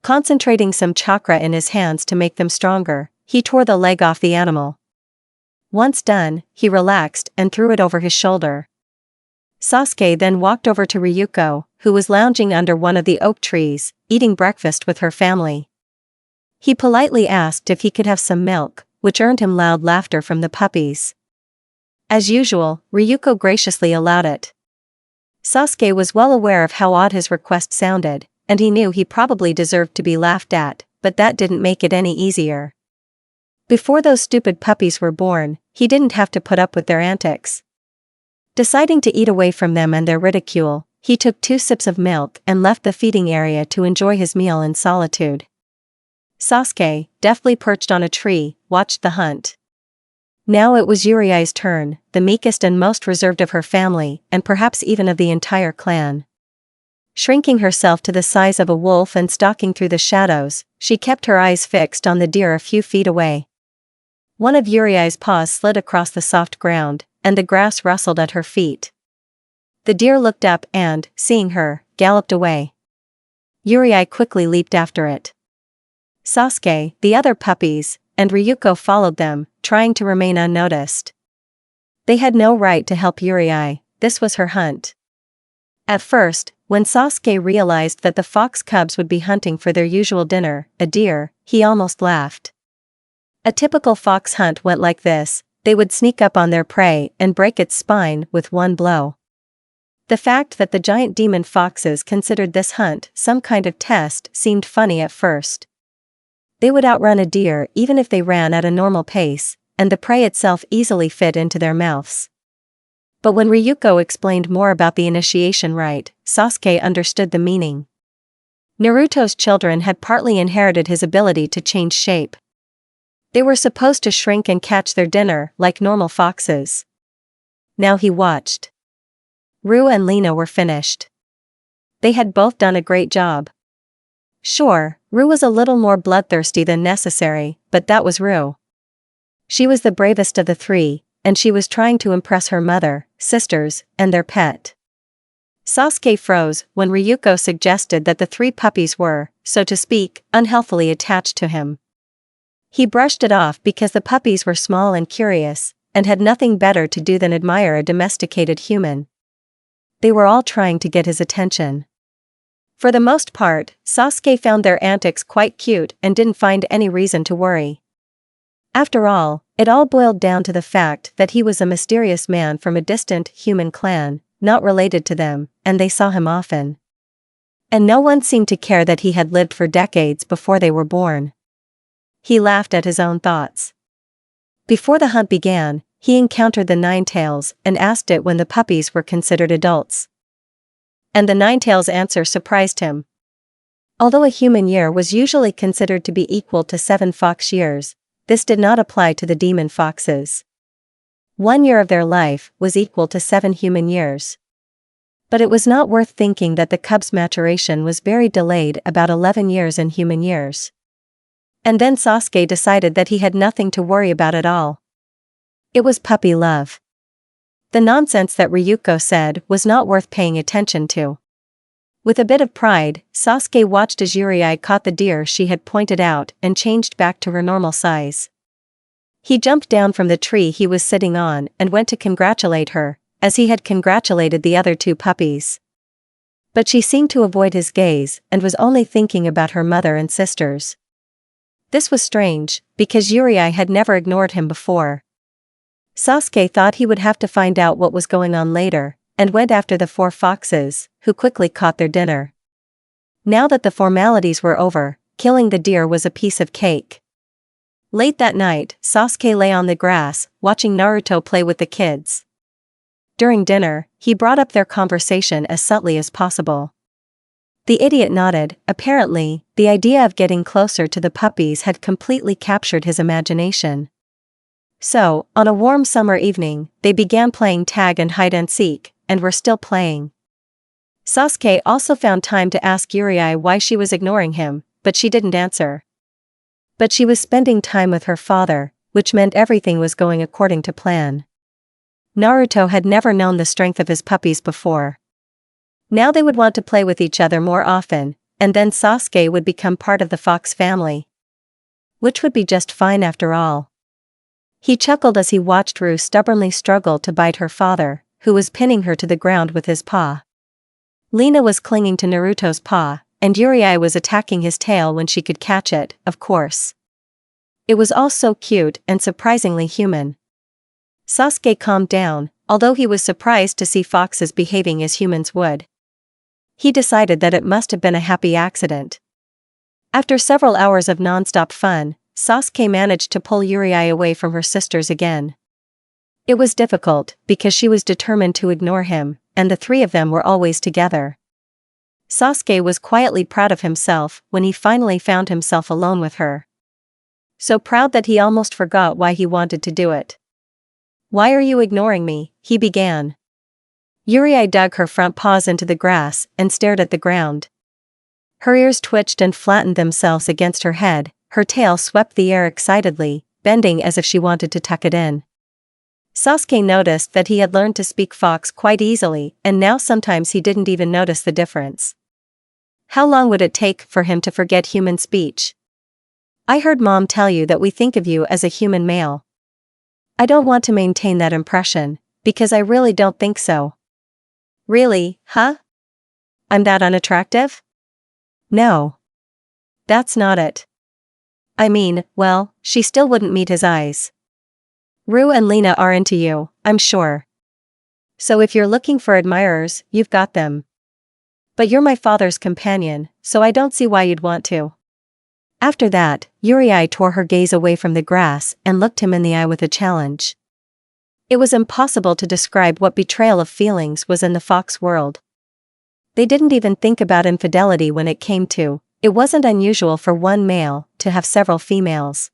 A: Concentrating some chakra in his hands to make them stronger, he tore the leg off the animal. Once done, he relaxed and threw it over his shoulder. Sasuke then walked over to Ryuko, who was lounging under one of the oak trees, eating breakfast with her family. He politely asked if he could have some milk, which earned him loud laughter from the puppies. As usual, Ryuko graciously allowed it. Sasuke was well aware of how odd his request sounded, and he knew he probably deserved to be laughed at, but that didn't make it any easier. Before those stupid puppies were born, he didn't have to put up with their antics. Deciding to eat away from them and their ridicule, he took 2 sips of milk and left the feeding area to enjoy his meal in solitude. Sasuke, deftly perched on a tree, watched the hunt. Now it was Yurai's turn, the meekest and most reserved of her family, and perhaps even of the entire clan. Shrinking herself to the size of a wolf and stalking through the shadows, she kept her eyes fixed on the deer a few feet away. One of Yurai's paws slid across the soft ground, and the grass rustled at her feet. The deer looked up and, seeing her, galloped away. Yaoi quickly leaped after it. Sasuke, the other puppies, and Ryuko followed them, trying to remain unnoticed. They had no right to help Yaoi, this was her hunt. At first, when Sasuke realized that the fox cubs would be hunting for their usual dinner, a deer, he almost laughed. A typical fox hunt went like this: they would sneak up on their prey and break its spine with one blow. The fact that the giant demon foxes considered this hunt some kind of test seemed funny at first. They would outrun a deer even if they ran at a normal pace, and the prey itself easily fit into their mouths. But when Ryuko explained more about the initiation rite, Sasuke understood the meaning. Naruto's children had partly inherited his ability to change shape. They were supposed to shrink and catch their dinner like normal foxes. Now he watched. Ru and Lina were finished. They had both done a great job. Sure, Ru was a little more bloodthirsty than necessary, but that was Ru. She was the bravest of the 3, and she was trying to impress her mother, sisters, and their pet. Sasuke froze when Ryuko suggested that the 3 puppies were, so to speak, unhealthily attached to him. He brushed it off because the puppies were small and curious, and had nothing better to do than admire a domesticated human. They were all trying to get his attention. For the most part, Sasuke found their antics quite cute and didn't find any reason to worry. After all, It all boiled down to the fact that he was a mysterious man from a distant human clan, not related to them, and they saw him often. And no one seemed to care that he had lived for decades before they were born. He laughed at his own thoughts. Before the hunt began, he encountered the Ninetails and asked it when the puppies were considered adults. And the Ninetails' answer surprised him. Although a human year was usually considered to be equal to 7 fox years, this did not apply to the demon foxes. 1 year of their life was equal to 7 human years. But it was not worth thinking that the cub's maturation was very delayed, about 11 years in human years. And then Sasuke decided that he had nothing to worry about at all. It was puppy love. The nonsense that Ryuko said was not worth paying attention to. With a bit of pride, Sasuke watched as Yurei caught the deer she had pointed out and changed back to her normal size. He jumped down from the tree he was sitting on and went to congratulate her, as he had congratulated the other 2 puppies. But she seemed to avoid his gaze and was only thinking about her mother and sisters. This was strange, because Yurei had never ignored him before. Sasuke thought he would have to find out what was going on later, and went after the 4 foxes, who quickly caught their dinner. Now that the formalities were over, killing the deer was a piece of cake. Late that night, Sasuke lay on the grass, watching Naruto play with the kids. During dinner, he brought up their conversation as subtly as possible. The idiot nodded. Apparently, the idea of getting closer to the puppies had completely captured his imagination. So, on a warm summer evening, they began playing tag and hide-and-seek, and were still playing. Sasuke also found time to ask Yurei why she was ignoring him, but she didn't answer. But she was spending time with her father, which meant everything was going according to plan. Naruto had never known the strength of his puppies before. Now they would want to play with each other more often, and then Sasuke would become part of the fox family. Which would be just fine after all. He chuckled as he watched Ru stubbornly struggle to bite her father, who was pinning her to the ground with his paw. Lina was clinging to Naruto's paw, and Yurei was attacking his tail when she could catch it, of course. It was all so cute and surprisingly human. Sasuke calmed down, although he was surprised to see foxes behaving as humans would. He decided that it must have been a happy accident. After several hours of non-stop fun, Sasuke managed to pull Yurei away from her sisters again. It was difficult, because she was determined to ignore him, and the 3 of them were always together. Sasuke was quietly proud of himself when he finally found himself alone with her. So proud that he almost forgot why he wanted to do it. "Why are you ignoring me?" he began. Yurei dug her front paws into the grass and stared at the ground. Her ears twitched and flattened themselves against her head, her tail swept the air excitedly, bending as if she wanted to tuck it in. Sasuke noticed that he had learned to speak fox quite easily, and now sometimes he didn't even notice the difference. How long would it take for him to forget human speech? "I heard Mom tell you that we think of you as a human male. I don't want to maintain that impression, because I really don't think so." "Really, huh? I'm that unattractive?" "No. That's not it. I mean, well, she still wouldn't meet his eyes. Ru and Lina are into you, I'm sure. So if you're looking for admirers, you've got them. But you're my father's companion, so I don't see why you'd want to." After that, Yurei tore her gaze away from the grass and looked him in the eye with a challenge. It was impossible to describe what betrayal of feelings was in the fox world. They didn't even think about infidelity when it came to. It wasn't unusual for one male to have several females.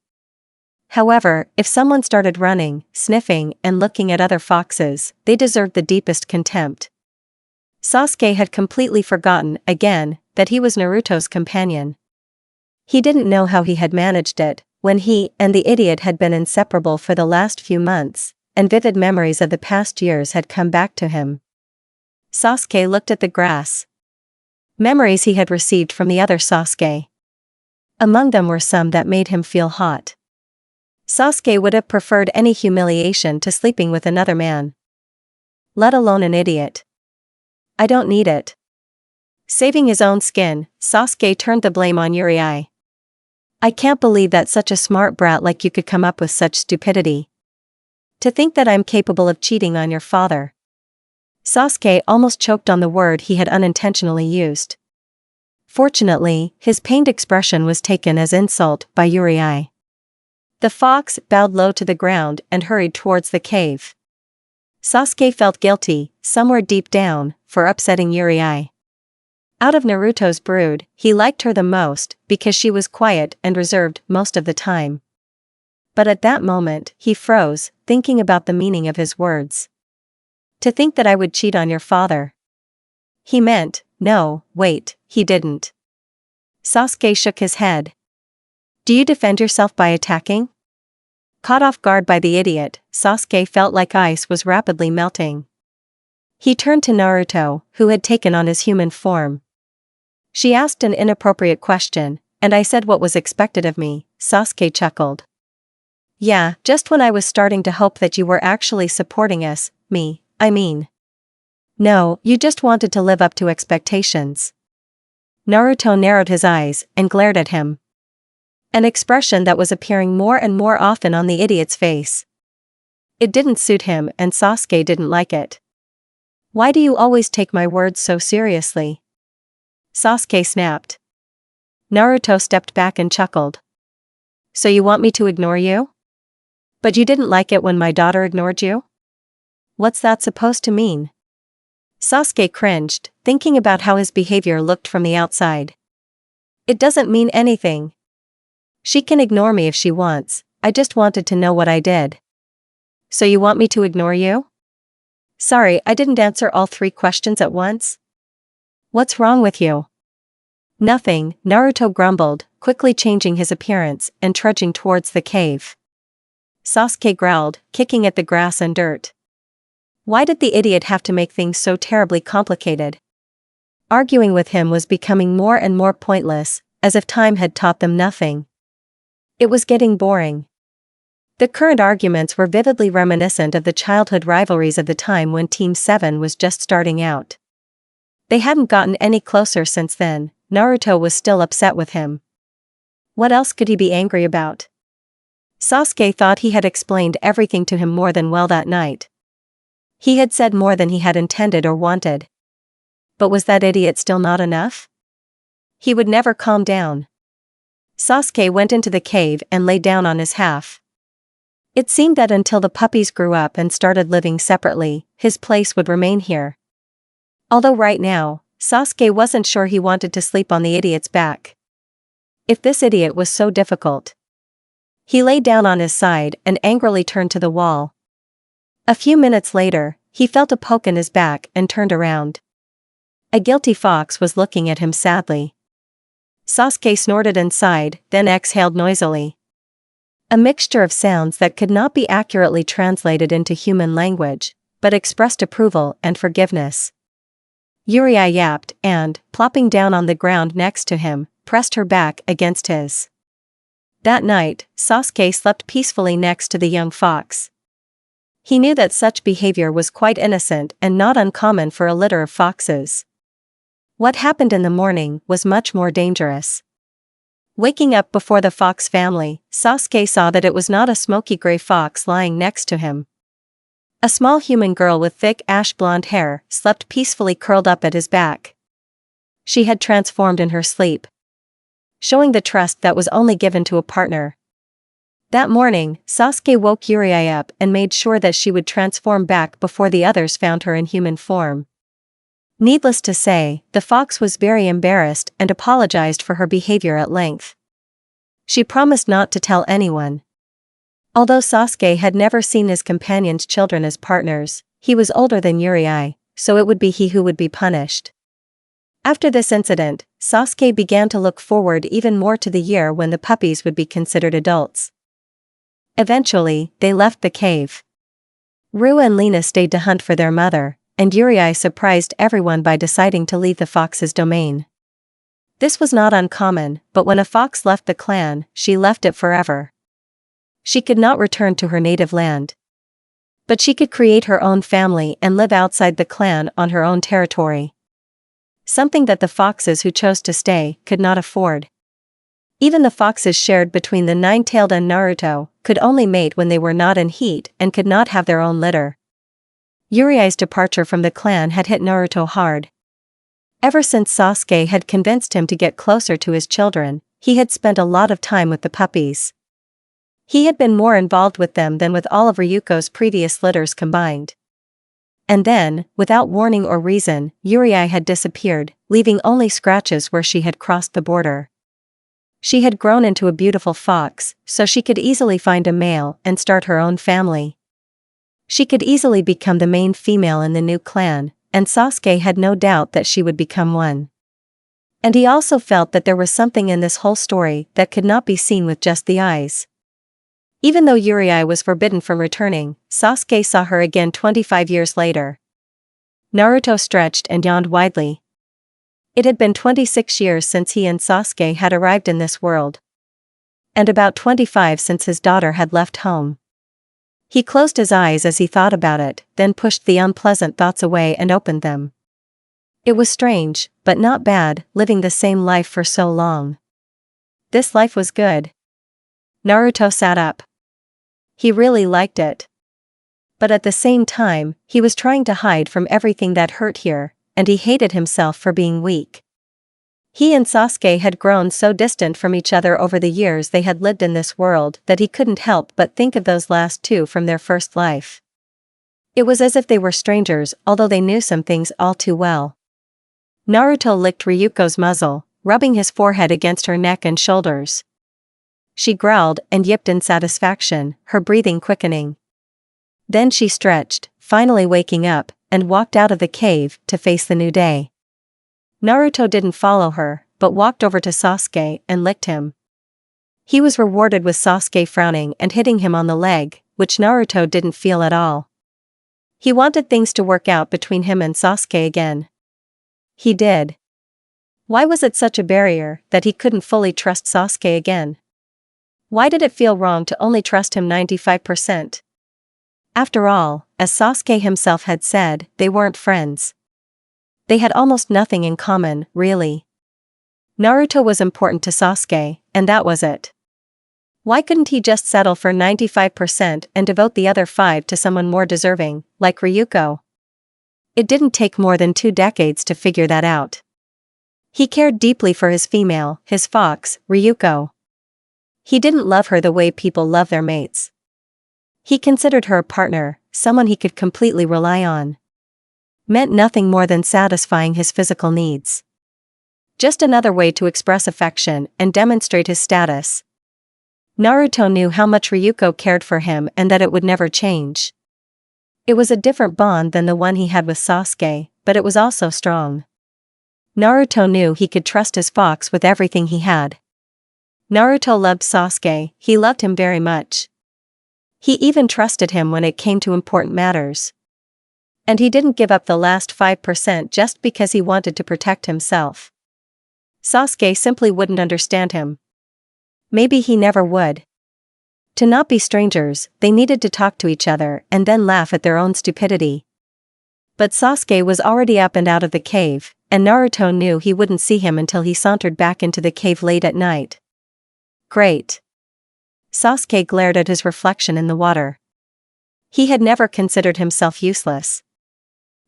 A: However, if someone started running, sniffing, and looking at other foxes, they deserved the deepest contempt. Sasuke had completely forgotten, again, that he was Naruto's companion. He didn't know how he had managed it, when he and the idiot had been inseparable for the last few months, and vivid memories of the past years had come back to him. Sasuke looked at the grass. Memories he had received from the other Sasuke. Among them were some that made him feel hot. Sasuke would have preferred any humiliation to sleeping with another man. Let alone an idiot. "I don't need it." Saving his own skin, Sasuke turned the blame on Yurei. I can't believe that such a smart brat like you could come up with such stupidity. To think that I'm capable of cheating on your father. Sasuke almost choked on the word he had unintentionally used. Fortunately, his pained expression was taken as insult by Yaoi. The fox bowed low to the ground and hurried towards the cave. Sasuke felt guilty, somewhere deep down, for upsetting Yaoi. Out of Naruto's brood, he liked her the most because she was quiet and reserved most of the time. But at that moment, he froze, thinking about the meaning of his words. To think that I would cheat on your father. He meant, no, wait, he didn't. Sasuke shook his head. Do you defend yourself by attacking? Caught off guard by the idiot, Sasuke felt like ice was rapidly melting. He turned to Naruto, who had taken on his human form. She asked an inappropriate question, and I said what was expected of me, Sasuke chuckled. Yeah, just when I was starting to hope that you were actually supporting us, I mean. No, you just wanted to live up to expectations. Naruto narrowed his eyes and glared at him. An expression that was appearing more and more often on the idiot's face. It didn't suit him and Sasuke didn't like it. Why do you always take my words so seriously? Sasuke snapped. Naruto stepped back and chuckled. So you want me to ignore you? But you didn't like it when my daughter ignored you? What's that supposed to mean? Sasuke cringed, thinking about how his behavior looked from the outside. It doesn't mean anything. She can ignore me if she wants, I just wanted to know what I did. So you want me to ignore you? Sorry, I didn't answer all 3 questions at once. What's wrong with you? Nothing, Naruto grumbled, quickly changing his appearance and trudging towards the cave. Sasuke growled, kicking at the grass and dirt. Why did the idiot have to make things so terribly complicated? Arguing with him was becoming more and more pointless, as if time had taught them nothing. It was getting boring. The current arguments were vividly reminiscent of the childhood rivalries of the time when Team 7 was just starting out. They hadn't gotten any closer since then. Naruto was still upset with him. What else could he be angry about? Sasuke thought he had explained everything to him more than well that night. He had said more than he had intended or wanted. But was that idiot still not enough? He would never calm down. Sasuke went into the cave and lay down on his half. It seemed that until the puppies grew up and started living separately, his place would remain here. Although right now, Sasuke wasn't sure he wanted to sleep on the idiot's back. If this idiot was so difficult. He lay down on his side and angrily turned to the wall. A few minutes later, he felt a poke in his back and turned around. A guilty fox was looking at him sadly. Sasuke snorted and sighed, then exhaled noisily. A mixture of sounds that could not be accurately translated into human language, but expressed approval and forgiveness. Yaoi yapped and, plopping down on the ground next to him, pressed her back against his. That night, Sasuke slept peacefully next to the young fox. He knew that such behavior was quite innocent and not uncommon for a litter of foxes. What happened in the morning was much more dangerous. Waking up before the fox family, Sasuke saw that it was not a smoky gray fox lying next to him. A small human girl with thick ash blonde hair slept peacefully curled up at his back. She had transformed in her sleep, showing the trust that was only given to a partner. That morning, Sasuke woke Yaoi up and made sure that she would transform back before the others found her in human form. Needless to say, the fox was very embarrassed and apologized for her behavior at length. She promised not to tell anyone. Although Sasuke had never seen his companion's children as partners, he was older than Yaoi, so it would be he who would be punished. After this incident, Sasuke began to look forward even more to the year when the puppies would be considered adults. Eventually, they left the cave. Ru and Lina stayed to hunt for their mother, and Yaoi surprised everyone by deciding to leave the fox's domain. This was not uncommon, but when a fox left the clan, she left it forever. She could not return to her native land. But she could create her own family and live outside the clan on her own territory. Something that the foxes who chose to stay could not afford. Even the foxes shared between the nine-tailed and Naruto could only mate when they were not in heat and could not have their own litter. Uriai's departure from the clan had hit Naruto hard. Ever since Sasuke had convinced him to get closer to his children, he had spent a lot of time with the puppies. He had been more involved with them than with all of Ryuko's previous litters combined. And then, without warning or reason, Uriai had disappeared, leaving only scratches where she had crossed the border. She had grown into a beautiful fox, so she could easily find a male and start her own family. She could easily become the main female in the new clan, and Sasuke had no doubt that she would become one. And he also felt that there was something in this whole story that could not be seen with just the eyes. Even though Uriai was forbidden from returning, Sasuke saw her again 25 years later. Naruto stretched and yawned widely. It had been 26 years since he and Sasuke had arrived in this world. And about 25 since his daughter had left home. He closed his eyes as he thought about it, then pushed the unpleasant thoughts away and opened them. It was strange, but not bad, living the same life for so long. This life was good. Naruto sat up. He really liked it. But at the same time, he was trying to hide from everything that hurt here, and he hated himself for being weak. He and Sasuke had grown so distant from each other over the years they had lived in this world that he couldn't help but think of those last two from their first life. It was as if they were strangers, although they knew some things all too well. Naruto licked Ryuko's muzzle, rubbing his forehead against her neck and shoulders. She growled and yipped in satisfaction, her breathing quickening. Then she stretched, finally waking up, and walked out of the cave to face the new day. Naruto didn't follow her, but walked over to Sasuke and licked him. He was rewarded with Sasuke frowning and hitting him on the leg, which Naruto didn't feel at all. He wanted things to work out between him and Sasuke again. He did. Why was it such a barrier that he couldn't fully trust Sasuke again? Why did it feel wrong to only trust him 95%? After all, as Sasuke himself had said, they weren't friends. They had almost nothing in common, really. Naruto was important to Sasuke, and that was it. Why couldn't he just settle for 95% and devote the other 5% to someone more deserving, like Ryuko? It didn't take more than 2 decades to figure that out. He cared deeply for his female, his fox, Ryuko. He didn't love her the way people love their mates. He considered her a partner, someone he could completely rely on. Meant nothing more than satisfying his physical needs. Just another way to express affection and demonstrate his status. Naruto knew how much Ryuko cared for him and that it would never change. It was a different bond than the one he had with Sasuke, but it was also strong. Naruto knew he could trust his fox with everything he had. Naruto loved Sasuke, he loved him very much. He even trusted him when it came to important matters. And he didn't give up the last 5% just because he wanted to protect himself. Sasuke simply wouldn't understand him. Maybe he never would. To not be strangers, they needed to talk to each other and then laugh at their own stupidity. But Sasuke was already up and out of the cave, and Naruto knew he wouldn't see him until he sauntered back into the cave late at night. Great. Sasuke glared at his reflection in the water. He had never considered himself useless.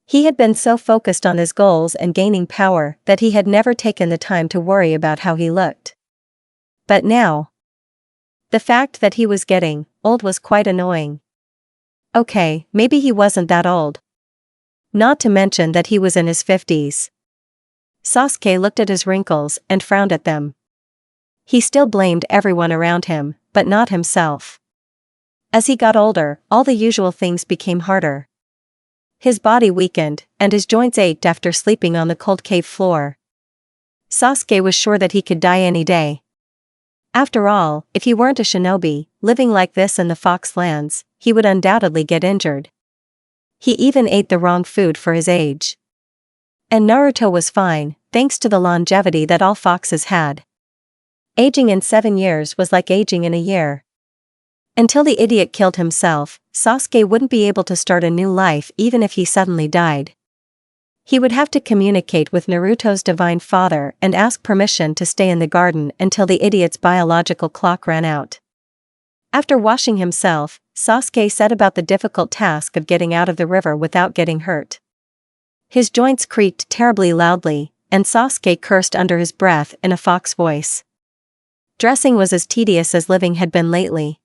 A: He had been so focused on his goals and gaining power that he had never taken the time to worry about how he looked. But now, the fact that he was getting old was quite annoying. Okay, maybe he wasn't that old. Not to mention that he was in his 50s. Sasuke looked at his wrinkles and frowned at them. He still blamed everyone around him, but not himself. As he got older, all the usual things became harder. His body weakened, and his joints ached after sleeping on the cold cave floor. Sasuke was sure that he could die any day. After all, if he weren't a shinobi, living like this in the Fox lands, he would undoubtedly get injured. He even ate the wrong food for his age. And Naruto was fine, thanks to the longevity that all foxes had. Aging in 7 years was like aging in a year. Until the idiot killed himself, Sasuke wouldn't be able to start a new life even if he suddenly died. He would have to communicate with Naruto's divine father and ask permission to stay in the garden until the idiot's biological clock ran out. After washing himself, Sasuke set about the difficult task of getting out of the river without getting hurt. His joints creaked terribly loudly, and Sasuke cursed under his breath in a fox voice. Dressing was as tedious as living had been lately.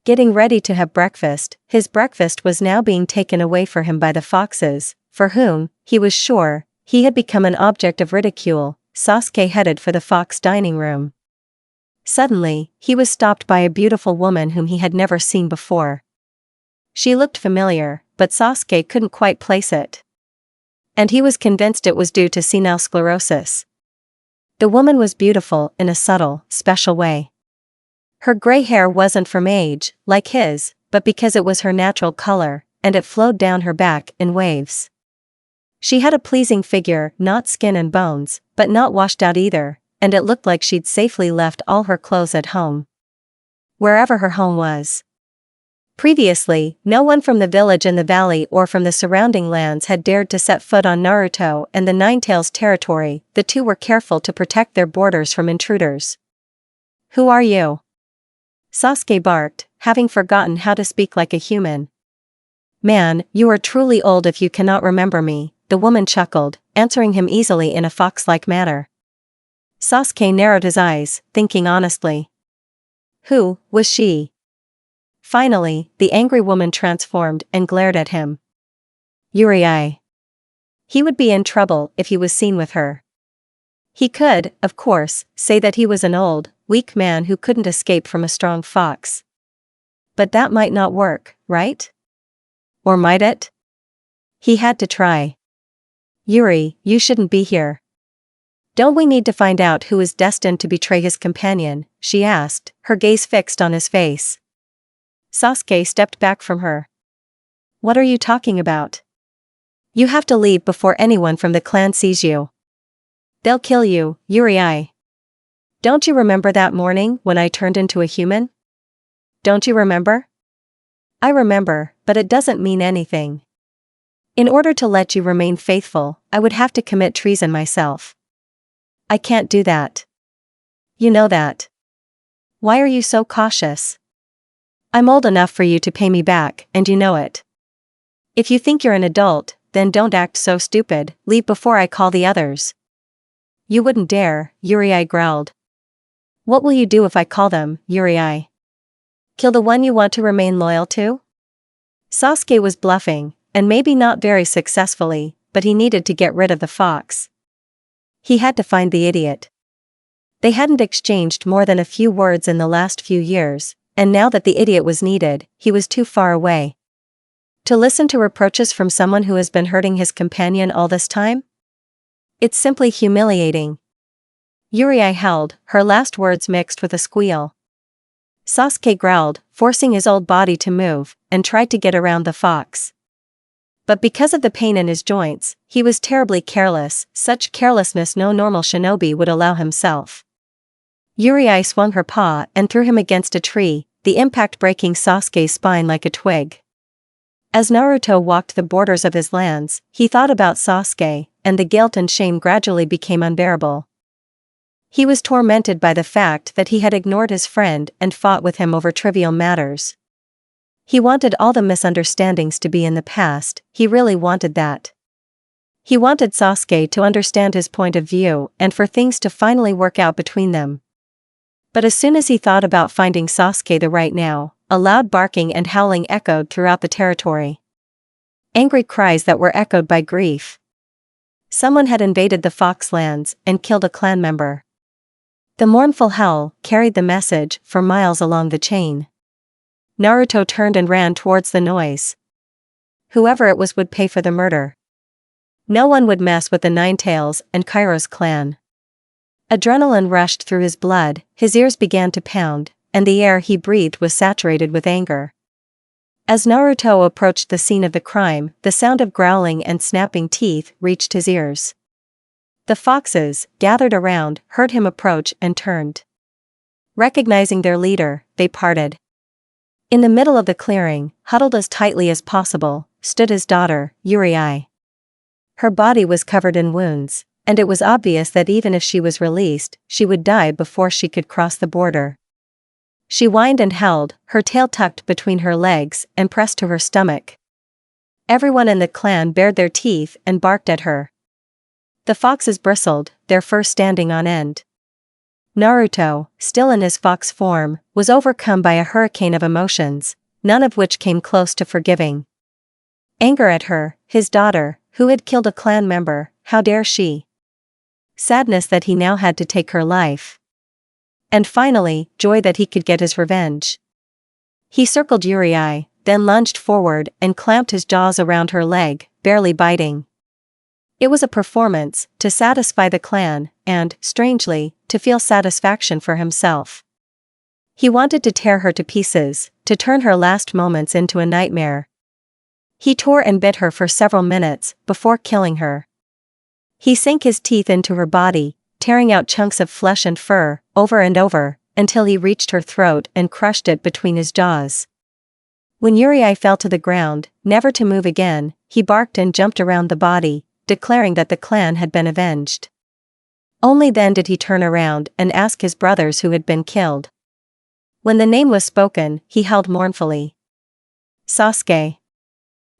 A: Getting ready to have breakfast, his breakfast was now being taken away from him by the foxes, for whom, he was sure, he had become an object of ridicule. Sasuke headed for the fox dining room. Suddenly, he was stopped by a beautiful woman whom he had never seen before. She looked familiar, but Sasuke couldn't quite place it. And he was convinced it was due to senile sclerosis. The woman was beautiful in a subtle, special way. Her gray hair wasn't from age, like his, but because it was her natural color, and it flowed down her back in waves. She had a pleasing figure, not skin and bones, but not washed out either, and it looked like she'd safely left all her clothes at home. Wherever her home was. Previously, no one from the village in the valley or from the surrounding lands had dared to set foot on Naruto and the Ninetales territory. The two were careful to protect their borders from intruders. "Who are you?" Sasuke barked, having forgotten how to speak like a human. "Man, you are truly old if you cannot remember me," the woman chuckled, answering him easily in a fox-like manner. Sasuke narrowed his eyes, thinking honestly. Who was she? Finally, the angry woman transformed and glared at him. Yaoi. He would be in trouble if he was seen with her. He could, of course, say that he was an old, weak man who couldn't escape from a strong fox. But that might not work, right? Or might it? He had to try. Yuri, you shouldn't be here. Don't we need to find out who is destined to betray his companion? She asked, her gaze fixed on his face. Sasuke stepped back from her. What are you talking about? You have to leave before anyone from the clan sees you. They'll kill you, Yuri. Don't you remember that morning when I turned into a human? Don't you remember? I remember, but it doesn't mean anything. In order to let you remain faithful, I would have to commit treason myself. I can't do that. You know that. Why are you so cautious? I'm old enough for you to pay me back, and you know it. If you think you're an adult, then don't act so stupid. Leave before I call the others. You wouldn't dare, Yuri growled. What will you do if I call them, Yuri? Kill the one you want to remain loyal to? Sasuke was bluffing, and maybe not very successfully, but he needed to get rid of the fox. He had to find the idiot. They hadn't exchanged more than a few words in the last few years, and now that the idiot was needed, he was too far away. To listen to reproaches from someone who has been hurting his companion all this time? It's simply humiliating. Yuri howled, her last words mixed with a squeal. Sasuke growled, forcing his old body to move, and tried to get around the fox. But because of the pain in his joints, he was terribly careless, such carelessness no normal shinobi would allow himself. Yuri swung her paw and threw him against a tree, the impact breaking Sasuke's spine like a twig. As Naruto walked the borders of his lands, he thought about Sasuke, and the guilt and shame gradually became unbearable. He was tormented by the fact that he had ignored his friend and fought with him over trivial matters. He wanted all the misunderstandings to be in the past, he really wanted that. He wanted Sasuke to understand his point of view and for things to finally work out between them. But as soon as he thought about finding Sasuke the right now, a loud barking and howling echoed throughout the territory. Angry cries that were echoed by grief. Someone had invaded the Foxlands and killed a clan member. The mournful howl carried the message for miles along the chain. Naruto turned and ran towards the noise. Whoever it was would pay for the murder. No one would mess with the Ninetales and Kairo's clan. Adrenaline rushed through his blood, his ears began to pound, and the air he breathed was saturated with anger. As Naruto approached the scene of the crime, the sound of growling and snapping teeth reached his ears. The foxes, gathered around, heard him approach and turned. Recognizing their leader, they parted. In the middle of the clearing, huddled as tightly as possible, stood his daughter, Yuri. Her body was covered in wounds, and it was obvious that even if she was released, she would die before she could cross the border. She whined and howled, her tail tucked between her legs and pressed to her stomach. Everyone in the clan bared their teeth and barked at her. The foxes bristled, their fur standing on end. Naruto, still in his fox form, was overcome by a hurricane of emotions, none of which came close to forgiving. Anger at her, his daughter, who had killed a clan member, how dare she? Sadness that he now had to take her life. And finally, joy that he could get his revenge. He circled Yaoi, then lunged forward and clamped his jaws around her leg, barely biting. It was a performance, to satisfy the clan, and, strangely, to feel satisfaction for himself. He wanted to tear her to pieces, to turn her last moments into a nightmare. He tore and bit her for several minutes, before killing her. He sank his teeth into her body, tearing out chunks of flesh and fur, over and over, until he reached her throat and crushed it between his jaws. When Yaoi fell to the ground, never to move again, he barked and jumped around the body, declaring that the clan had been avenged. Only then did he turn around and ask his brothers who had been killed. When the name was spoken, he howled mournfully. Sasuke.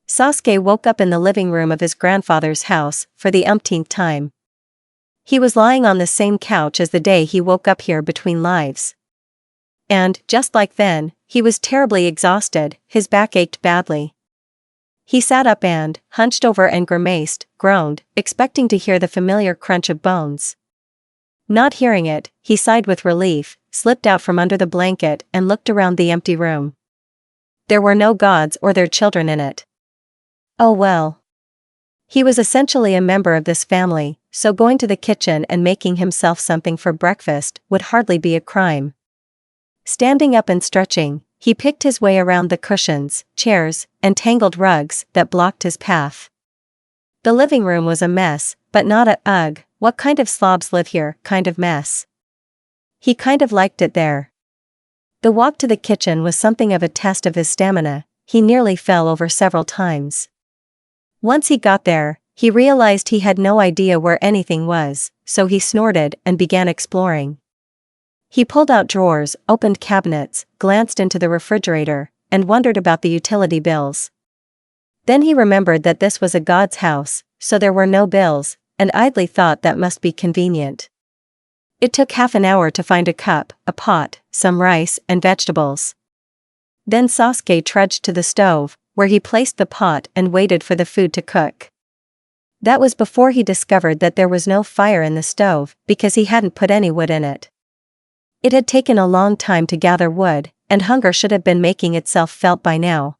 A: Sasuke woke up in the living room of his grandfather's house, for the umpteenth time. He was lying on the same couch as the day he woke up here between lives. And, just like then, he was terribly exhausted, his back ached badly. He sat up and, hunched over and grimaced, groaned, expecting to hear the familiar crunch of bones. Not hearing it, he sighed with relief, slipped out from under the blanket and looked around the empty room. There were no gods or their children in it. Oh well. He was essentially a member of this family, so going to the kitchen and making himself something for breakfast would hardly be a crime. Standing up and stretching, he picked his way around the cushions, chairs, and tangled rugs that blocked his path. The living room was a mess, but not a ugh, what kind of slobs live here kind of mess. He kind of liked it there. The walk to the kitchen was something of a test of his stamina, he nearly fell over several times. Once he got there, he realized he had no idea where anything was, so he snorted and began exploring. He pulled out drawers, opened cabinets, glanced into the refrigerator, and wondered about the utility bills. Then he remembered that this was a god's house, so there were no bills, and idly thought that must be convenient. It took half an hour to find a cup, a pot, some rice, and vegetables. Then Sasuke trudged to the stove, where he placed the pot and waited for the food to cook. That was before he discovered that there was no fire in the stove, because he hadn't put any wood in it. It had taken a long time to gather wood, and hunger should have been making itself felt by now.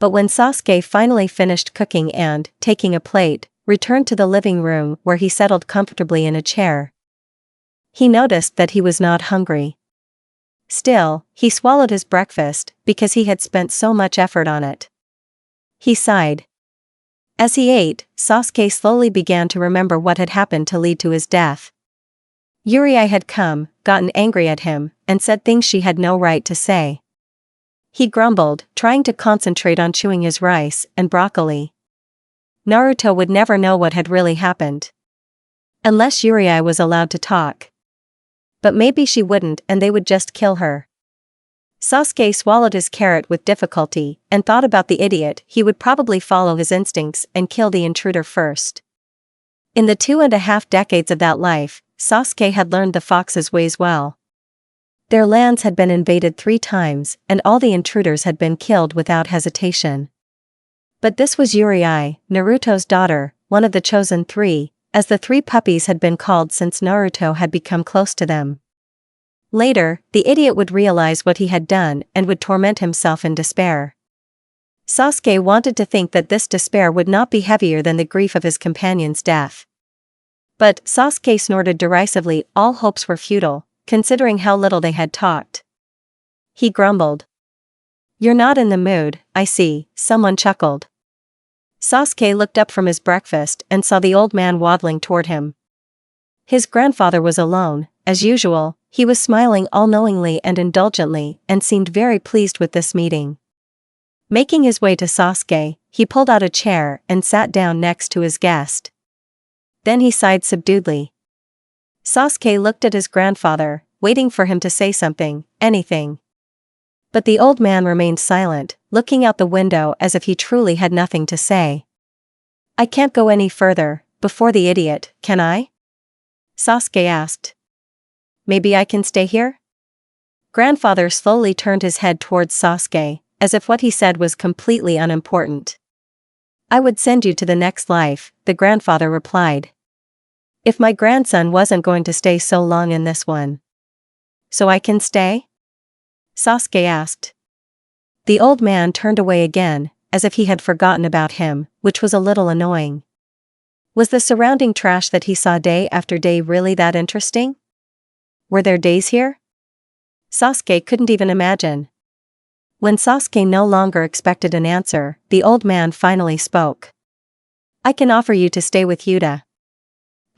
A: But when Sasuke finally finished cooking and, taking a plate, returned to the living room where he settled comfortably in a chair, he noticed that he was not hungry. Still, he swallowed his breakfast, because he had spent so much effort on it. He sighed. As he ate, Sasuke slowly began to remember what had happened to lead to his death. Yaoi had come, gotten angry at him, and said things she had no right to say. He grumbled, trying to concentrate on chewing his rice and broccoli. Naruto would never know what had really happened. Unless Yaoi was allowed to talk. But maybe she wouldn't and they would just kill her. Sasuke swallowed his carrot with difficulty, and thought about the idiot. He would probably follow his instincts and kill the intruder first. In the 2.5 decades of that life, Sasuke had learned the fox's ways well. Their lands had been invaded 3 times, and all the intruders had been killed without hesitation. But this was Yaoi, Naruto's daughter, one of the chosen 3, as the 3 puppies had been called since Naruto had become close to them. Later, the idiot would realize what he had done and would torment himself in despair. Sasuke wanted to think that this despair would not be heavier than the grief of his companion's death. But Sasuke snorted derisively. All hopes were futile, considering how little they had talked. He grumbled. "You're not in the mood, I see," someone chuckled. Sasuke looked up from his breakfast and saw the old man waddling toward him. His grandfather was alone, as usual. He was smiling all-knowingly and indulgently and seemed very pleased with this meeting. Making his way to Sasuke, he pulled out a chair and sat down next to his guest. Then he sighed subduedly. Sasuke looked at his grandfather, waiting for him to say something, anything. But the old man remained silent, looking out the window as if he truly had nothing to say. "I can't go any further, before the idiot, can I?" Sasuke asked. "Maybe I can stay here?" Grandfather slowly turned his head towards Sasuke, as if what he said was completely unimportant. "I would send you to the next life," the grandfather replied. "If my grandson wasn't going to stay so long in this one." "So I can stay?" Sasuke asked. The old man turned away again, as if he had forgotten about him, which was a little annoying. Was the surrounding trash that he saw day after day really that interesting? Were there days here? Sasuke couldn't even imagine. When Sasuke no longer expected an answer, the old man finally spoke. "I can offer you to stay with Yuta.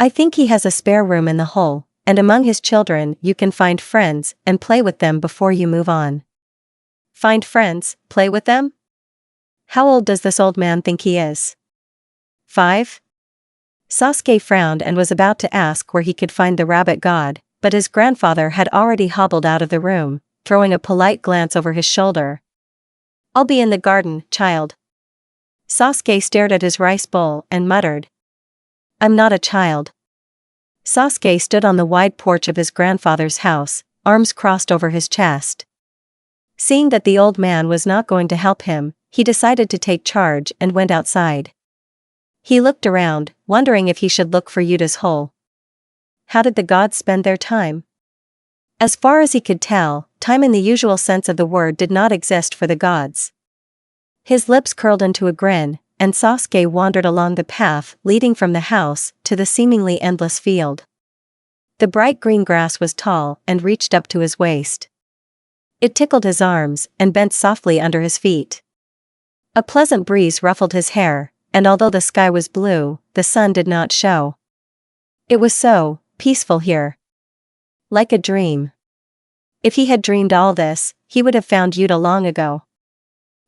A: I think he has a spare room in the hole, and among his children you can find friends and play with them before you move on." Find friends, play with them? How old does this old man think he is? 5? Sasuke frowned and was about to ask where he could find the rabbit god, but his grandfather had already hobbled out of the room, throwing a polite glance over his shoulder. "I'll be in the garden, child." Sasuke stared at his rice bowl and muttered. "I'm not a child." Sasuke stood on the wide porch of his grandfather's house, arms crossed over his chest. Seeing that the old man was not going to help him, he decided to take charge and went outside. He looked around, wondering if he should look for Yuta's hole. How did the gods spend their time? As far as he could tell, time in the usual sense of the word did not exist for the gods. His lips curled into a grin, and Sasuke wandered along the path leading from the house to the seemingly endless field. The bright green grass was tall and reached up to his waist. It tickled his arms and bent softly under his feet. A pleasant breeze ruffled his hair, and although the sky was blue, the sun did not show. It was so peaceful here. Like a dream. If he had dreamed all this, he would have found Yuta long ago.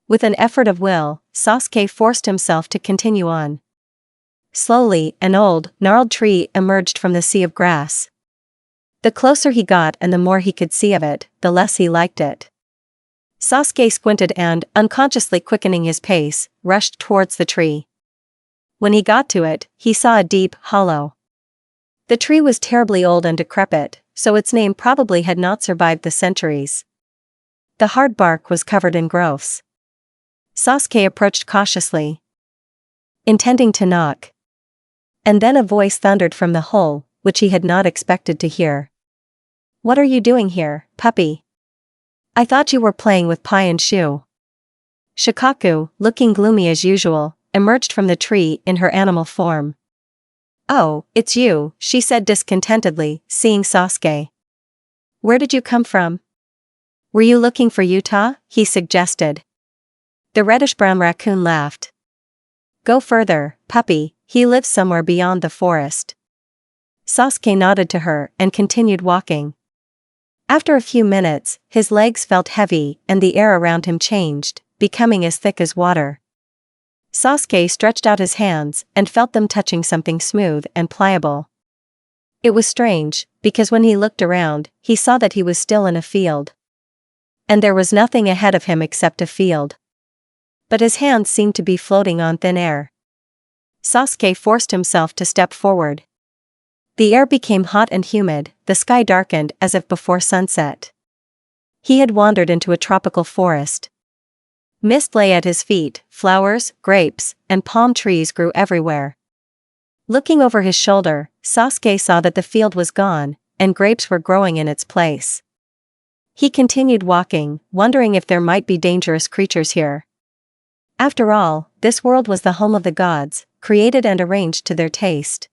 A: With an effort of will, Sasuke forced himself to continue on. Slowly, an old, gnarled tree emerged from the sea of grass. The closer he got and the more he could see of it, the less he liked it. Sasuke squinted and, unconsciously quickening his pace, rushed towards the tree. When he got to it, he saw a deep hollow. The tree was terribly old and decrepit, so its name probably had not survived the centuries. The hard bark was covered in growths. Sasuke approached cautiously, intending to knock. And then a voice thundered from the hole, which he had not expected to hear. "What are you doing here, puppy? I thought you were playing with Pai and Shu." Shikaku, looking gloomy as usual, emerged from the tree in her animal form. "Oh, it's you," she said discontentedly, seeing Sasuke. "Where did you come from?" "Were you looking for Yuta?" he suggested. The reddish-brown raccoon laughed. "Go further, puppy, he lives somewhere beyond the forest." Sasuke nodded to her and continued walking. After a few minutes, his legs felt heavy and the air around him changed, becoming as thick as water. Sasuke stretched out his hands and felt them touching something smooth and pliable. It was strange, because when he looked around, he saw that he was still in a field. And there was nothing ahead of him except a field. But his hands seemed to be floating on thin air. Sasuke forced himself to step forward. The air became hot and humid, the sky darkened as if before sunset. He had wandered into a tropical forest. Mist lay at his feet, flowers, grapes, and palm trees grew everywhere. Looking over his shoulder, Sasuke saw that the field was gone, and grapes were growing in its place. He continued walking, wondering if there might be dangerous creatures here. After all, this world was the home of the gods, created and arranged to their taste.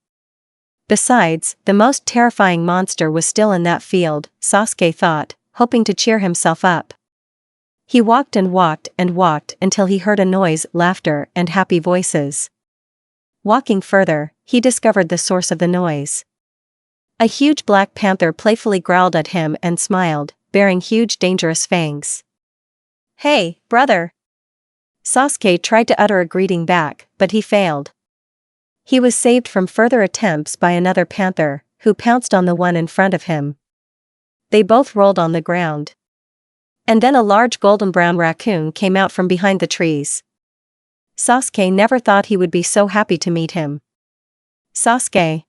A: Besides, the most terrifying monster was still in that field, Sasuke thought, hoping to cheer himself up. He walked and walked and walked until he heard a noise, laughter, and happy voices. Walking further, he discovered the source of the noise. A huge black panther playfully growled at him and smiled, bearing huge dangerous fangs. "Hey, brother! Sasuke tried to utter a greeting back, but he failed. He was saved from further attempts by another panther, who pounced on the one in front of him. They both rolled on the ground. And then a large golden-brown raccoon came out from behind the trees. Sasuke never thought he would be so happy to meet him. Sasuke!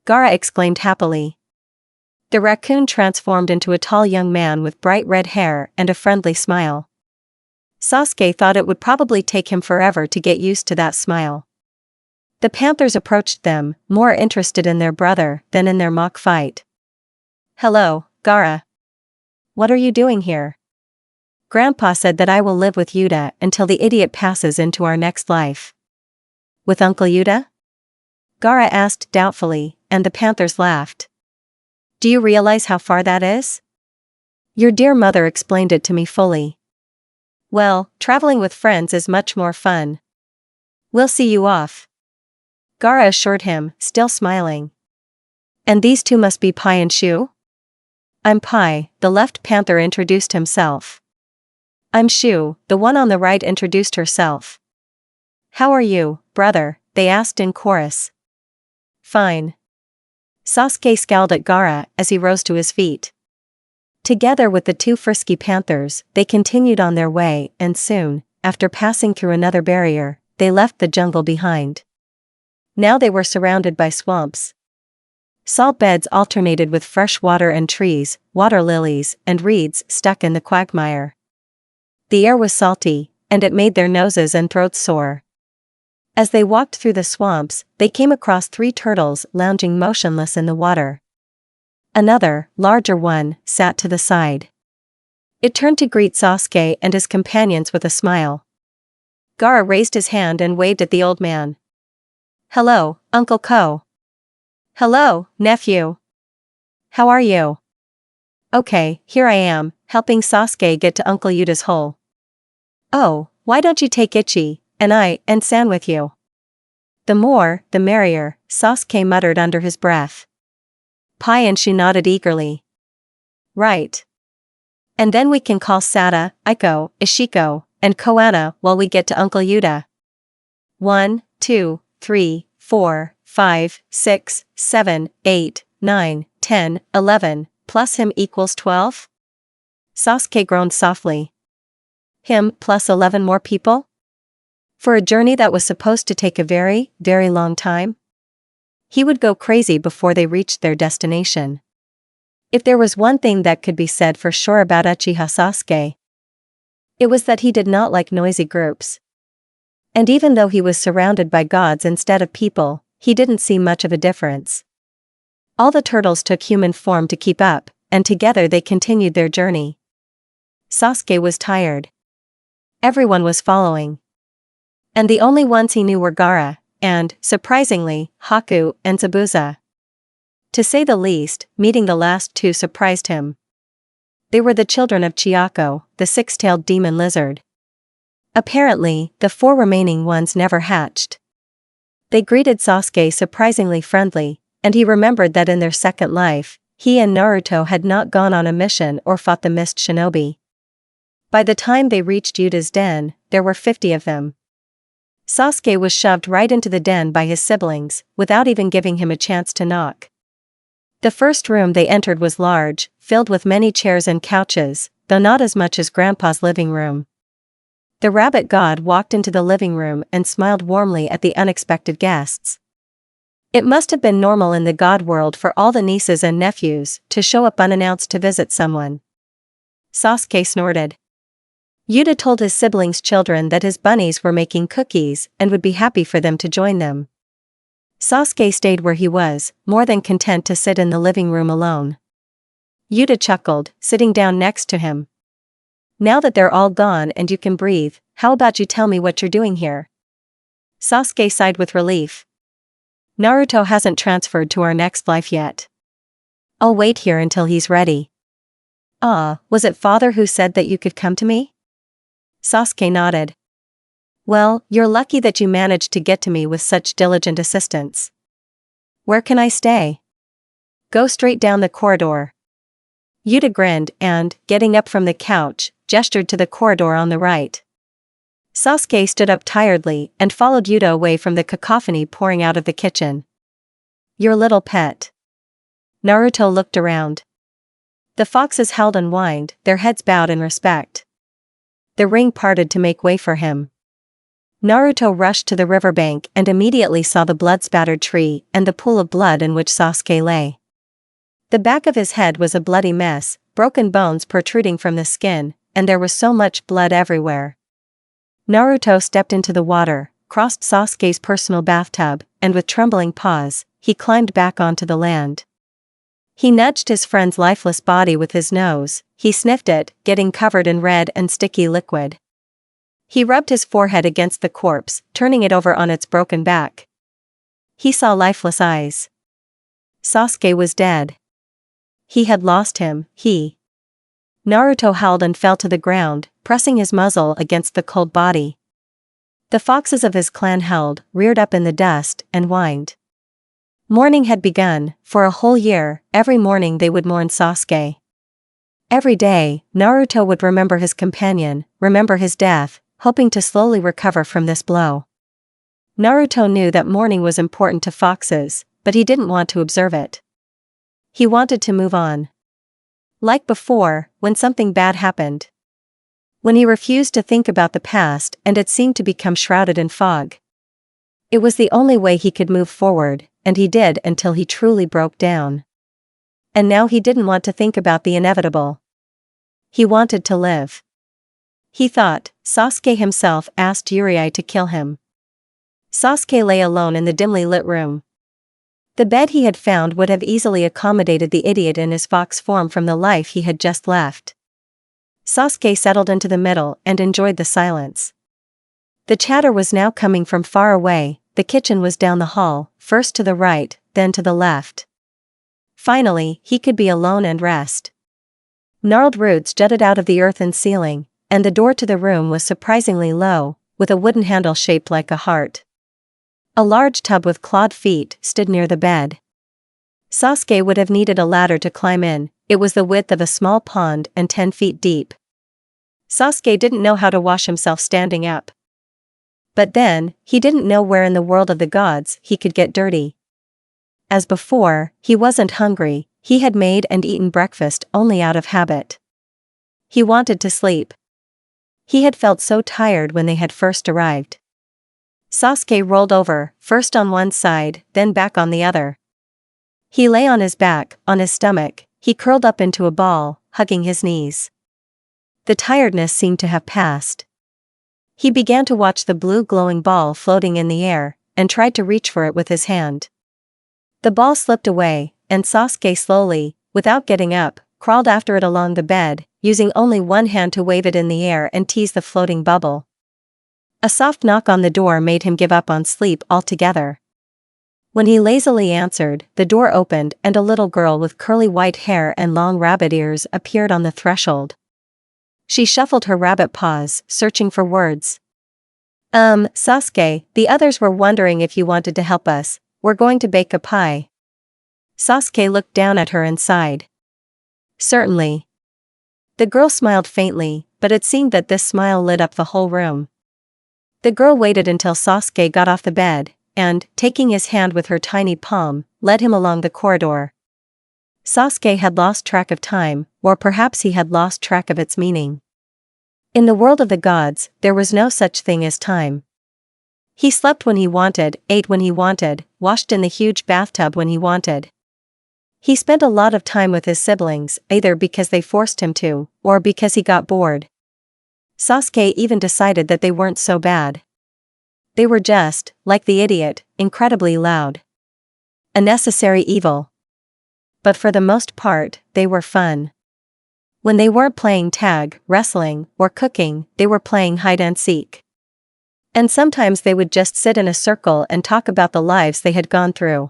A: Gaara exclaimed happily. The raccoon transformed into a tall young man with bright red hair and a friendly smile. Sasuke thought it would probably take him forever to get used to that smile. The panthers approached them, more interested in their brother than in their mock fight. "Hello, Gaara. What are you doing here?" "Grandpa said that I will live with Yuta until the idiot passes into our next life." "With Uncle Yuta?" Gaara asked doubtfully, and the panthers laughed. "Do you realize how far that is?" "Your dear mother explained it to me fully." "Well, traveling with friends is much more fun. We'll see you off," Gaara assured him, still smiling. "And these two must be Pai and Shu?" "I'm Pai," the left panther introduced himself. "I'm Shu," the one on the right introduced herself. "How are you, brother?" they asked in chorus. "Fine." Sasuke scowled at Gaara as he rose to his feet. Together with the two frisky panthers, they continued on their way and soon, after passing through another barrier, they left the jungle behind. Now they were surrounded by swamps. Salt beds alternated with fresh water and trees, water lilies, and reeds stuck in the quagmire. The air was salty, and it made their noses and throats sore. As they walked through the swamps, they came across 3 turtles lounging motionless in the water. Another, larger one, sat to the side. It turned to greet Sasuke and his companions with a smile. Gaara raised his hand and waved at the old man. "Hello, Uncle Ko." "Hello, nephew. How are you?" "Okay, here I am, helping Sasuke get to Uncle Yuta's hole." "Oh, why don't you take Ichi, and San with you?" "The more, the merrier," Sasuke muttered under his breath. Pai and Shu nodded eagerly. "Right. And then we can call Sata, Iko, Ishiko, and Koana while we get to Uncle Yuta." 1, 2, 3, 4, 5, 6, 7, 8, 9, 10, 11, plus him equals 12? Sasuke groaned softly. Him plus 11 more people? For a journey that was supposed to take a very, very long time? He would go crazy before they reached their destination. If there was one thing that could be said for sure about Uchiha Sasuke, it was that he did not like noisy groups. And even though he was surrounded by gods instead of people, he didn't see much of a difference. All the turtles took human form to keep up, and together they continued their journey. Sasuke was tired. Everyone was following. And the only ones he knew were Gaara, and, surprisingly, Haku and Zabuza. To say the least, meeting the last 2 surprised him. They were the children of Chiyako, the 6-tailed demon lizard. Apparently, the 4 remaining ones never hatched. They greeted Sasuke surprisingly friendly, and he remembered that in their second life, he and Naruto had not gone on a mission or fought the Mist Shinobi. By the time they reached Yuta's den, there were 50 of them. Sasuke was shoved right into the den by his siblings, without even giving him a chance to knock. The first room they entered was large, filled with many chairs and couches, though not as much as Grandpa's living room. The rabbit god walked into the living room and smiled warmly at the unexpected guests. It must have been normal in the god world for all the nieces and nephews to show up unannounced to visit someone. Sasuke snorted. Yuta told his siblings' children that his bunnies were making cookies and would be happy for them to join them. Sasuke stayed where he was, more than content to sit in the living room alone. Yuta chuckled, sitting down next to him. "Now that they're all gone and you can breathe, how about you tell me what you're doing here?" Sasuke sighed with relief. "Naruto hasn't transferred to our next life yet. I'll wait here until he's ready." "Ah, was it father who said that you could come to me?" Sasuke nodded. "Well, you're lucky that you managed to get to me with such diligent assistance. Where can I stay?" "Go straight down the corridor." Yuta grinned and, getting up from the couch, gestured to the corridor on the right. Sasuke stood up tiredly and followed Yuta away from the cacophony pouring out of the kitchen. Your little pet. Naruto looked around. The foxes howled and whined, their heads bowed in respect. The ring parted to make way for him. Naruto rushed to the riverbank and immediately saw the blood-spattered tree and the pool of blood in which Sasuke lay. The back of his head was a bloody mess, broken bones protruding from the skin, and there was so much blood everywhere. Naruto stepped into the water, crossed Sasuke's personal bathtub, and with trembling paws, he climbed back onto the land. He nudged his friend's lifeless body with his nose, he sniffed it, getting covered in red and sticky liquid. He rubbed his forehead against the corpse, turning it over on its broken back. He saw lifeless eyes. Sasuke was dead. He had lost him, Naruto howled and fell to the ground, pressing his muzzle against the cold body. The foxes of his clan howled, reared up in the dust, and whined. Mourning had begun. For a whole year, every morning they would mourn Sasuke. Every day, Naruto would remember his companion, remember his death, hoping to slowly recover from this blow. Naruto knew that mourning was important to foxes, but he didn't want to observe it. He wanted to move on. Like before, when something bad happened. When he refused to think about the past and it seemed to become shrouded in fog. It was the only way he could move forward, and he did until he truly broke down. And now he didn't want to think about the inevitable. He wanted to live. He thought. Sasuke himself asked Yaoi to kill him. Sasuke lay alone in the dimly lit room. The bed he had found would have easily accommodated the idiot in his fox form from the life he had just left. Sasuke settled into the middle and enjoyed the silence. The chatter was now coming from far away. The kitchen was down the hall, first to the right, then to the left. Finally, he could be alone and rest. Gnarled roots jutted out of the earthen ceiling, and the door to the room was surprisingly low, with a wooden handle shaped like a heart. A large tub with clawed feet stood near the bed. Sasuke would have needed a ladder to climb in. It was the width of a small pond and 10 feet deep. Sasuke didn't know how to wash himself standing up. But then, he didn't know where in the world of the gods he could get dirty. As before, he wasn't hungry. He had made and eaten breakfast only out of habit. He wanted to sleep. He had felt so tired when they had first arrived. Sasuke rolled over, first on one side, then back on the other. He lay on his back, on his stomach, he curled up into a ball, hugging his knees. The tiredness seemed to have passed. He began to watch the blue glowing ball floating in the air, and tried to reach for it with his hand. The ball slipped away, and Sasuke slowly, without getting up, crawled after it along the bed, using only one hand to wave it in the air and tease the floating bubble. A soft knock on the door made him give up on sleep altogether. When he lazily answered, the door opened and a little girl with curly white hair and long rabbit ears appeared on the threshold. She shuffled her rabbit paws, searching for words. Sasuke, the others were wondering if you wanted to help us. We're going to bake a pie. Sasuke looked down at her and sighed. Certainly. The girl smiled faintly, but it seemed that this smile lit up the whole room. The girl waited until Sasuke got off the bed, and, taking his hand with her tiny palm, led him along the corridor. Sasuke had lost track of time, or perhaps he had lost track of its meaning. In the world of the gods, there was no such thing as time. He slept when he wanted, ate when he wanted, washed in the huge bathtub when he wanted. He spent a lot of time with his siblings, either because they forced him to, or because he got bored. Sasuke even decided that they weren't so bad. They were just, like the idiot, incredibly loud. A necessary evil. But for the most part, they were fun. When they weren't playing tag, wrestling, or cooking, they were playing hide and seek. And sometimes they would just sit in a circle and talk about the lives they had gone through.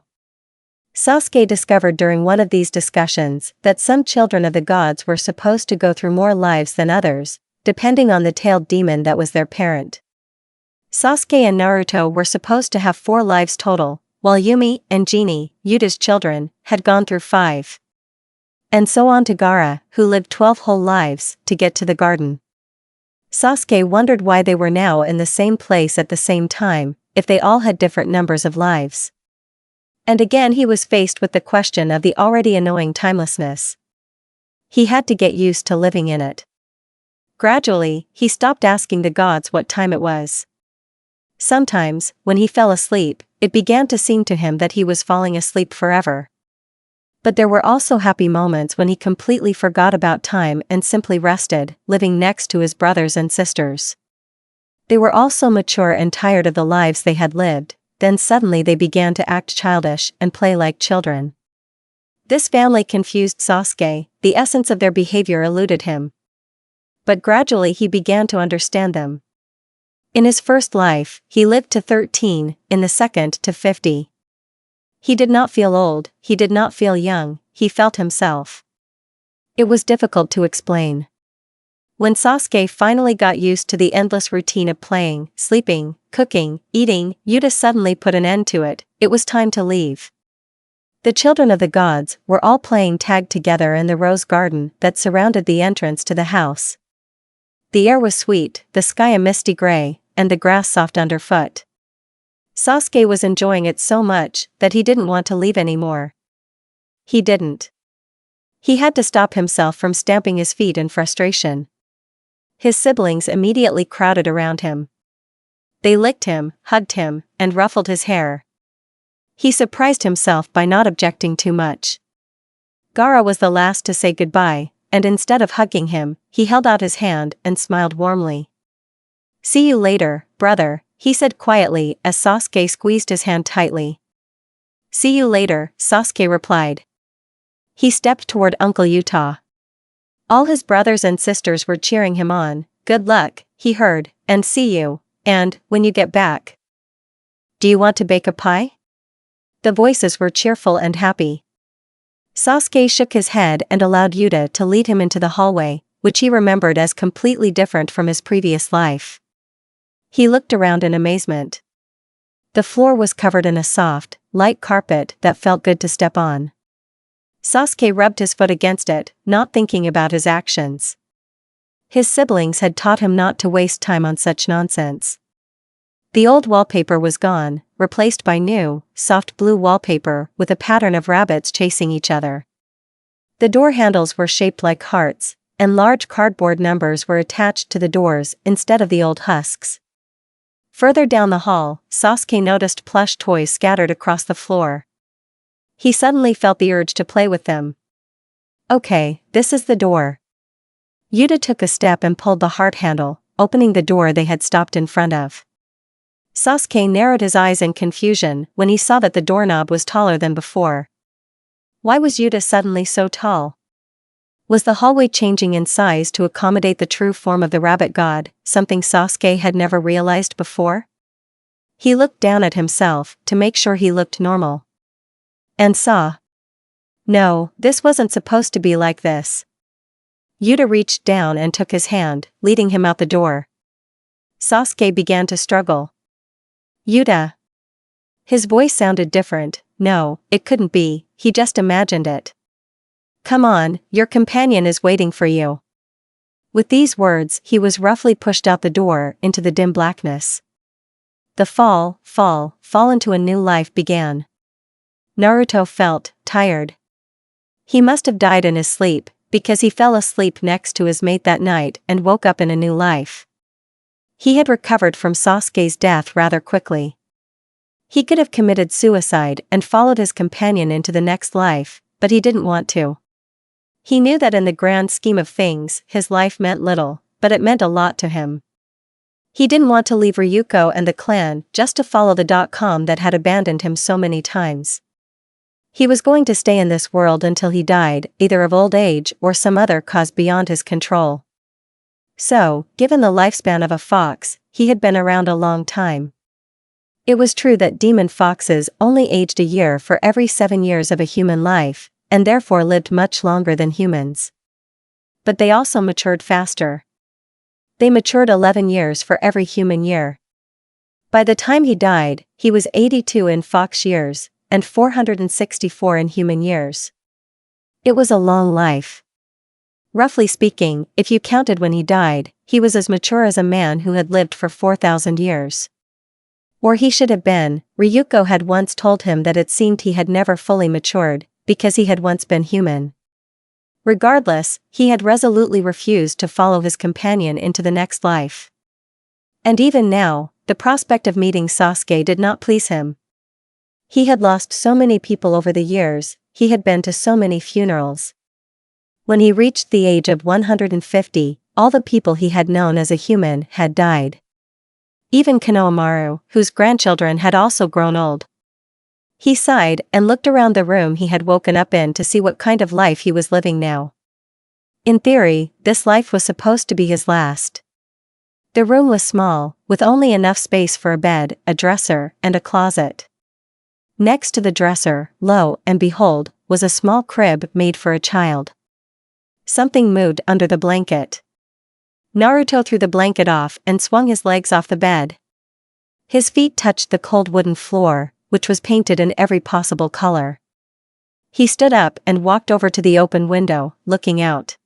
A: Sasuke discovered during one of these discussions that some children of the gods were supposed to go through more lives than others, depending on the tailed demon that was their parent. Sasuke and Naruto were supposed to have 4 lives total, while Yumi and Genie, Yuta's children, had gone through 5. And so on to Gaara, who lived 12 whole lives, to get to the garden. Sasuke wondered why they were now in the same place at the same time, if they all had different numbers of lives. And again he was faced with the question of the already annoying timelessness. He had to get used to living in it. Gradually, he stopped asking the gods what time it was. Sometimes, when he fell asleep, it began to seem to him that he was falling asleep forever. But there were also happy moments when he completely forgot about time and simply rested, living next to his brothers and sisters. They were all so mature and tired of the lives they had lived, then suddenly they began to act childish and play like children. This family confused Sasuke, the essence of their behavior eluded him. But gradually he began to understand them. In his first life, he lived to 13, in the second to 50. He did not feel old, he did not feel young, he felt himself. It was difficult to explain. When Sasuke finally got used to the endless routine of playing, sleeping, cooking, eating, Yuta suddenly put an end to it. It was time to leave. The children of the gods were all playing tag together in the rose garden that surrounded the entrance to the house. The air was sweet, the sky a misty gray, and the grass soft underfoot. Sasuke was enjoying it so much that he didn't want to leave anymore. He didn't. He had to stop himself from stamping his feet in frustration. His siblings immediately crowded around him. They licked him, hugged him, and ruffled his hair. He surprised himself by not objecting too much. Gaara was the last to say goodbye, and instead of hugging him, he held out his hand and smiled warmly. "See you later, brother," he said quietly as Sasuke squeezed his hand tightly. "See you later," Sasuke replied. He stepped toward Uncle Yuta. All his brothers and sisters were cheering him on. "Good luck," he heard, "and see you, and, when you get back. Do you want to bake a pie?" The voices were cheerful and happy. Sasuke shook his head and allowed Yuta to lead him into the hallway, which he remembered as completely different from his previous life. He looked around in amazement. The floor was covered in a soft, light carpet that felt good to step on. Sasuke rubbed his foot against it, not thinking about his actions. His siblings had taught him not to waste time on such nonsense. The old wallpaper was gone, replaced by new, soft blue wallpaper with a pattern of rabbits chasing each other. The door handles were shaped like hearts, and large cardboard numbers were attached to the doors instead of the old husks. Further down the hall, Sasuke noticed plush toys scattered across the floor. He suddenly felt the urge to play with them. "Okay, this is the door." Yuta took a step and pulled the heart handle, opening the door they had stopped in front of. Sasuke narrowed his eyes in confusion when he saw that the doorknob was taller than before. Why was Yuta suddenly so tall? Was the hallway changing in size to accommodate the true form of the rabbit god, something Sasuke had never realized before? He looked down at himself to make sure he looked normal. And saw. No, this wasn't supposed to be like this. Yuta reached down and took his hand, leading him out the door. Sasuke began to struggle. "Yuta." His voice sounded different. No, it couldn't be, he just imagined it. "Come on, your companion is waiting for you." With these words he was roughly pushed out the door into the dim blackness. The fall into a new life began. Naruto felt tired. He must have died in his sleep, because he fell asleep next to his mate that night and woke up in a new life. He had recovered from Sasuke's death rather quickly. He could have committed suicide and followed his companion into the next life, but he didn't want to. He knew that in the grand scheme of things, his life meant little, but it meant a lot to him. He didn't want to leave Ryuko and the clan just to follow the .com that had abandoned him so many times. He was going to stay in this world until he died, either of old age or some other cause beyond his control. So, given the lifespan of a fox, he had been around a long time. It was true that demon foxes only aged a year for every 7 years of a human life, and therefore lived much longer than humans. But they also matured faster. They matured 11 years for every human year. By the time he died, he was 82 in fox years, and 464 in human years. It was a long life. Roughly speaking, if you counted when he died, he was as mature as a man who had lived for 4,000 years. Or he should have been. Ryuko had once told him that it seemed he had never fully matured, because he had once been human. Regardless, he had resolutely refused to follow his companion into the next life. And even now, the prospect of meeting Sasuke did not please him. He had lost so many people over the years, he had been to so many funerals. When he reached the age of 150, all the people he had known as a human had died. Even Konohamaru, whose grandchildren had also grown old. He sighed and looked around the room he had woken up in to see what kind of life he was living now. In theory, this life was supposed to be his last. The room was small, with only enough space for a bed, a dresser, and a closet. Next to the dresser, lo and behold, was a small crib made for a child. Something moved under the blanket. Naruto threw the blanket off and swung his legs off the bed. His feet touched the cold wooden floor, which was painted in every possible color. He stood up and walked over to the open window, looking out.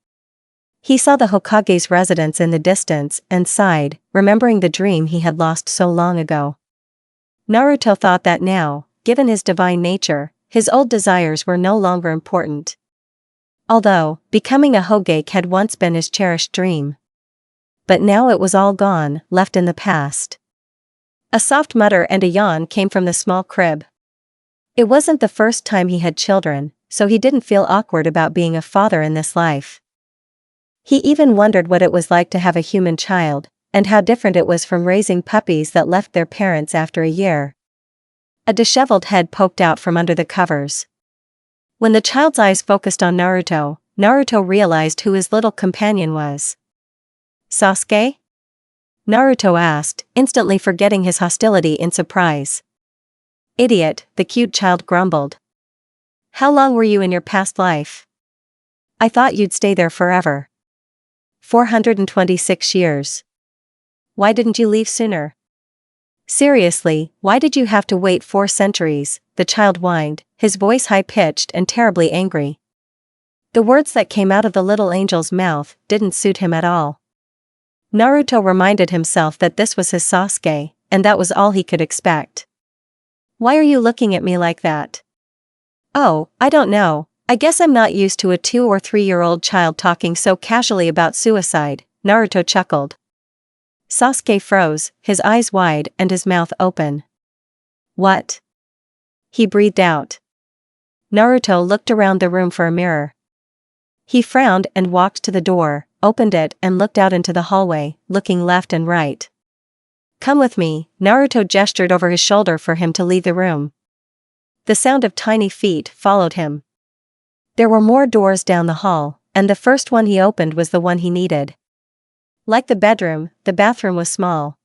A: He saw the Hokage's residence in the distance and sighed, remembering the dream he had lost so long ago. Naruto thought that now, given his divine nature, his old desires were no longer important. Although, becoming a Hokage had once been his cherished dream. But now it was all gone, left in the past. A soft mutter and a yawn came from the small crib. It wasn't the first time he had children, so he didn't feel awkward about being a father in this life. He even wondered what it was like to have a human child, and how different it was from raising puppies that left their parents after a year. A disheveled head poked out from under the covers. When the child's eyes focused on Naruto, Naruto realized who his little companion was. "Sasuke?" Naruto asked, instantly forgetting his hostility in surprise. "Idiot," the cute child grumbled. "How long were you in your past life? I thought you'd stay there forever." 426 years. Why didn't you leave sooner? Seriously, why did you have to wait 4 centuries, the child whined, his voice high-pitched and terribly angry. The words that came out of the little angel's mouth didn't suit him at all. Naruto reminded himself that this was his Sasuke, and that was all he could expect. "Why are you looking at me like that?" "Oh, I don't know, I guess I'm not used to a 2 or 3-year-old child talking so casually about suicide," Naruto chuckled. Sasuke froze, his eyes wide and his mouth open. "What?" he breathed out. Naruto looked around the room for a mirror. He frowned and walked to the door, opened it and looked out into the hallway, looking left and right. "Come with me," Naruto gestured over his shoulder for him to leave the room. The sound of tiny feet followed him. There were more doors down the hall, and the first one he opened was the one he needed. Like the bedroom, the bathroom was small.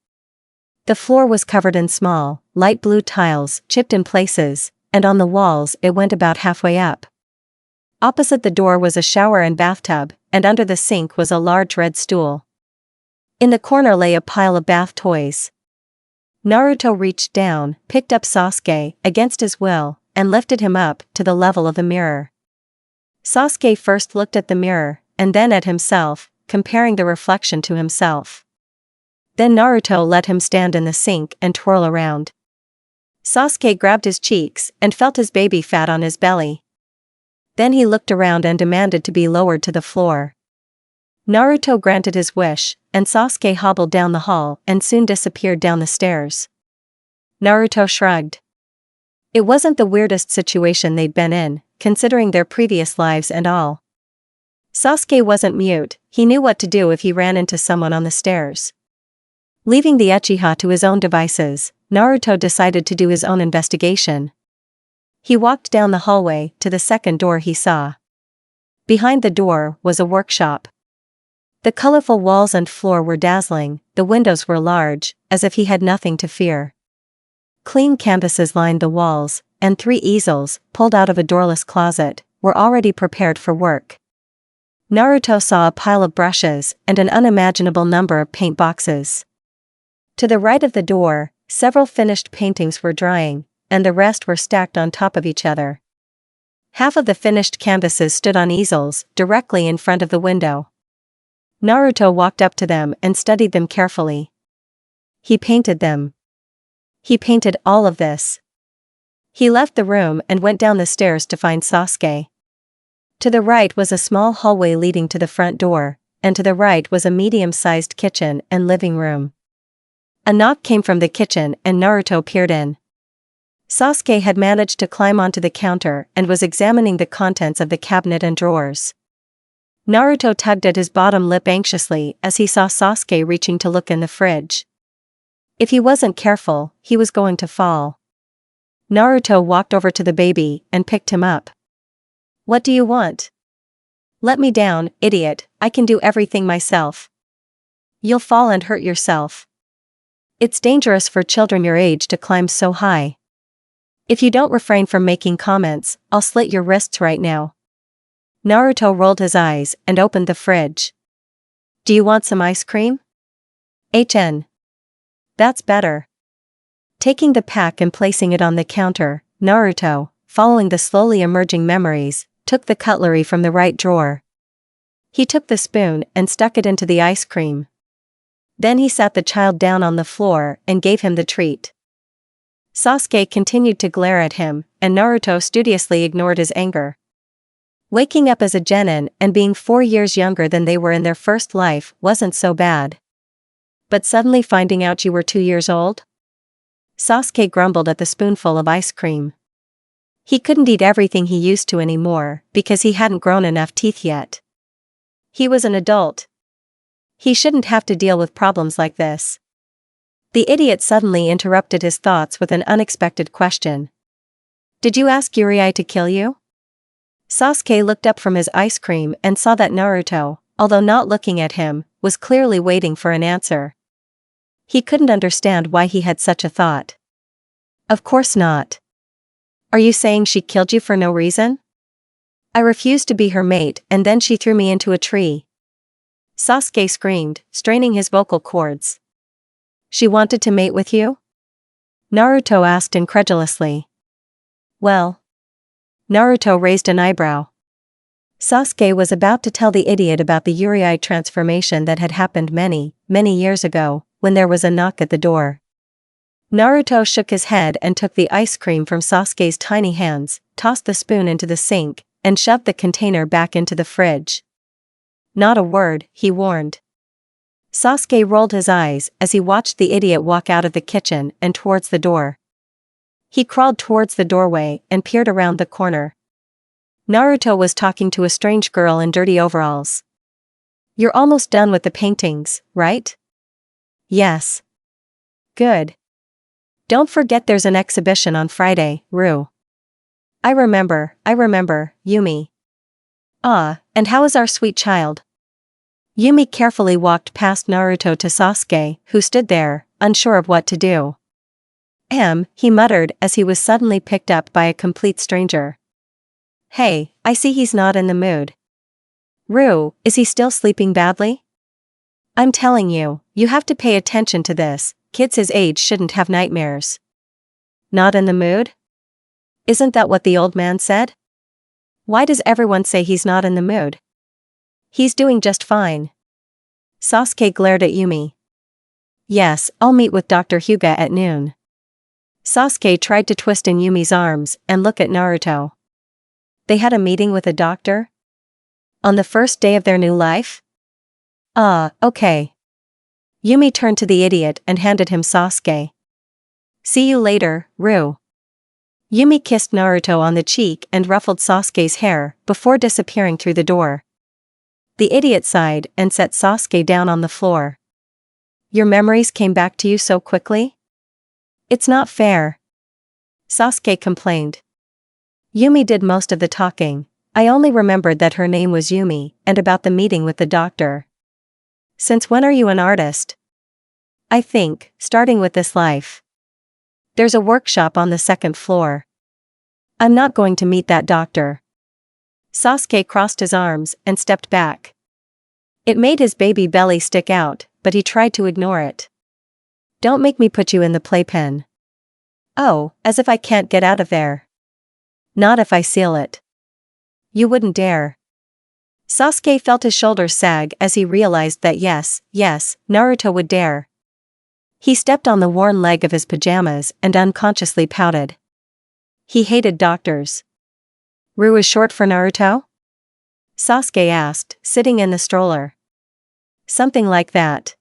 A: The floor was covered in small, light blue tiles, chipped in places, and on the walls it went about halfway up. Opposite the door was a shower and bathtub, and under the sink was a large red stool. In the corner lay a pile of bath toys. Naruto reached down, picked up Sasuke, against his will, and lifted him up to the level of the mirror. Sasuke first looked at the mirror, and then at himself, comparing the reflection to himself. Then Naruto let him stand in the sink and twirl around. Sasuke grabbed his cheeks and felt his baby fat on his belly. Then he looked around and demanded to be lowered to the floor. Naruto granted his wish, and Sasuke hobbled down the hall and soon disappeared down the stairs. Naruto shrugged. It wasn't the weirdest situation they'd been in, considering their previous lives and all. Sasuke wasn't mute, he knew what to do if he ran into someone on the stairs. Leaving the Uchiha to his own devices, Naruto decided to do his own investigation. He walked down the hallway to the second door he saw. Behind the door was a workshop. The colorful walls and floor were dazzling, the windows were large, as if he had nothing to fear. Clean canvases lined the walls, and 3 easels, pulled out of a doorless closet, were already prepared for work. Naruto saw a pile of brushes and an unimaginable number of paint boxes. To the right of the door, several finished paintings were drying, and the rest were stacked on top of each other. Half of the finished canvases stood on easels, directly in front of the window. Naruto walked up to them and studied them carefully. He painted them. He painted all of this. He left the room and went down the stairs to find Sasuke. To the right was a small hallway leading to the front door, and to the right was a medium-sized kitchen and living room. A knock came from the kitchen and Naruto peered in. Sasuke had managed to climb onto the counter and was examining the contents of the cabinet and drawers. Naruto tugged at his bottom lip anxiously as he saw Sasuke reaching to look in the fridge. If he wasn't careful, he was going to fall. Naruto walked over to the baby and picked him up. "What do you want?" "Let me down, idiot, I can do everything myself." "You'll fall and hurt yourself. It's dangerous for children your age to climb so high. If you don't refrain from making comments, I'll slit your wrists right now." Naruto rolled his eyes and opened the fridge. "Do you want some ice cream?" That's better." Taking the pack and placing it on the counter, Naruto, following the slowly emerging memories, took the cutlery from the right drawer. He took the spoon and stuck it into the ice cream. Then he sat the child down on the floor and gave him the treat. Sasuke continued to glare at him, and Naruto studiously ignored his anger. Waking up as a genin and being 4 years younger than they were in their first life wasn't so bad. But suddenly finding out you were 2 years old? Sasuke grumbled at the spoonful of ice cream. He couldn't eat everything he used to anymore because he hadn't grown enough teeth yet. He was an adult. He shouldn't have to deal with problems like this. The idiot suddenly interrupted his thoughts with an unexpected question. "Did you ask Yaoi to kill you?" Sasuke looked up from his ice cream and saw that Naruto, although not looking at him, was clearly waiting for an answer. He couldn't understand why he had such a thought. "Of course not. Are you saying she killed you for no reason?" "I refused to be her mate and then she threw me into a tree." Sasuke screamed, straining his vocal cords. "She wanted to mate with you?" Naruto asked incredulously. "Well?" Naruto raised an eyebrow. Sasuke was about to tell the idiot about the Yaoi transformation that had happened many, many years ago, when there was a knock at the door. Naruto shook his head and took the ice cream from Sasuke's tiny hands, tossed the spoon into the sink, and shoved the container back into the fridge. "Not a word," he warned. Sasuke rolled his eyes as he watched the idiot walk out of the kitchen and towards the door. He crawled towards the doorway and peered around the corner. Naruto was talking to a strange girl in dirty overalls. "You're almost done with the paintings, right?" "Yes." "Good. Don't forget there's an exhibition on Friday, Ru." I remember, Yumi." "Ah, and how is our sweet child?" Yumi carefully walked past Naruto to Sasuke, who stood there, unsure of what to do. He muttered as he was suddenly picked up by a complete stranger. "Hey, I see he's not in the mood." "Ru, is he still sleeping badly?" "I'm telling you, you have to pay attention to this, kids his age shouldn't have nightmares." "Not in the mood? Isn't that what the old man said? Why does everyone say he's not in the mood?" "He's doing just fine." Sasuke glared at Yumi. "Yes, I'll meet with Dr. Hyuga at noon." Sasuke tried to twist in Yumi's arms and look at Naruto. They had a meeting with a doctor? On the first day of their new life? Okay. Yumi turned to the idiot and handed him Sasuke. "See you later, Ru." Yumi kissed Naruto on the cheek and ruffled Sasuke's hair before disappearing through the door. The idiot sighed and set Sasuke down on the floor. "Your memories came back to you so quickly? It's not fair." Sasuke complained. "Yumi did most of the talking. I only remembered that her name was Yumi and about the meeting with the doctor." "Since when are you an artist?" "I think, starting with this life. There's a workshop on the second floor." "I'm not going to meet that doctor." Sasuke crossed his arms and stepped back. It made his baby belly stick out, but he tried to ignore it. "Don't make me put you in the playpen." "Oh, as if I can't get out of there." "Not if I seal it." "You wouldn't dare." Sasuke felt his shoulders sag as he realized that yes, Naruto would dare. He stepped on the worn leg of his pajamas and unconsciously pouted. He hated doctors. Ru is short for Naruto? Sasuke asked, sitting in the stroller. Something like that.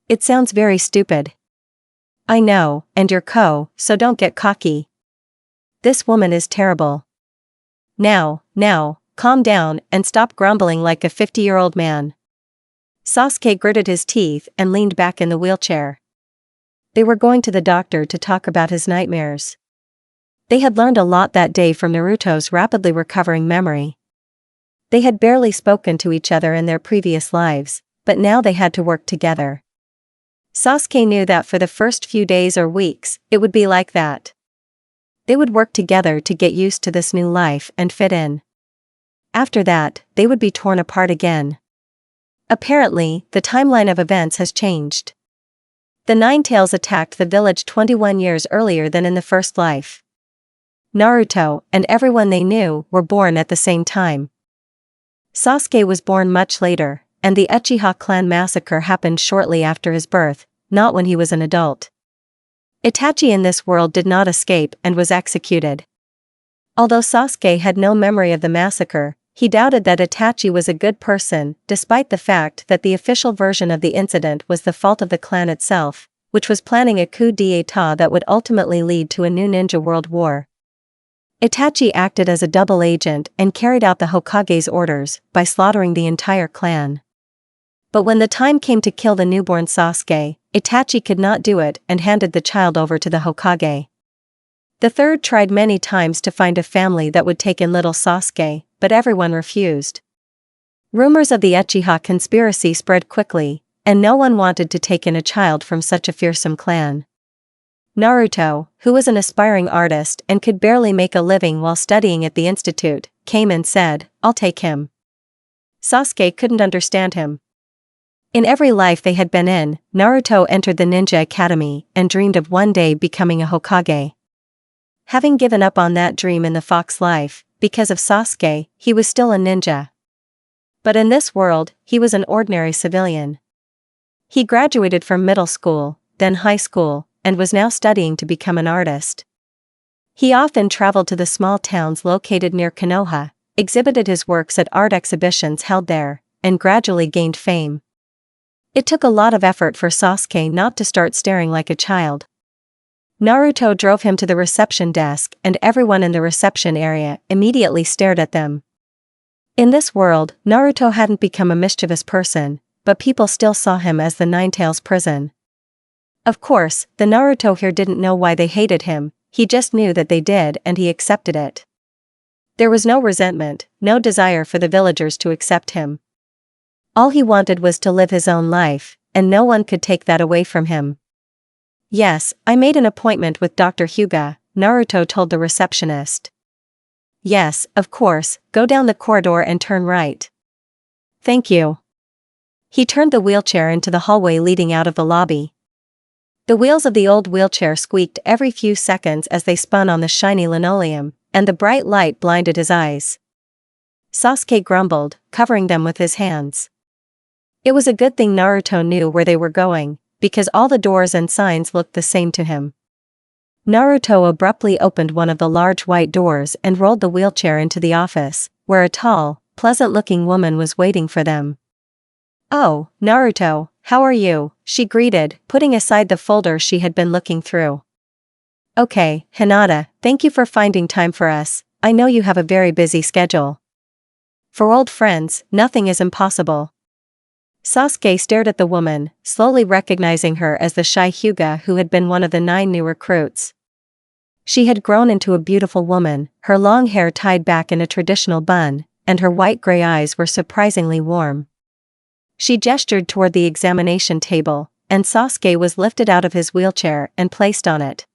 A: It sounds very stupid. I know, and you're so don't get cocky. This woman is terrible. Now, calm down and stop grumbling like a 50-year-old man. Sasuke gritted his teeth and leaned back in the wheelchair. They were going to the doctor to talk about his nightmares. They had learned a lot that day from Naruto's rapidly recovering memory. They had barely spoken to each other in their previous lives, but now they had to work together. Sasuke knew that for the first few days or weeks, it would be like that. They would work together to get used to this new life and fit in. After that, they would be torn apart again. Apparently, the timeline of events has changed. The Nine Tails attacked the village 21 years earlier than in the first life. Naruto and everyone they knew were born at the same time. Sasuke was born much later, and the Uchiha clan massacre happened shortly after his birth, not when he was an adult. Itachi in this world did not escape and was executed. Although Sasuke had no memory of the massacre, he doubted that Itachi was a good person, despite the fact that the official version of the incident was the fault of the clan itself, which was planning a coup d'état that would ultimately lead to a new ninja world war. Itachi acted as a double agent and carried out the Hokage's orders by slaughtering the entire clan. But when the time came to kill the newborn Sasuke, Itachi could not do it and handed the child over to the Hokage. The third tried many times to find a family that would take in little Sasuke, but everyone refused. Rumors of the Uchiha conspiracy spread quickly, and no one wanted to take in a child from such a fearsome clan. Naruto, who was an aspiring artist and could barely make a living while studying at the institute, came and said, "I'll take him." Sasuke couldn't understand him. In every life they had been in, Naruto entered the ninja academy and dreamed of one day becoming a Hokage. Having given up on that dream in the fox life, because of Sasuke, he was still a ninja. But in this world, he was an ordinary civilian. He graduated from middle school, then high school, and was now studying to become an artist. He often traveled to the small towns located near Konoha, exhibited his works at art exhibitions held there, and gradually gained fame. It took a lot of effort for Sasuke not to start staring like a child. Naruto drove him to the reception desk and everyone in the reception area immediately stared at them. In this world, Naruto hadn't become a mischievous person, but people still saw him as the Nine Tails prison. Of course, the Naruto here didn't know why they hated him, he just knew that they did and he accepted it. There was no resentment, no desire for the villagers to accept him. All he wanted was to live his own life, and no one could take that away from him. "Yes, I made an appointment with Dr. Hyuga," Naruto told the receptionist. "Yes, of course, go down the corridor and turn right." "Thank you." He turned the wheelchair into the hallway leading out of the lobby. The wheels of the old wheelchair squeaked every few seconds as they spun on the shiny linoleum, and the bright light blinded his eyes. Sasuke grumbled, covering them with his hands. It was a good thing Naruto knew where they were going, because all the doors and signs looked the same to him. Naruto abruptly opened one of the large white doors and rolled the wheelchair into the office, where a tall, pleasant-looking woman was waiting for them. "Oh, Naruto, how are you?" she greeted, putting aside the folder she had been looking through. "Okay, Hinata, thank you for finding time for us. I know you have a very busy schedule." For old friends, nothing is impossible. Sasuke stared at the woman, slowly recognizing her as the shy Hyuga who had been one of the 9 new recruits. She had grown into a beautiful woman, her long hair tied back in a traditional bun, and her white-gray eyes were surprisingly warm. She gestured toward the examination table, and Sasuke was lifted out of his wheelchair and placed on it.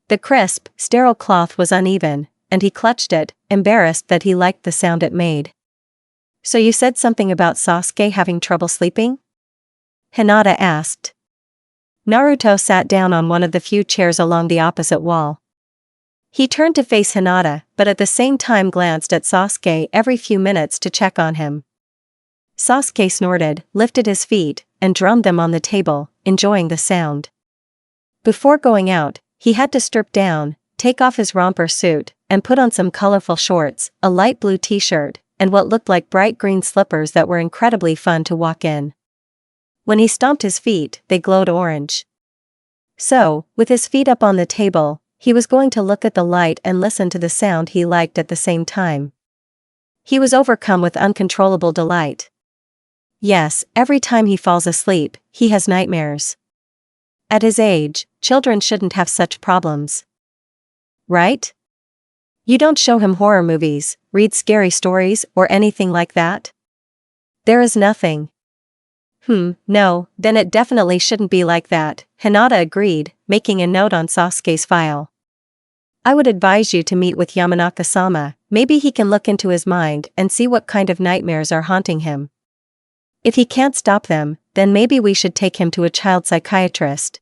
A: The crisp, sterile cloth was uneven, and he clutched it, embarrassed that he liked the sound it made. "So you said something about Sasuke having trouble sleeping?" Hinata asked. Naruto sat down on one of the few chairs along the opposite wall. He turned to face Hinata, but at the same time glanced at Sasuke every few minutes to check on him. Sasuke snorted, lifted his feet, and drummed them on the table, enjoying the sound. Before going out, he had to strip down, take off his romper suit, and put on some colorful shorts, a light blue t-shirt, and what looked like bright green slippers that were incredibly fun to walk in. When he stomped his feet, they glowed orange. So, with his feet up on the table, he was going to look at the light and listen to the sound he liked at the same time. He was overcome with uncontrollable delight. Yes, every time he falls asleep, he has nightmares. At his age, children shouldn't have such problems. Right? You don't show him horror movies, read scary stories, or anything like that? There is nothing. No, then it definitely shouldn't be like that, Hinata agreed, making a note on Sasuke's file. I would advise you to meet with Yamanaka-sama, maybe he can look into his mind and see what kind of nightmares are haunting him. If he can't stop them, then maybe we should take him to a child psychiatrist.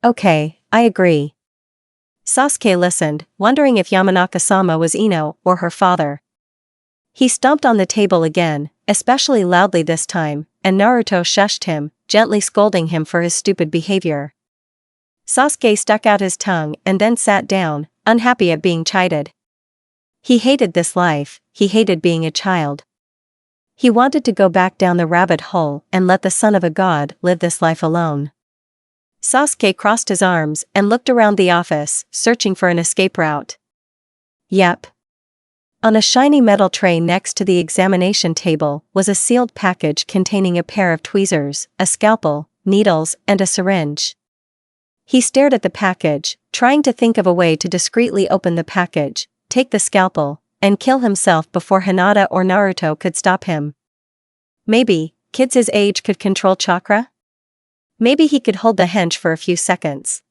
A: Okay, I agree. Sasuke listened, wondering if Yamanaka-sama was Ino or her father. He stomped on the table again, especially loudly this time, and Naruto shushed him, gently scolding him for his stupid behavior. Sasuke stuck out his tongue and then sat down, unhappy at being chided. He hated this life, he hated being a child. He wanted to go back down the rabbit hole and let the son of a god live this life alone. Sasuke crossed his arms and looked around the office, searching for an escape route. Yep. On a shiny metal tray next to the examination table was a sealed package containing a pair of tweezers, a scalpel, needles, and a syringe. He stared at the package, trying to think of a way to discreetly open the package, take the scalpel, and kill himself before Hinata or Naruto could stop him. Maybe, kids his age could control chakra? Maybe he could hold the hench for a few seconds.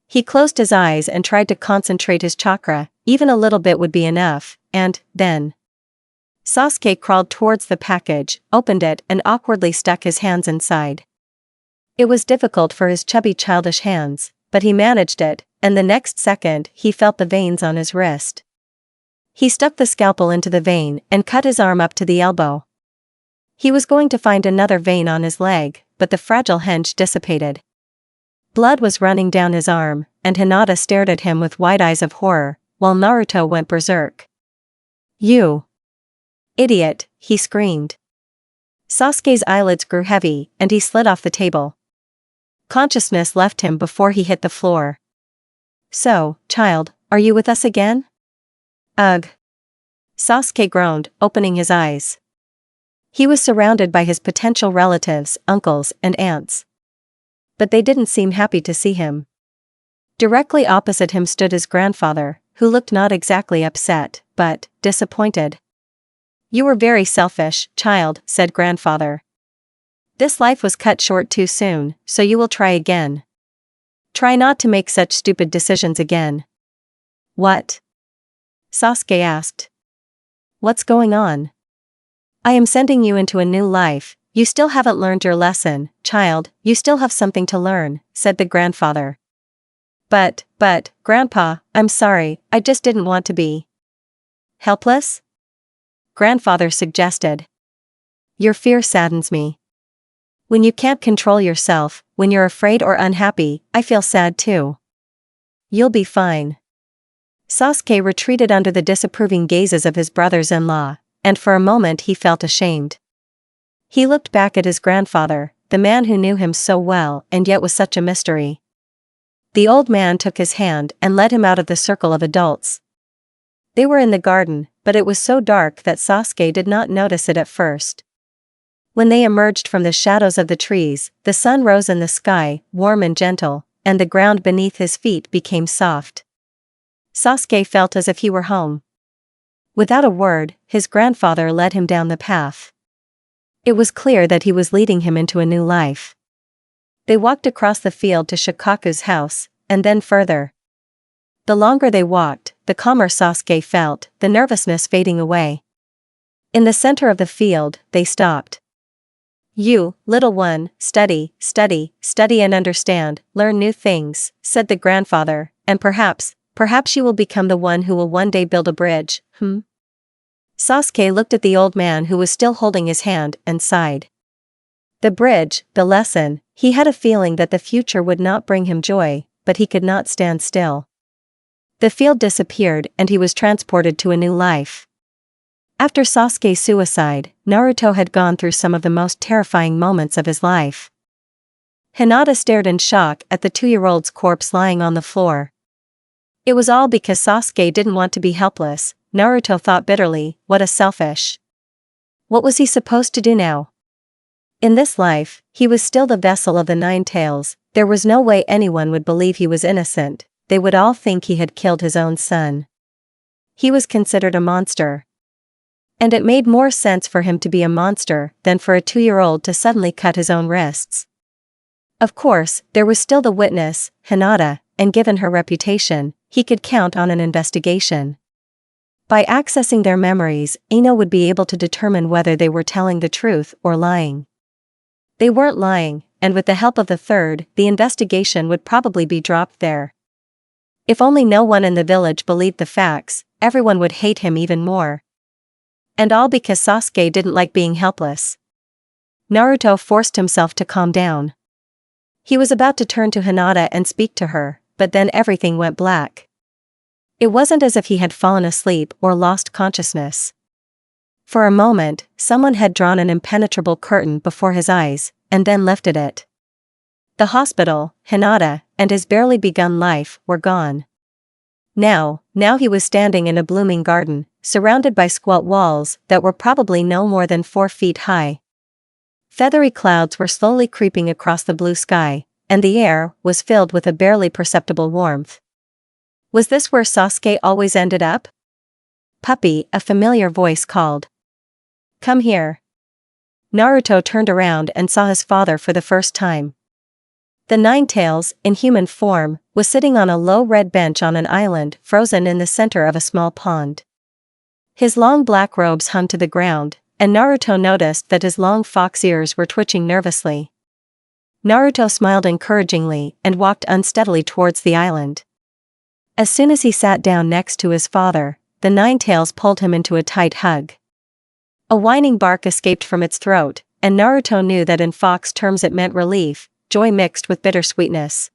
A: He closed his eyes and tried to concentrate his chakra, even a little bit would be enough, and then Sasuke crawled towards the package, opened it and awkwardly stuck his hands inside. It was difficult for his chubby childish hands, but he managed it, and the next second he felt the veins on his wrist. He stuck the scalpel into the vein and cut his arm up to the elbow. He was going to find another vein on his leg, but the fragile hench dissipated. Blood was running down his arm, and Hinata stared at him with wide eyes of horror, while Naruto went berserk. You idiot, he screamed. Sasuke's eyelids grew heavy, and he slid off the table. Consciousness left him before he hit the floor. So, child, are you with us again? Ugh. Sasuke groaned, opening his eyes. He was surrounded by his potential relatives, uncles, and aunts. But they didn't seem happy to see him. Directly opposite him stood his grandfather, who looked not exactly upset, but disappointed. You were very selfish, child, said grandfather. This life was cut short too soon, so you will try again. Try not to make such stupid decisions again. What? Sasuke asked. What's going on? I am sending you into a new life. You still haven't learned your lesson, child, you still have something to learn, said the grandfather. But, Grandpa, I'm sorry, I just didn't want to be helpless? Grandfather suggested. Your fear saddens me. When you can't control yourself, when you're afraid or unhappy, I feel sad too. You'll be fine. Sasuke retreated under the disapproving gazes of his brothers-in-law, and for a moment he felt ashamed. He looked back at his grandfather, the man who knew him so well and yet was such a mystery. The old man took his hand and led him out of the circle of adults. They were in the garden, but it was so dark that Sasuke did not notice it at first. When they emerged from the shadows of the trees, the sun rose in the sky, warm and gentle, and the ground beneath his feet became soft. Sasuke felt as if he were home. Without a word, his grandfather led him down the path. It was clear that he was leading him into a new life. They walked across the field to Shikaku's house, and then further. The longer they walked, the calmer Sasuke felt, the nervousness fading away. In the center of the field, they stopped. You, little one, study and understand, learn new things, said the grandfather, and perhaps, Perhaps you will become the one who will one day build a bridge, Sasuke looked at the old man who was still holding his hand and sighed. The bridge, the lesson, he had a feeling that the future would not bring him joy, but he could not stand still. The field disappeared and he was transported to a new life. After Sasuke's suicide, Naruto had gone through some of the most terrifying moments of his life. Hinata stared in shock at the 2-year-old's corpse lying on the floor. It was all because Sasuke didn't want to be helpless, Naruto thought bitterly, what a selfish. What was he supposed to do now? In this life, he was still the vessel of the 9 tails, there was no way anyone would believe he was innocent, they would all think he had killed his own son. He was considered a monster. And it made more sense for him to be a monster than for a 2-year-old to suddenly cut his own wrists. Of course, there was still the witness, Hinata, and given her reputation, he could count on an investigation. By accessing their memories, Ino would be able to determine whether they were telling the truth or lying. They weren't lying, and with the help of the third, the investigation would probably be dropped there. If only no one in the village believed the facts, everyone would hate him even more. And all because Sasuke didn't like being helpless. Naruto forced himself to calm down. He was about to turn to Hinata and speak to her, but then everything went black. It wasn't as if he had fallen asleep or lost consciousness. For a moment, someone had drawn an impenetrable curtain before his eyes, and then lifted it. The hospital, Hinata, and his barely begun life were gone. Now he was standing in a blooming garden, surrounded by squat walls that were probably no more than 4 feet high. Feathery clouds were slowly creeping across the blue sky, and the air was filled with a barely perceptible warmth. Was this where Sasuke always ended up? Puppy, a familiar voice called. Come here. Naruto turned around and saw his father for the first time. The 9 tails, in human form, was sitting on a low red bench on an island frozen in the center of a small pond. His long black robes hung to the ground, and Naruto noticed that his long fox ears were twitching nervously. Naruto smiled encouragingly and walked unsteadily towards the island. As soon as he sat down next to his father, the 9 tails pulled him into a tight hug. A whining bark escaped from its throat, and Naruto knew that in fox terms it meant relief, joy mixed with bittersweetness.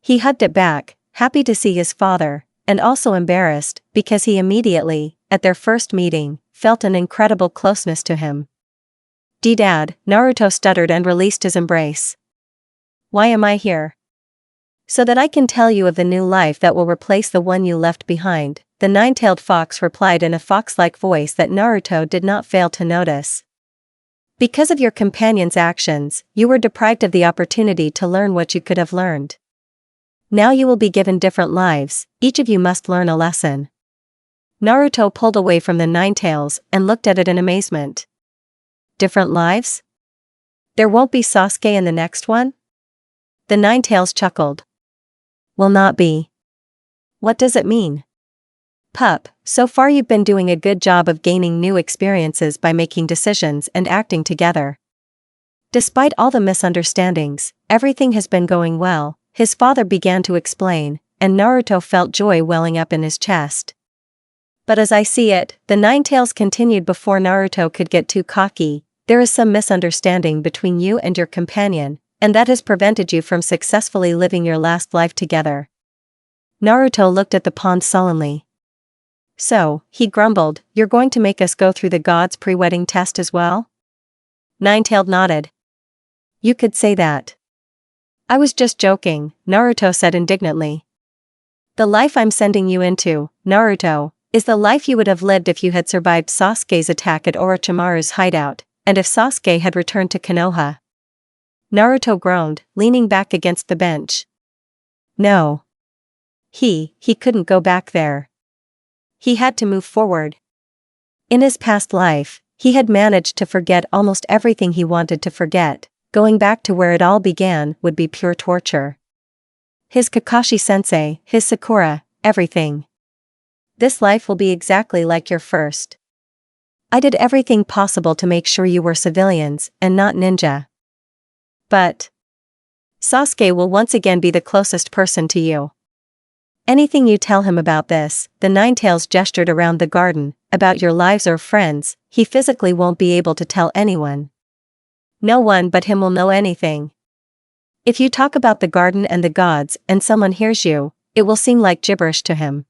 A: He hugged it back, happy to see his father, and also embarrassed, because he immediately, at their first meeting, felt an incredible closeness to him. "Dad," Naruto stuttered and released his embrace. "Why am I here?" "So that I can tell you of the new life that will replace the one you left behind," the 9-tailed fox replied in a fox-like voice that Naruto did not fail to notice. "Because of your companion's actions, you were deprived of the opportunity to learn what you could have learned. Now you will be given different lives, each of you must learn a lesson." Naruto pulled away from the 9 tails and looked at it in amazement. Different lives? There won't be Sasuke in the next one? The 9 tails chuckled. Will not be. What does it mean? Pup, so far you've been doing a good job of gaining new experiences by making decisions and acting together. Despite all the misunderstandings, everything has been going well, his father began to explain, and Naruto felt joy welling up in his chest. But as I see it, the 9 tails continued before Naruto could get too cocky, there is some misunderstanding between you and your companion, and that has prevented you from successfully living your last life together. Naruto looked at the pond sullenly. So, he grumbled, you're going to make us go through the god's pre-wedding test as well? 9-tailed nodded. You could say that. I was just joking, Naruto said indignantly. The life I'm sending you into, Naruto, is the life you would have lived if you had survived Sasuke's attack at Orochimaru's hideout, and if Sasuke had returned to Konoha. Naruto groaned, leaning back against the bench. No. He couldn't go back there. He had to move forward. In his past life, he had managed to forget almost everything he wanted to forget. Going back to where it all began would be pure torture. His Kakashi-sensei, his Sakura, everything. This life will be exactly like your first. I did everything possible to make sure you were civilians and not ninja. But Sasuke will once again be the closest person to you. Anything you tell him about this, the Ninetales gestured around the garden, about your lives or friends, he physically won't be able to tell anyone. No one but him will know anything. If you talk about the garden and the gods and someone hears you, it will seem like gibberish to him.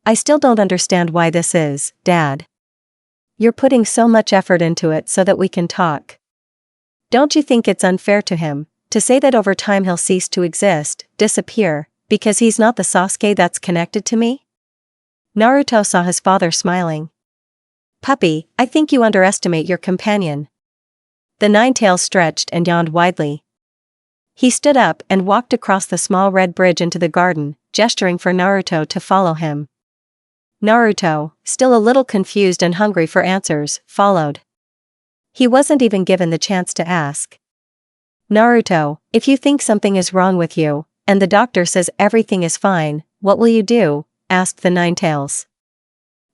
A: I still don't understand why this is, Dad. You're putting so much effort into it so that we can talk. Don't you think it's unfair to him, to say that over time he'll cease to exist, disappear, because he's not the Sasuke that's connected to me? Naruto saw his father smiling. Puppy, I think you underestimate your companion. The Ninetales stretched and yawned widely. He stood up and walked across the small red bridge into the garden, gesturing for Naruto to follow him. Naruto, still a little confused and hungry for answers, followed. He wasn't even given the chance to ask. Naruto, if you think something is wrong with you, and the doctor says everything is fine, what will you do? Asked the Ninetales.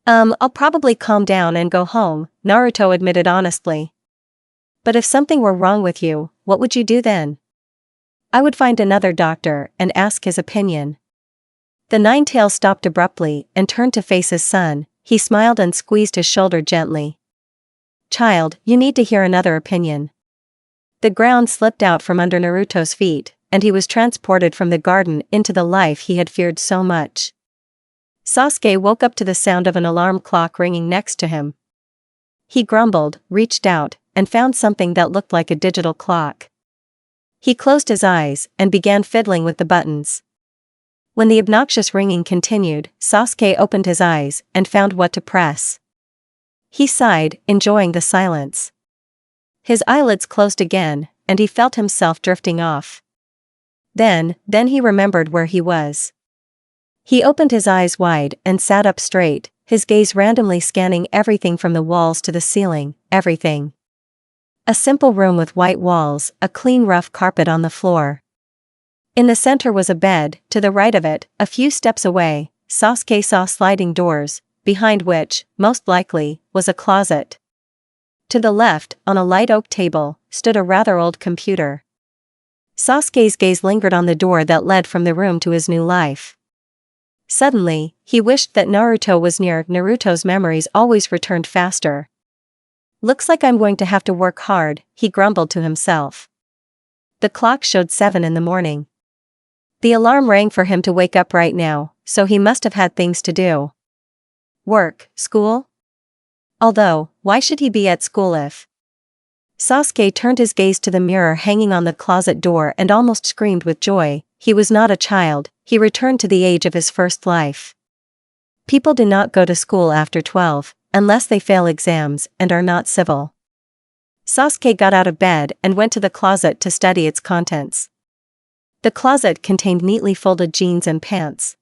A: I'll probably calm down and go home, Naruto admitted honestly. But if something were wrong with you, what would you do then? I would find another doctor and ask his opinion. The Ninetales stopped abruptly and turned to face his son. He smiled and squeezed his shoulder gently. Child, you need to hear another opinion. The ground slipped out from under Naruto's feet, and he was transported from the garden into the life he had feared so much. Sasuke woke up to the sound of an alarm clock ringing next to him. He grumbled, reached out, and found something that looked like a digital clock. He closed his eyes and began fiddling with the buttons. When the obnoxious ringing continued, Sasuke opened his eyes and found what to press. He sighed, enjoying the silence. His eyelids closed again, and he felt himself drifting off. Then he remembered where he was. He opened his eyes wide and sat up straight, his gaze randomly scanning everything from the walls to the ceiling, everything. A simple room with white walls, a clean rough carpet on the floor. In the center was a bed, to the right of it, a few steps away, Sasuke saw sliding doors, behind which, most likely, was a closet. To the left, on a light oak table, stood a rather old computer. Sasuke's gaze lingered on the door that led from the room to his new life. Suddenly, he wished that Naruto was near. Naruto's memories always returned faster. Looks like I'm going to have to work hard, he grumbled to himself. The clock showed 7 in the morning. The alarm rang for him to wake up right now, so he must have had things to do. Work, school? Although, why should he be at school if? Sasuke turned his gaze to the mirror hanging on the closet door and almost screamed with joy. He was not a child, he returned to the age of his first life. People do not go to school after 12, unless they fail exams and are not civil. Sasuke got out of bed and went to the closet to study its contents. The closet contained neatly folded jeans and pants.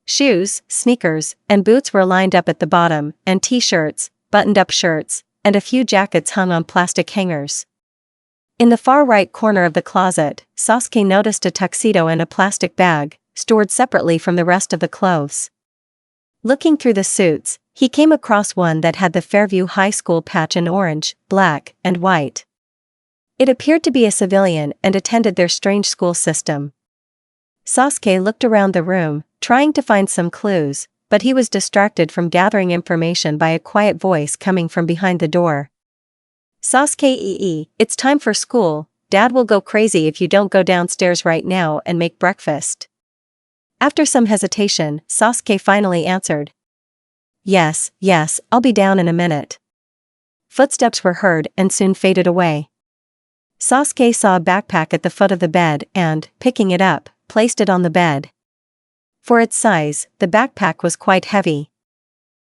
A: Shoes, sneakers, and boots were lined up at the bottom, and t-shirts, buttoned-up shirts, and a few jackets hung on plastic hangers. In the far right corner of the closet, Sasuke noticed a tuxedo and a plastic bag, stored separately from the rest of the clothes. Looking through the suits, he came across one that had the Fairview High School patch in orange, black, and white. It appeared to be a civilian and attended their strange school system. Sasuke looked around the room, trying to find some clues, but he was distracted from gathering information by a quiet voice coming from behind the door. Sasuke, it's time for school. Dad will go crazy if you don't go downstairs right now and make breakfast. After some hesitation, Sasuke finally answered. Yes, I'll be down in a minute. Footsteps were heard and soon faded away. Sasuke saw a backpack at the foot of the bed and, picking it up, placed it on the bed. For its size, the backpack was quite heavy.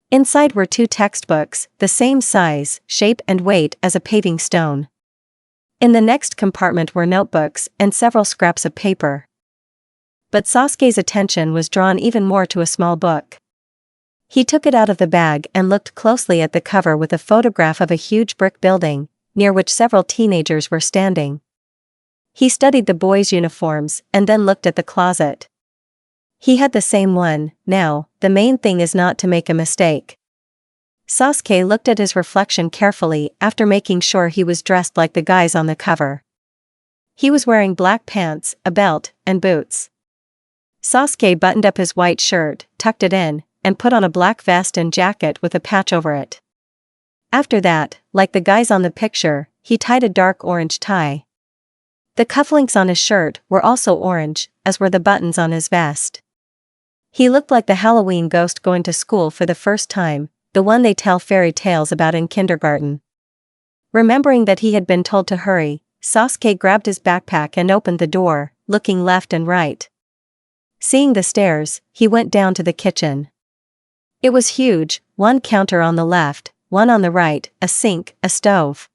A: Inside were 2 textbooks, the same size, shape and weight as a paving stone. In the next compartment were notebooks and several scraps of paper. But Sasuke's attention was drawn even more to a small book. He took it out of the bag and looked closely at the cover with a photograph of a huge brick building, near which several teenagers were standing. He studied the boys' uniforms and then looked at the closet. He had the same one. Now, the main thing is not to make a mistake. Sasuke looked at his reflection carefully after making sure he was dressed like the guys on the cover. He was wearing black pants, a belt, and boots. Sasuke buttoned up his white shirt, tucked it in, and put on a black vest and jacket with a patch over it. After that, like the guys on the picture, he tied a dark orange tie. The cufflinks on his shirt were also orange, as were the buttons on his vest. He looked like the Halloween ghost going to school for the first time, the one they tell fairy tales about in kindergarten. Remembering that he had been told to hurry, Sasuke grabbed his backpack and opened the door, looking left and right. Seeing the stairs, he went down to the kitchen. It was huge, one counter on the left, one on the right, a sink, a stove.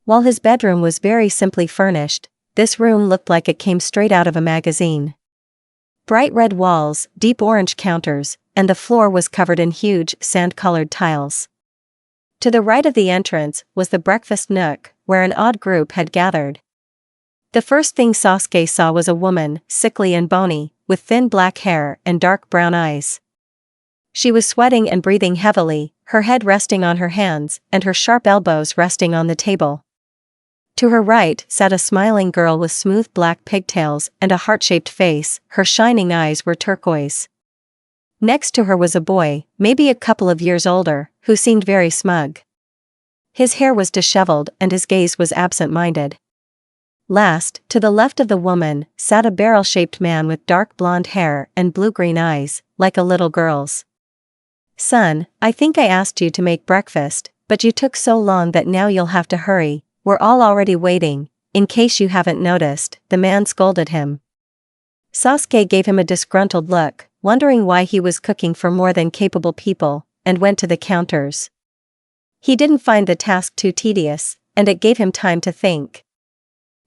A: While his bedroom was very simply furnished, this room looked like it came straight out of a magazine. Bright red walls, deep orange counters, and the floor was covered in huge, sand-colored tiles. To the right of the entrance was the breakfast nook, where an odd group had gathered. The first thing Sasuke saw was a woman, sickly and bony, with thin black hair and dark brown eyes. She was sweating and breathing heavily, her head resting on her hands and her sharp elbows resting on the table. To her right sat a smiling girl with smooth black pigtails and a heart-shaped face, her shining eyes were turquoise. Next to her was a boy, maybe a couple of years older, who seemed very smug. His hair was disheveled and his gaze was absent-minded. Last, to the left of the woman, sat a barrel-shaped man with dark blonde hair and blue-green eyes, like a little girl's. "Son, I think I asked you to make breakfast, but you took so long that now you'll have to hurry. We're all already waiting, in case you haven't noticed," the man scolded him. Sasuke gave him a disgruntled look, wondering why he was cooking for more than capable people, and went to the counters. He didn't find the task too tedious, and it gave him time to think.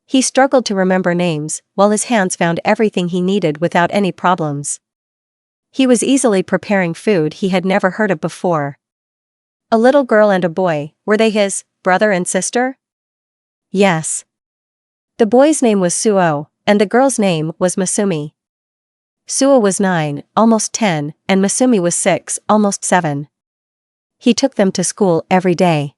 A: He struggled to remember names, while his hands found everything he needed without any problems. He was easily preparing food he had never heard of before. A little girl and a boy, were they his brother and sister? Yes. The boy's name was Suo, and the girl's name was Masumi. Suo was 9, almost 10, and Masumi was 6, almost 7. He took them to school every day.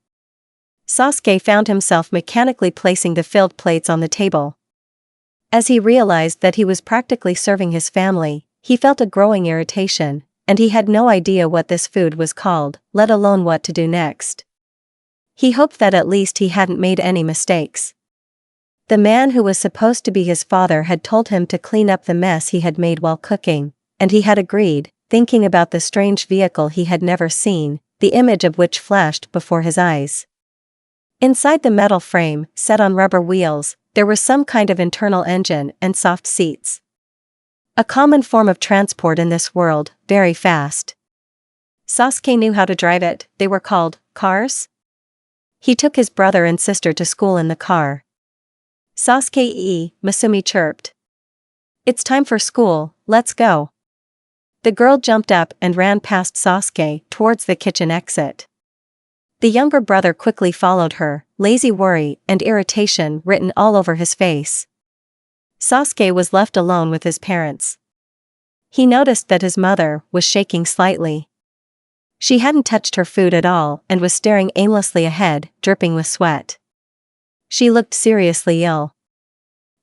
A: Sasuke found himself mechanically placing the filled plates on the table. As he realized that he was practically serving his family, he felt a growing irritation, and he had no idea what this food was called, let alone what to do next. He hoped that at least he hadn't made any mistakes. The man who was supposed to be his father had told him to clean up the mess he had made while cooking, and he had agreed, thinking about the strange vehicle he had never seen, the image of which flashed before his eyes. Inside the metal frame, set on rubber wheels, there was some kind of internal engine and soft seats. A common form of transport in this world, very fast. Sasuke knew how to drive it, they were called cars. He took his brother and sister to school in the car. Sasuke, Masumi chirped. "It's time for school, let's go." The girl jumped up and ran past Sasuke towards the kitchen exit. The younger brother quickly followed her, lazy worry and irritation written all over his face. Sasuke was left alone with his parents. He noticed that his mother was shaking slightly. She hadn't touched her food at all and was staring aimlessly ahead, dripping with sweat. She looked seriously ill.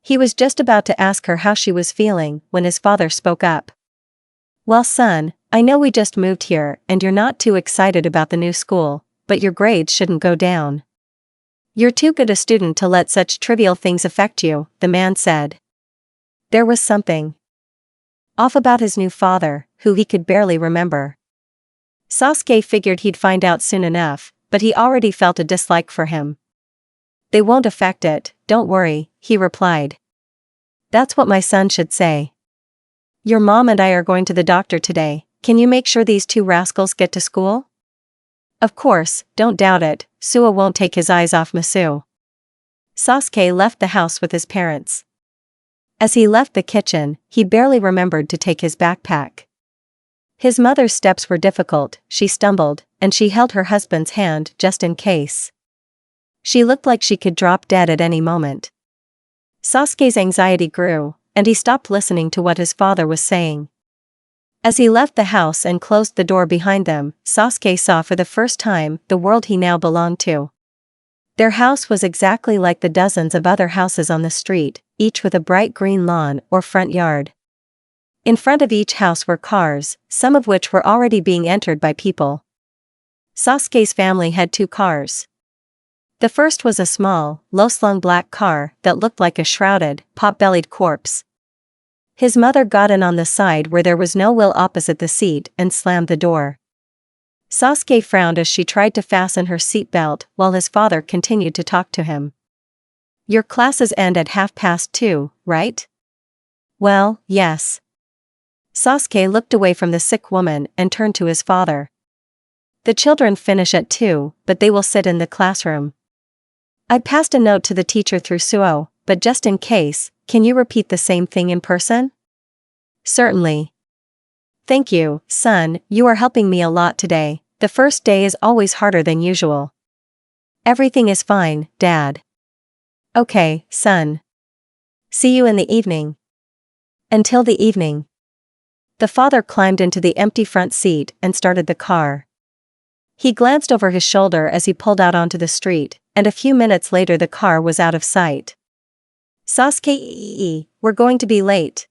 A: He was just about to ask her how she was feeling when his father spoke up. "Well, son, I know we just moved here and you're not too excited about the new school, but your grades shouldn't go down. You're too good a student to let such trivial things affect you," the man said. There was something off about his new father, who he could barely remember. Sasuke figured he'd find out soon enough, but he already felt a dislike for him. "They won't affect it, don't worry," he replied. "That's what my son should say. Your mom and I are going to the doctor today, can you make sure these two rascals get to school?" Of course, don't doubt it, Suo won't take his eyes off Masu. Sasuke left the house with his parents. As he left the kitchen, he barely remembered to take his backpack. His mother's steps were difficult, she stumbled, and she held her husband's hand just in case. She looked like she could drop dead at any moment. Sasuke's anxiety grew, and he stopped listening to what his father was saying. As he left the house and closed the door behind them, Sasuke saw for the first time the world he now belonged to. Their house was exactly like the dozens of other houses on the street, each with a bright green lawn or front yard. In front of each house were cars, some of which were already being entered by people. Sasuke's family had 2 cars. The first was a small, low-slung black car that looked like a shrouded, pot-bellied corpse. His mother got in on the side where there was no wheel opposite the seat and slammed the door. Sasuke frowned as she tried to fasten her seatbelt while his father continued to talk to him. "Your classes end at 2:30, right?" "Well, yes." Sasuke looked away from the sick woman and turned to his father. "The children finish at 2, but they will sit in the classroom. I passed a note to the teacher through Suo, but just in case, can you repeat the same thing in person?" "Certainly." "Thank you, son, you are helping me a lot today. The first day is always harder than usual." "Everything is fine, Dad." "Okay, son. See you in the evening." Until the evening. The father climbed into the empty front seat and started the car. He glanced over his shoulder as he pulled out onto the street, and a few minutes later the car was out of sight. "Sasuke, we're going to be late,"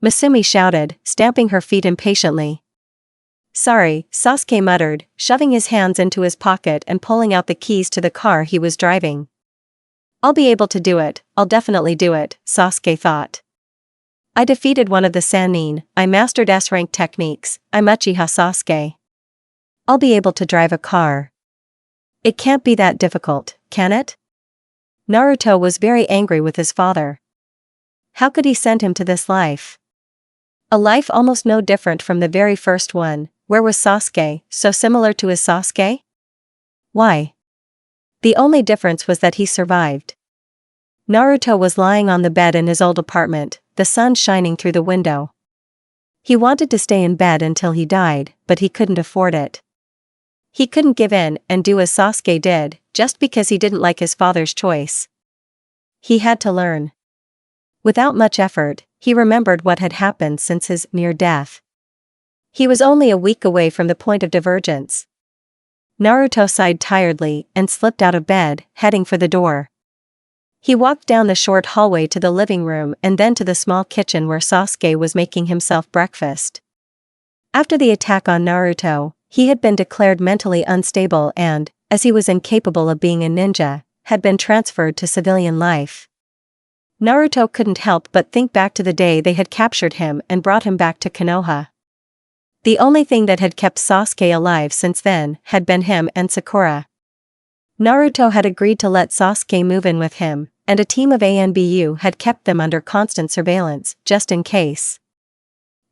A: Masumi shouted, stamping her feet impatiently. "Sorry," Sasuke muttered, shoving his hands into his pocket and pulling out the keys to the car he was driving. "I'll be able to do it, I'll definitely do it," Sasuke thought. "I defeated one of the Sannin, I mastered S-rank techniques, I'm Uchiha Sasuke. I'll be able to drive a car. It can't be that difficult, can it?" Naruto was very angry with his father. How could he send him to this life? A life almost no different from the very first one. Where was Sasuke, so similar to his Sasuke? Why? The only difference was that he survived. Naruto was lying on the bed in his old apartment, the sun shining through the window. He wanted to stay in bed until he died, but he couldn't afford it. He couldn't give in and do as Sasuke did, just because he didn't like his father's choice. He had to learn. Without much effort, he remembered what had happened since his near death. He was only a week away from the point of divergence. Naruto sighed tiredly and slipped out of bed, heading for the door. He walked down the short hallway to the living room and then to the small kitchen where Sasuke was making himself breakfast. After the attack on Naruto, he had been declared mentally unstable and, as he was incapable of being a ninja, had been transferred to civilian life. Naruto couldn't help but think back to the day they had captured him and brought him back to Konoha. The only thing that had kept Sasuke alive since then had been him and Sakura. Naruto had agreed to let Sasuke move in with him, and a team of ANBU had kept them under constant surveillance, just in case.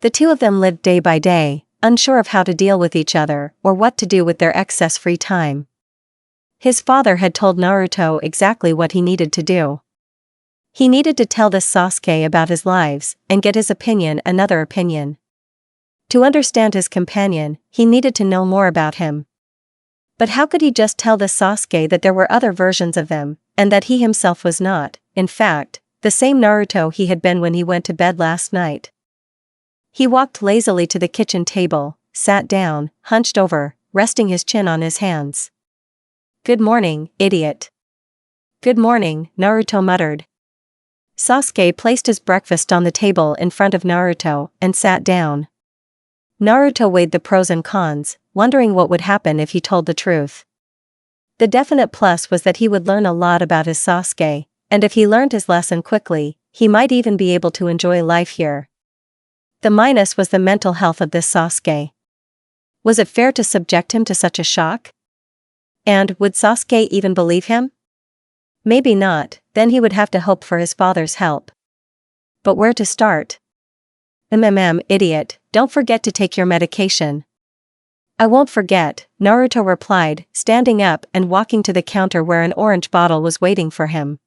A: The two of them lived day by day, unsure of how to deal with each other or what to do with their excess free time. His father had told Naruto exactly what he needed to do. He needed to tell this Sasuke about his lives and get his opinion, another opinion. To understand his companion, he needed to know more about him. But how could he just tell this Sasuke that there were other versions of them, and that he himself was not, in fact, the same Naruto he had been when he went to bed last night? He walked lazily to the kitchen table, sat down, hunched over, resting his chin on his hands. "Good morning, idiot." "Good morning," Naruto muttered. Sasuke placed his breakfast on the table in front of Naruto and sat down. Naruto weighed the pros and cons, wondering what would happen if he told the truth. The definite plus was that he would learn a lot about his Sasuke, and if he learned his lesson quickly, he might even be able to enjoy life here. The minus was the mental health of this Sasuke. Was it fair to subject him to such a shock? And would Sasuke even believe him? Maybe not, then he would have to hope for his father's help. But where to start? Idiot, don't forget to take your medication." "I won't forget," Naruto replied, standing up and walking to the counter where an orange bottle was waiting for him.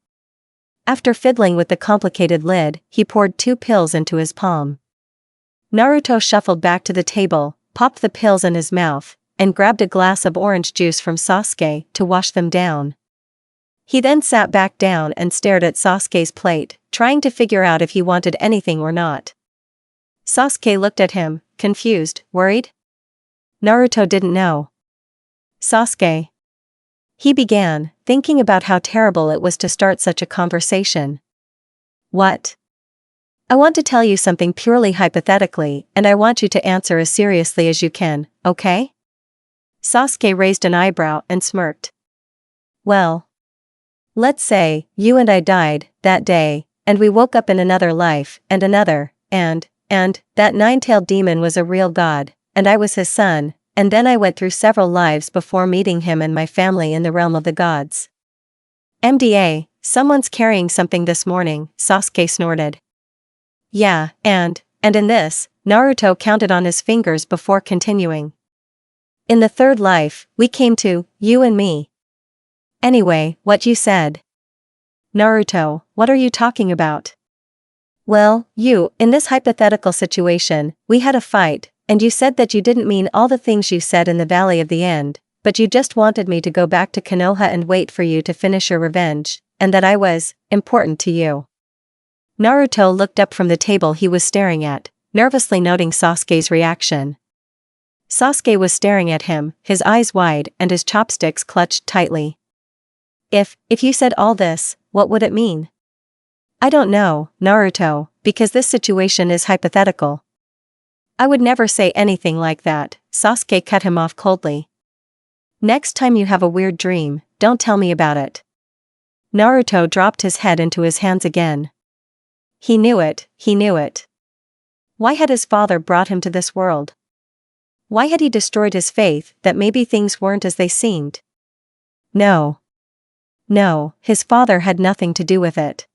A: After fiddling with the complicated lid, he poured 2 pills into his palm. Naruto shuffled back to the table, popped the pills in his mouth, and grabbed a glass of orange juice from Sasuke to wash them down. He then sat back down and stared at Sasuke's plate, trying to figure out if he wanted anything or not. Sasuke looked at him, confused, worried. Naruto didn't know. "Sasuke," he began, thinking about how terrible it was to start such a conversation. "What?" I want to tell you something purely hypothetically, and I want you to answer as seriously as you can, okay? Sasuke raised an eyebrow and smirked. Well, let's say, you and I died, that day, and we woke up in another life, and another, and that nine-tailed demon was a real god, and I was his son, and then I went through several lives before meeting him and my family in the realm of the gods. MDA, someone's carrying something this morning, Sasuke snorted. Yeah, and in this, Naruto counted on his fingers before continuing. In the third life, we came to, you and me. Anyway, what you said. Naruto, what are you talking about? Well, in this hypothetical situation, we had a fight, and you said that you didn't mean all the things you said in the Valley of the End, but you just wanted me to go back to Konoha and wait for you to finish your revenge, and that I was important to you. Naruto looked up from the table he was staring at, nervously noting Sasuke's reaction. Sasuke was staring at him, his eyes wide and his chopsticks clutched tightly. If you said all this, what would it mean? I don't know, Naruto, because this situation is hypothetical. I would never say anything like that, Sasuke cut him off coldly. Next time you have a weird dream, don't tell me about it. Naruto dropped his head into his hands again. He knew it. Why had his father brought him to this world? Why had he destroyed his faith that maybe things weren't as they seemed? No, his father had nothing to do with it.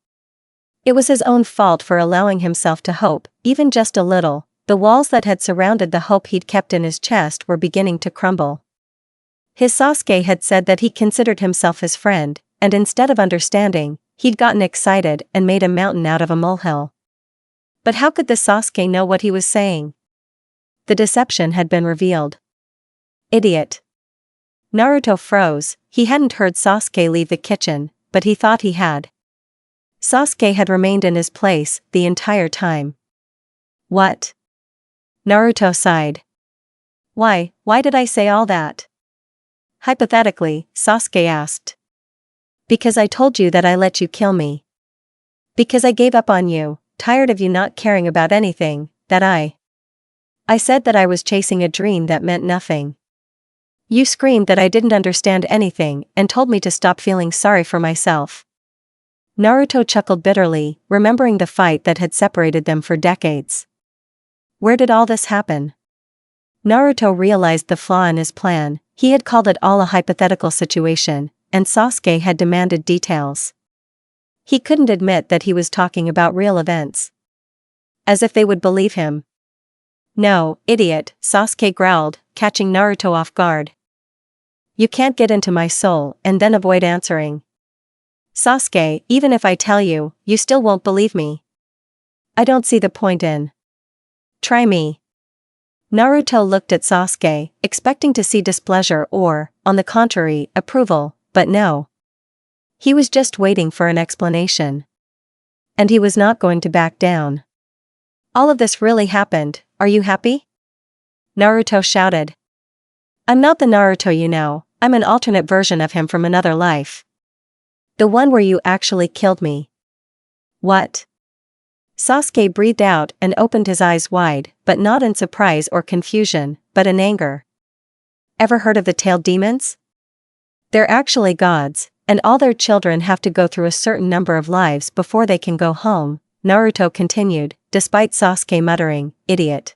A: It was his own fault for allowing himself to hope, even just a little. The walls that had surrounded the hope he'd kept in his chest were beginning to crumble. His Sasuke had said that he considered himself his friend, and instead of understanding, he'd gotten excited and made a mountain out of a molehill. But how could the Sasuke know what he was saying? The deception had been revealed. Idiot. Naruto froze. He hadn't heard Sasuke leave the kitchen, but he thought he had. Sasuke had remained in his place the entire time. What? Naruto sighed. Why did I say all that? Hypothetically, Sasuke asked. Because I told you that I let you kill me. Because I gave up on you, tired of you not caring about anything, that I said that I was chasing a dream that meant nothing. You screamed that I didn't understand anything and told me to stop feeling sorry for myself. Naruto chuckled bitterly, remembering the fight that had separated them for decades. Where did all this happen? Naruto realized the flaw in his plan. He had called it all a hypothetical situation, and Sasuke had demanded details. He couldn't admit that he was talking about real events. As if they would believe him. No, idiot, Sasuke growled, catching Naruto off guard. You can't get into my soul and then avoid answering. Sasuke, even if I tell you, you still won't believe me. I don't see the point in. Try me. Naruto looked at Sasuke, expecting to see displeasure or, on the contrary, approval, but no. He was just waiting for an explanation. And he was not going to back down. All of this really happened, are you happy? Naruto shouted. I'm not the Naruto you know, I'm an alternate version of him from another life. The one where you actually killed me. What? Sasuke breathed out and opened his eyes wide, but not in surprise or confusion, but in anger. Ever heard of the tailed demons? They're actually gods, and all their children have to go through a certain number of lives before they can go home, Naruto continued, despite Sasuke muttering, idiot.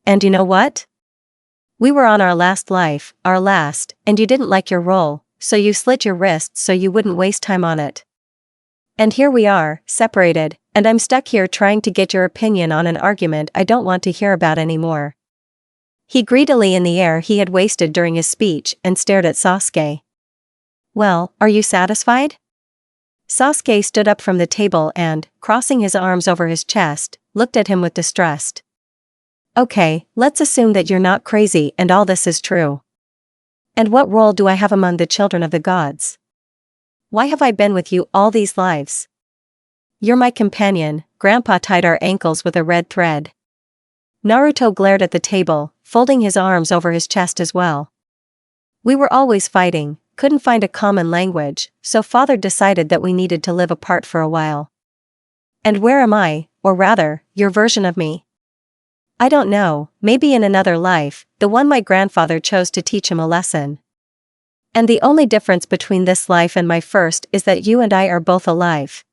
A: And you know what? We were on our last life, and you didn't like your role, so you slit your wrists so you wouldn't waste time on it. And here we are, separated, and I'm stuck here trying to get your opinion on an argument I don't want to hear about anymore. He greedily in the air he had wasted during his speech and stared at Sasuke. Well, are you satisfied? Sasuke stood up from the table and, crossing his arms over his chest, looked at him with distrust. Okay, let's assume that you're not crazy and all this is true. And what role do I have among the children of the gods? Why have I been with you all these lives? You're my companion, Grandpa tied our ankles with a red thread. Naruto glared at the table, folding his arms over his chest as well. We were always fighting, couldn't find a common language, so father decided that we needed to live apart for a while. And where am I, or rather, your version of me. I don't know, maybe in another life, the one my grandfather chose to teach him a lesson. And the only difference between this life and my first is that you and I are both alive.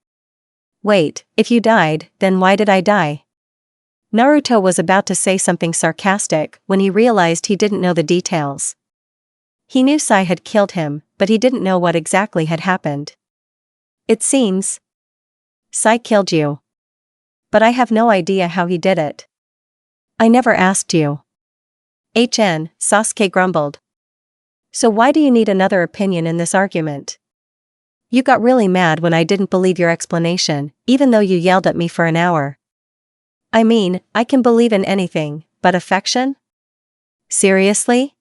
A: Wait, if you died, then why did I die? Naruto was about to say something sarcastic when he realized he didn't know the details. He knew Sai had killed him, but he didn't know what exactly had happened. It seems Sai killed you. But I have no idea how he did it. I never asked you. Sasuke grumbled. So why do you need another opinion in this argument? You got really mad when I didn't believe your explanation, even though you yelled at me for an hour. I mean, I can believe in anything, but affection? Seriously?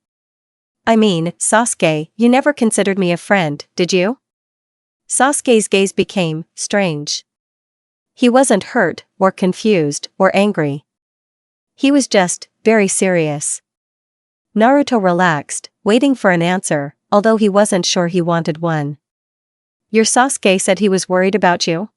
A: I mean, Sasuke, you never considered me a friend, did you? Sasuke's gaze became strange. He wasn't hurt, or confused, or angry. He was just very serious. Naruto relaxed, waiting for an answer, although he wasn't sure he wanted one. Your Sasuke said he was worried about you?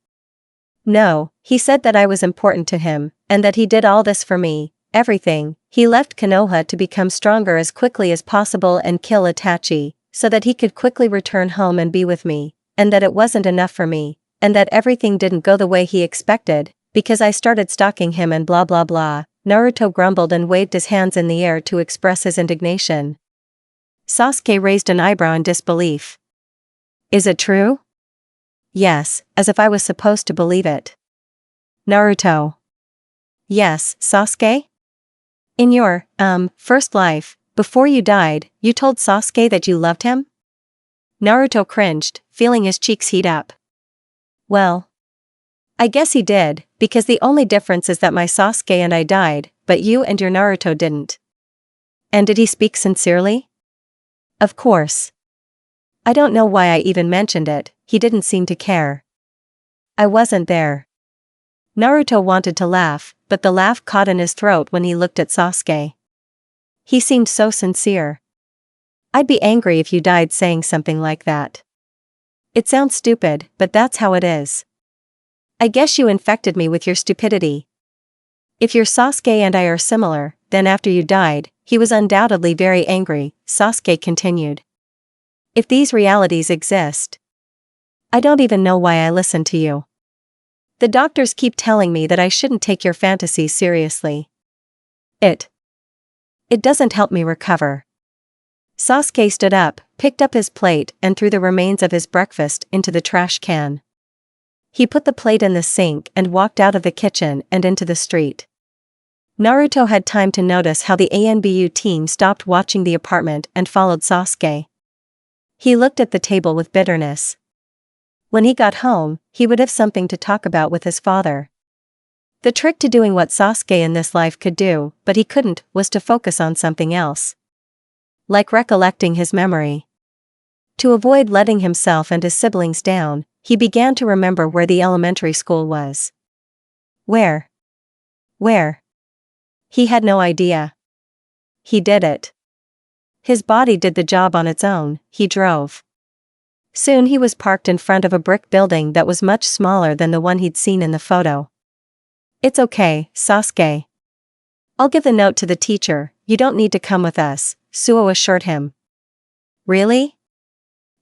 A: No, he said that I was important to him, and that he did all this for me, everything. He left Konoha to become stronger as quickly as possible and kill Itachi, so that he could quickly return home and be with me, and that it wasn't enough for me, and that everything didn't go the way he expected, because I started stalking him and blah blah blah. Naruto grumbled and waved his hands in the air to express his indignation. Sasuke raised an eyebrow in disbelief. Is it true? Yes, as if I was supposed to believe it. Naruto. Yes, Sasuke? In your, first life, before you died, you told Sasuke that you loved him? Naruto cringed, feeling his cheeks heat up. Well, I guess he did, because the only difference is that my Sasuke and I died, but you and your Naruto didn't. And did he speak sincerely? Of course. I don't know why I even mentioned it, he didn't seem to care. I wasn't there. Naruto wanted to laugh, but the laugh caught in his throat when he looked at Sasuke. He seemed so sincere. I'd be angry if you died saying something like that. It sounds stupid, but that's how it is. I guess you infected me with your stupidity. If your Sasuke and I are similar, then after you died, he was undoubtedly very angry, Sasuke continued. If these realities exist, I don't even know why I listen to you. The doctors keep telling me that I shouldn't take your fantasies seriously. It doesn't help me recover. Sasuke stood up, picked up his plate and threw the remains of his breakfast into the trash can. He put the plate in the sink and walked out of the kitchen and into the street. Naruto had time to notice how the ANBU team stopped watching the apartment and followed Sasuke. He looked at the table with bitterness. When he got home, he would have something to talk about with his father. The trick to doing what Sasuke in this life could do, but he couldn't, was to focus on something else. Like recollecting his memory. To avoid letting himself and his siblings down, he began to remember where the elementary school was. Where? He had no idea. He did it. His body did the job on its own, he drove. Soon he was parked in front of a brick building that was much smaller than the one he'd seen in the photo. It's okay, Sasuke. I'll give the note to the teacher, you don't need to come with us, Suo assured him. Really?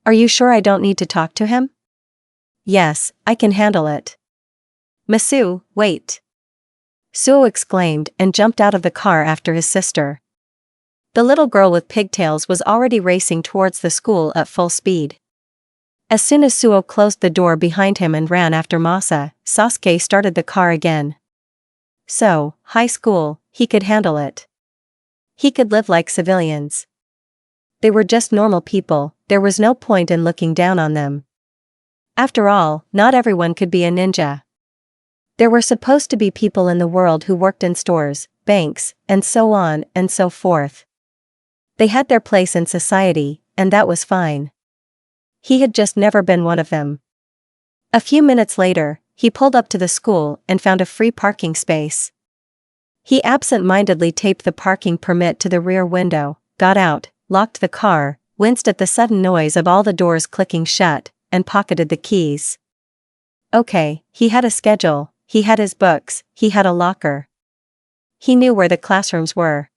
A: Are you sure I don't need to talk to him? Yes, I can handle it. Masu, wait. Suo exclaimed and jumped out of the car after his sister. The little girl with pigtails was already racing towards the school at full speed. As soon as Suo closed the door behind him and ran after Masa, Sasuke started the car again. So, high school, he could handle it. He could live like civilians. They were just normal people, there was no point in looking down on them. After all, not everyone could be a ninja. There were supposed to be people in the world who worked in stores, banks, and so on and so forth. They had their place in society, and that was fine. He had just never been one of them. A few minutes later, he pulled up to the school and found a free parking space. He absent-mindedly taped the parking permit to the rear window, got out, locked the car, winced at the sudden noise of all the doors clicking shut, and pocketed the keys. Okay, he had a schedule, he had his books, he had a locker. He knew where the classrooms were.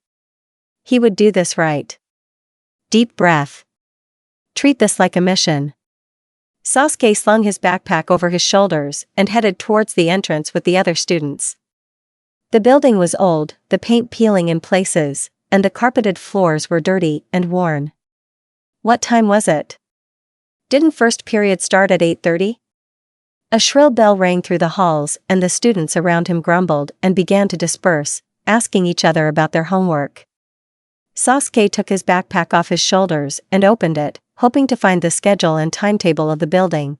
A: He would do this right. Deep breath. Treat this like a mission. Sasuke slung his backpack over his shoulders and headed towards the entrance with the other students. The building was old, the paint peeling in places, and the carpeted floors were dirty and worn. What time was it? Didn't first period start at 8:30? A shrill bell rang through the halls and the students around him grumbled and began to disperse, asking each other about their homework. Sasuke took his backpack off his shoulders and opened it, hoping to find the schedule and timetable of the building.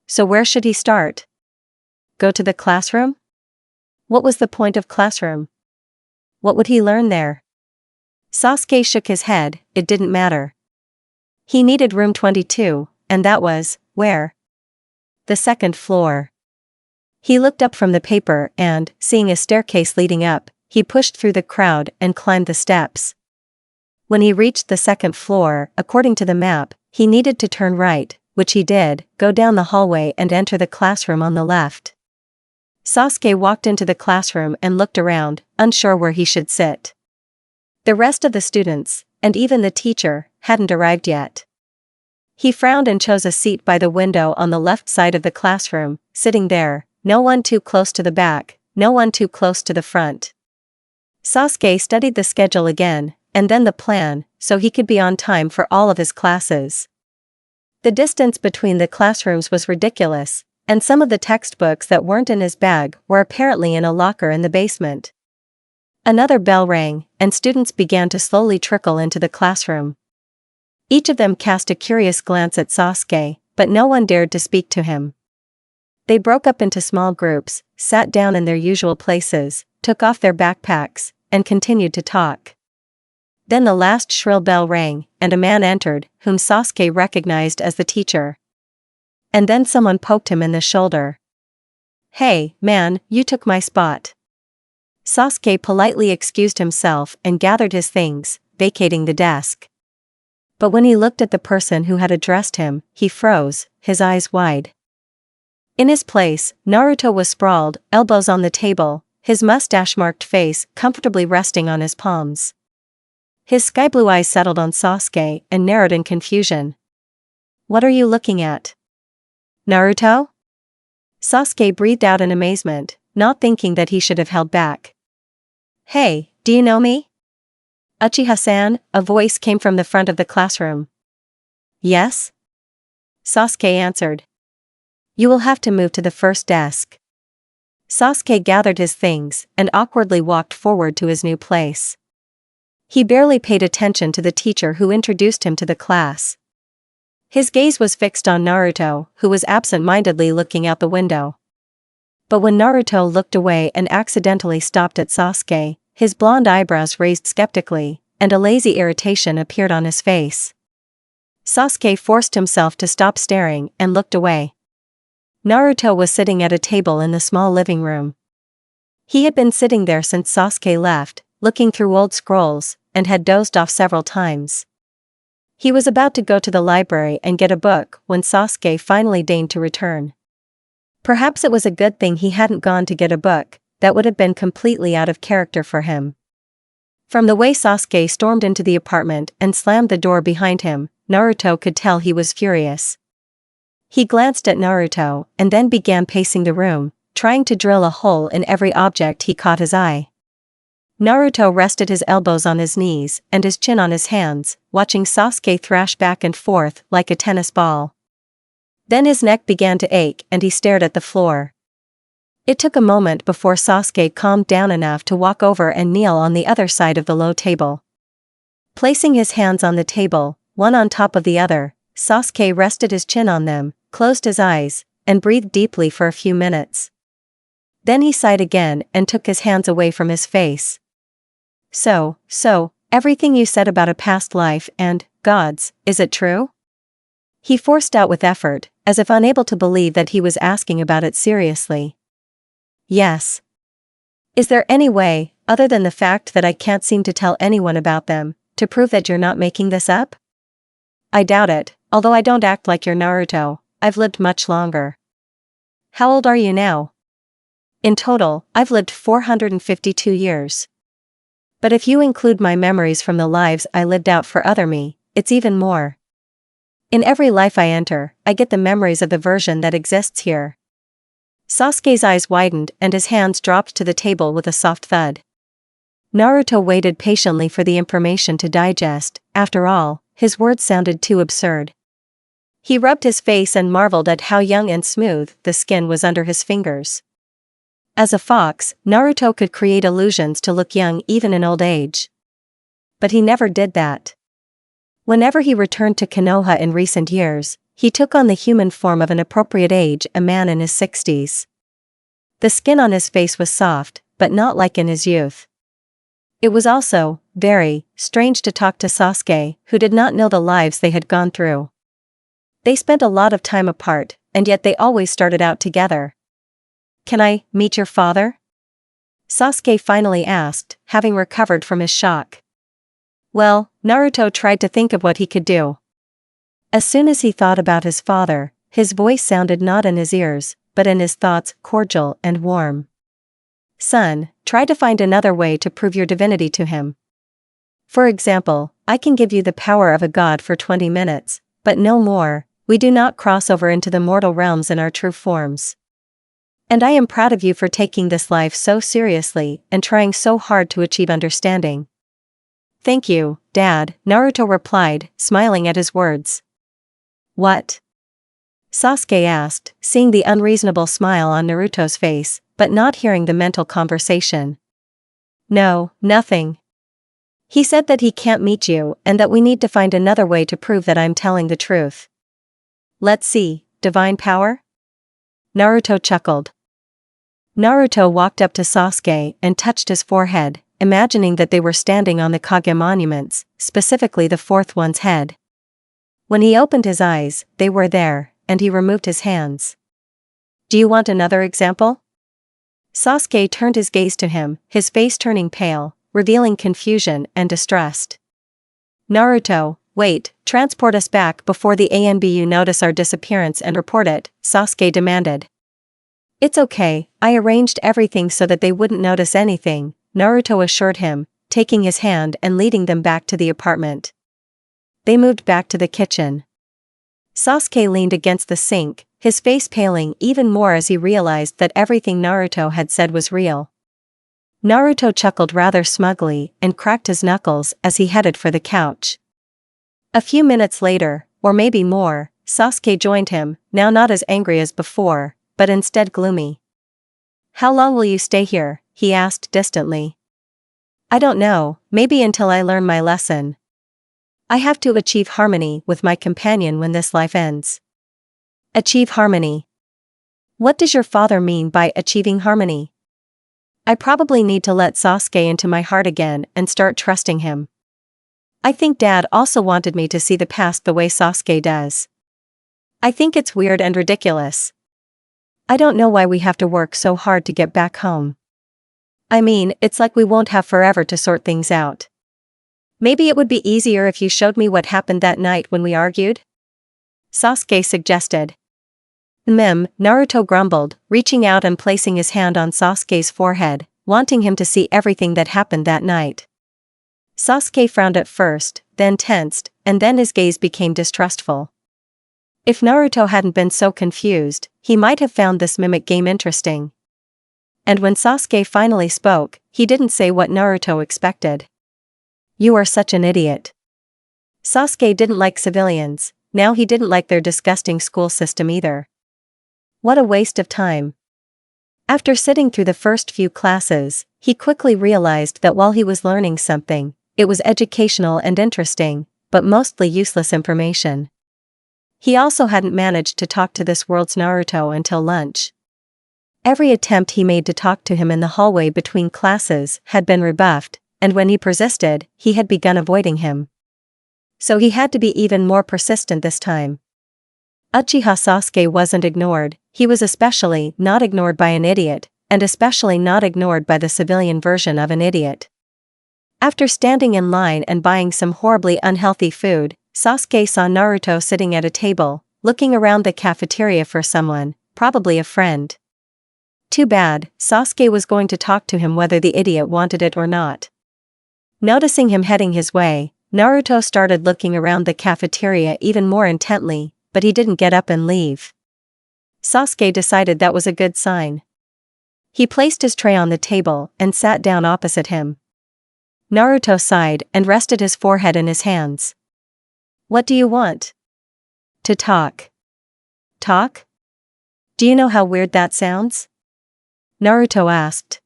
A: So where should he start? Go to the classroom? What was the point of classroom? What would he learn there? Sasuke shook his head, it didn't matter. He needed room 22, and that was, where? The second floor. He looked up from the paper and, seeing a staircase leading up, he pushed through the crowd and climbed the steps. When he reached the second floor, according to the map, he needed to turn right, which he did, go down the hallway and enter the classroom on the left. Sasuke walked into the classroom and looked around, unsure where he should sit. The rest of the students, and even the teacher, hadn't arrived yet. He frowned and chose a seat by the window on the left side of the classroom, sitting there, no one too close to the back, no one too close to the front. Sasuke studied the schedule again, and then the plan, so he could be on time for all of his classes. The distance between the classrooms was ridiculous, and some of the textbooks that weren't in his bag were apparently in a locker in the basement. Another bell rang, and students began to slowly trickle into the classroom. Each of them cast a curious glance at Sasuke, but no one dared to speak to him. They broke up into small groups, sat down in their usual places, took off their backpacks, and continued to talk. Then the last shrill bell rang, and a man entered, whom Sasuke recognized as the teacher. And then someone poked him in the shoulder. "Hey, man, you took my spot." Sasuke politely excused himself and gathered his things, vacating the desk. But when he looked at the person who had addressed him, he froze, his eyes wide. In his place, Naruto was sprawled, elbows on the table, his mustache-marked face comfortably resting on his palms. His sky-blue eyes settled on Sasuke and narrowed in confusion. "What are you looking at?" "Naruto?" Sasuke breathed out in amazement, not thinking that he should have held back. "Hey, do you know me?" "Uchiha-san," a voice came from the front of the classroom. "Yes?" Sasuke answered. "You will have to move to the first desk." Sasuke gathered his things and awkwardly walked forward to his new place. He barely paid attention to the teacher who introduced him to the class. His gaze was fixed on Naruto, who was absent-mindedly looking out the window. But when Naruto looked away and accidentally stopped at Sasuke, his blonde eyebrows raised skeptically, and a lazy irritation appeared on his face. Sasuke forced himself to stop staring and looked away. Naruto was sitting at a table in the small living room. He had been sitting there since Sasuke left, looking through old scrolls, and had dozed off several times. He was about to go to the library and get a book when Sasuke finally deigned to return. Perhaps it was a good thing he hadn't gone to get a book, that would have been completely out of character for him. From the way Sasuke stormed into the apartment and slammed the door behind him, Naruto could tell he was furious. He glanced at Naruto and then began pacing the room, trying to drill a hole in every object he caught his eye. Naruto rested his elbows on his knees and his chin on his hands, watching Sasuke thrash back and forth like a tennis ball. Then his neck began to ache and he stared at the floor. It took a moment before Sasuke calmed down enough to walk over and kneel on the other side of the low table. Placing his hands on the table, one on top of the other, Sasuke rested his chin on them, closed his eyes, and breathed deeply for a few minutes. Then he sighed again and took his hands away from his face. So, everything you said about a past life and gods, is it true?" He forced out with effort, as if unable to believe that he was asking about it seriously. "Yes." "Is there any way, other than the fact that I can't seem to tell anyone about them, to prove that you're not making this up?" "I doubt it, although I don't act like you're Naruto, I've lived much longer." "How old are you now?" In total, I've lived 452 years. But if you include my memories from the lives I lived out for other me, it's even more. In every life I enter, I get the memories of the version that exists here. Sasuke's eyes widened and his hands dropped to the table with a soft thud. Naruto waited patiently for the information to digest. After all, his words sounded too absurd. He rubbed his face and marveled at how young and smooth the skin was under his fingers. As a fox, Naruto could create illusions to look young even in old age. But he never did that. Whenever he returned to Konoha in recent years, he took on the human form of an appropriate age, a man in his 60s. The skin on his face was soft, but not like in his youth. It was also very strange to talk to Sasuke, who did not know the lives they had gone through. They spent a lot of time apart, and yet they always started out together. "Can I meet your father?" Sasuke finally asked, having recovered from his shock. Well, Naruto tried to think of what he could do. As soon as he thought about his father, his voice sounded not in his ears, but in his thoughts, cordial and warm. "Son, try to find another way to prove your divinity to him. For example, I can give you the power of a god for 20 minutes, but no more. We do not cross over into the mortal realms in our true forms. And I am proud of you for taking this life so seriously and trying so hard to achieve understanding." "Thank you, Dad," Naruto replied, smiling at his words. "What?" Sasuke asked, seeing the unreasonable smile on Naruto's face, but not hearing the mental conversation. "No, nothing. He said that he can't meet you and that we need to find another way to prove that I'm telling the truth." "Let's see, divine power?" Naruto chuckled. Naruto walked up to Sasuke and touched his forehead, imagining that they were standing on the Kage monuments, specifically the fourth one's head. When he opened his eyes, they were there, and he removed his hands. "Do you want another example?" Sasuke turned his gaze to him, his face turning pale, revealing confusion and distrust. "Naruto, wait, transport us back before the ANBU notice our disappearance and report it," Sasuke demanded. "It's okay, I arranged everything so that they wouldn't notice anything," Naruto assured him, taking his hand and leading them back to the apartment. They moved back to the kitchen. Sasuke leaned against the sink, his face paling even more as he realized that everything Naruto had said was real. Naruto chuckled rather smugly and cracked his knuckles as he headed for the couch. A few minutes later, or maybe more, Sasuke joined him, now not as angry as before, but instead gloomy. "How long will you stay here?" he asked distantly. "I don't know, maybe until I learn my lesson. I have to achieve harmony with my companion when this life ends." "Achieve harmony? What does your father mean by achieving harmony?" "I probably need to let Sasuke into my heart again and start trusting him. I think Dad also wanted me to see the past the way Sasuke does. I think it's weird and ridiculous. I don't know why we have to work so hard to get back home. I mean, it's like we won't have forever to sort things out. Maybe it would be easier if you showed me what happened that night when we argued?" Sasuke suggested. Naruto grumbled, reaching out and placing his hand on Sasuke's forehead, wanting him to see everything that happened that night. Sasuke frowned at first, then tensed, and then his gaze became distrustful. If Naruto hadn't been so confused, he might have found this mimic game interesting. And when Sasuke finally spoke, he didn't say what Naruto expected. "You are such an idiot." Sasuke didn't like civilians, now he didn't like their disgusting school system either. What a waste of time. After sitting through the first few classes, he quickly realized that while he was learning something, it was educational and interesting, but mostly useless information. He also hadn't managed to talk to this world's Naruto until lunch. Every attempt he made to talk to him in the hallway between classes had been rebuffed, and when he persisted, he had begun avoiding him. So he had to be even more persistent this time. Uchiha Sasuke wasn't ignored, he was especially not ignored by an idiot, and especially not ignored by the civilian version of an idiot. After standing in line and buying some horribly unhealthy food, Sasuke saw Naruto sitting at a table, looking around the cafeteria for someone, probably a friend. Too bad, Sasuke was going to talk to him whether the idiot wanted it or not. Noticing him heading his way, Naruto started looking around the cafeteria even more intently, but he didn't get up and leave. Sasuke decided that was a good sign. He placed his tray on the table and sat down opposite him. Naruto sighed and rested his forehead in his hands. What do you want? To talk. Talk? Do you know how weird that sounds? Naruto asked.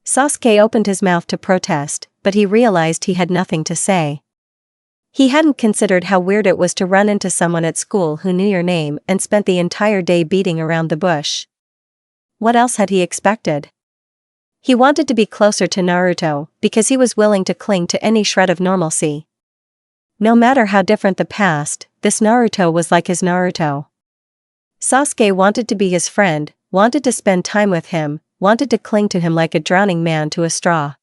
A: Sasuke opened his mouth to protest, but he realized he had nothing to say. He hadn't considered how weird it was to run into someone at school who knew your name and spent the entire day beating around the bush. What else had he expected? He wanted to be closer to Naruto because he was willing to cling to any shred of normalcy. No matter how different the past, this Naruto was like his Naruto. Sasuke wanted to be his friend, wanted to spend time with him, wanted to cling to him like a drowning man to a straw.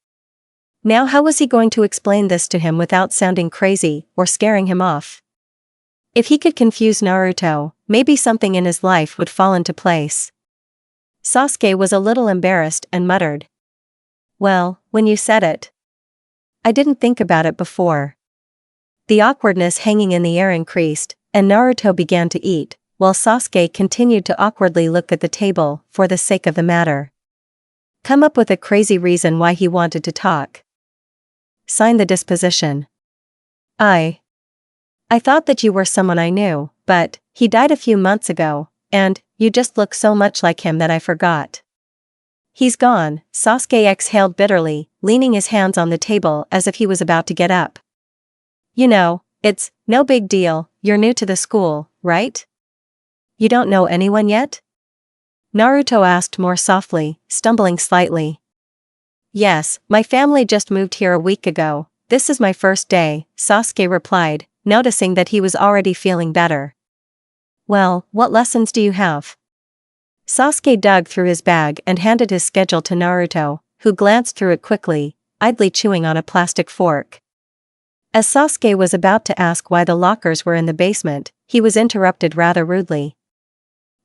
A: Now how was he going to explain this to him without sounding crazy or scaring him off? If he could confuse Naruto, maybe something in his life would fall into place. Sasuke was a little embarrassed and muttered. Well, when you said it. I didn't think about it before. The awkwardness hanging in the air increased, and Naruto began to eat, while Sasuke continued to awkwardly look at the table for the sake of the matter. Come up with a crazy reason why he wanted to talk. Sign the disposition. I thought that you were someone I knew, but he died a few months ago, and you just look so much like him that I forgot. He's gone, Sasuke exhaled bitterly, leaning his hands on the table as if he was about to get up. You know, it's no big deal, you're new to the school, right? You don't know anyone yet? Naruto asked more softly, stumbling slightly. Yes, my family just moved here a week ago, this is my first day, Sasuke replied, noticing that he was already feeling better. Well, what lessons do you have? Sasuke dug through his bag and handed his schedule to Naruto, who glanced through it quickly, idly chewing on a plastic fork. As Sasuke was about to ask why the lockers were in the basement, he was interrupted rather rudely.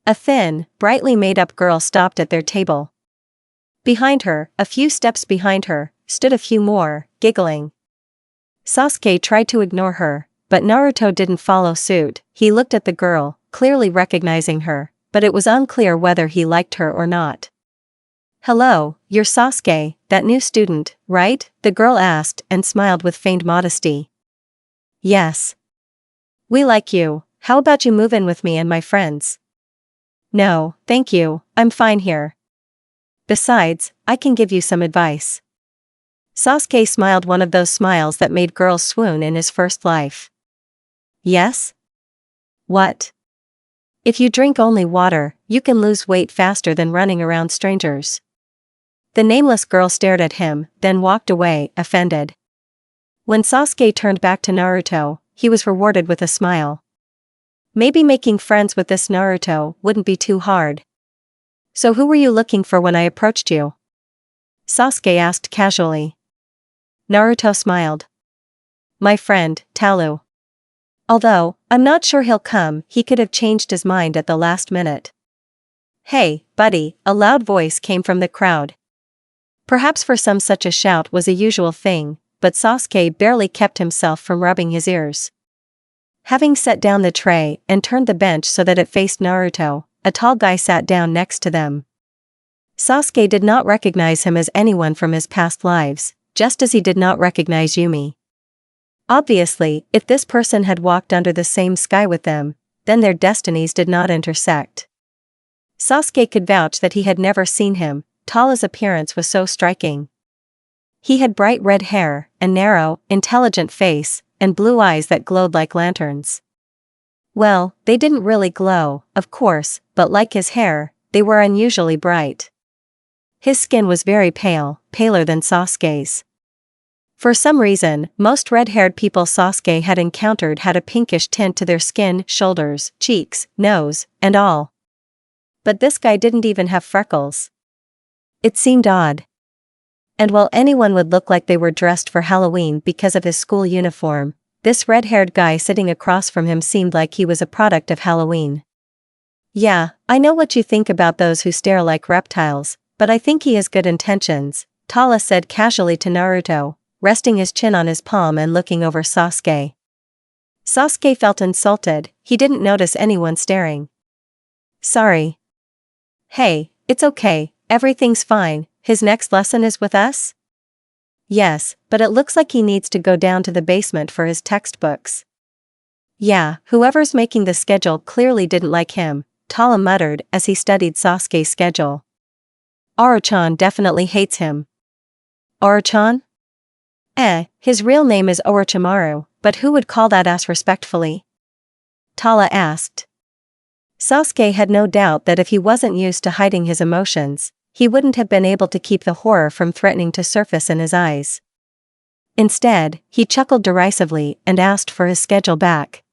A: A thin, brightly made-up girl stopped at their table. Behind her, a few steps behind her, stood a few more, giggling. Sasuke tried to ignore her, but Naruto didn't follow suit. He looked at the girl, clearly recognizing her, but it was unclear whether he liked her or not. Hello, you're Sasuke, that new student, right? The girl asked and smiled with feigned modesty. Yes. We like you, how about you move in with me and my friends? No, thank you, I'm fine here. Besides, I can give you some advice. Sasuke smiled one of those smiles that made girls swoon in his first life. Yes? What? If you drink only water, you can lose weight faster than running around strangers. The nameless girl stared at him, then walked away, offended. When Sasuke turned back to Naruto, he was rewarded with a smile. Maybe making friends with this Naruto wouldn't be too hard. So who were you looking for when I approached you? Sasuke asked casually. Naruto smiled. My friend, Talu. Although, I'm not sure he'll come, he could have changed his mind at the last minute. Hey, buddy, a loud voice came from the crowd. Perhaps for some such a shout was a usual thing, but Sasuke barely kept himself from rubbing his ears. Having set down the tray and turned the bench so that it faced Naruto, a tall guy sat down next to them. Sasuke did not recognize him as anyone from his past lives, just as he did not recognize Yumi. Obviously, if this person had walked under the same sky with them, then their destinies did not intersect. Sasuke could vouch that he had never seen him, tall his appearance was so striking. He had bright red hair, a narrow, intelligent face, and blue eyes that glowed like lanterns. Well, they didn't really glow, of course, but like his hair, they were unusually bright. His skin was very pale, paler than Sasuke's. For some reason, most red-haired people Sasuke had encountered had a pinkish tint to their skin, shoulders, cheeks, nose, and all. But this guy didn't even have freckles. It seemed odd. And while anyone would look like they were dressed for Halloween because of his school uniform, this red-haired guy sitting across from him seemed like he was a product of Halloween. Yeah, I know what you think about those who stare like reptiles, but I think he has good intentions, Tala said casually to Naruto, resting his chin on his palm and looking over Sasuke. Sasuke felt insulted, he didn't notice anyone staring. Sorry. Hey, it's okay, everything's fine, his next lesson is with us? Yes, but it looks like he needs to go down to the basement for his textbooks. Yeah, whoever's making the schedule clearly didn't like him, Tala muttered as he studied Sasuke's schedule. Oro-chan definitely hates him. Oro-chan? His real name is Orochimaru, but who would call that ass respectfully? Tala asked. Sasuke had no doubt that if he wasn't used to hiding his emotions, he wouldn't have been able to keep the horror from threatening to surface in his eyes. Instead, he chuckled derisively and asked for his schedule back.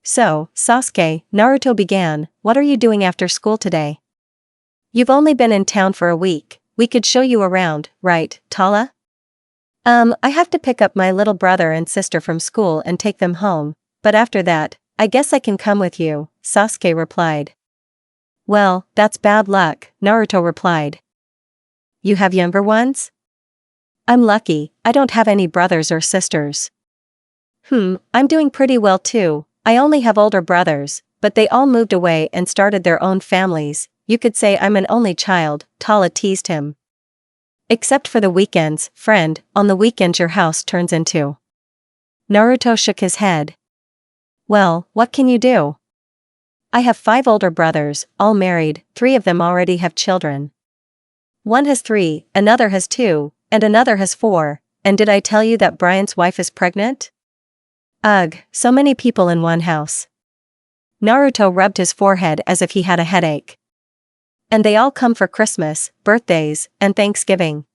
A: So, Sasuke, Naruto began, what are you doing after school today? You've only been in town for a week, we could show you around, right, Tala? I have to pick up my little brother and sister from school and take them home, but after that, I guess I can come with you, Sasuke replied. Well, that's bad luck, Naruto replied. You have younger ones? I'm lucky, I don't have any brothers or sisters. I'm doing pretty well too, I only have older brothers, but they all moved away and started their own families, you could say I'm an only child, Tala teased him. Except for the weekends, friend, on the weekends your house turns into. Naruto shook his head. Well, what can you do? I have 5 older brothers, all married, 3 of them already have children. One has 3, another has 2, and another has 4, and did I tell you that Brian's wife is pregnant? Ugh, so many people in one house. Naruto rubbed his forehead as if he had a headache. And they all come for Christmas, birthdays, and Thanksgiving.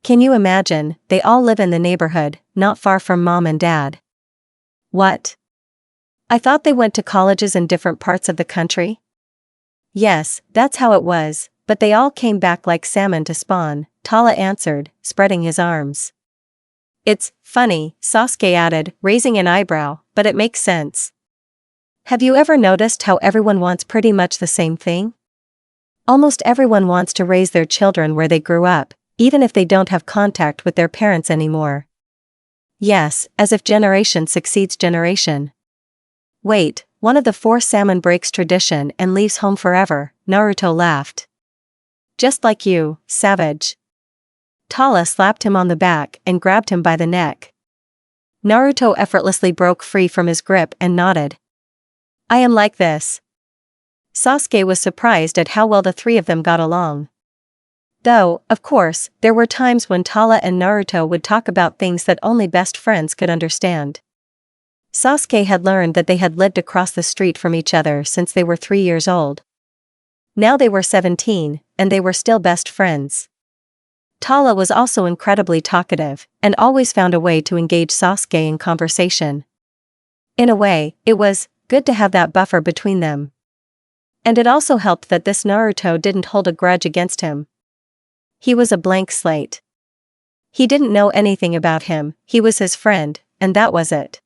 A: Can you imagine, they all live in the neighborhood, not far from mom and dad. What? I thought they went to colleges in different parts of the country? Yes, that's how it was, but they all came back like salmon to spawn, Tala answered, spreading his arms. It's funny, Sasuke added, raising an eyebrow, but it makes sense. Have you ever noticed how everyone wants pretty much the same thing? Almost everyone wants to raise their children where they grew up, even if they don't have contact with their parents anymore. Yes, as if generation succeeds generation. Wait, one of the 4 salmon breaks tradition and leaves home forever, Naruto laughed. Just like you, savage. Tala slapped him on the back and grabbed him by the neck. Naruto effortlessly broke free from his grip and nodded. I am like this. Sasuke was surprised at how well the 3 of them got along. Though, of course, there were times when Tala and Naruto would talk about things that only best friends could understand. Sasuke had learned that they had lived across the street from each other since they were 3 years old. Now they were 17, and they were still best friends. Tala was also incredibly talkative, and always found a way to engage Sasuke in conversation. In a way, it was good to have that buffer between them. And it also helped that this Naruto didn't hold a grudge against him. He was a blank slate. He didn't know anything about him, he was his friend, and that was it.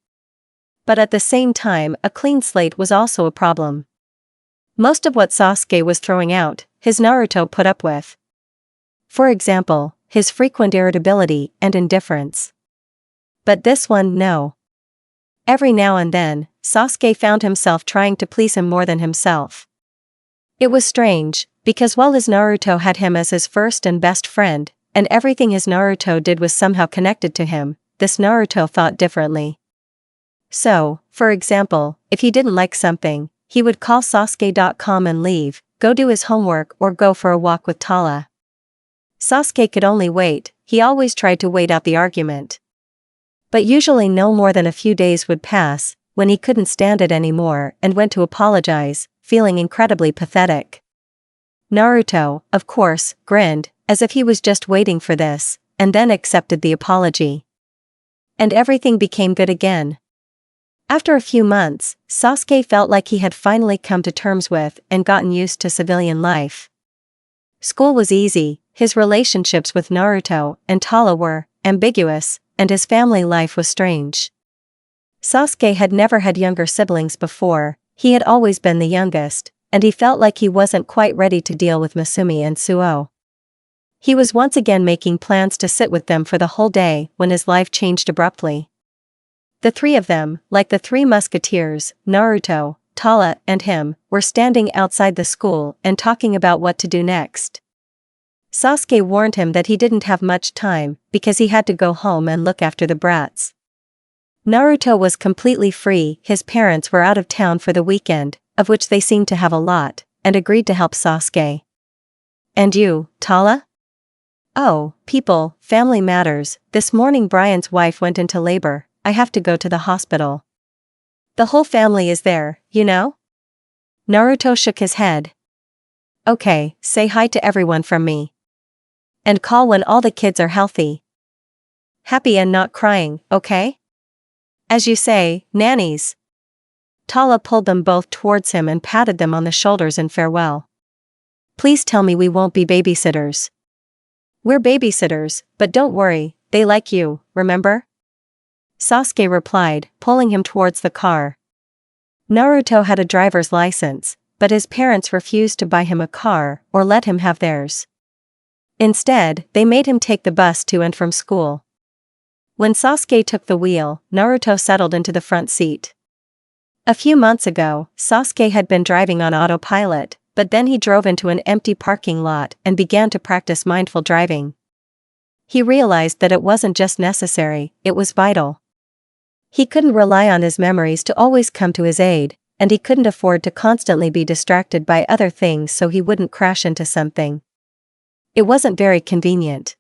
A: But at the same time, a clean slate was also a problem. Most of what Sasuke was throwing out, his Naruto put up with. For example, his frequent irritability and indifference. But this one, no. Every now and then, Sasuke found himself trying to please him more than himself. It was strange, because while his Naruto had him as his first and best friend, and everything his Naruto did was somehow connected to him, this Naruto thought differently. So, for example, if he didn't like something, he would call Sasuke.com and leave, go do his homework or go for a walk with Tala. Sasuke could only wait, he always tried to wait out the argument. But usually no more than a few days would pass, when he couldn't stand it anymore and went to apologize, feeling incredibly pathetic. Naruto, of course, grinned, as if he was just waiting for this, and then accepted the apology. And everything became good again. After a few months, Sasuke felt like he had finally come to terms with and gotten used to civilian life. School was easy, his relationships with Naruto and Tala were ambiguous, and his family life was strange. Sasuke had never had younger siblings before, he had always been the youngest, and he felt like he wasn't quite ready to deal with Masumi and Suo. He was once again making plans to sit with them for the whole day when his life changed abruptly. The three of them, like the three musketeers, Naruto, Tala, and him, were standing outside the school and talking about what to do next. Sasuke warned him that he didn't have much time because he had to go home and look after the brats. Naruto was completely free, his parents were out of town for the weekend, of which they seemed to have a lot, and agreed to help Sasuke. And you, Tala? Oh, people, family matters. This morning Brian's wife went into labor, I have to go to the hospital. The whole family is there, you know? Naruto shook his head. Okay, say hi to everyone from me. And call when all the kids are healthy. Happy and not crying, okay? As you say, nannies. Tala pulled them both towards him and patted them on the shoulders in farewell. Please tell me we won't be babysitters. We're babysitters, but don't worry, they like you, remember? Sasuke replied, pulling him towards the car. Naruto had a driver's license, but his parents refused to buy him a car or let him have theirs. Instead, they made him take the bus to and from school. When Sasuke took the wheel, Naruto settled into the front seat. A few months ago, Sasuke had been driving on autopilot, but then he drove into an empty parking lot and began to practice mindful driving. He realized that it wasn't just necessary, it was vital. He couldn't rely on his memories to always come to his aid, and he couldn't afford to constantly be distracted by other things so he wouldn't crash into something. It wasn't very convenient.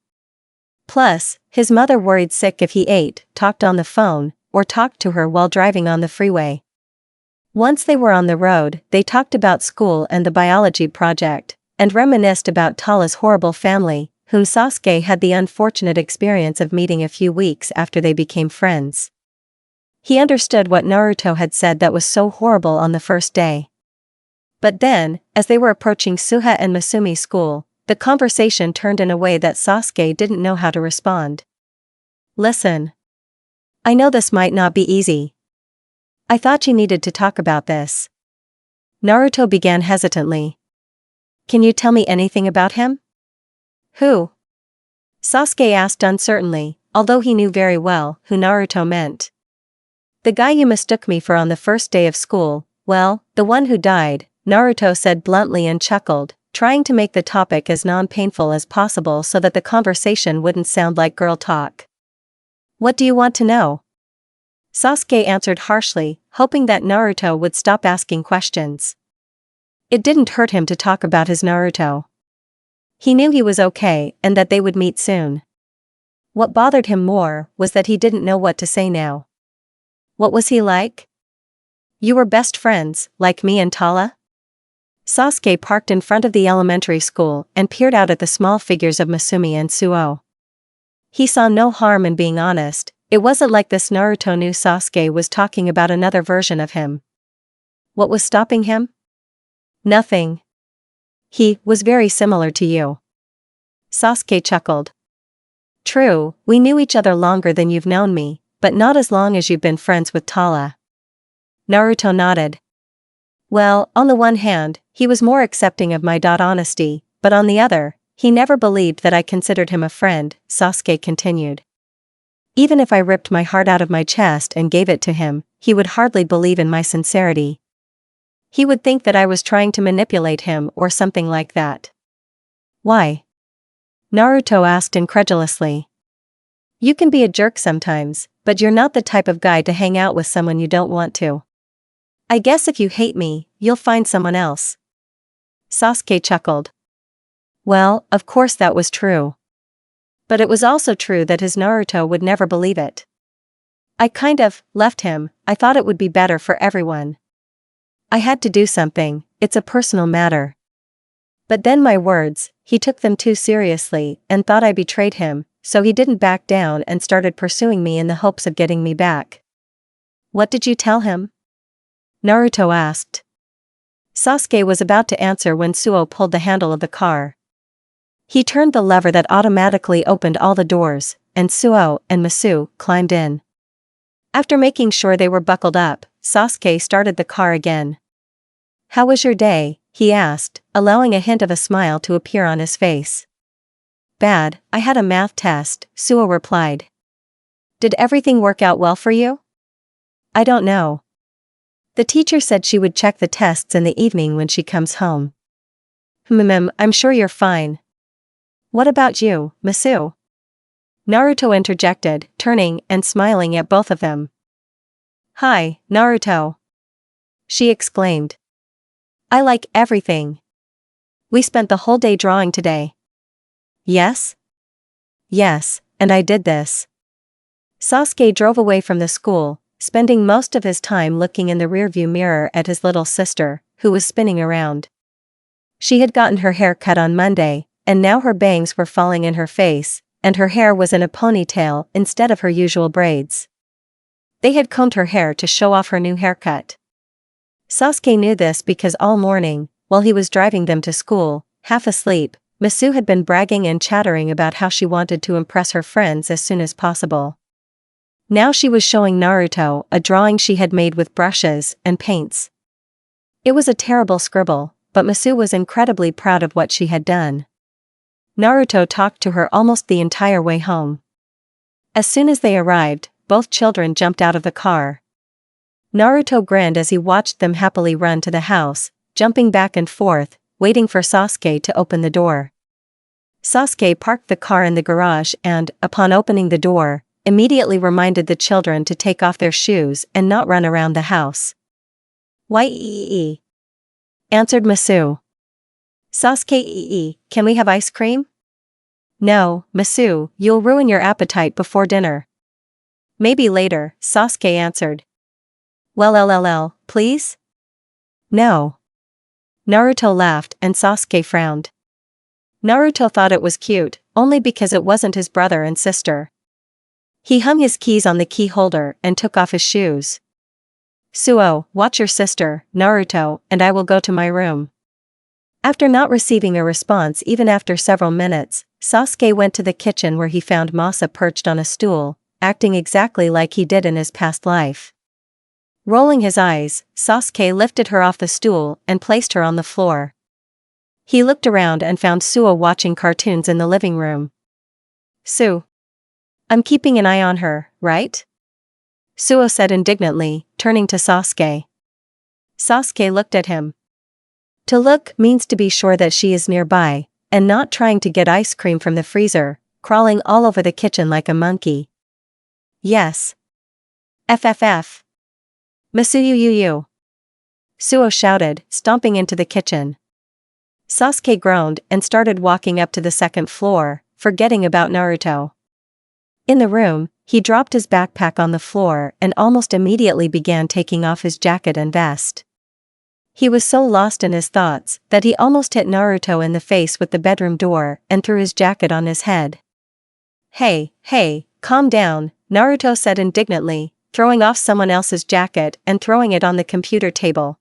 A: Plus, his mother worried sick if he ate, talked on the phone, or talked to her while driving on the freeway. Once they were on the road, they talked about school and the biology project, and reminisced about Tala's horrible family, whom Sasuke had the unfortunate experience of meeting a few weeks after they became friends. He understood what Naruto had said that was so horrible on the first day. But then, as they were approaching Suha and Masumi's school, the conversation turned in a way that Sasuke didn't know how to respond. Listen. I know this might not be easy. I thought you needed to talk about this. Naruto began hesitantly. Can you tell me anything about him? Who? Sasuke asked uncertainly, although he knew very well who Naruto meant. The guy you mistook me for on the first day of school, well, the one who died, Naruto said bluntly and chuckled, trying to make the topic as non-painful as possible so that the conversation wouldn't sound like girl talk. What do you want to know? Sasuke answered harshly, hoping that Naruto would stop asking questions. It didn't hurt him to talk about his Naruto. He knew he was okay and that they would meet soon. What bothered him more was that he didn't know what to say now. What was he like? You were best friends, like me and Tala? Sasuke parked in front of the elementary school and peered out at the small figures of Masumi and Suo. He saw no harm in being honest. It wasn't like this Naruto knew Sasuke was talking about another version of him. What was stopping him? Nothing. He was very similar to you. Sasuke chuckled. True, we knew each other longer than you've known me, but not as long as you've been friends with Tala. Naruto nodded. Well, on the one hand, he was more accepting of my honesty, but on the other, he never believed that I considered him a friend, Sasuke continued. Even if I ripped my heart out of my chest and gave it to him, he would hardly believe in my sincerity. He would think that I was trying to manipulate him or something like that. Why? Naruto asked incredulously. You can be a jerk sometimes, but you're not the type of guy to hang out with someone you don't want to. I guess if you hate me, you'll find someone else. Sasuke chuckled. Well, of course that was true. But it was also true that his Naruto would never believe it. I kind of left him. I thought it would be better for everyone. I had to do something, it's a personal matter. But then my words, he took them too seriously and thought I betrayed him, so he didn't back down and started pursuing me in the hopes of getting me back. What did you tell him? Naruto asked. Sasuke was about to answer when Suo pulled the handle of the car. He turned the lever that automatically opened all the doors, and Suo and Masu climbed in. After making sure they were buckled up, Sasuke started the car again. How was your day? he asked, allowing a hint of a smile to appear on his face. Bad, I had a math test, Suo replied. Did everything work out well for you? I don't know. The teacher said she would check the tests in the evening when she comes home. I'm sure you're fine. What about you, Masu? Naruto interjected, turning and smiling at both of them. Hi, Naruto. She exclaimed. I like everything. We spent the whole day drawing today. Yes? Yes, and I did this. Sasuke drove away from the school, spending most of his time looking in the rearview mirror at his little sister, who was spinning around. She had gotten her hair cut on Monday, and now her bangs were falling in her face, and her hair was in a ponytail instead of her usual braids. They had combed her hair to show off her new haircut. Sasuke knew this because all morning, while he was driving them to school, half asleep, Masu had been bragging and chattering about how she wanted to impress her friends as soon as possible. Now she was showing Naruto a drawing she had made with brushes and paints. It was a terrible scribble, but Masu was incredibly proud of what she had done. Naruto talked to her almost the entire way home. As soon as they arrived, both children jumped out of the car. Naruto grinned as he watched them happily run to the house, jumping back and forth, waiting for Sasuke to open the door. Sasuke parked the car in the garage and, upon opening the door, immediately reminded the children to take off their shoes and not run around the house. Yee, answered Masu. Sasuke, can we have ice cream? No, Masu, you'll ruin your appetite before dinner. Maybe later, Sasuke answered. Well, please? No. Naruto laughed and Sasuke frowned. Naruto thought it was cute, only because it wasn't his brother and sister. He hung his keys on the key holder and took off his shoes. Suo, watch your sister, Naruto, and I will go to my room. After not receiving a response even after several minutes, Sasuke went to the kitchen where he found Masa perched on a stool, acting exactly like he did in his past life. Rolling his eyes, Sasuke lifted her off the stool and placed her on the floor. He looked around and found Suo watching cartoons in the living room. Su. I'm keeping an eye on her, right? Suo said indignantly, turning to Sasuke. Sasuke looked at him. To look means to be sure that she is nearby, and not trying to get ice cream from the freezer, crawling all over the kitchen like a monkey. Yes. FFF. Masuyu. Suo shouted, stomping into the kitchen. Sasuke groaned and started walking up to the second floor, forgetting about Naruto. In the room, he dropped his backpack on the floor and almost immediately began taking off his jacket and vest. He was so lost in his thoughts that he almost hit Naruto in the face with the bedroom door and threw his jacket on his head. Hey, calm down, Naruto said indignantly, throwing off someone else's jacket and throwing it on the computer table.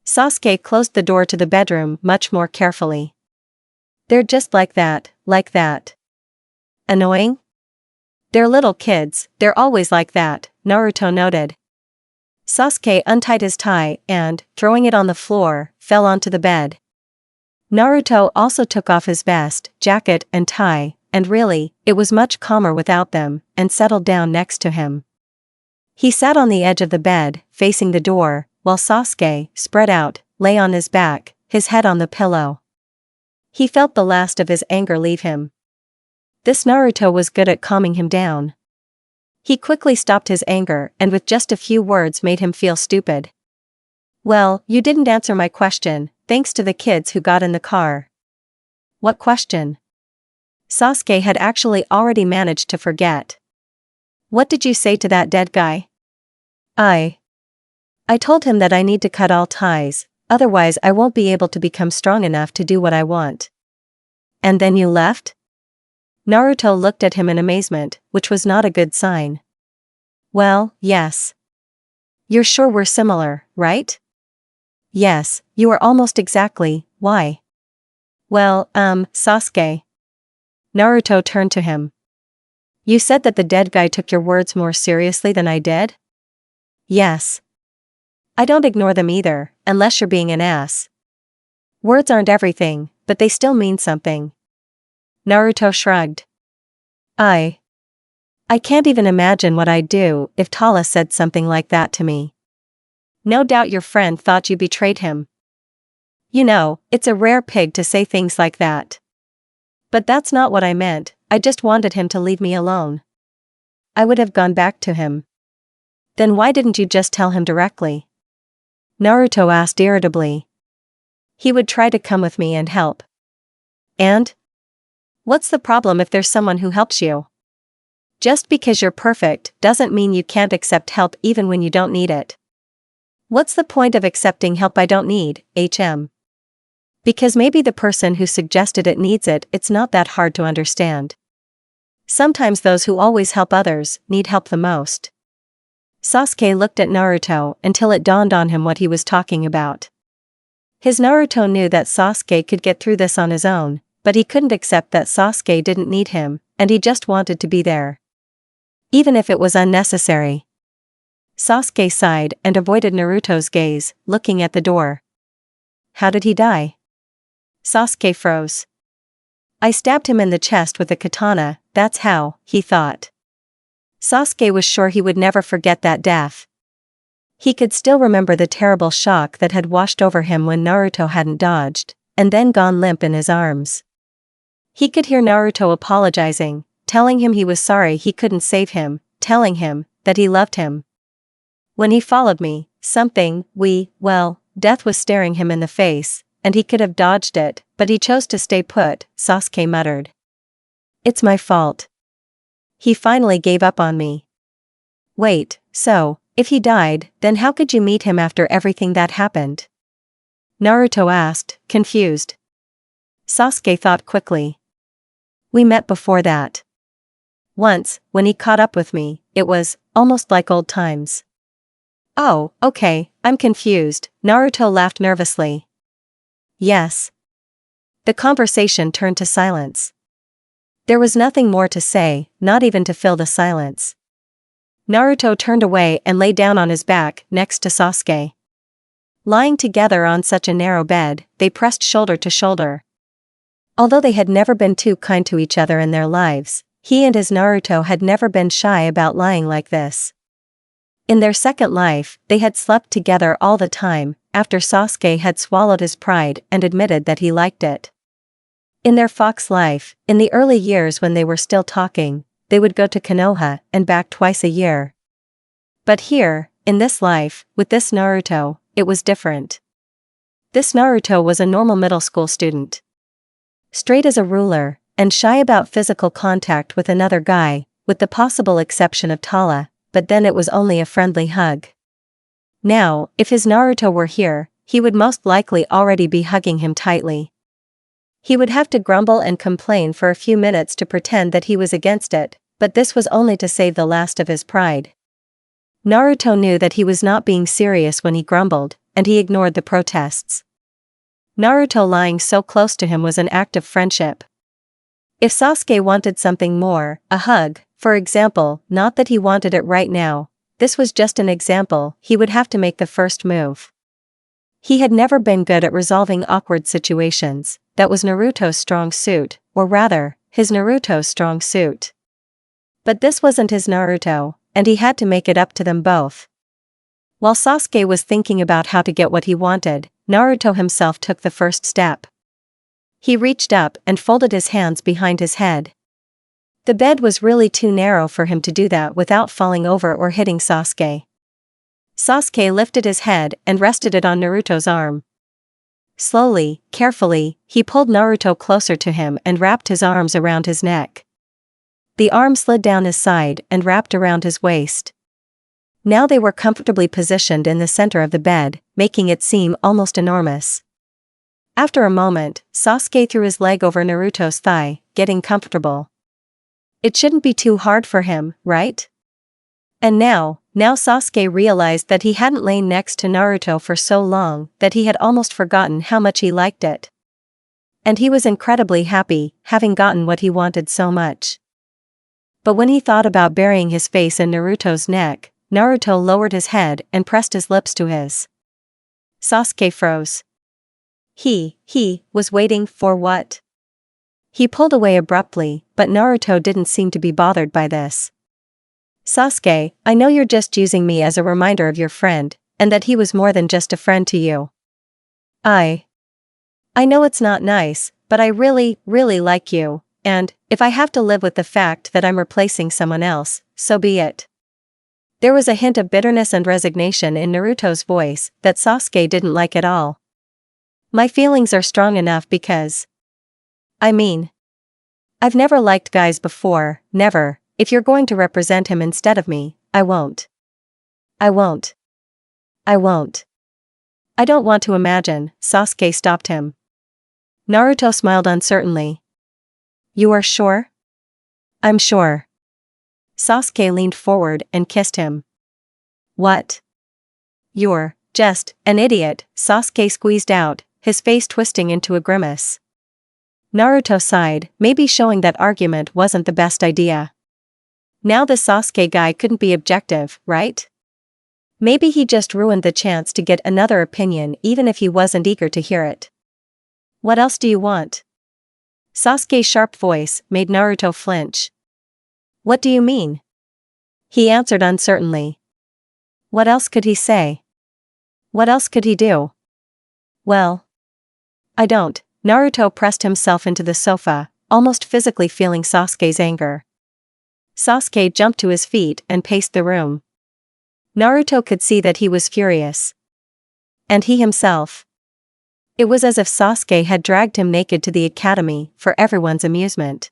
A: Sasuke closed the door to the bedroom much more carefully. They're just like that. Annoying? They're little kids, they're always like that, Naruto noted. Sasuke untied his tie and, throwing it on the floor, fell onto the bed. Naruto also took off his vest, jacket and tie, and really, it was much calmer without them, and settled down next to him. He sat on the edge of the bed, facing the door, while Sasuke, spread out, lay on his back, his head on the pillow. He felt the last of his anger leave him. This Naruto was good at calming him down. He quickly stopped his anger and with just a few words made him feel stupid. Well, you didn't answer my question, thanks to the kids who got in the car. What question? Sasuke had actually already managed to forget. What did you say to that dead guy? I told him that I need to cut all ties, otherwise I won't be able to become strong enough to do what I want. And then you left? Naruto looked at him in amazement, which was not a good sign. Well, yes. You're sure we're similar, right? Yes, you are almost exactly. Why? Well, Sasuke. Naruto turned to him. You said that the dead guy took your words more seriously than I did? Yes. I don't ignore them either, unless you're being an ass. Words aren't everything, but they still mean something. Naruto shrugged. I can't even imagine what I'd do if Tala said something like that to me. No doubt your friend thought you betrayed him. You know, it's a rare pig to say things like that. But that's not what I meant, I just wanted him to leave me alone. I would have gone back to him. Then why didn't you just tell him directly? Naruto asked irritably. He would try to come with me and help. And? What's the problem if there's someone who helps you? Just because you're perfect doesn't mean you can't accept help even when you don't need it. What's the point of accepting help I don't need, Because maybe the person who suggested it needs it, it's not that hard to understand. Sometimes those who always help others need help the most. Sasuke looked at Naruto until it dawned on him what he was talking about. His Naruto knew that Sasuke could get through this on his own, but he couldn't accept that Sasuke didn't need him, and he just wanted to be there. Even if it was unnecessary. Sasuke sighed and avoided Naruto's gaze, looking at the door. How did he die? Sasuke froze. I stabbed him in the chest with a katana, that's how, he thought. Sasuke was sure he would never forget that death. He could still remember the terrible shock that had washed over him when Naruto hadn't dodged, and then gone limp in his arms. He could hear Naruto apologizing, telling him he was sorry he couldn't save him, telling him that he loved him. When he followed me, death was staring him in the face, and he could have dodged it, but he chose to stay put, Sasuke muttered. It's my fault. He finally gave up on me. Wait, so, if he died, then how could you meet him after everything that happened? Naruto asked, confused. Sasuke thought quickly. We met before that. Once, when he caught up with me, it was almost like old times. Oh, okay, I'm confused, Naruto laughed nervously. Yes. The conversation turned to silence. There was nothing more to say, not even to fill the silence. Naruto turned away and lay down on his back next to Sasuke. Lying together on such a narrow bed, they pressed shoulder to shoulder. Although they had never been too kind to each other in their lives, he and his Naruto had never been shy about lying like this. In their second life, they had slept together all the time, after Sasuke had swallowed his pride and admitted that he liked it. In their fox life, in the early years when they were still talking, they would go to Konoha and back twice a year. But here, in this life, with this Naruto, it was different. This Naruto was a normal middle school student. Straight as a ruler, and shy about physical contact with another guy, with the possible exception of Tala, but then it was only a friendly hug. Now, if his Naruto were here, he would most likely already be hugging him tightly. He would have to grumble and complain for a few minutes to pretend that he was against it, but this was only to save the last of his pride. Naruto knew that he was not being serious when he grumbled, and he ignored the protests. Naruto lying so close to him was an act of friendship. If Sasuke wanted something more, a hug, for example, not that he wanted it right now, this was just an example, he would have to make the first move. He had never been good at resolving awkward situations, that was Naruto's strong suit, or rather, his Naruto's strong suit. But this wasn't his Naruto, and he had to make it up to them both. While Sasuke was thinking about how to get what he wanted, Naruto himself took the first step. He reached up and folded his hands behind his head. The bed was really too narrow for him to do that without falling over or hitting Sasuke. Sasuke lifted his head and rested it on Naruto's arm. Slowly, carefully, he pulled Naruto closer to him and wrapped his arms around his neck. The arm slid down his side and wrapped around his waist. Now they were comfortably positioned in the center of the bed, making it seem almost enormous. After a moment, Sasuke threw his leg over Naruto's thigh, getting comfortable. It shouldn't be too hard for him, right? And now Sasuke realized that he hadn't lain next to Naruto for so long that he had almost forgotten how much he liked it. And he was incredibly happy, having gotten what he wanted so much. But when he thought about burying his face in Naruto's neck, Naruto lowered his head and pressed his lips to his. Sasuke froze. He was waiting for what? He pulled away abruptly, but Naruto didn't seem to be bothered by this. Sasuke, I know you're just using me as a reminder of your friend, and that he was more than just a friend to you. I know it's not nice, but I really like you, and, if I have to live with the fact that I'm replacing someone else, so be it. There was a hint of bitterness and resignation in Naruto's voice that Sasuke didn't like at all. My feelings are strong enough because... I've never liked guys before, never. If you're going to represent him instead of me, I won't. I don't want to imagine, Sasuke stopped him. Naruto smiled uncertainly. You are sure? I'm sure. Sasuke leaned forward and kissed him. What? You're just an idiot, Sasuke squeezed out, his face twisting into a grimace. Naruto sighed, maybe showing that argument wasn't the best idea. Now the Sasuke guy couldn't be objective, right? Maybe he just ruined the chance to get another opinion even if he wasn't eager to hear it. What else do you want? Sasuke's sharp voice made Naruto flinch. What do you mean? He answered uncertainly. What else could he say? What else could he do? Well, I don't. Naruto pressed himself into the sofa, almost physically feeling Sasuke's anger. Sasuke jumped to his feet and paced the room. Naruto could see that he was furious. And he himself. It was as if Sasuke had dragged him naked to the academy for everyone's amusement.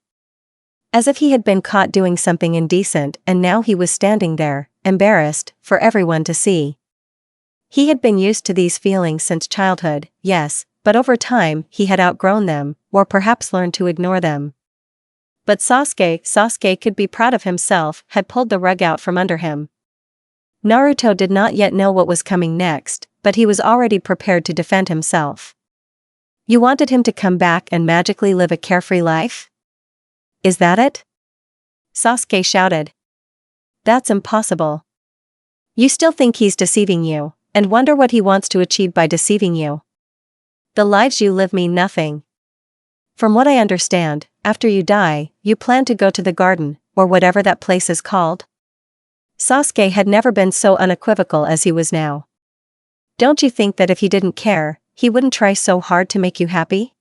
A: As if he had been caught doing something indecent and now he was standing there, embarrassed, for everyone to see. He had been used to these feelings since childhood, yes, but over time he had outgrown them, or perhaps learned to ignore them. But Sasuke could be proud of himself, had pulled the rug out from under him. Naruto did not yet know what was coming next, but he was already prepared to defend himself. You wanted him to come back and magically live a carefree life? Is that it? Sasuke shouted. That's impossible. You still think he's deceiving you, and wonder what he wants to achieve by deceiving you. The lives you live mean nothing. From what I understand, after you die, you plan to go to the garden, or whatever that place is called? Sasuke had never been so unequivocal as he was now. Don't you think that if he didn't care, he wouldn't try so hard to make you happy?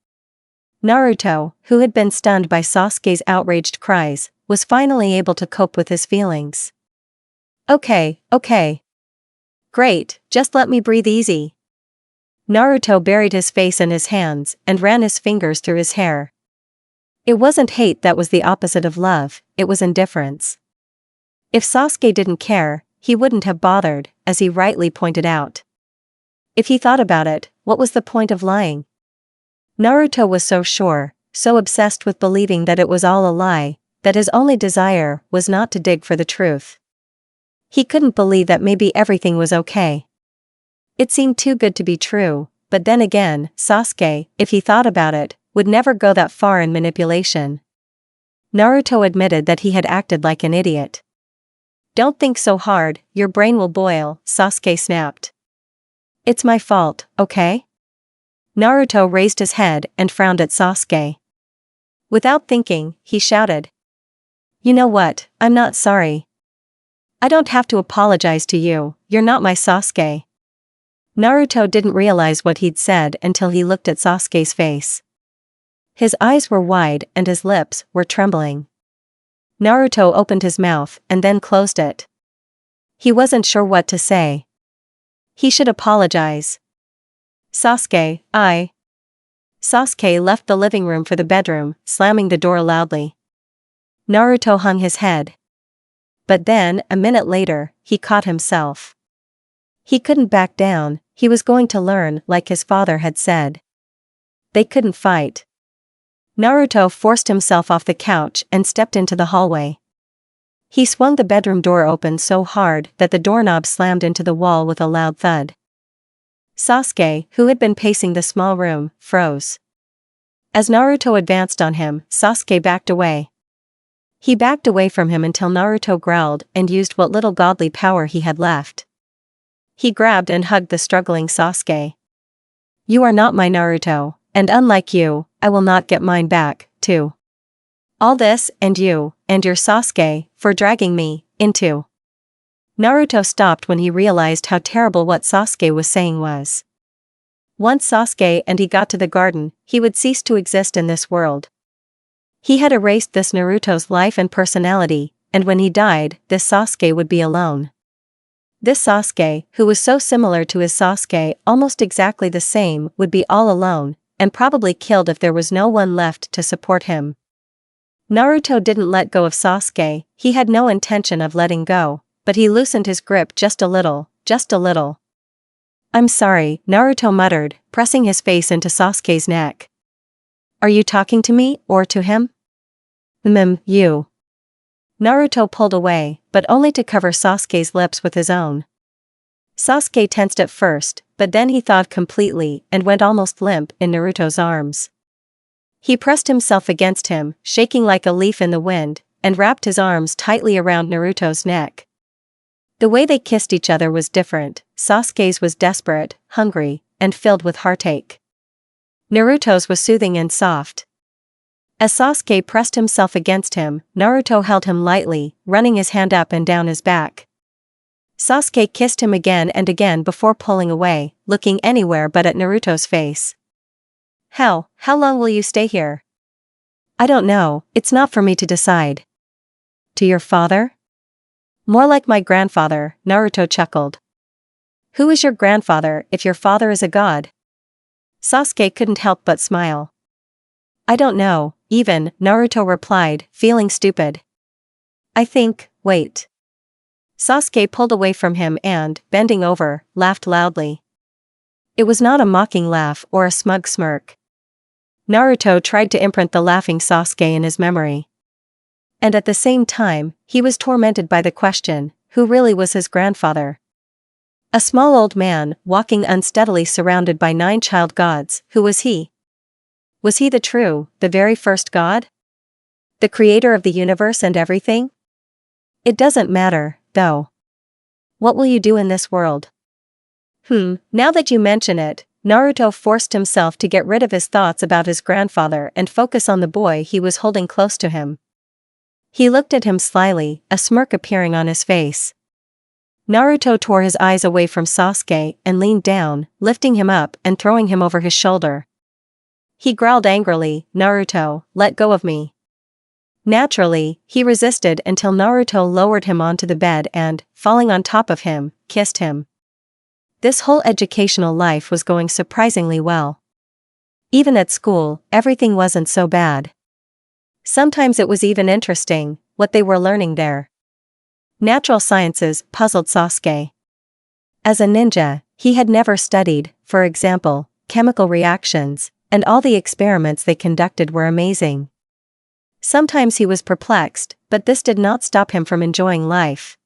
A: Naruto, who had been stunned by Sasuke's outraged cries, was finally able to cope with his feelings. Okay. Great, just let me breathe easy. Naruto buried his face in his hands and ran his fingers through his hair. It wasn't hate that was the opposite of love, it was indifference. If Sasuke didn't care, he wouldn't have bothered, as he rightly pointed out. If he thought about it, what was the point of lying? Naruto was so sure, so obsessed with believing that it was all a lie, that his only desire was not to dig for the truth. He couldn't believe that maybe everything was okay. It seemed too good to be true, but then again, Sasuke, if he thought about it, would never go that far in manipulation. Naruto admitted that he had acted like an idiot. Don't think so hard, your brain will boil, Sasuke snapped. It's my fault, okay? Naruto raised his head and frowned at Sasuke. Without thinking, he shouted. You know what, I'm not sorry. I don't have to apologize to you, you're not my Sasuke. Naruto didn't realize what he'd said until he looked at Sasuke's face. His eyes were wide and his lips were trembling. Naruto opened his mouth and then closed it. He wasn't sure what to say. He should apologize. Sasuke left the living room for the bedroom, slamming the door loudly. Naruto hung his head. But then, a minute later, he caught himself. He couldn't back down, he was going to learn like his father had said. They couldn't fight. Naruto forced himself off the couch and stepped into the hallway. He swung the bedroom door open so hard that the doorknob slammed into the wall with a loud thud. Sasuke, who had been pacing the small room, froze. As Naruto advanced on him, Sasuke backed away. He backed away from him until Naruto growled and used what little godly power he had left. He grabbed and hugged the struggling Sasuke. You are not my Naruto, and unlike you, I will not get mine back, too. All this, and you, and your Sasuke, for dragging me into. Naruto stopped when he realized how terrible what Sasuke was saying was. Once Sasuke and he got to the garden, he would cease to exist in this world. He had erased this Naruto's life and personality, and when he died, this Sasuke would be alone. This Sasuke, who was so similar to his Sasuke, almost exactly the same, would be all alone, and probably killed if there was no one left to support him. Naruto didn't let go of Sasuke, he had no intention of letting go, but he loosened his grip just a little, just a little. I'm sorry, Naruto muttered, pressing his face into Sasuke's neck. Are you talking to me, or to him? You. Naruto pulled away, but only to cover Sasuke's lips with his own. Sasuke tensed at first, but then he thawed completely and went almost limp in Naruto's arms. He pressed himself against him, shaking like a leaf in the wind, and wrapped his arms tightly around Naruto's neck. The way they kissed each other was different. Sasuke's was desperate, hungry, and filled with heartache. Naruto's was soothing and soft. As Sasuke pressed himself against him, Naruto held him lightly, running his hand up and down his back. Sasuke kissed him again and again before pulling away, looking anywhere but at Naruto's face. How long will you stay here? I don't know, it's not for me to decide. To your father? More like my grandfather, Naruto chuckled. Who is your grandfather if your father is a god? Sasuke couldn't help but smile. I don't know, even, Naruto replied, feeling stupid. I think, wait. Sasuke pulled away from him and, bending over, laughed loudly. It was not a mocking laugh or a smug smirk. Naruto tried to imprint the laughing Sasuke in his memory. And at the same time, he was tormented by the question, who really was his grandfather? A small old man, walking unsteadily surrounded by 9 child gods, who was he? Was he the very first god? The creator of the universe and everything? It doesn't matter, though. What will you do in this world? Now that you mention it, Naruto forced himself to get rid of his thoughts about his grandfather and focus on the boy he was holding close to him. He looked at him slyly, a smirk appearing on his face. Naruto tore his eyes away from Sasuke and leaned down, lifting him up and throwing him over his shoulder. He growled angrily, Naruto, let go of me. Naturally, he resisted until Naruto lowered him onto the bed and, falling on top of him, kissed him. This whole educational life was going surprisingly well. Even at school, everything wasn't so bad. Sometimes it was even interesting, what they were learning there. Natural sciences puzzled Sasuke. As a ninja, he had never studied, for example, chemical reactions, and all the experiments they conducted were amazing. Sometimes he was perplexed, but this did not stop him from enjoying life.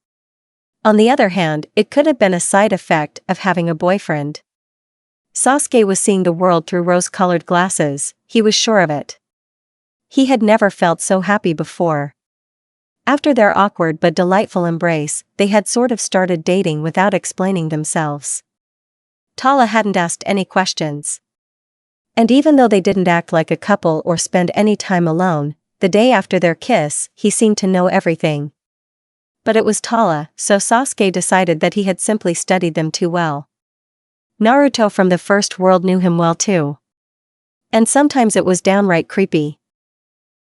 A: On the other hand, it could have been a side effect of having a boyfriend. Sasuke was seeing the world through rose-colored glasses, he was sure of it. He had never felt so happy before. After their awkward but delightful embrace, they had sort of started dating without explaining themselves. Tala hadn't asked any questions. And even though they didn't act like a couple or spend any time alone, the day after their kiss, he seemed to know everything. But it was Tala, so Sasuke decided that he had simply studied them too well. Naruto from the first world knew him well too. And sometimes it was downright creepy.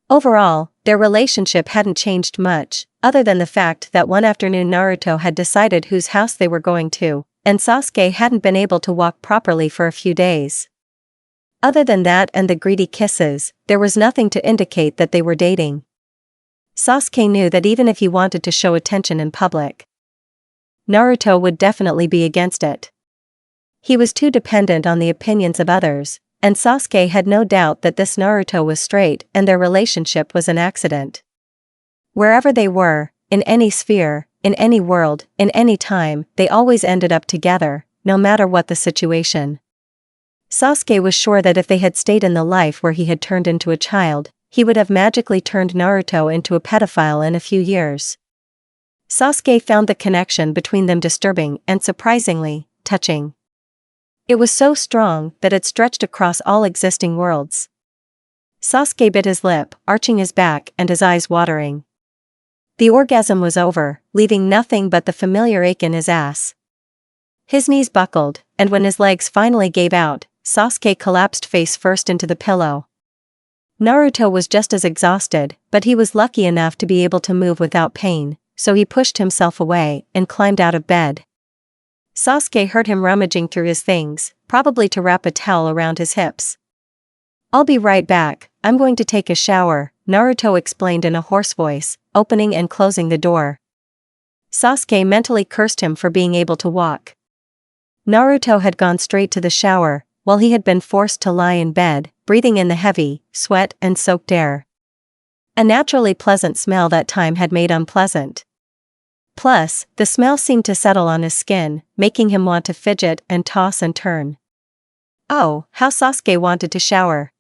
A: Overall, their relationship hadn't changed much, other than the fact that one afternoon Naruto had decided whose house they were going to, and Sasuke hadn't been able to walk properly for a few days. Other than that and the greedy kisses, there was nothing to indicate that they were dating. Sasuke knew that even if he wanted to show attention in public, Naruto would definitely be against it. He was too dependent on the opinions of others, and Sasuke had no doubt that this Naruto was straight and their relationship was an accident. Wherever they were, in any sphere, in any world, in any time, they always ended up together, no matter what the situation. Sasuke was sure that if they had stayed in the life where he had turned into a child, he would have magically turned Naruto into a pedophile in a few years. Sasuke found the connection between them disturbing and surprisingly touching. It was so strong that it stretched across all existing worlds. Sasuke bit his lip, arching his back and his eyes watering. The orgasm was over, leaving nothing but the familiar ache in his ass. His knees buckled, and when his legs finally gave out, Sasuke collapsed face first into the pillow. Naruto was just as exhausted, but he was lucky enough to be able to move without pain, so he pushed himself away and climbed out of bed. Sasuke heard him rummaging through his things, probably to wrap a towel around his hips. "I'll be right back, I'm going to take a shower," Naruto explained in a hoarse voice, opening and closing the door. Sasuke mentally cursed him for being able to walk. Naruto had gone straight to the shower, while he had been forced to lie in bed, breathing in the heavy, sweat and soaked air. A naturally pleasant smell that time had made unpleasant. Plus, the smell seemed to settle on his skin, making him want to fidget and toss and turn. Oh, how Sasuke wanted to shower.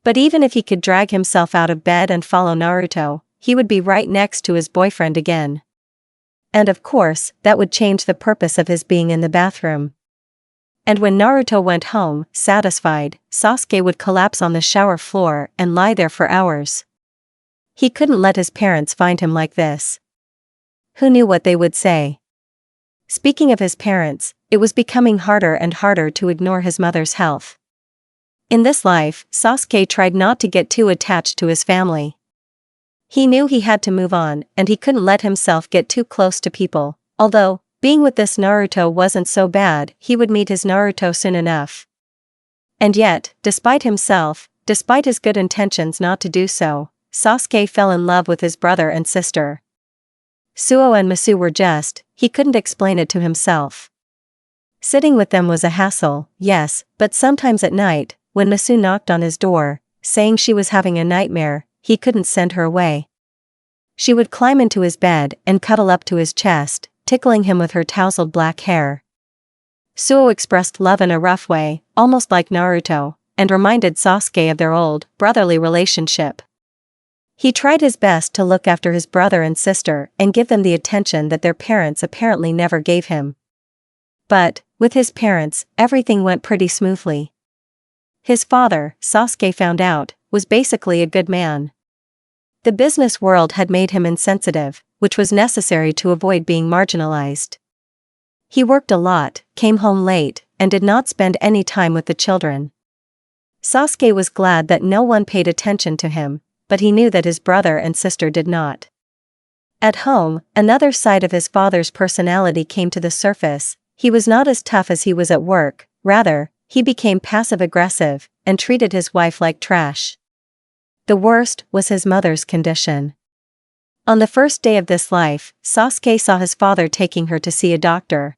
A: But even if he could drag himself out of bed and follow Naruto, he would be right next to his boyfriend again. And of course, that would change the purpose of his being in the bathroom. And when Naruto went home, satisfied, Sasuke would collapse on the shower floor and lie there for hours. He couldn't let his parents find him like this. Who knew what they would say? Speaking of his parents, it was becoming harder and harder to ignore his mother's health. In this life, Sasuke tried not to get too attached to his family. He knew he had to move on, and he couldn't let himself get too close to people, although, being with this Naruto wasn't so bad, he would meet his Naruto soon enough. And yet, despite himself, despite his good intentions not to do so, Sasuke fell in love with his brother and sister. Suo and Masu were just, he couldn't explain it to himself. Sitting with them was a hassle, yes, but sometimes at night, when Masu knocked on his door, saying she was having a nightmare, he couldn't send her away. She would climb into his bed and cuddle up to his chest, tickling him with her tousled black hair. Suo expressed love in a rough way, almost like Naruto, and reminded Sasuke of their old, brotherly relationship. He tried his best to look after his brother and sister and give them the attention that their parents apparently never gave him. But, with his parents, everything went pretty smoothly. His father, Sasuke found out, was basically a good man. The business world had made him insensitive, which was necessary to avoid being marginalized. He worked a lot, came home late, and did not spend any time with the children. Sasuke was glad that no one paid attention to him, but he knew that his brother and sister did not. At home, another side of his father's personality came to the surface. He was not as tough as he was at work, rather, he became passive-aggressive, and treated his wife like trash. The worst was his mother's condition. On the first day of this life, Sasuke saw his father taking her to see a doctor.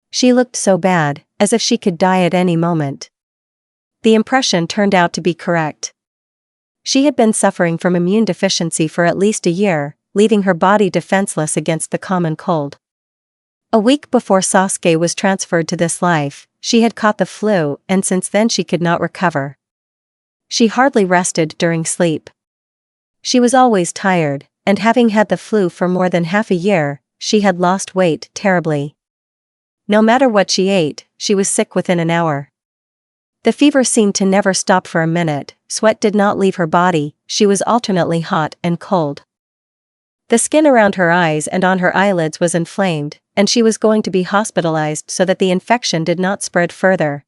A: She looked so bad, as if she could die at any moment. The impression turned out to be correct. She had been suffering from immune deficiency for at least a year, leaving her body defenseless against the common cold. A week before Sasuke was transferred to this life, she had caught the flu, and since then she could not recover. She hardly rested during sleep. She was always tired, and having had the flu for more than half a year, she had lost weight terribly. No matter what she ate, she was sick within an hour. The fever seemed to never stop for a minute, sweat did not leave her body, she was alternately hot and cold. The skin around her eyes and on her eyelids was inflamed, and she was going to be hospitalized so that the infection did not spread further.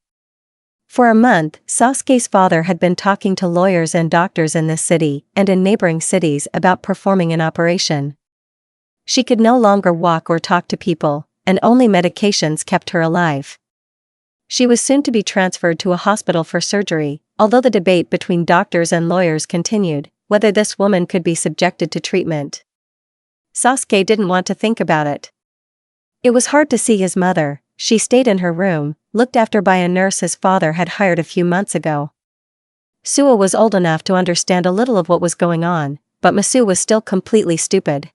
A: For a month, Sasuke's father had been talking to lawyers and doctors in this city and in neighboring cities about performing an operation. She could no longer walk or talk to people, and only medications kept her alive. She was soon to be transferred to a hospital for surgery, although the debate between doctors and lawyers continued, whether this woman could be subjected to treatment. Sasuke didn't want to think about it. It was hard to see his mother. She stayed in her room, looked after by a nurse his father had hired a few months ago. Suo was old enough to understand a little of what was going on, but Masu was still completely stupid.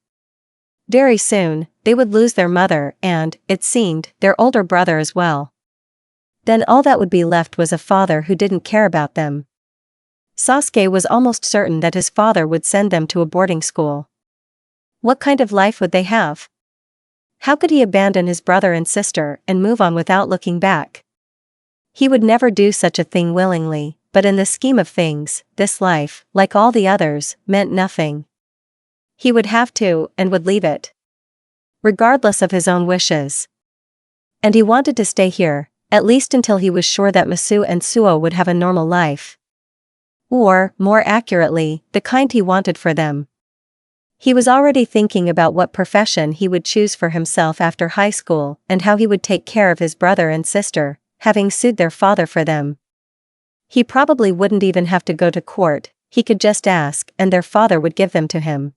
A: Very soon, they would lose their mother and, it seemed, their older brother as well. Then all that would be left was a father who didn't care about them. Sasuke was almost certain that his father would send them to a boarding school. What kind of life would they have? How could he abandon his brother and sister and move on without looking back? He would never do such a thing willingly, but in the scheme of things, this life, like all the others, meant nothing. He would have to, and would leave it, regardless of his own wishes. And he wanted to stay here, at least until he was sure that Masu and Suo would have a normal life. Or, more accurately, the kind he wanted for them. He was already thinking about what profession he would choose for himself after high school and how he would take care of his brother and sister, having sued their father for them. He probably wouldn't even have to go to court, he could just ask and their father would give them to him.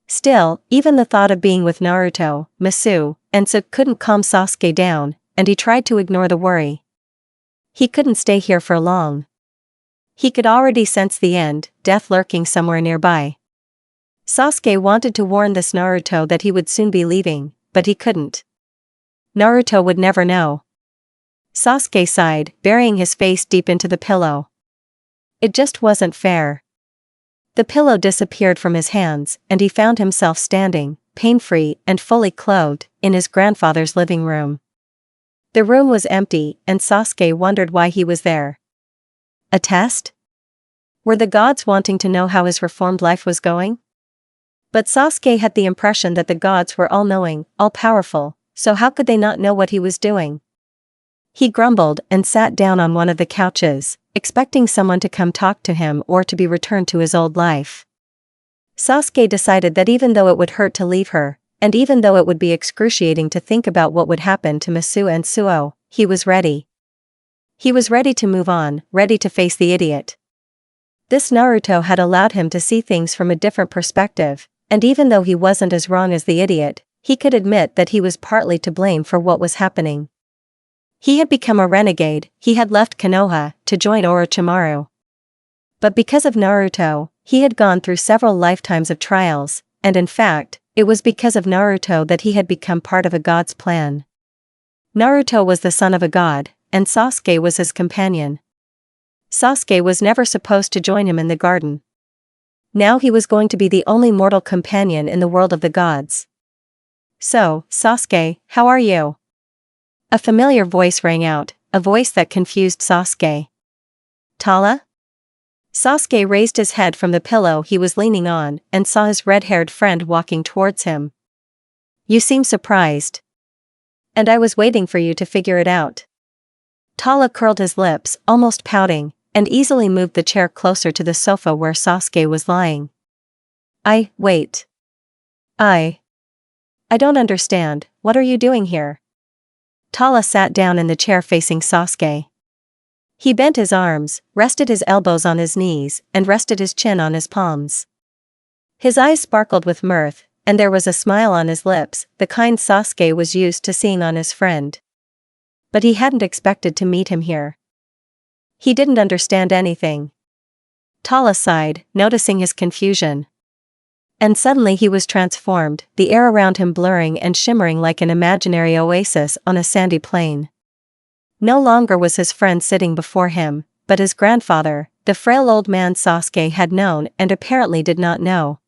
A: Still, even the thought of being with Naruto, Masu, and Sasuke couldn't calm Sasuke down, and he tried to ignore the worry. He couldn't stay here for long. He could already sense the end, death lurking somewhere nearby. Sasuke wanted to warn this Naruto that he would soon be leaving, but he couldn't. Naruto would never know. Sasuke sighed, burying his face deep into the pillow. It just wasn't fair. The pillow disappeared from his hands, and he found himself standing, pain-free and fully clothed, in his grandfather's living room. The room was empty, and Sasuke wondered why he was there. A test? Were the gods wanting to know how his reformed life was going? But Sasuke had the impression that the gods were all-knowing, all-powerful, so how could they not know what he was doing? He grumbled and sat down on one of the couches, expecting someone to come talk to him or to be returned to his old life. Sasuke decided that even though it would hurt to leave her, and even though it would be excruciating to think about what would happen to Masu and Suo, he was ready. He was ready to move on, ready to face the idiot. This Naruto had allowed him to see things from a different perspective, and even though he wasn't as wrong as the idiot, he could admit that he was partly to blame for what was happening. He had become a renegade, he had left Konoha to join Orochimaru. But because of Naruto, he had gone through several lifetimes of trials, and in fact, it was because of Naruto that he had become part of a god's plan. Naruto was the son of a god, and Sasuke was his companion. Sasuke was never supposed to join him in the garden. Now he was going to be the only mortal companion in the world of the gods. "So, Sasuke, how are you?" A familiar voice rang out, a voice that confused Sasuke. "Tala?" Sasuke raised his head from the pillow he was leaning on and saw his red-haired friend walking towards him. "You seem surprised. And I was waiting for you to figure it out." Tala curled his lips, almost pouting, and easily moved the chair closer to the sofa where Sasuke was lying. Wait. I don't understand, what are you doing here?" Tala sat down in the chair facing Sasuke. He bent his arms, rested his elbows on his knees, and rested his chin on his palms. His eyes sparkled with mirth, and there was a smile on his lips, the kind Sasuke was used to seeing on his friend. But he hadn't expected to meet him here. He didn't understand anything. Tala sighed, noticing his confusion. And suddenly he was transformed, the air around him blurring and shimmering like an imaginary oasis on a sandy plain. No longer was his friend sitting before him, but his grandfather, the frail old man Sasuke had known and apparently did not know.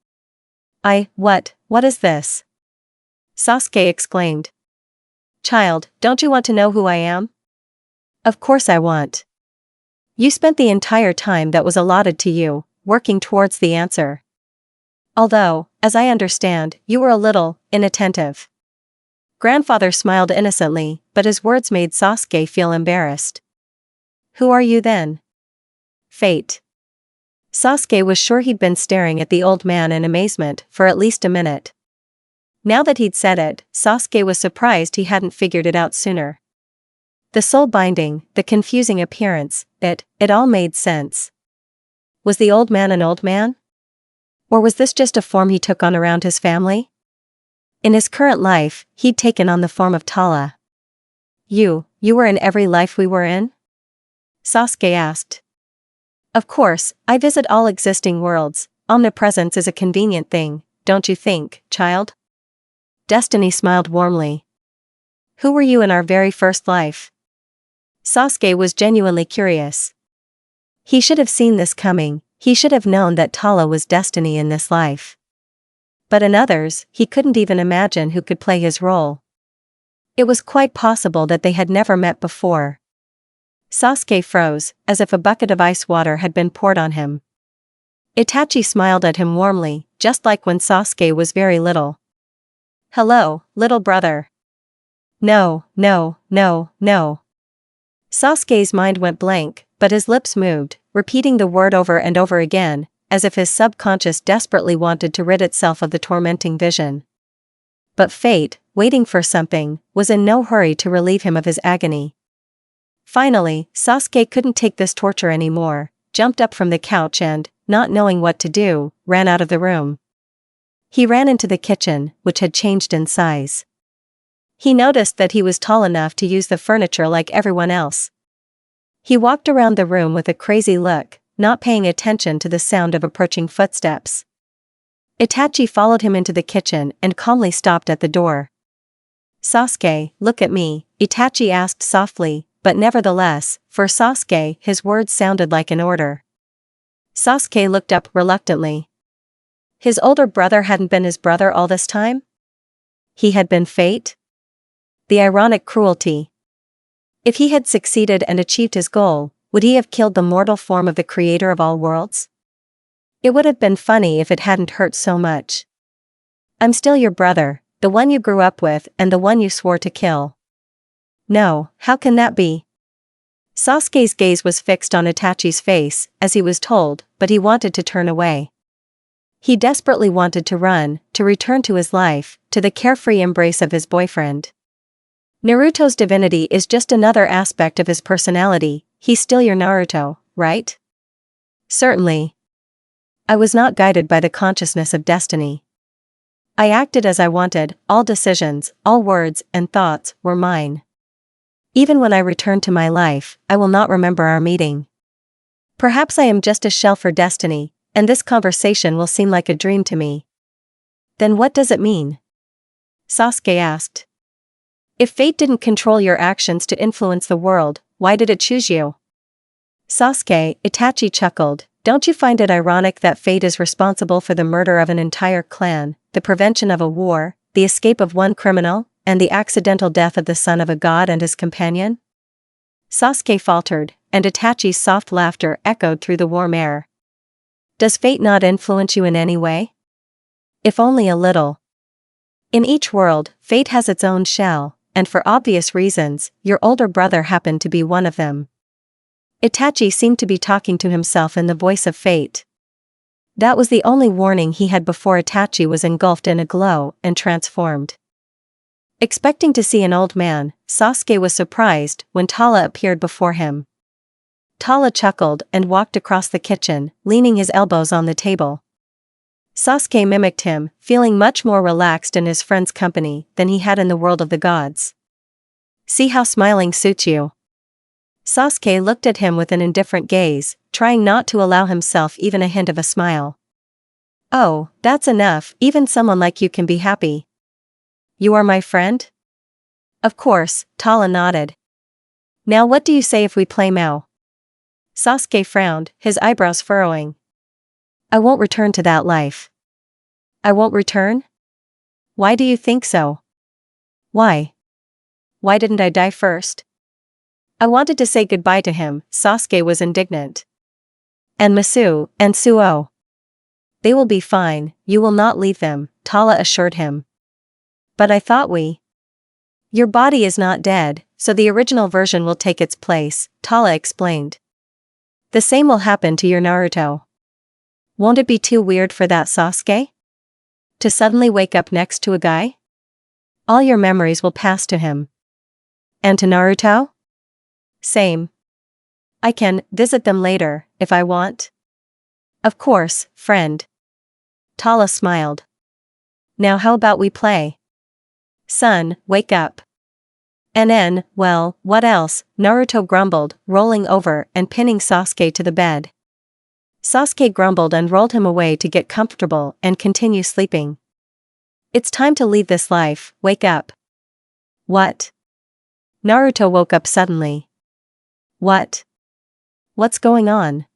A: What is this?" Sasuke exclaimed. "Child, don't you want to know who I am?" "Of course I want. You spent the entire time that was allotted to you, working towards the answer. Although, as I understand, you were a little inattentive." Grandfather smiled innocently, but his words made Sasuke feel embarrassed. "Who are you then?" "Fate." Sasuke was sure he'd been staring at the old man in amazement for at least a minute. Now that he'd said it, Sasuke was surprised he hadn't figured it out sooner. The soul binding, the confusing appearance, it all made sense. Was the old man an old man? Or was this just a form he took on around his family? In his current life, he'd taken on the form of Tala. You were in every life we were in?" Sasuke asked. "Of course, I visit all existing worlds. Omnipresence is a convenient thing, don't you think, child?" Destiny smiled warmly. "Who were you in our very first life?" Sasuke was genuinely curious. He should have seen this coming, he should have known that Tala was destiny in this life. But in others, he couldn't even imagine who could play his role. It was quite possible that they had never met before. Sasuke froze, as if a bucket of ice water had been poured on him. Itachi smiled at him warmly, just like when Sasuke was very little. "Hello, little brother." "No, no, no, no." Sasuke's mind went blank, but his lips moved, repeating the word over and over again, as if his subconscious desperately wanted to rid itself of the tormenting vision. But fate, waiting for something, was in no hurry to relieve him of his agony. Finally, Sasuke couldn't take this torture anymore, jumped up from the couch and, not knowing what to do, ran out of the room. He ran into the kitchen, which had changed in size. He noticed that he was tall enough to use the furniture like everyone else. He walked around the room with a crazy look, not paying attention to the sound of approaching footsteps. Itachi followed him into the kitchen and calmly stopped at the door. "Sasuke, look at me," Itachi asked softly, but nevertheless, for Sasuke, his words sounded like an order. Sasuke looked up reluctantly. His older brother hadn't been his brother all this time? He had been fate? The ironic cruelty. If he had succeeded and achieved his goal, would he have killed the mortal form of the creator of all worlds? It would have been funny if it hadn't hurt so much. "I'm still your brother, the one you grew up with and the one you swore to kill." "No, how can that be?" Sasuke's gaze was fixed on Itachi's face, as he was told, but he wanted to turn away. He desperately wanted to run, to return to his life, to the carefree embrace of his boyfriend. Naruto's divinity is just another aspect of his personality. He's still your Naruto, right? Certainly. I was not guided by the consciousness of destiny. I acted as I wanted, all decisions, all words and thoughts were mine. Even when I return to my life, I will not remember our meeting. Perhaps I am just a shell for destiny, and this conversation will seem like a dream to me. Then what does it mean? Sasuke asked. If fate didn't control your actions to influence the world, why did it choose you? Sasuke, Itachi chuckled. Don't you find it ironic that fate is responsible for the murder of an entire clan, the prevention of a war, the escape of one criminal, and the accidental death of the son of a god and his companion? Sasuke faltered, and Itachi's soft laughter echoed through the warm air. Does fate not influence you in any way? If only a little. In each world, fate has its own shell, and for obvious reasons, your older brother happened to be one of them. Itachi seemed to be talking to himself in the voice of fate. That was the only warning he had before Itachi was engulfed in a glow and transformed. Expecting to see an old man, Sasuke was surprised when Tala appeared before him. Tala chuckled and walked across the kitchen, leaning his elbows on the table. Sasuke mimicked him, feeling much more relaxed in his friend's company than he had in the world of the gods. See how smiling suits you. Sasuke looked at him with an indifferent gaze, trying not to allow himself even a hint of a smile. Oh, that's enough, even someone like you can be happy. You are my friend? Of course, Tala nodded. Now what do you say if we play Mao? Sasuke frowned, his eyebrows furrowing. I won't return to that life. I won't return? Why do you think so? Why? Why didn't I die first? I wanted to say goodbye to him, Sasuke was indignant. And Masu, and Suo. They will be fine, you will not leave them, Tala assured him. But I thought we. Your body is not dead, so the original version will take its place, Tala explained. The same will happen to your Naruto. Won't it be too weird for that Sasuke? To suddenly wake up next to a guy? All your memories will pass to him. And to Naruto? Same. I can visit them later, if I want. Of course, friend. Tala smiled. Now how about we play? Son, wake up. NN, well, what else? Naruto grumbled, rolling over and pinning Sasuke to the bed. Sasuke grumbled and rolled him away to get comfortable and continue sleeping. It's time to leave this life, wake up. What? Naruto woke up suddenly. What? What's going on?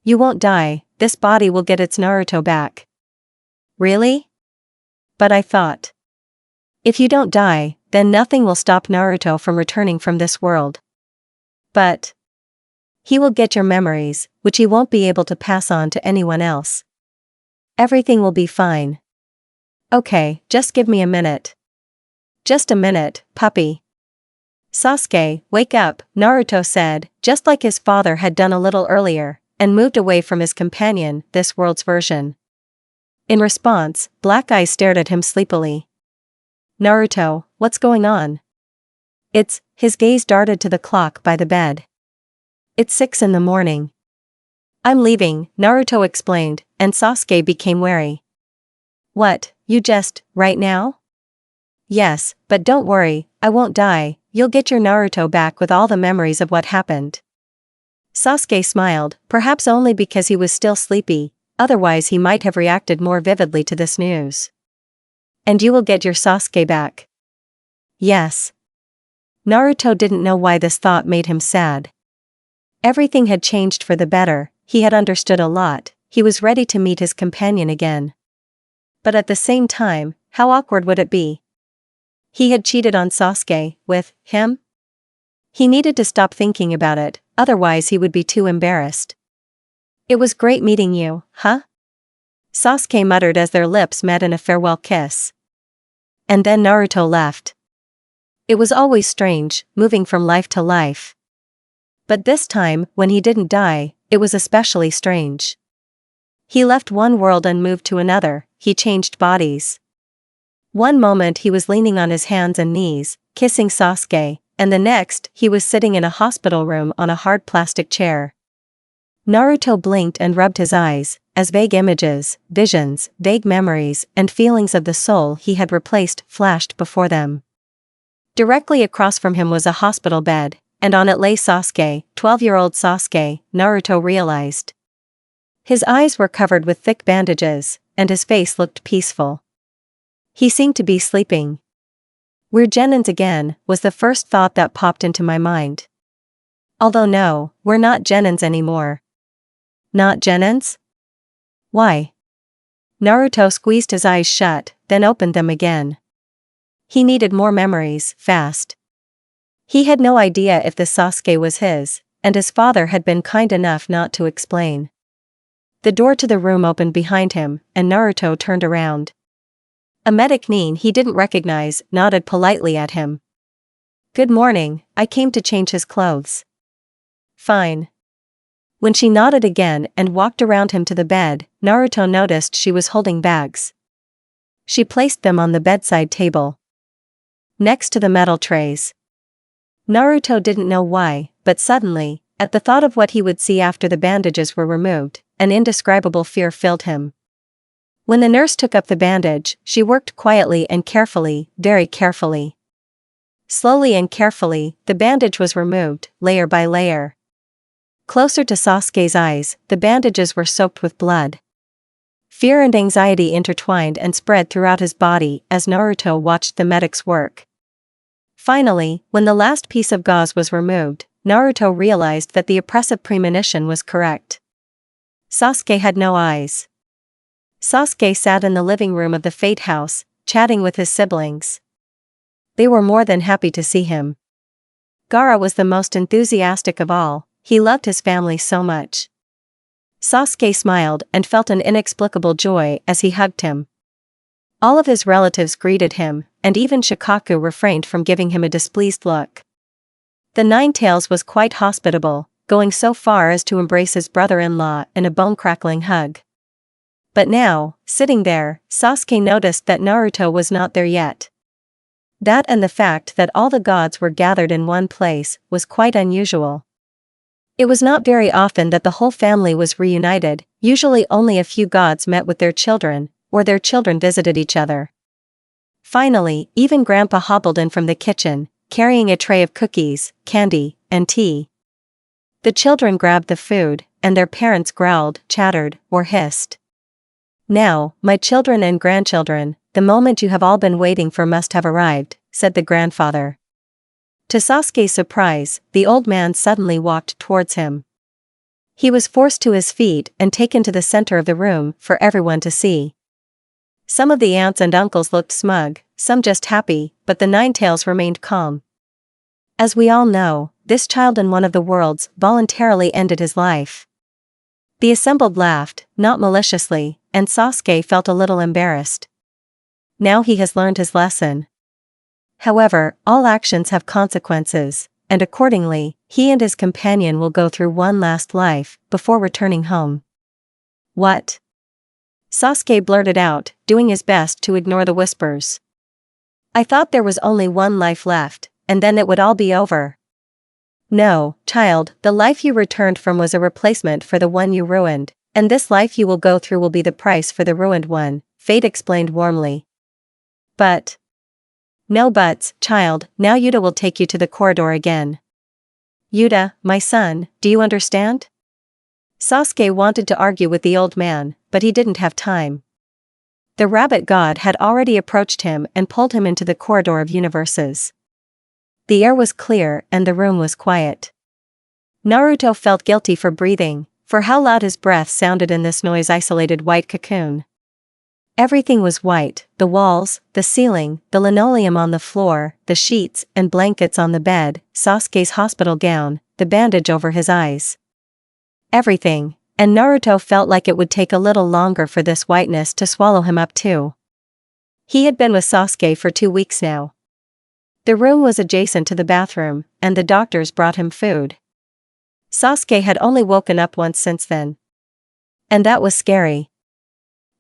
A: You won't die, this body will get its Naruto back. Really? But I thought. If you don't die, then nothing will stop Naruto from returning from this world. But he will get your memories, which he won't be able to pass on to anyone else. Everything will be fine. Okay, just give me a minute. Just a minute, puppy. Sasuke, wake up, Naruto said, just like his father had done a little earlier, and moved away from his companion, this world's version. In response, Black Eyes stared at him sleepily. Naruto, what's going on? His gaze darted to the clock by the bed. It's 6 in the morning. I'm leaving, Naruto explained, and Sasuke became wary. What, right now? Yes, but don't worry, I won't die, you'll get your Naruto back with all the memories of what happened. Sasuke smiled, perhaps only because he was still sleepy, otherwise he might have reacted more vividly to this news. And you will get your Sasuke back. Yes. Naruto didn't know why this thought made him sad. Everything had changed for the better, he had understood a lot, he was ready to meet his companion again. But at the same time, how awkward would it be? He had cheated on Sasuke, with him? He needed to stop thinking about it, otherwise he would be too embarrassed. It was great meeting you, huh? Sasuke muttered as their lips met in a farewell kiss. And then Naruto left. It was always strange, moving from life to life. But this time, when he didn't die, it was especially strange. He left one world and moved to another, he changed bodies. One moment he was leaning on his hands and knees, kissing Sasuke, and the next, he was sitting in a hospital room on a hard plastic chair. Naruto blinked and rubbed his eyes, as vague images, visions, vague memories, and feelings of the soul he had replaced flashed before them. Directly across from him was a hospital bed, and on it lay Sasuke, 12-year-old Sasuke, Naruto realized. His eyes were covered with thick bandages, and his face looked peaceful. He seemed to be sleeping. We're Genins again, was the first thought that popped into my mind. Although no, we're not Genins anymore. Not Genins? Why? Naruto squeezed his eyes shut, then opened them again. He needed more memories, fast. He had no idea if the Sasuke was his, and his father had been kind enough not to explain. The door to the room opened behind him, and Naruto turned around. A medic Nin he didn't recognize nodded politely at him. Good morning, I came to change his clothes. Fine. When she nodded again and walked around him to the bed, Naruto noticed she was holding bags. She placed them on the bedside table, next to the metal trays. Naruto didn't know why, but suddenly, at the thought of what he would see after the bandages were removed, an indescribable fear filled him. When the nurse took up the bandage, she worked quietly and carefully, very carefully. Slowly and carefully, the bandage was removed, layer by layer. Closer to Sasuke's eyes, the bandages were soaked with blood. Fear and anxiety intertwined and spread throughout his body as Naruto watched the medic's work. Finally, when the last piece of gauze was removed, Naruto realized that the oppressive premonition was correct. Sasuke had no eyes. Sasuke sat in the living room of the Fate House, chatting with his siblings. They were more than happy to see him. Gaara was the most enthusiastic of all, he loved his family so much. Sasuke smiled and felt an inexplicable joy as he hugged him. All of his relatives greeted him, and even Shikaku refrained from giving him a displeased look. The Nine-Tails was quite hospitable, going so far as to embrace his brother-in-law in a bone-crackling hug. But now, sitting there, Sasuke noticed that Naruto was not there yet. That and the fact that all the gods were gathered in one place was quite unusual. It was not very often that the whole family was reunited, usually only a few gods met with their children, or their children visited each other. Finally, even Grandpa hobbled in from the kitchen, carrying a tray of cookies, candy, and tea. The children grabbed the food, and their parents growled, chattered, or hissed. Now, my children and grandchildren, the moment you have all been waiting for must have arrived, said the grandfather. To Sasuke's surprise, the old man suddenly walked towards him. He was forced to his feet and taken to the center of the room for everyone to see. Some of the aunts and uncles looked smug, some just happy, but the Nine-Tails remained calm. As we all know, this child in one of the worlds voluntarily ended his life. The assembled laughed, not maliciously, and Sasuke felt a little embarrassed. Now he has learned his lesson. However, all actions have consequences, and accordingly, he and his companion will go through one last life before returning home. What? Sasuke blurted out, doing his best to ignore the whispers. I thought there was only one life left, and then it would all be over. No, child, the life you returned from was a replacement for the one you ruined, and this life you will go through will be the price for the ruined one, Fate explained warmly. But. No buts, child, now Yuta will take you to the corridor again. Yuta, my son, do you understand? Sasuke wanted to argue with the old man, but he didn't have time. The rabbit god had already approached him and pulled him into the corridor of universes. The air was clear and the room was quiet. Naruto felt guilty for breathing, for how loud his breath sounded in this noise-isolated white cocoon. Everything was white, the walls, the ceiling, the linoleum on the floor, the sheets and blankets on the bed, Sasuke's hospital gown, the bandage over his eyes. Everything, and Naruto felt like it would take a little longer for this whiteness to swallow him up too. He had been with Sasuke for 2 weeks now. The room was adjacent to the bathroom, and the doctors brought him food. Sasuke had only woken up once since then. And that was scary.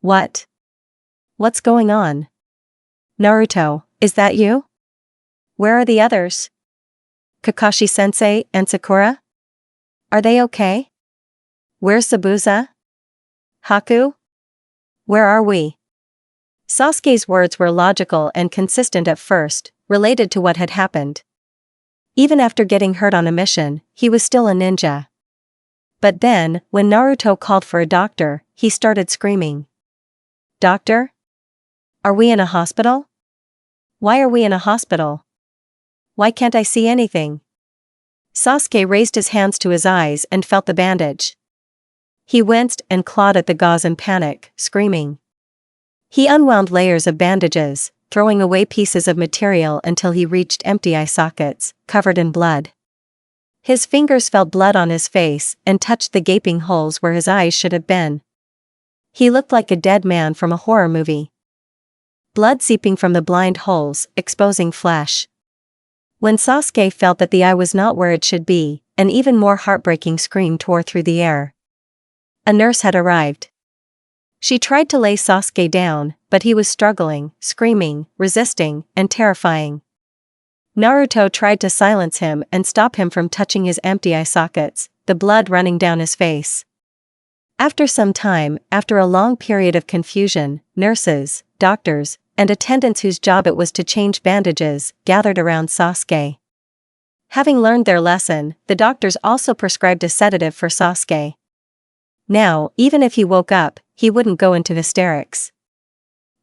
A: What? What's going on? Naruto, is that you? Where are the others? Kakashi-sensei and Sakura? Are they okay? Where's Zabuza? Haku? Where are we? Sasuke's words were logical and consistent at first, related to what had happened. Even after getting hurt on a mission, he was still a ninja. But then, when Naruto called for a doctor, he started screaming. Doctor? Are we in a hospital? Why are we in a hospital? Why can't I see anything? Sasuke raised his hands to his eyes and felt the bandage. He winced and clawed at the gauze in panic, screaming. He unwound layers of bandages, throwing away pieces of material until he reached empty eye sockets, covered in blood. His fingers felt blood on his face and touched the gaping holes where his eyes should have been. He looked like a dead man from a horror movie. Blood seeping from the blind holes, exposing flesh. When Sasuke felt that the eye was not where it should be, an even more heartbreaking scream tore through the air. A nurse had arrived. She tried to lay Sasuke down, but he was struggling, screaming, resisting, and terrifying. Naruto tried to silence him and stop him from touching his empty eye sockets, the blood running down his face. After some time, after a long period of confusion, nurses, doctors, and attendants whose job it was to change bandages, gathered around Sasuke. Having learned their lesson, the doctors also prescribed a sedative for Sasuke. Now, even if he woke up, he wouldn't go into hysterics.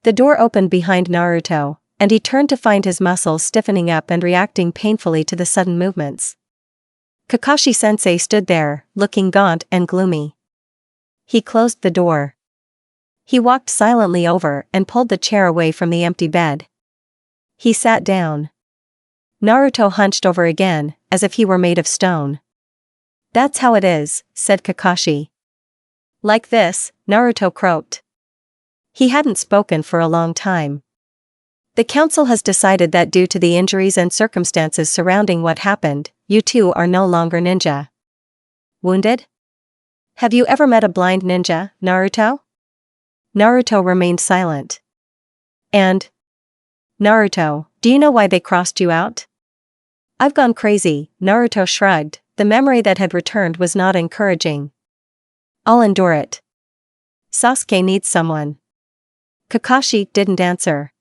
A: The door opened behind Naruto, and he turned to find his muscles stiffening up and reacting painfully to the sudden movements. Kakashi-sensei stood there, looking gaunt and gloomy. He closed the door. He walked silently over and pulled the chair away from the empty bed. He sat down. Naruto hunched over again, as if he were made of stone. That's how it is, said Kakashi. Like this, Naruto croaked. He hadn't spoken for a long time. The council has decided that due to the injuries and circumstances surrounding what happened, you two are no longer ninja. Wounded? Have you ever met a blind ninja, Naruto? Naruto remained silent. And? Naruto, do you know why they crossed you out? I've gone crazy, Naruto shrugged. The memory that had returned was not encouraging. I'll endure it. Sasuke needs someone. Kakashi didn't answer.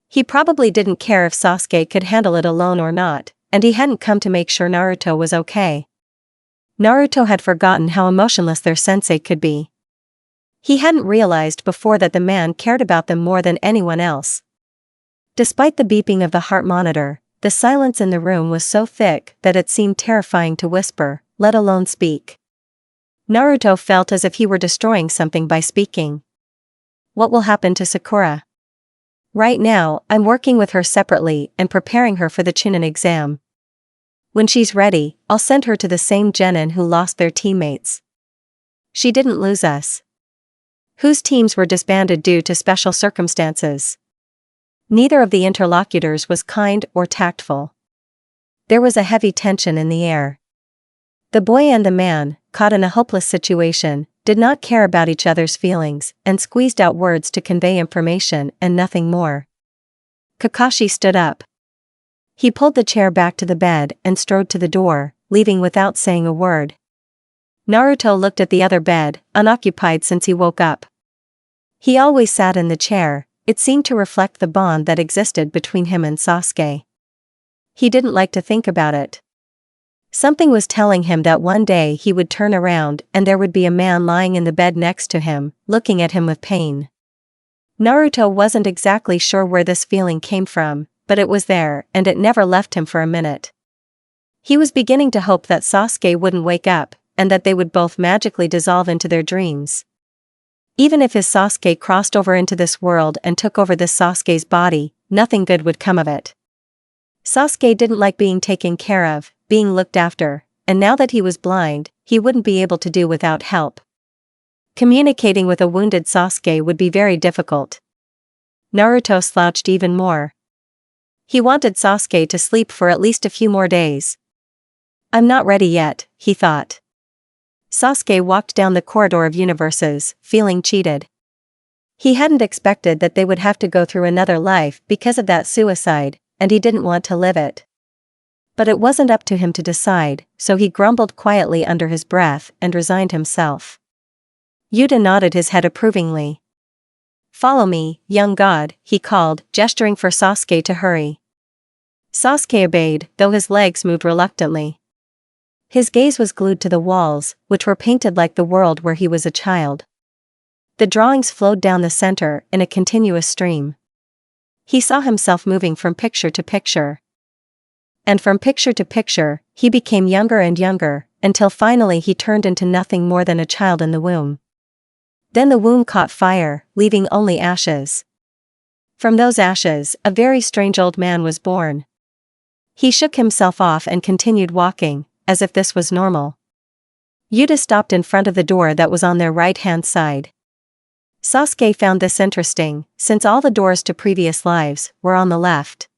A: He probably didn't care if Sasuke could handle it alone or not, and he hadn't come to make sure Naruto was okay. Naruto had forgotten how emotionless their sensei could be. He hadn't realized before that the man cared about them more than anyone else. Despite the beeping of the heart monitor, the silence in the room was so thick that it seemed terrifying to whisper, let alone speak. Naruto felt as if he were destroying something by speaking. What will happen to Sakura? Right now, I'm working with her separately and preparing her for the Chunin exam. When she's ready, I'll send her to the same genin who lost their teammates. She didn't lose us. Whose teams were disbanded due to special circumstances. Neither of the interlocutors was kind or tactful. There was a heavy tension in the air. The boy and the man, caught in a hopeless situation, did not care about each other's feelings and squeezed out words to convey information and nothing more. Kakashi stood up. He pulled the chair back to the bed and strode to the door, leaving without saying a word. Naruto looked at the other bed, unoccupied since he woke up. He always sat in the chair, it seemed to reflect the bond that existed between him and Sasuke. He didn't like to think about it. Something was telling him that one day he would turn around and there would be a man lying in the bed next to him, looking at him with pain. Naruto wasn't exactly sure where this feeling came from, but it was there and it never left him for a minute. He was beginning to hope that Sasuke wouldn't wake up, and that they would both magically dissolve into their dreams. Even if his Sasuke crossed over into this world and took over this Sasuke's body, nothing good would come of it. Sasuke didn't like being taken care of, being looked after, and now that he was blind, he wouldn't be able to do without help. Communicating with a wounded Sasuke would be very difficult. Naruto slouched even more. He wanted Sasuke to sleep for at least a few more days. I'm not ready yet, he thought. Sasuke walked down the corridor of universes, feeling cheated. He hadn't expected that they would have to go through another life because of that suicide, and he didn't want to live it. But it wasn't up to him to decide, so he grumbled quietly under his breath and resigned himself. Yuta nodded his head approvingly. Follow me, young god, he called, gesturing for Sasuke to hurry. Sasuke obeyed, though his legs moved reluctantly. His gaze was glued to the walls, which were painted like the world where he was a child. The drawings flowed down the center in a continuous stream. He saw himself moving from picture to picture. And from picture to picture, he became younger and younger, until finally he turned into nothing more than a child in the womb. Then the womb caught fire, leaving only ashes. From those ashes, a very strange old man was born. He shook himself off and continued walking, as if this was normal. Yuta stopped in front of the door that was on their right-hand side. Sasuke found this interesting, since all the doors to previous lives were on the left.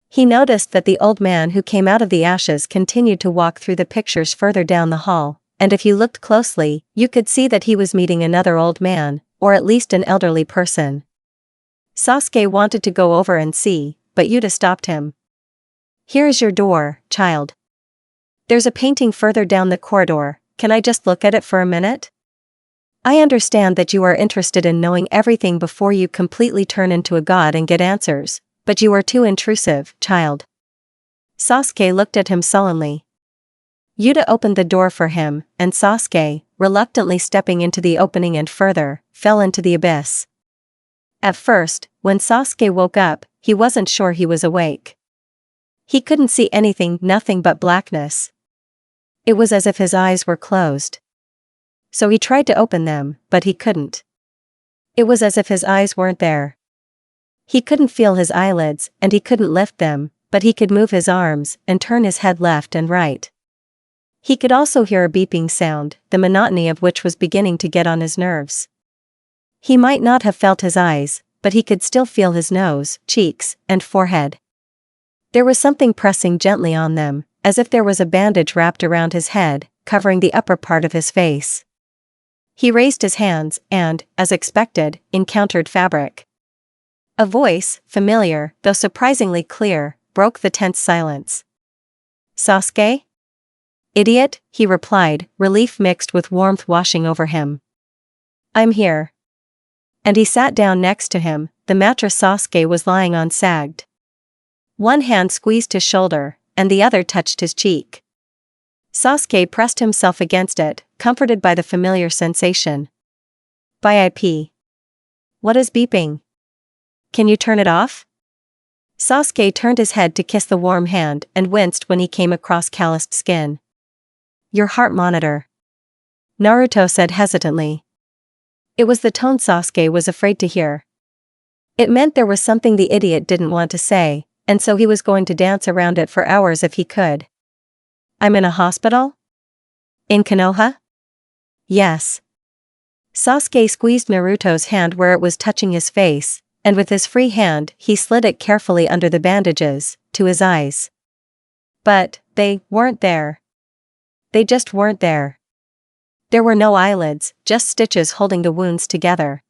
A: He noticed that the old man who came out of the ashes continued to walk through the pictures further down the hall, and if you looked closely, you could see that he was meeting another old man, or at least an elderly person. Sasuke wanted to go over and see, but Yuta stopped him. Here is your door, child. There's a painting further down the corridor, can I just look at it for a minute? I understand that you are interested in knowing everything before you completely turn into a god and get answers, but you are too intrusive, child. Sasuke looked at him sullenly. Yuta opened the door for him, and Sasuke, reluctantly stepping into the opening and further, fell into the abyss. At first, when Sasuke woke up, he wasn't sure he was awake. He couldn't see anything, nothing but blackness. It was as if his eyes were closed. So he tried to open them, but he couldn't. It was as if his eyes weren't there. He couldn't feel his eyelids, and he couldn't lift them, but he could move his arms and turn his head left and right. He could also hear a beeping sound, the monotony of which was beginning to get on his nerves. He might not have felt his eyes, but he could still feel his nose, cheeks, and forehead. There was something pressing gently on them, as if there was a bandage wrapped around his head, covering the upper part of his face. He raised his hands and, as expected, encountered fabric. A voice, familiar, though surprisingly clear, broke the tense silence. Sasuke? Idiot, he replied, relief mixed with warmth washing over him. I'm here. And he sat down next to him, the mattress Sasuke was lying on sagged. One hand squeezed his shoulder, and the other touched his cheek. Sasuke pressed himself against it, comforted by the familiar sensation. By IP. What is beeping? Can you turn it off? Sasuke turned his head to kiss the warm hand and winced when he came across calloused skin. Your heart monitor. Naruto said hesitantly. It was the tone Sasuke was afraid to hear. It meant there was something the idiot didn't want to say, and so he was going to dance around it for hours if he could. I'm in a hospital? In Konoha? Yes. Sasuke squeezed Naruto's hand where it was touching his face, and with his free hand he slid it carefully under the bandages, to his eyes. But they weren't there. They just weren't there. There were no eyelids, just stitches holding the wounds together.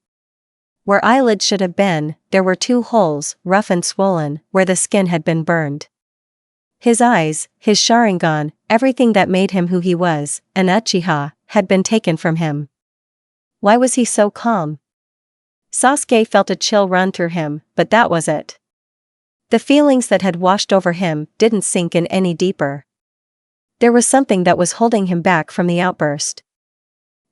A: Where eyelids should have been, there were 2 holes, rough and swollen, where the skin had been burned. His eyes, his Sharingan, everything that made him who he was, an Uchiha, had been taken from him. Why was he so calm? Sasuke felt a chill run through him, but that was it. The feelings that had washed over him didn't sink in any deeper. There was something that was holding him back from the outburst.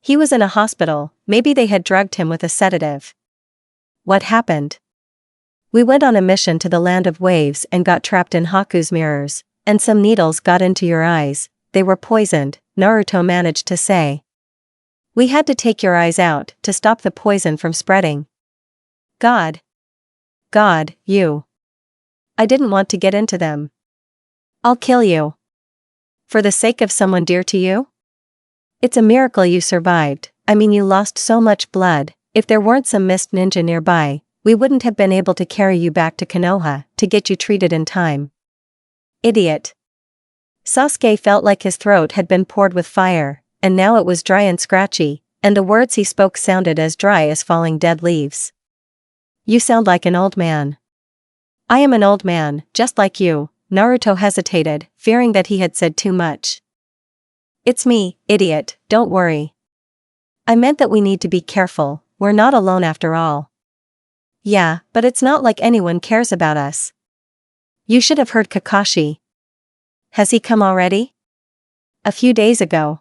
A: He was in a hospital, maybe they had drugged him with a sedative. What happened? We went on a mission to the land of waves and got trapped in Haku's mirrors, and some needles got into your eyes, they were poisoned, Naruto managed to say. We had to take your eyes out to stop the poison from spreading. God, you. I didn't want to get into them. I'll kill you. For the sake of someone dear to you? It's a miracle you survived, I mean you lost so much blood, if there weren't some mist ninja nearby, we wouldn't have been able to carry you back to Konoha to get you treated in time. Idiot. Sasuke felt like his throat had been poured with fire, and now it was dry and scratchy, and the words he spoke sounded as dry as falling dead leaves. You sound like an old man. I am an old man, just like you. Naruto hesitated, fearing that he had said too much. It's me, idiot, don't worry. I meant that we need to be careful, we're not alone after all. Yeah, but it's not like anyone cares about us. You should have heard Kakashi. Has he come already? A few days ago.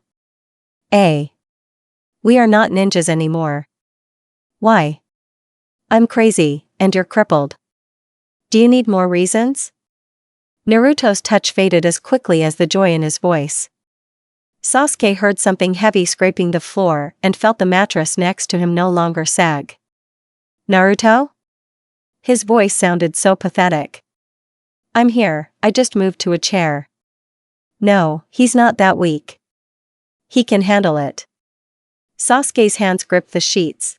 A: We are not ninjas anymore. Why? I'm crazy, and you're crippled. Do you need more reasons? Naruto's touch faded as quickly as the joy in his voice. Sasuke heard something heavy scraping the floor and felt the mattress next to him no longer sag. Naruto? His voice sounded so pathetic. I'm here, I just moved to a chair. No, he's not that weak. He can handle it. Sasuke's hands gripped the sheets.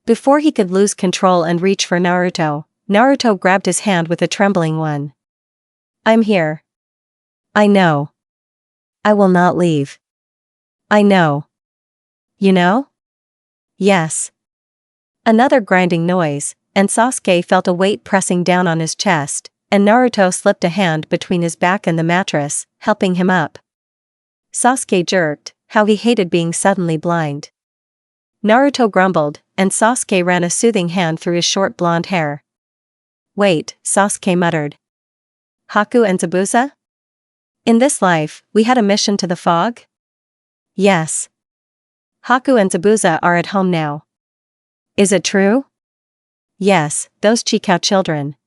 A: Before he could lose control and reach for Naruto, Naruto grabbed his hand with a trembling one. I'm here. I know. I will not leave. I know. You know? Yes. Another grinding noise, and Sasuke felt a weight pressing down on his chest, and Naruto slipped a hand between his back and the mattress, helping him up. Sasuke jerked, how he hated being suddenly blind. Naruto grumbled, and Sasuke ran a soothing hand through his short blonde hair. Wait, Sasuke muttered. Haku and Zabuza? In this life, we had a mission to the fog? Yes. Haku and Zabuza are at home now. Is it true? Yes, those Chikao children.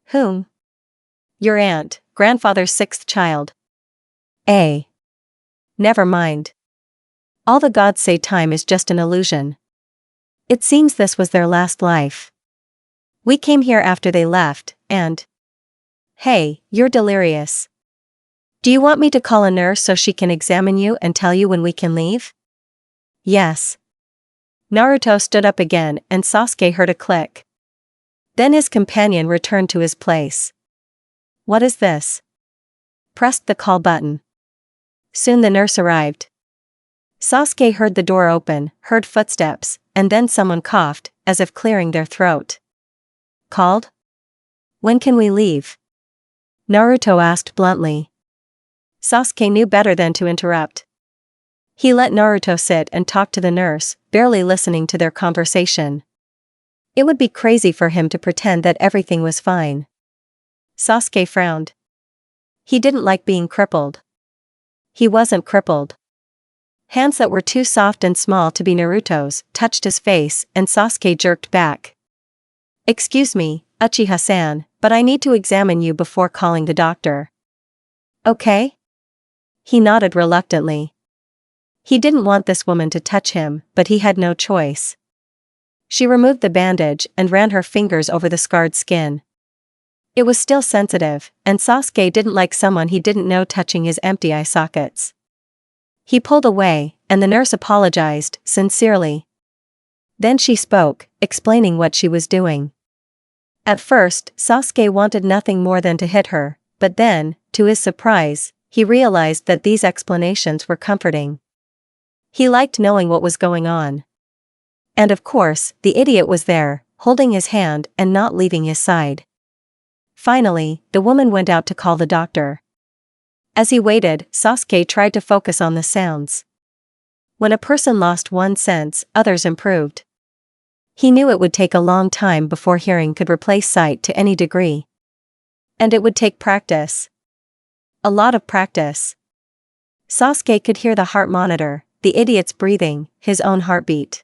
A: Whom? Your aunt, grandfather's 6th child. Never mind. All the gods say time is just an illusion. It seems this was their last life. We came here after they left, and... Hey, you're delirious. Do you want me to call a nurse so she can examine you and tell you when we can leave? Yes. Naruto stood up again and Sasuke heard a click. Then his companion returned to his place. What is this? Pressed the call button. Soon the nurse arrived. Sasuke heard the door open, heard footsteps, and then someone coughed, as if clearing their throat. Called? When can we leave? Naruto asked bluntly. Sasuke knew better than to interrupt. He let Naruto sit and talk to the nurse, barely listening to their conversation. It would be crazy for him to pretend that everything was fine. Sasuke frowned. He didn't like being crippled. He wasn't crippled. Hands that were too soft and small to be Naruto's touched his face and Sasuke jerked back. Excuse me, Uchiha-san, but I need to examine you before calling the doctor. Okay? He nodded reluctantly. He didn't want this woman to touch him, but he had no choice. She removed the bandage and ran her fingers over the scarred skin. It was still sensitive, and Sasuke didn't like someone he didn't know touching his empty eye sockets. He pulled away, and the nurse apologized, sincerely. Then she spoke, explaining what she was doing. At first, Sasuke wanted nothing more than to hit her, but then, to his surprise, he realized that these explanations were comforting. He liked knowing what was going on. And of course, the idiot was there, holding his hand and not leaving his side. Finally, the woman went out to call the doctor. As he waited, Sasuke tried to focus on the sounds. When a person lost one sense, others improved. He knew it would take a long time before hearing could replace sight to any degree. And it would take practice. A lot of practice. Sasuke could hear the heart monitor, the idiot's breathing, his own heartbeat.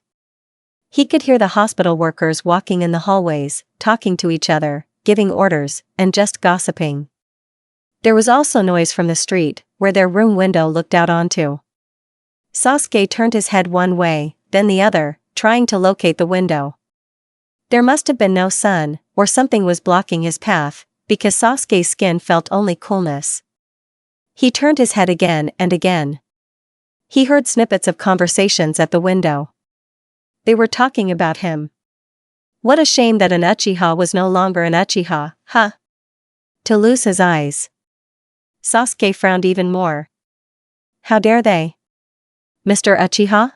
A: He could hear the hospital workers walking in the hallways, talking to each other, giving orders, and just gossiping. There was also noise from the street, where their room window looked out onto. Sasuke turned his head one way, then the other, trying to locate the window. There must have been no sun, or something was blocking his path, because Sasuke's skin felt only coolness. He turned his head again and again. He heard snippets of conversations at the window. They were talking about him. What a shame that an Uchiha was no longer an Uchiha, huh? To lose his eyes. Sasuke frowned even more. How dare they? Mr. Uchiha?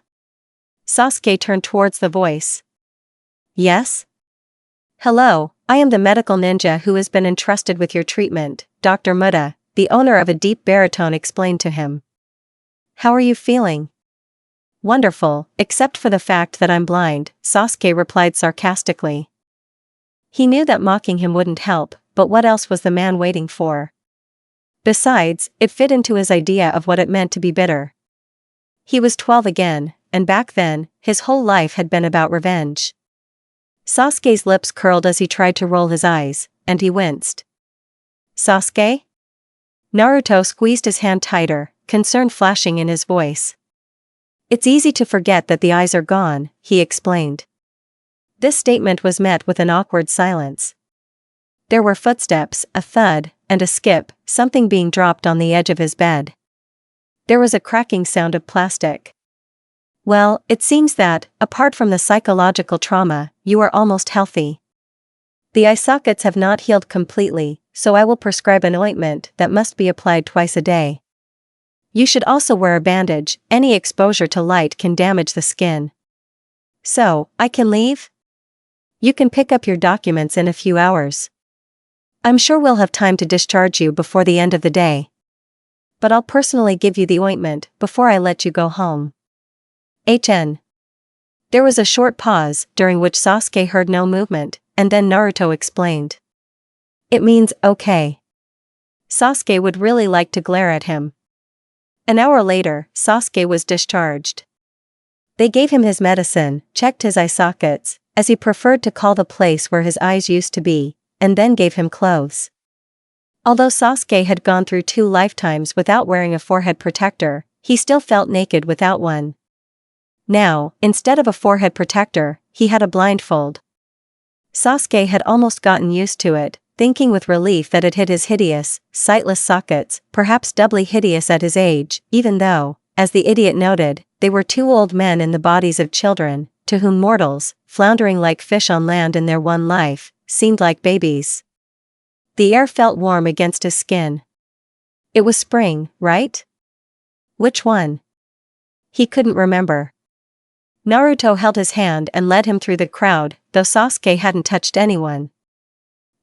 A: Sasuke turned towards the voice. Yes? Hello, I am the medical ninja who has been entrusted with your treatment, Dr. Muda, the owner of a deep baritone explained to him. How are you feeling? Wonderful, except for the fact that I'm blind, Sasuke replied sarcastically. He knew that mocking him wouldn't help, but what else was the man waiting for? Besides, it fit into his idea of what it meant to be bitter. He was 12 again, and back then, his whole life had been about revenge. Sasuke's lips curled as he tried to roll his eyes, and he winced. Sasuke? Naruto squeezed his hand tighter, concern flashing in his voice. It's easy to forget that the eyes are gone, he explained. This statement was met with an awkward silence. There were footsteps, a thud, and a skip, something being dropped on the edge of his bed. There was a cracking sound of plastic. Well, it seems that, apart from the psychological trauma, you are almost healthy. The eye sockets have not healed completely, so I will prescribe an ointment that must be applied twice a day. You should also wear a bandage, any exposure to light can damage the skin. So, I can leave? You can pick up your documents in a few hours. I'm sure we'll have time to discharge you before the end of the day. But I'll personally give you the ointment before I let you go home. HN. There was a short pause, during which Sasuke heard no movement, and then Naruto explained. It means, okay. Sasuke would really like to glare at him. An hour later, Sasuke was discharged. They gave him his medicine, checked his eye sockets, as he preferred to call the place where his eyes used to be, and then gave him clothes. Although Sasuke had gone through 2 lifetimes without wearing a forehead protector, he still felt naked without one. Now, instead of a forehead protector, he had a blindfold. Sasuke had almost gotten used to it, thinking with relief that it hid his hideous, sightless sockets, perhaps doubly hideous at his age, even though, as the idiot noted, they were 2 old men in the bodies of children, to whom mortals, floundering like fish on land in their one life, seemed like babies. The air felt warm against his skin. It was spring, right? Which one? He couldn't remember. Naruto held his hand and led him through the crowd, though Sasuke hadn't touched anyone.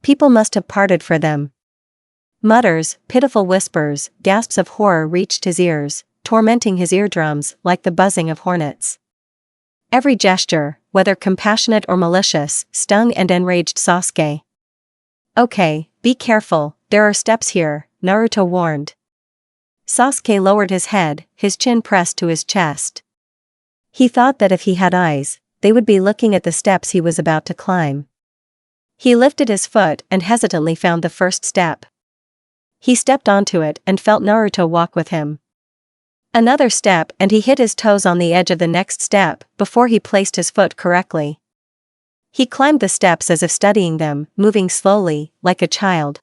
A: People must have parted for them. Mutters, pitiful whispers, gasps of horror reached his ears, tormenting his eardrums like the buzzing of hornets. Every gesture, whether compassionate or malicious, stung and enraged Sasuke. Okay, be careful, there are steps here, Naruto warned. Sasuke lowered his head, his chin pressed to his chest. He thought that if he had eyes, they would be looking at the steps he was about to climb. He lifted his foot and hesitantly found the first step. He stepped onto it and felt Naruto walk with him. Another step and he hit his toes on the edge of the next step before he placed his foot correctly. He climbed the steps as if studying them, moving slowly, like a child.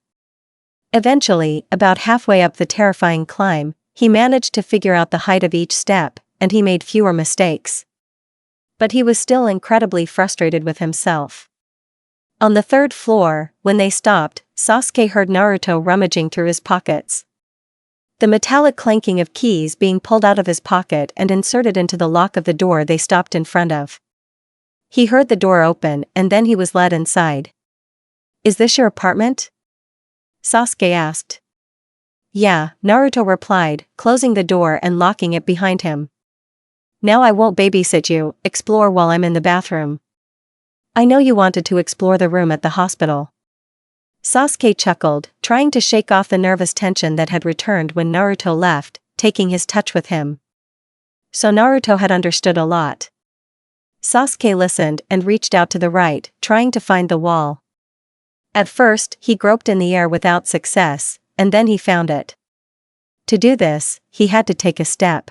A: Eventually, about halfway up the terrifying climb, he managed to figure out the height of each step, and he made fewer mistakes. But he was still incredibly frustrated with himself. On the third floor, when they stopped, Sasuke heard Naruto rummaging through his pockets. The metallic clanking of keys being pulled out of his pocket and inserted into the lock of the door they stopped in front of. He heard the door open and then he was led inside. "Is this your apartment?" Sasuke asked. "Yeah," Naruto replied, closing the door and locking it behind him. "Now I won't babysit you, explore while I'm in the bathroom. I know you wanted to explore the room at the hospital." Sasuke chuckled, trying to shake off the nervous tension that had returned when Naruto left, taking his touch with him. So Naruto had understood a lot. Sasuke listened and reached out to the right, trying to find the wall. At first, he groped in the air without success, and then he found it. To do this, he had to take a step.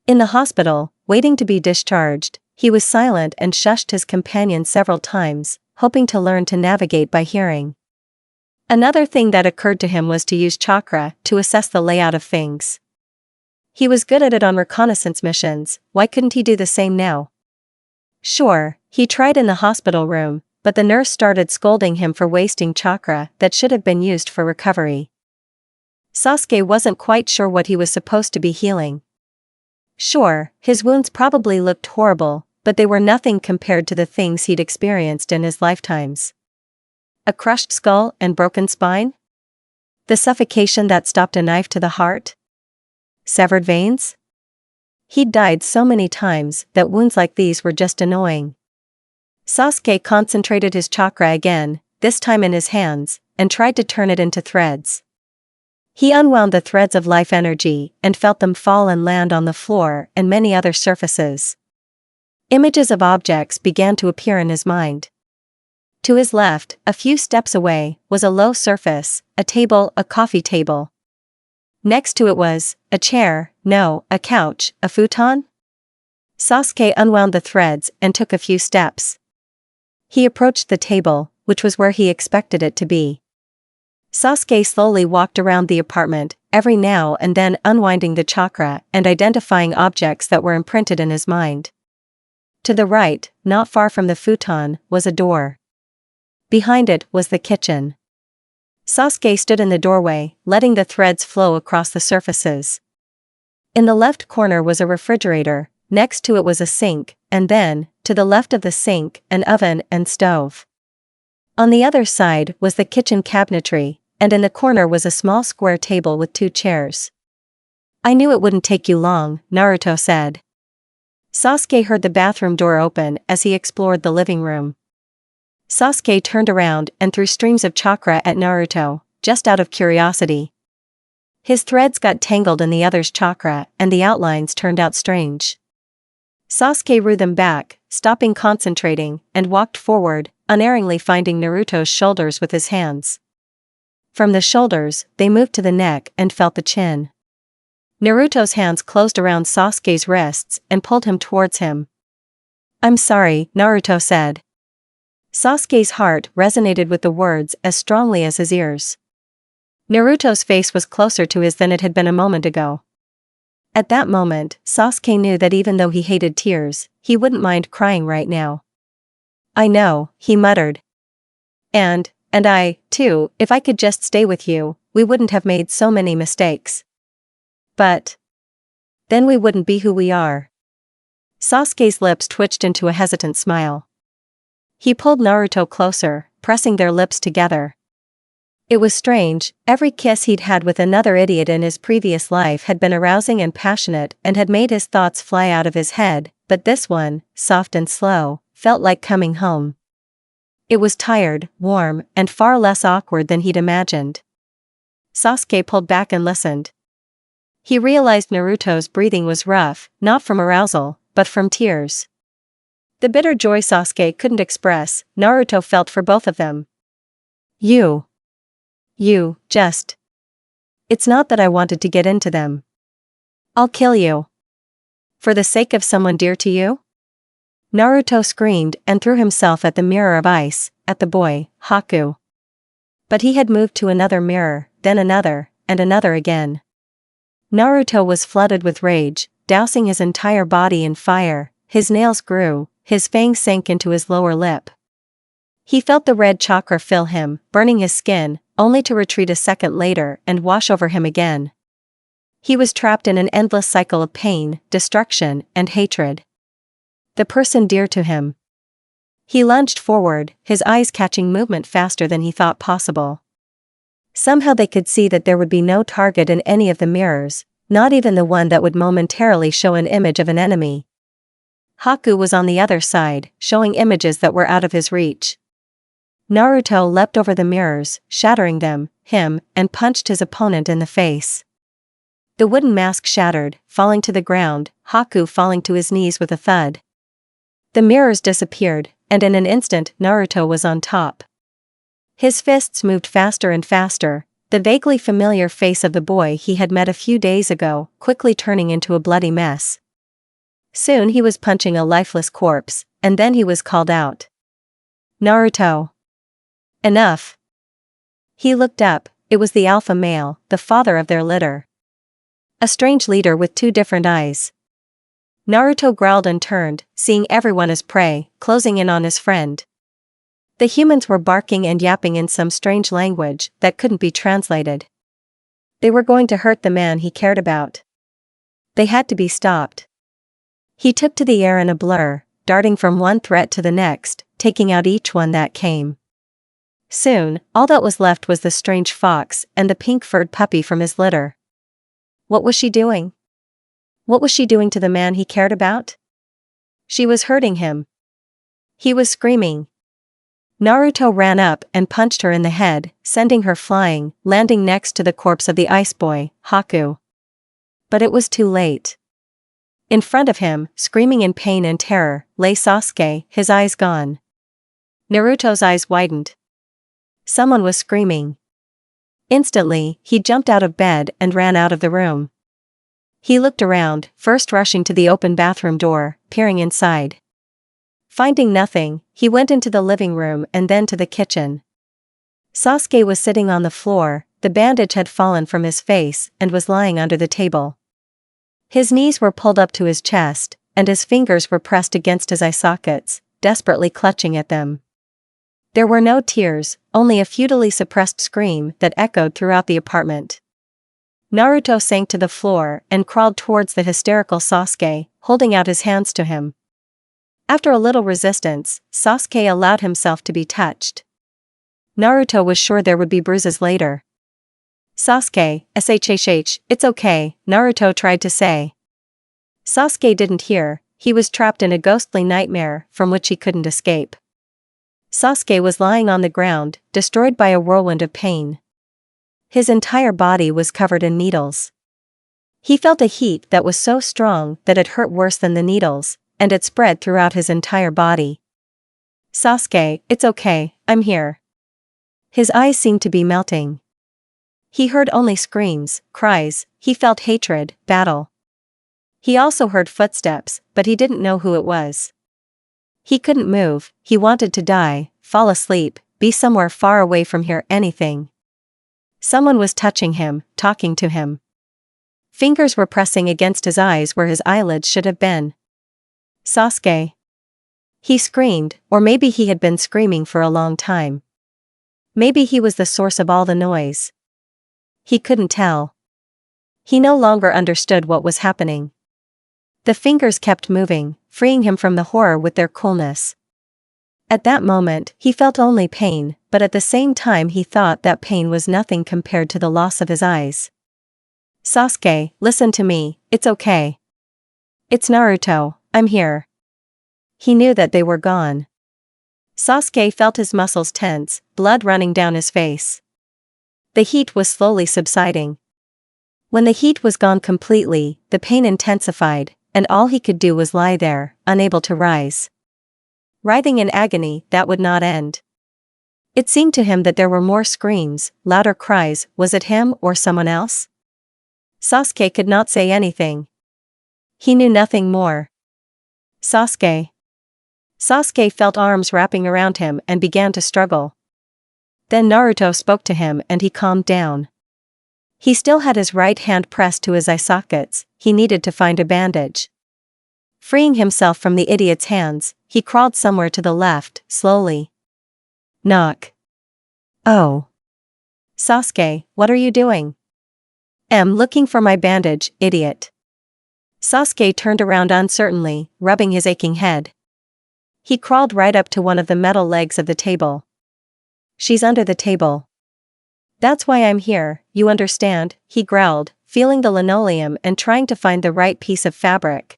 A: In the hospital, waiting to be discharged, he was silent and shushed his companion several times, hoping to learn to navigate by hearing. Another thing that occurred to him was to use chakra to assess the layout of things. He was good at it on reconnaissance missions, why couldn't he do the same now? Sure, he tried in the hospital room, but the nurse started scolding him for wasting chakra that should have been used for recovery. Sasuke wasn't quite sure what he was supposed to be healing. Sure, his wounds probably looked horrible, but they were nothing compared to the things he'd experienced in his lifetimes. A crushed skull and broken spine? The suffocation that stopped a knife to the heart? Severed veins? He'd died so many times that wounds like these were just annoying. Sasuke concentrated his chakra again, this time in his hands, and tried to turn it into threads. He unwound the threads of life energy and felt them fall and land on the floor and many other surfaces. Images of objects began to appear in his mind. To his left, a few steps away, was a low surface, a table, a coffee table. Next to it was a chair, no, a couch, a futon? Sasuke unwound the threads and took a few steps. He approached the table, which was where he expected it to be. Sasuke slowly walked around the apartment, every now and then unwinding the chakra and identifying objects that were imprinted in his mind. To the right, not far from the futon, was a door. Behind it was the kitchen. Sasuke stood in the doorway, letting the threads flow across the surfaces. In the left corner was a refrigerator, next to it was a sink, and then, to the left of the sink, an oven and stove. On the other side was the kitchen cabinetry, and in the corner was a small square table with 2 chairs. "I knew it wouldn't take you long," Naruto said. Sasuke heard the bathroom door open as he explored the living room. Sasuke turned around and threw streams of chakra at Naruto, just out of curiosity. His threads got tangled in the other's chakra and the outlines turned out strange. Sasuke drew them back, stopping concentrating, and walked forward, unerringly finding Naruto's shoulders with his hands. From the shoulders, they moved to the neck and felt the chin. Naruto's hands closed around Sasuke's wrists and pulled him towards him. "I'm sorry," Naruto said. Sasuke's heart resonated with the words as strongly as his ears. Naruto's face was closer to his than it had been a moment ago. At that moment, Sasuke knew that even though he hated tears, he wouldn't mind crying right now. "I know," he muttered. And I, too, if I could just stay with you, we wouldn't have made so many mistakes. But then we wouldn't be who we are." Sasuke's lips twitched into a hesitant smile. He pulled Naruto closer, pressing their lips together. It was strange, every kiss he'd had with another idiot in his previous life had been arousing and passionate and had made his thoughts fly out of his head, but this one, soft and slow, felt like coming home. It was tired, warm, and far less awkward than he'd imagined. Sasuke pulled back and listened. He realized Naruto's breathing was rough, not from arousal, but from tears. The bitter joy Sasuke couldn't express, Naruto felt for both of them. You, just. It's not that I wanted to get into them. I'll kill you. For the sake of someone dear to you?" Naruto screamed and threw himself at the mirror of ice, at the boy, Haku. But he had moved to another mirror, then another, and another again. Naruto was flooded with rage, dousing his entire body in fire. His nails grew, his fangs sank into his lower lip. He felt the red chakra fill him, burning his skin, only to retreat a second later and wash over him again. He was trapped in an endless cycle of pain, destruction, and hatred. The person dear to him. He lunged forward, his eyes catching movement faster than he thought possible. Somehow they could see that there would be no target in any of the mirrors, not even the one that would momentarily show an image of an enemy. Haku was on the other side, showing images that were out of his reach. Naruto leapt over the mirrors, shattering them, and punched his opponent in the face. The wooden mask shattered, falling to the ground, Haku falling to his knees with a thud. The mirrors disappeared, and in an instant Naruto was on top. His fists moved faster and faster, the vaguely familiar face of the boy he had met a few days ago quickly turning into a bloody mess. Soon he was punching a lifeless corpse, and then he was called out. Naruto. Enough. He looked up, it was the alpha male, the father of their litter. A strange leader with two different eyes. Naruto growled and turned, seeing everyone as prey, closing in on his friend. The humans were barking and yapping in some strange language that couldn't be translated. They were going to hurt the man he cared about. They had to be stopped. He took to the air in a blur, darting from one threat to the next, taking out each one that came. Soon, all that was left was the strange fox and the pink-furred puppy from his litter. What was she doing? What was she doing to the man he cared about? She was hurting him. He was screaming. Naruto ran up and punched her in the head, sending her flying, landing next to the corpse of the ice boy, Haku. But it was too late. In front of him, screaming in pain and terror, lay Sasuke, his eyes gone. Naruto's eyes widened. Someone was screaming. Instantly, he jumped out of bed and ran out of the room. He looked around, first rushing to the open bathroom door, peering inside. Finding nothing, he went into the living room and then to the kitchen. Sasuke was sitting on the floor, the bandage had fallen from his face and was lying under the table. His knees were pulled up to his chest, and his fingers were pressed against his eye sockets, desperately clutching at them. There were no tears, only a futilely suppressed scream that echoed throughout the apartment. Naruto sank to the floor and crawled towards the hysterical Sasuke, holding out his hands to him. After a little resistance, Sasuke allowed himself to be touched. Naruto was sure there would be bruises later. Sasuke, shh, it's okay, Naruto tried to say. Sasuke didn't hear, he was trapped in a ghostly nightmare from which he couldn't escape. Sasuke was lying on the ground, destroyed by a whirlwind of pain. His entire body was covered in needles. He felt a heat that was so strong that it hurt worse than the needles, and it spread throughout his entire body. Sasuke, it's okay, I'm here. His eyes seemed to be melting. He heard only screams, cries, he felt hatred, battle. He also heard footsteps, but he didn't know who it was. He couldn't move, he wanted to die, fall asleep, be somewhere far away from here, anything. Someone was touching him, talking to him. Fingers were pressing against his eyes where his eyelids should have been. Sasuke. He screamed, or maybe he had been screaming for a long time. Maybe he was the source of all the noise. He couldn't tell. He no longer understood what was happening. The fingers kept moving, freeing him from the horror with their coolness. At that moment, he felt only pain, but at the same time he thought that pain was nothing compared to the loss of his eyes. Sasuke, listen to me, it's okay. It's Naruto, I'm here. He knew that they were gone. Sasuke felt his muscles tense, blood running down his face. The heat was slowly subsiding. When the heat was gone completely, the pain intensified, and all he could do was lie there, unable to rise. Writhing in agony that would not end. It seemed to him that there were more screams, louder cries. Was it him or someone else? Sasuke could not say anything. He knew nothing more. Sasuke. Sasuke felt arms wrapping around him and began to struggle. Then Naruto spoke to him and he calmed down. He still had his right hand pressed to his eye sockets, he needed to find a bandage. Freeing himself from the idiot's hands, he crawled somewhere to the left, slowly. Knock. Oh. Sasuke, what are you doing? Am looking for my bandage, idiot. Sasuke turned around uncertainly, rubbing his aching head. He crawled right up to one of the metal legs of the table. She's under the table. That's why I'm here, you understand, he growled, feeling the linoleum and trying to find the right piece of fabric.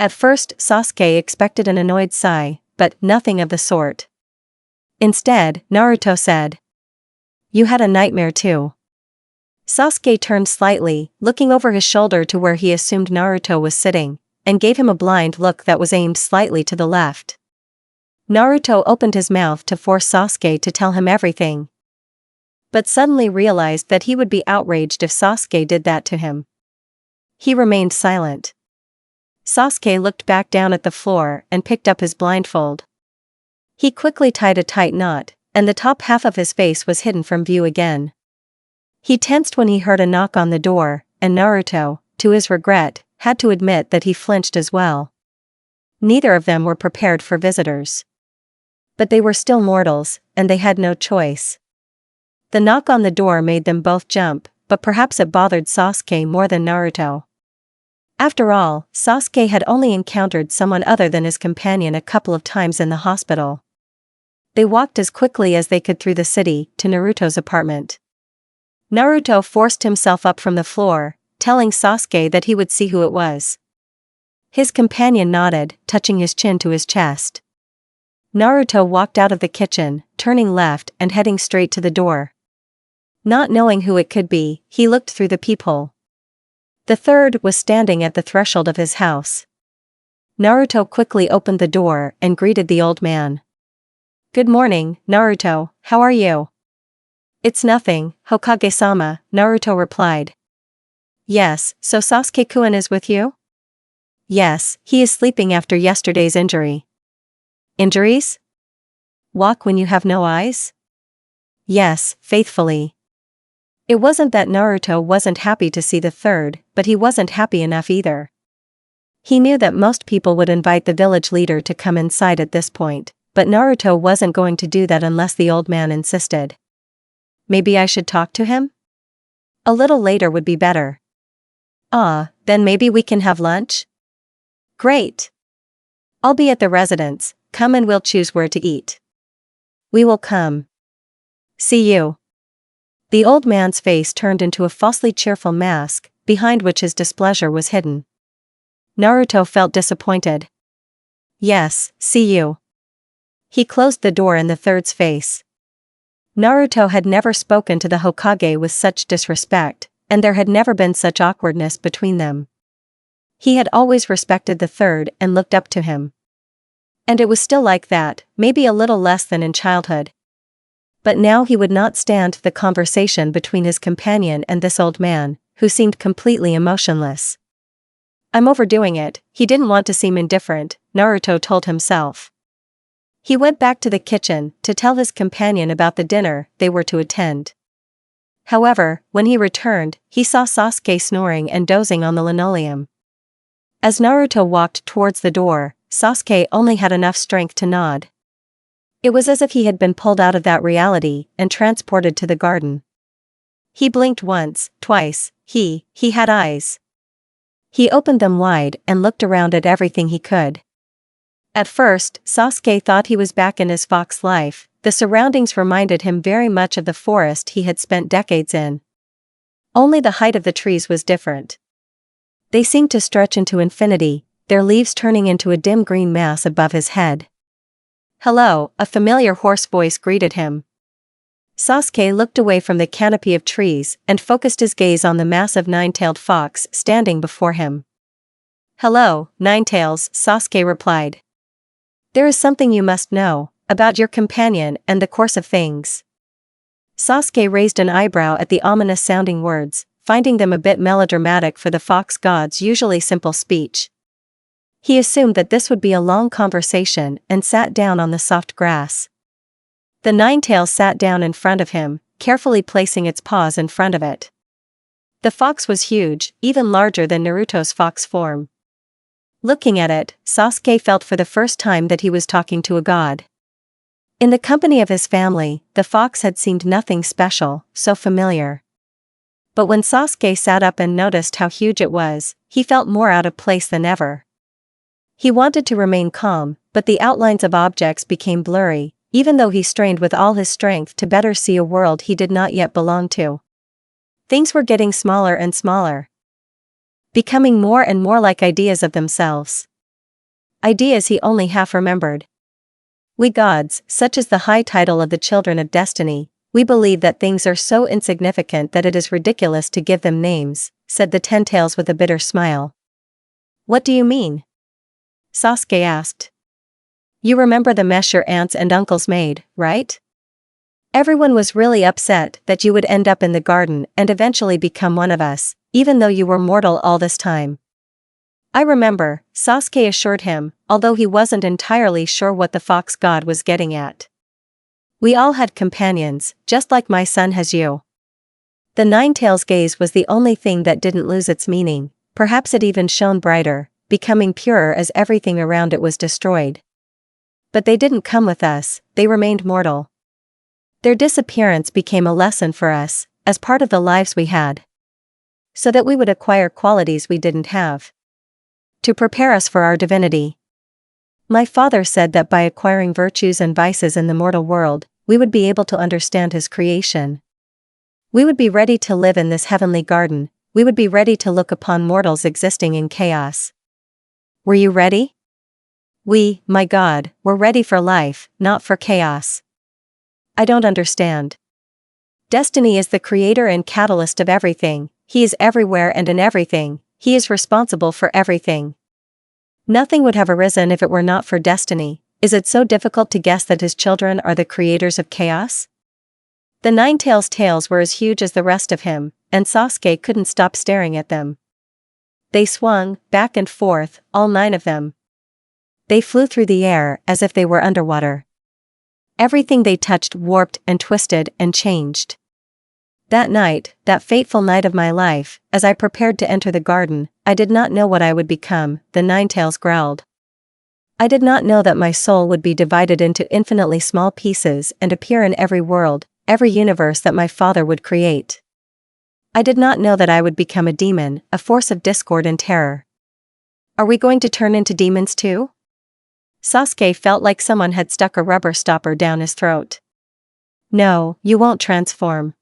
A: At first Sasuke expected an annoyed sigh, but nothing of the sort. Instead, Naruto said, "You had a nightmare too." Sasuke turned slightly, looking over his shoulder to where he assumed Naruto was sitting, and gave him a blind look that was aimed slightly to the left. Naruto opened his mouth to force Sasuke to tell him everything, but suddenly realized that he would be outraged if Sasuke did that to him. He remained silent. Sasuke looked back down at the floor and picked up his blindfold. He quickly tied a tight knot, and the top half of his face was hidden from view again. He tensed when he heard a knock on the door, and Naruto, to his regret, had to admit that he flinched as well. Neither of them were prepared for visitors. But they were still mortals, and they had no choice. The knock on the door made them both jump, but perhaps it bothered Sasuke more than Naruto. After all, Sasuke had only encountered someone other than his companion a couple of times in the hospital. They walked as quickly as they could through the city, to Naruto's apartment. Naruto forced himself up from the floor, telling Sasuke that he would see who it was. His companion nodded, touching his chin to his chest. Naruto walked out of the kitchen, turning left and heading straight to the door. Not knowing who it could be, he looked through the peephole. The third was standing at the threshold of his house. Naruto quickly opened the door and greeted the old man. "Good morning, Naruto, how are you?" "It's nothing, Hokage-sama," Naruto replied. "Yes, so Sasuke-kun is with you?" "Yes, he is sleeping after yesterday's injury." "Injuries? Walk when you have no eyes?" "Yes, faithfully." It wasn't that Naruto wasn't happy to see the third, but he wasn't happy enough either. He knew that most people would invite the village leader to come inside at this point, but Naruto wasn't going to do that unless the old man insisted. "Maybe I should talk to him? A little later would be better." "Ah, then maybe we can have lunch?" "Great. I'll be at the residence, come and we'll choose where to eat." "We will come. See you." The old man's face turned into a falsely cheerful mask, behind which his displeasure was hidden. Naruto felt disappointed. "Yes, see you." He closed the door in the third's face. Naruto had never spoken to the Hokage with such disrespect, and there had never been such awkwardness between them. He had always respected the third and looked up to him. And it was still like that, maybe a little less than in childhood. But now he would not stand the conversation between his companion and this old man, who seemed completely emotionless. "I'm overdoing it," he didn't want to seem indifferent, Naruto told himself. He went back to the kitchen to tell his companion about the dinner they were to attend. However, when he returned, he saw Sasuke snoring and dozing on the linoleum. As Naruto walked towards the door, Sasuke only had enough strength to nod. It was as if he had been pulled out of that reality and transported to the garden. He blinked once, twice, he had eyes. He opened them wide and looked around at everything he could. At first, Sasuke thought he was back in his fox life. The surroundings reminded him very much of the forest he had spent decades in. Only the height of the trees was different. They seemed to stretch into infinity, their leaves turning into a dim green mass above his head. "Hello," a familiar hoarse voice greeted him. Sasuke looked away from the canopy of trees and focused his gaze on the massive nine-tailed fox standing before him. "Hello, Ninetails," Sasuke replied. "There is something you must know about your companion and the course of things." Sasuke raised an eyebrow at the ominous-sounding words, finding them a bit melodramatic for the fox god's usually simple speech. He assumed that this would be a long conversation and sat down on the soft grass. The Ninetails sat down in front of him, carefully placing its paws in front of it. The fox was huge, even larger than Naruto's fox form. Looking at it, Sasuke felt for the first time that he was talking to a god. In the company of his family, the fox had seemed nothing special, so familiar. But when Sasuke sat up and noticed how huge it was, he felt more out of place than ever. He wanted to remain calm, but the outlines of objects became blurry, even though he strained with all his strength to better see a world he did not yet belong to. Things were getting smaller and smaller, becoming more and more like ideas of themselves. Ideas he only half remembered. We gods, such is the high title of the children of destiny, we believe that things are so insignificant that it is ridiculous to give them names, said the Ten Tails with a bitter smile. What do you mean? Sasuke asked. You remember the mess your aunts and uncles made, right? Everyone was really upset that you would end up in the garden and eventually become one of us, even though you were mortal all this time. I remember, Sasuke assured him, although he wasn't entirely sure what the fox god was getting at. We all had companions, just like my son has you. The Ninetails' gaze was the only thing that didn't lose its meaning, perhaps it even shone brighter, becoming purer as everything around it was destroyed. But they didn't come with us, they remained mortal. Their disappearance became a lesson for us, as part of the lives we had. So that we would acquire qualities we didn't have. To prepare us for our divinity. My father said that by acquiring virtues and vices in the mortal world, we would be able to understand his creation. We would be ready to live in this heavenly garden, we would be ready to look upon mortals existing in chaos. Were you ready? We, my God, were ready for life, not for chaos. I don't understand. Destiny is the creator and catalyst of everything, he is everywhere and in everything, he is responsible for everything. Nothing would have arisen if it were not for destiny. Is it so difficult to guess that his children are the creators of chaos? The Ninetails' tails were as huge as the rest of him, and Sasuke couldn't stop staring at them. They swung, back and forth, all 9 of them. They flew through the air as if they were underwater. Everything they touched warped and twisted and changed. That night, that fateful night of my life, as I prepared to enter the garden, I did not know what I would become, the Ninetails growled. I did not know that my soul would be divided into infinitely small pieces and appear in every world, every universe that my father would create. I did not know that I would become a demon, a force of discord and terror. Are we going to turn into demons too? Sasuke felt like someone had stuck a rubber stopper down his throat. No, you won't transform.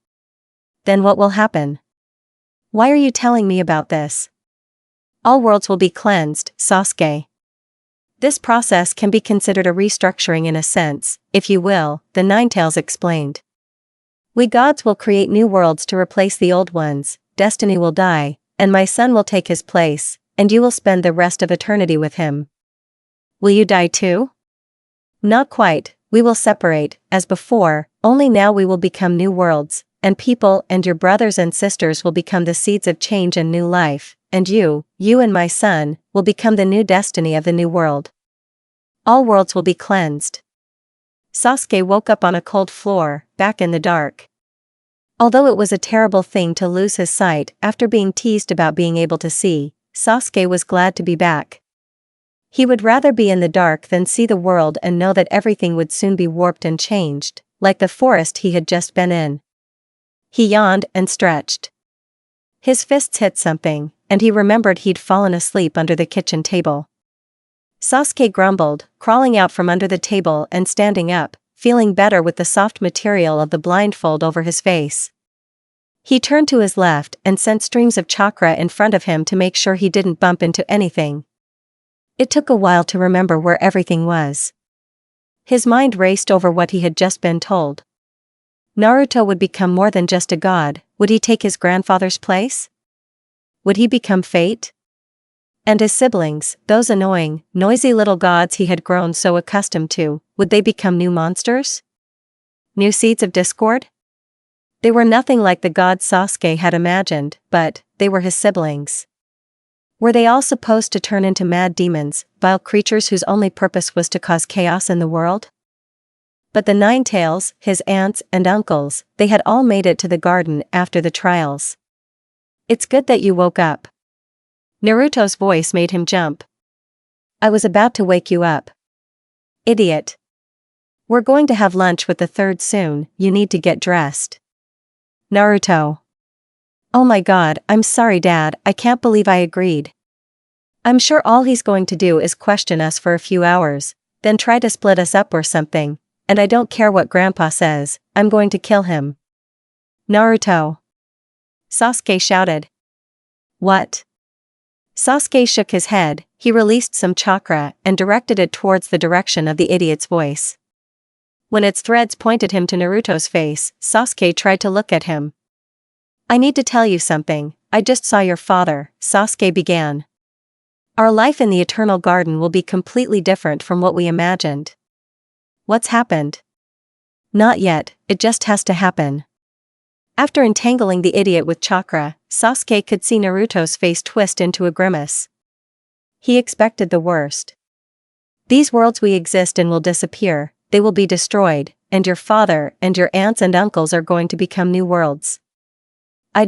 A: Then what will happen? Why are you telling me about this? All worlds will be cleansed, Sasuke. This process can be considered a restructuring in a sense, if you will, the Ninetails explained. We gods will create new worlds to replace the old ones, destiny will die, and my son will take his place, and you will spend the rest of eternity with him. Will you die too? Not quite, we will separate, as before, only now we will become new worlds, and people and your brothers and sisters will become the seeds of change and new life, and you and my son, will become the new destiny of the new world. All worlds will be cleansed. Sasuke woke up on a cold floor, back in the dark. Although it was a terrible thing to lose his sight after being teased about being able to see, Sasuke was glad to be back. He would rather be in the dark than see the world and know that everything would soon be warped and changed, like the forest he had just been in. He yawned and stretched. His fists hit something, and he remembered he'd fallen asleep under the kitchen table. Sasuke grumbled, crawling out from under the table and standing up, feeling better with the soft material of the blindfold over his face. He turned to his left and sent streams of chakra in front of him to make sure he didn't bump into anything. It took a while to remember where everything was. His mind raced over what he had just been told. Naruto would become more than just a god, would he take his grandfather's place? Would he become fate? And his siblings, those annoying, noisy little gods he had grown so accustomed to, would they become new monsters? New seeds of discord? They were nothing like the gods Sasuke had imagined, but they were his siblings. Were they all supposed to turn into mad demons, vile creatures whose only purpose was to cause chaos in the world? But the Nine Tails, his aunts and uncles, they had all made it to the garden after the trials. It's good that you woke up. Naruto's voice made him jump. I was about to wake you up. Idiot. We're going to have lunch with the third soon, you need to get dressed. Naruto. Oh my god, I'm sorry Dad, I can't believe I agreed. I'm sure all he's going to do is question us for a few hours, then try to split us up or something, and I don't care what Grandpa says, I'm going to kill him. Naruto. Sasuke shouted. What? Sasuke shook his head, he released some chakra and directed it towards the direction of the idiot's voice. When its threads pointed him to Naruto's face, Sasuke tried to look at him. I need to tell you something, I just saw your father, Sasuke began. Our life in the Eternal Garden will be completely different from what we imagined. What's happened? Not yet, it just has to happen. After entangling the idiot with chakra, Sasuke could see Naruto's face twist into a grimace. He expected the worst. These worlds we exist in will disappear, they will be destroyed, and your father and your aunts and uncles are going to become new worlds. I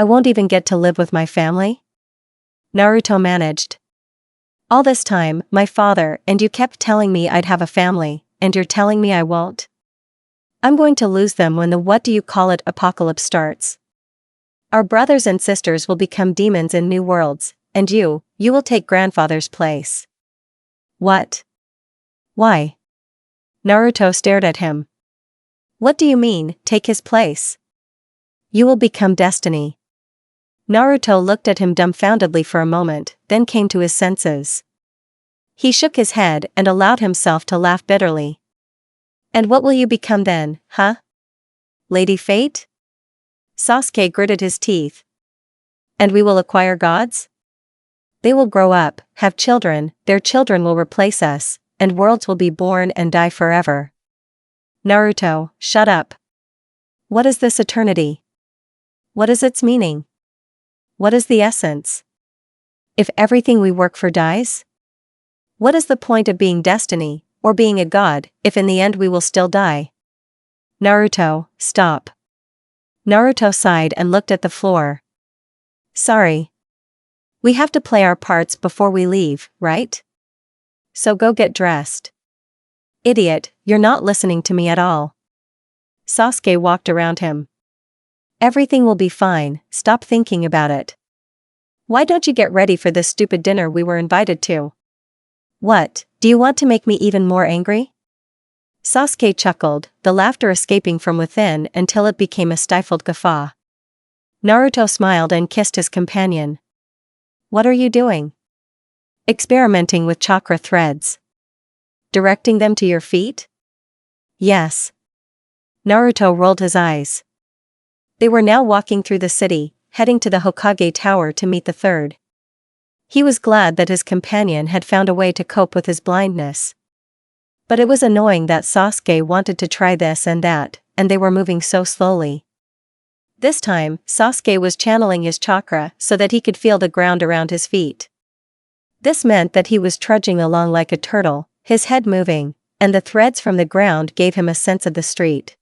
A: won't even get to live with my family? Naruto managed. All this time, my father and you kept telling me I'd have a family, and you're telling me I won't? I'm going to lose them when the what-do-you-call-it apocalypse starts. Our brothers and sisters will become demons in new worlds, and you will take grandfather's place. What? Why? Naruto stared at him. What do you mean, take his place? You will become destiny. Naruto looked at him dumbfoundedly for a moment, then came to his senses. He shook his head and allowed himself to laugh bitterly. And what will you become then, huh? Lady Fate? Sasuke gritted his teeth. And we will acquire gods? They will grow up, have children, their children will replace us, and worlds will be born and die forever. Naruto, shut up. What is this eternity? What is its meaning? What is the essence? If everything we work for dies? What is the point of being destiny, or being a god, if in the end we will still die? Naruto, stop. Naruto sighed and looked at the floor. Sorry. We have to play our parts before we leave, right? So go get dressed. Idiot, you're not listening to me at all. Sasuke walked around him. Everything will be fine, stop thinking about it. Why don't you get ready for this stupid dinner we were invited to? What, do you want to make me even more angry? Sasuke chuckled, the laughter escaping from within until it became a stifled guffaw. Naruto smiled and kissed his companion. What are you doing? Experimenting with chakra threads. Directing them to your feet? Yes. Naruto rolled his eyes. They were now walking through the city, heading to the Hokage Tower to meet the third. He was glad that his companion had found a way to cope with his blindness. But it was annoying that Sasuke wanted to try this and that, and they were moving so slowly. This time, Sasuke was channeling his chakra so that he could feel the ground around his feet. This meant that he was trudging along like a turtle, his head moving, and the threads from the ground gave him a sense of the street.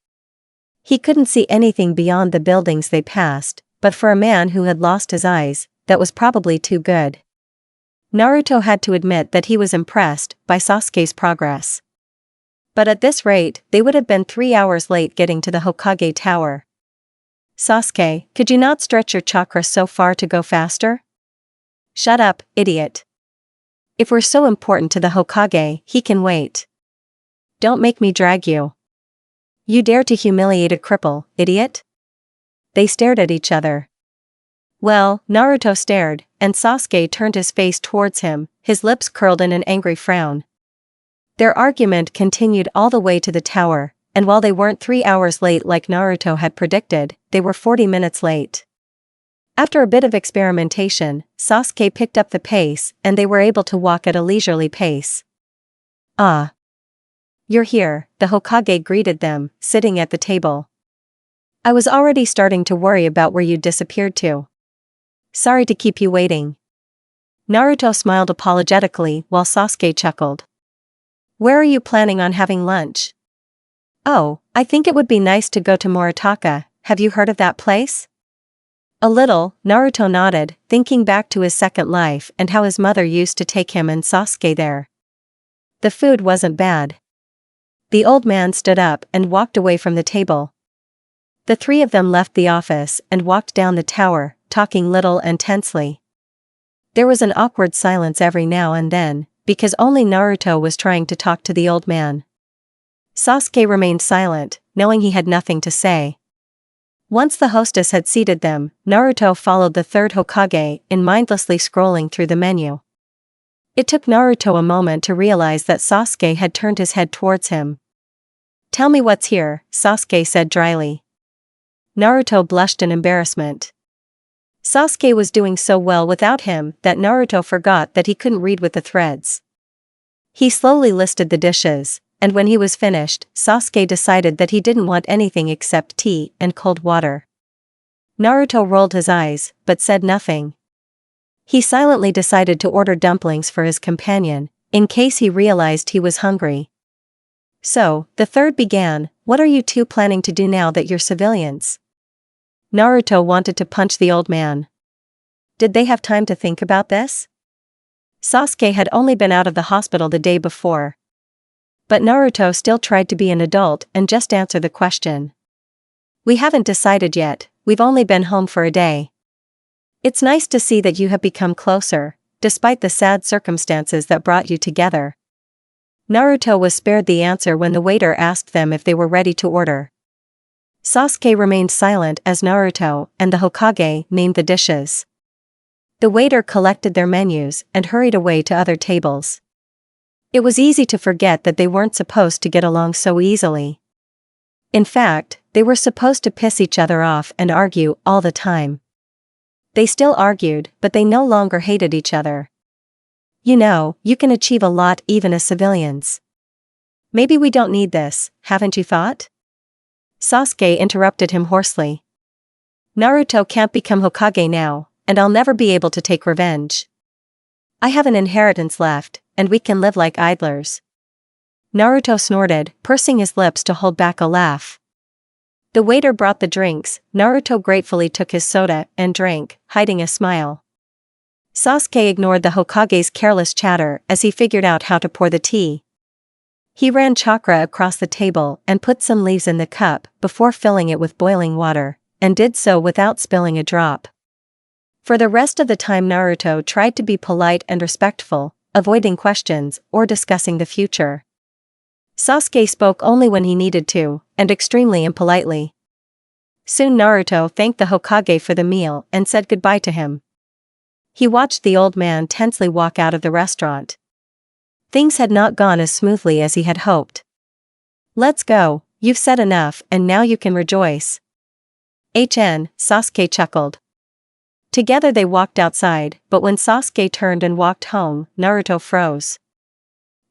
A: He couldn't see anything beyond the buildings they passed, but for a man who had lost his eyes, that was probably too good. Naruto had to admit that he was impressed by Sasuke's progress. But at this rate, they would have been 3 hours late getting to the Hokage Tower. Sasuke, could you not stretch your chakra so far to go faster? Shut up, idiot. If we're so important to the Hokage, he can wait. Don't make me drag you. You dare to humiliate a cripple, idiot? They stared at each other. Well, Naruto stared, and Sasuke turned his face towards him, his lips curled in an angry frown. Their argument continued all the way to the tower, and while they weren't 3 hours late like Naruto had predicted, they were 40 minutes late. After a bit of experimentation, Sasuke picked up the pace and they were able to walk at a leisurely pace. Ah. You're here, the Hokage greeted them, sitting at the table. I was already starting to worry about where you disappeared to. Sorry to keep you waiting. Naruto smiled apologetically while Sasuke chuckled. Where are you planning on having lunch? Oh, I think it would be nice to go to Moritaka. Have you heard of that place? A little, Naruto nodded, thinking back to his second life and how his mother used to take him and Sasuke there. The food wasn't bad. The old man stood up and walked away from the table. The three of them left the office and walked down the tower, talking little and tensely. There was an awkward silence every now and then, because only Naruto was trying to talk to the old man. Sasuke remained silent, knowing he had nothing to say. Once the hostess had seated them, Naruto followed the third Hokage in mindlessly scrolling through the menu. It took Naruto a moment to realize that Sasuke had turned his head towards him. Tell me what's here, Sasuke said dryly. Naruto blushed in embarrassment. Sasuke was doing so well without him that Naruto forgot that he couldn't read with the threads. He slowly listed the dishes, and when he was finished, Sasuke decided that he didn't want anything except tea and cold water. Naruto rolled his eyes, but said nothing. He silently decided to order dumplings for his companion, in case he realized he was hungry. So, the third began, what are you two planning to do now that you're civilians? Naruto wanted to punch the old man. Did they have time to think about this? Sasuke had only been out of the hospital the day before. But Naruto still tried to be an adult and just answer the question. We haven't decided yet, we've only been home for a day. It's nice to see that you have become closer, despite the sad circumstances that brought you together. Naruto was spared the answer when the waiter asked them if they were ready to order. Sasuke remained silent as Naruto and the Hokage named the dishes. The waiter collected their menus and hurried away to other tables. It was easy to forget that they weren't supposed to get along so easily. In fact, they were supposed to piss each other off and argue all the time. They still argued, but they no longer hated each other. You know, you can achieve a lot even as civilians. Maybe we don't need this, haven't you thought? Sasuke interrupted him hoarsely. Naruto can't become Hokage now, and I'll never be able to take revenge. I have an inheritance left, and we can live like idlers. Naruto snorted, pursing his lips to hold back a laugh. The waiter brought the drinks. Naruto gratefully took his soda and drank, hiding a smile. Sasuke ignored the Hokage's careless chatter as he figured out how to pour the tea. He ran chakra across the table and put some leaves in the cup before filling it with boiling water, and did so without spilling a drop. For the rest of the time Naruto tried to be polite and respectful, avoiding questions or discussing the future. Sasuke spoke only when he needed to, and extremely impolitely. Soon Naruto thanked the Hokage for the meal and said goodbye to him. He watched the old man tensely walk out of the restaurant. Things had not gone as smoothly as he had hoped. Let's go, you've said enough and now you can rejoice. Sasuke chuckled. Together they walked outside, but when Sasuke turned and walked home, Naruto froze.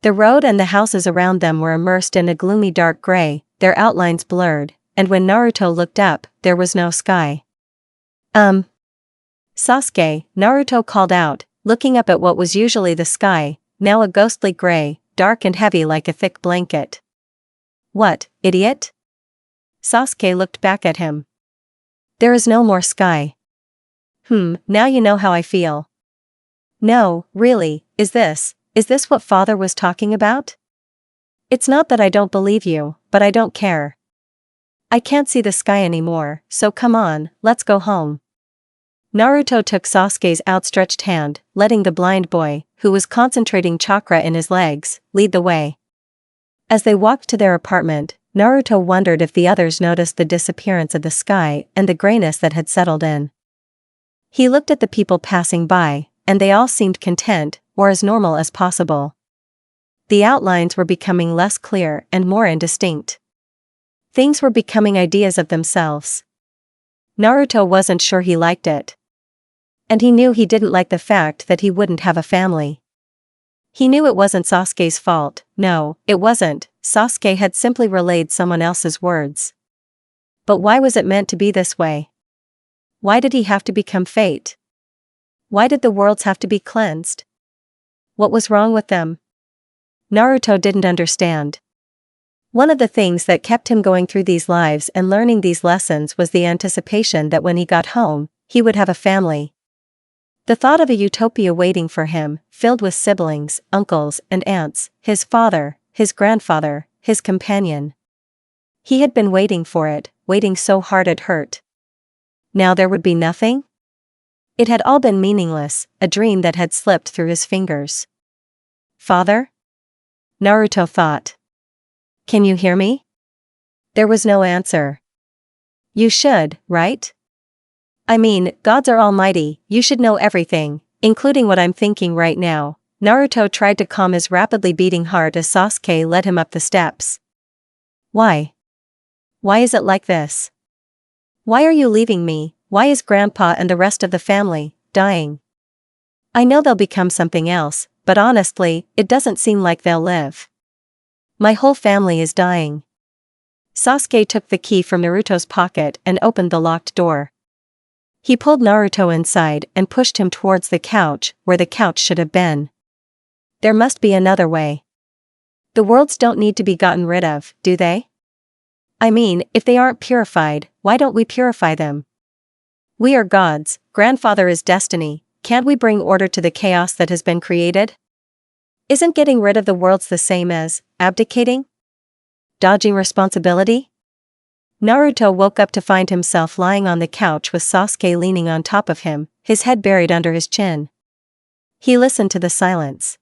A: The road and the houses around them were immersed in a gloomy dark gray, their outlines blurred, and when Naruto looked up, there was no sky. Sasuke, Naruto called out, looking up at what was usually the sky, now a ghostly gray, dark and heavy like a thick blanket. What, idiot? Sasuke looked back at him. There is no more sky. Now you know how I feel. No, really, is this what father was talking about? It's not that I don't believe you, but I don't care. I can't see the sky anymore, so come on, let's go home. Naruto took Sasuke's outstretched hand, letting the blind boy, who was concentrating chakra in his legs, lead the way. As they walked to their apartment, Naruto wondered if the others noticed the disappearance of the sky and the grayness that had settled in. He looked at the people passing by, and they all seemed content, or as normal as possible. The outlines were becoming less clear and more indistinct. Things were becoming ideas of themselves. Naruto wasn't sure he liked it. And he knew he didn't like the fact that he wouldn't have a family. He knew it wasn't Sasuke's fault. No, it wasn't. Sasuke had simply relayed someone else's words. But why was it meant to be this way? Why did he have to become fate? Why did the worlds have to be cleansed? What was wrong with them? Naruto didn't understand. One of the things that kept him going through these lives and learning these lessons was the anticipation that when he got home, he would have a family. The thought of a utopia waiting for him, filled with siblings, uncles and aunts, his father, his grandfather, his companion. He had been waiting for it, waiting so hard it hurt. Now there would be nothing? It had all been meaningless, a dream that had slipped through his fingers. Father? Naruto thought. Can you hear me? There was no answer. You should, right? I mean, gods are almighty, you should know everything, including what I'm thinking right now. Naruto tried to calm his rapidly beating heart as Sasuke led him up the steps. Why? Why is it like this? Why are you leaving me? Why is Grandpa and the rest of the family dying? I know they'll become something else, but honestly, it doesn't seem like they'll live. My whole family is dying. Sasuke took the key from Naruto's pocket and opened the locked door. He pulled Naruto inside and pushed him towards the couch where the couch should have been. There must be another way. The worlds don't need to be gotten rid of, do they? I mean, if they aren't purified, why don't we purify them? We are gods, grandfather is destiny, can't we bring order to the chaos that has been created? Isn't getting rid of the worlds the same as abdicating? Dodging responsibility? Naruto woke up to find himself lying on the couch with Sasuke leaning on top of him, his head buried under his chin. He listened to the silence.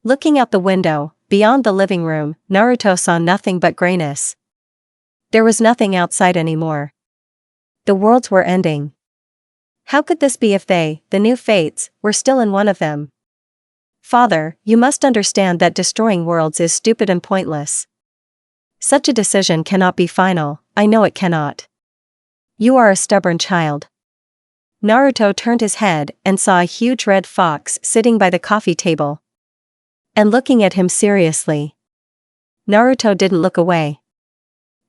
A: Looking out the window, beyond the living room, Naruto saw nothing but grayness. There was nothing outside anymore. The worlds were ending. How could this be if they, the new fates, were still in one of them? Father, you must understand that destroying worlds is stupid and pointless. Such a decision cannot be final, I know it cannot. You are a stubborn child. Naruto turned his head and saw a huge red fox sitting by the coffee table and looking at him seriously. Naruto didn't look away.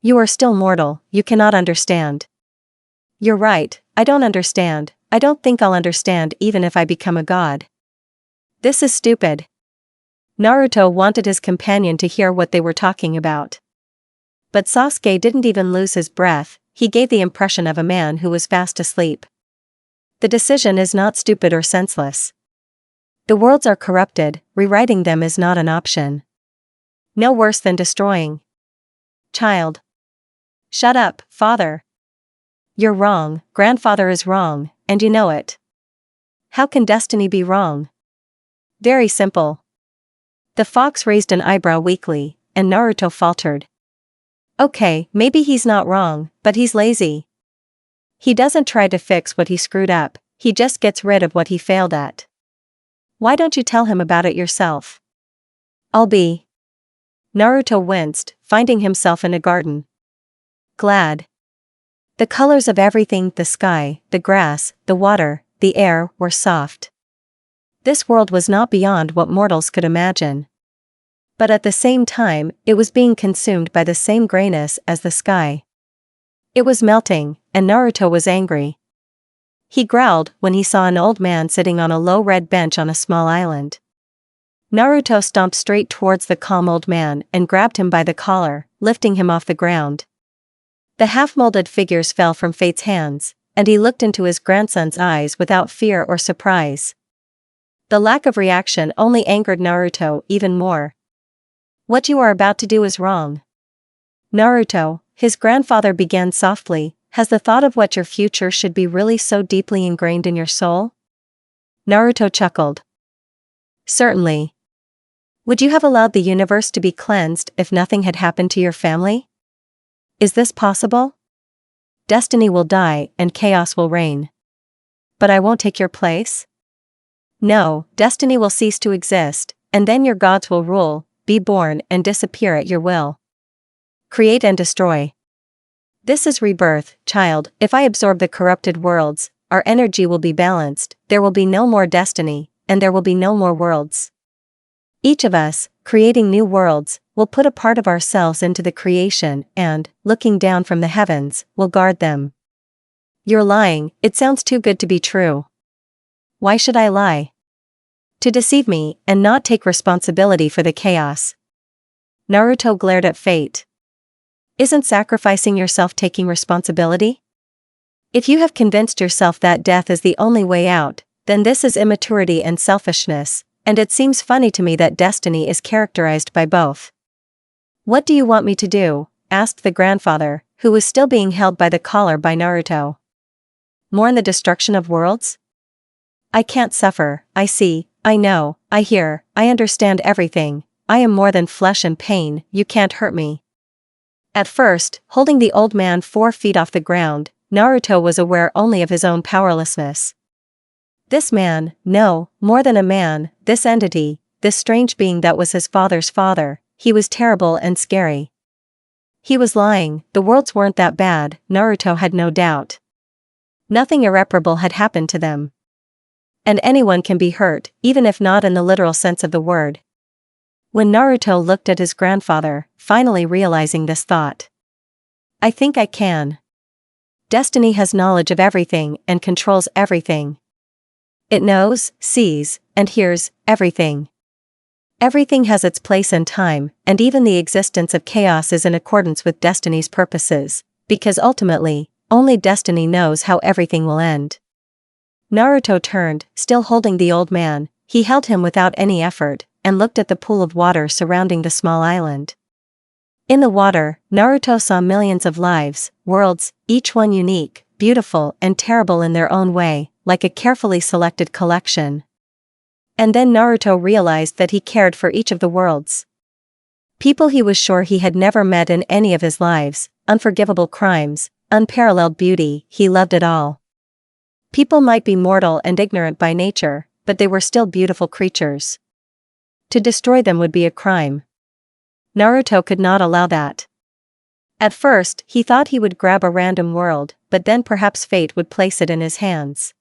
A: You are still mortal, you cannot understand. You're right, I don't understand, I don't think I'll understand even if I become a god. This is stupid. Naruto wanted his companion to hear what they were talking about. But Sasuke didn't even lose his breath, he gave the impression of a man who was fast asleep. The decision is not stupid or senseless. The worlds are corrupted, rewriting them is not an option. No worse than destroying. Child. Shut up, father. You're wrong, grandfather is wrong, and you know it. How can destiny be wrong? Very simple. The fox raised an eyebrow weakly, and Naruto faltered. Okay, maybe he's not wrong, but he's lazy. He doesn't try to fix what he screwed up, he just gets rid of what he failed at. Why don't you tell him about it yourself? I'll be. Naruto winced, finding himself in a garden. Glad. The colors of everything, the sky, the grass, the water, the air, were soft. This world was not beyond what mortals could imagine. But at the same time, it was being consumed by the same grayness as the sky. It was melting, and Naruto was angry. He growled when he saw an old man sitting on a low red bench on a small island. Naruto stomped straight towards the calm old man and grabbed him by the collar, lifting him off the ground. The half-molded figures fell from Fate's hands, and he looked into his grandson's eyes without fear or surprise. The lack of reaction only angered Naruto even more. What you are about to do is wrong. Naruto, his grandfather began softly, has the thought of what your future should be really so deeply ingrained in your soul? Naruto chuckled. Certainly. Would you have allowed the universe to be cleansed if nothing had happened to your family? Is this possible? Destiny will die and chaos will reign. But I won't take your place? No, destiny will cease to exist, and then your gods will rule, be born and disappear at your will. Create and destroy. This is rebirth, child. If I absorb the corrupted worlds, our energy will be balanced, there will be no more destiny, and there will be no more worlds. Each of us, creating new worlds, will put a part of ourselves into the creation and, looking down from the heavens, will guard them. You're lying, it sounds too good to be true. Why should I lie? To deceive me and not take responsibility for the chaos. Naruto glared at fate. Isn't sacrificing yourself taking responsibility? If you have convinced yourself that death is the only way out, then this is immaturity and selfishness, and it seems funny to me that destiny is characterized by both. What do you want me to do? Asked the grandfather, who was still being held by the collar by Naruto. Mourn the destruction of worlds? I can't suffer, I see, I know, I hear, I understand everything, I am more than flesh and pain, you can't hurt me. At first, holding the old man 4 feet off the ground, Naruto was aware only of his own powerlessness. This man, no, more than a man, this entity, this strange being that was his father's father, he was terrible and scary. He was lying, the worlds weren't that bad, Naruto had no doubt. Nothing irreparable had happened to them. And anyone can be hurt, even if not in the literal sense of the word. When Naruto looked at his grandfather, finally realizing this thought. I think I can. Destiny has knowledge of everything and controls everything. It knows, sees, and hears everything. Everything has its place and time, and even the existence of chaos is in accordance with destiny's purposes, because ultimately, only destiny knows how everything will end. Naruto turned, still holding the old man, he held him without any effort, and looked at the pool of water surrounding the small island. In the water, Naruto saw millions of lives, worlds, each one unique, beautiful and terrible in their own way, like a carefully selected collection. And then Naruto realized that he cared for each of the worlds. People he was sure he had never met in any of his lives, unforgivable crimes, unparalleled beauty, he loved it all. People might be mortal and ignorant by nature, but they were still beautiful creatures. To destroy them would be a crime. Naruto could not allow that. At first, he thought he would grab a random world, but then perhaps fate would place it in his hands.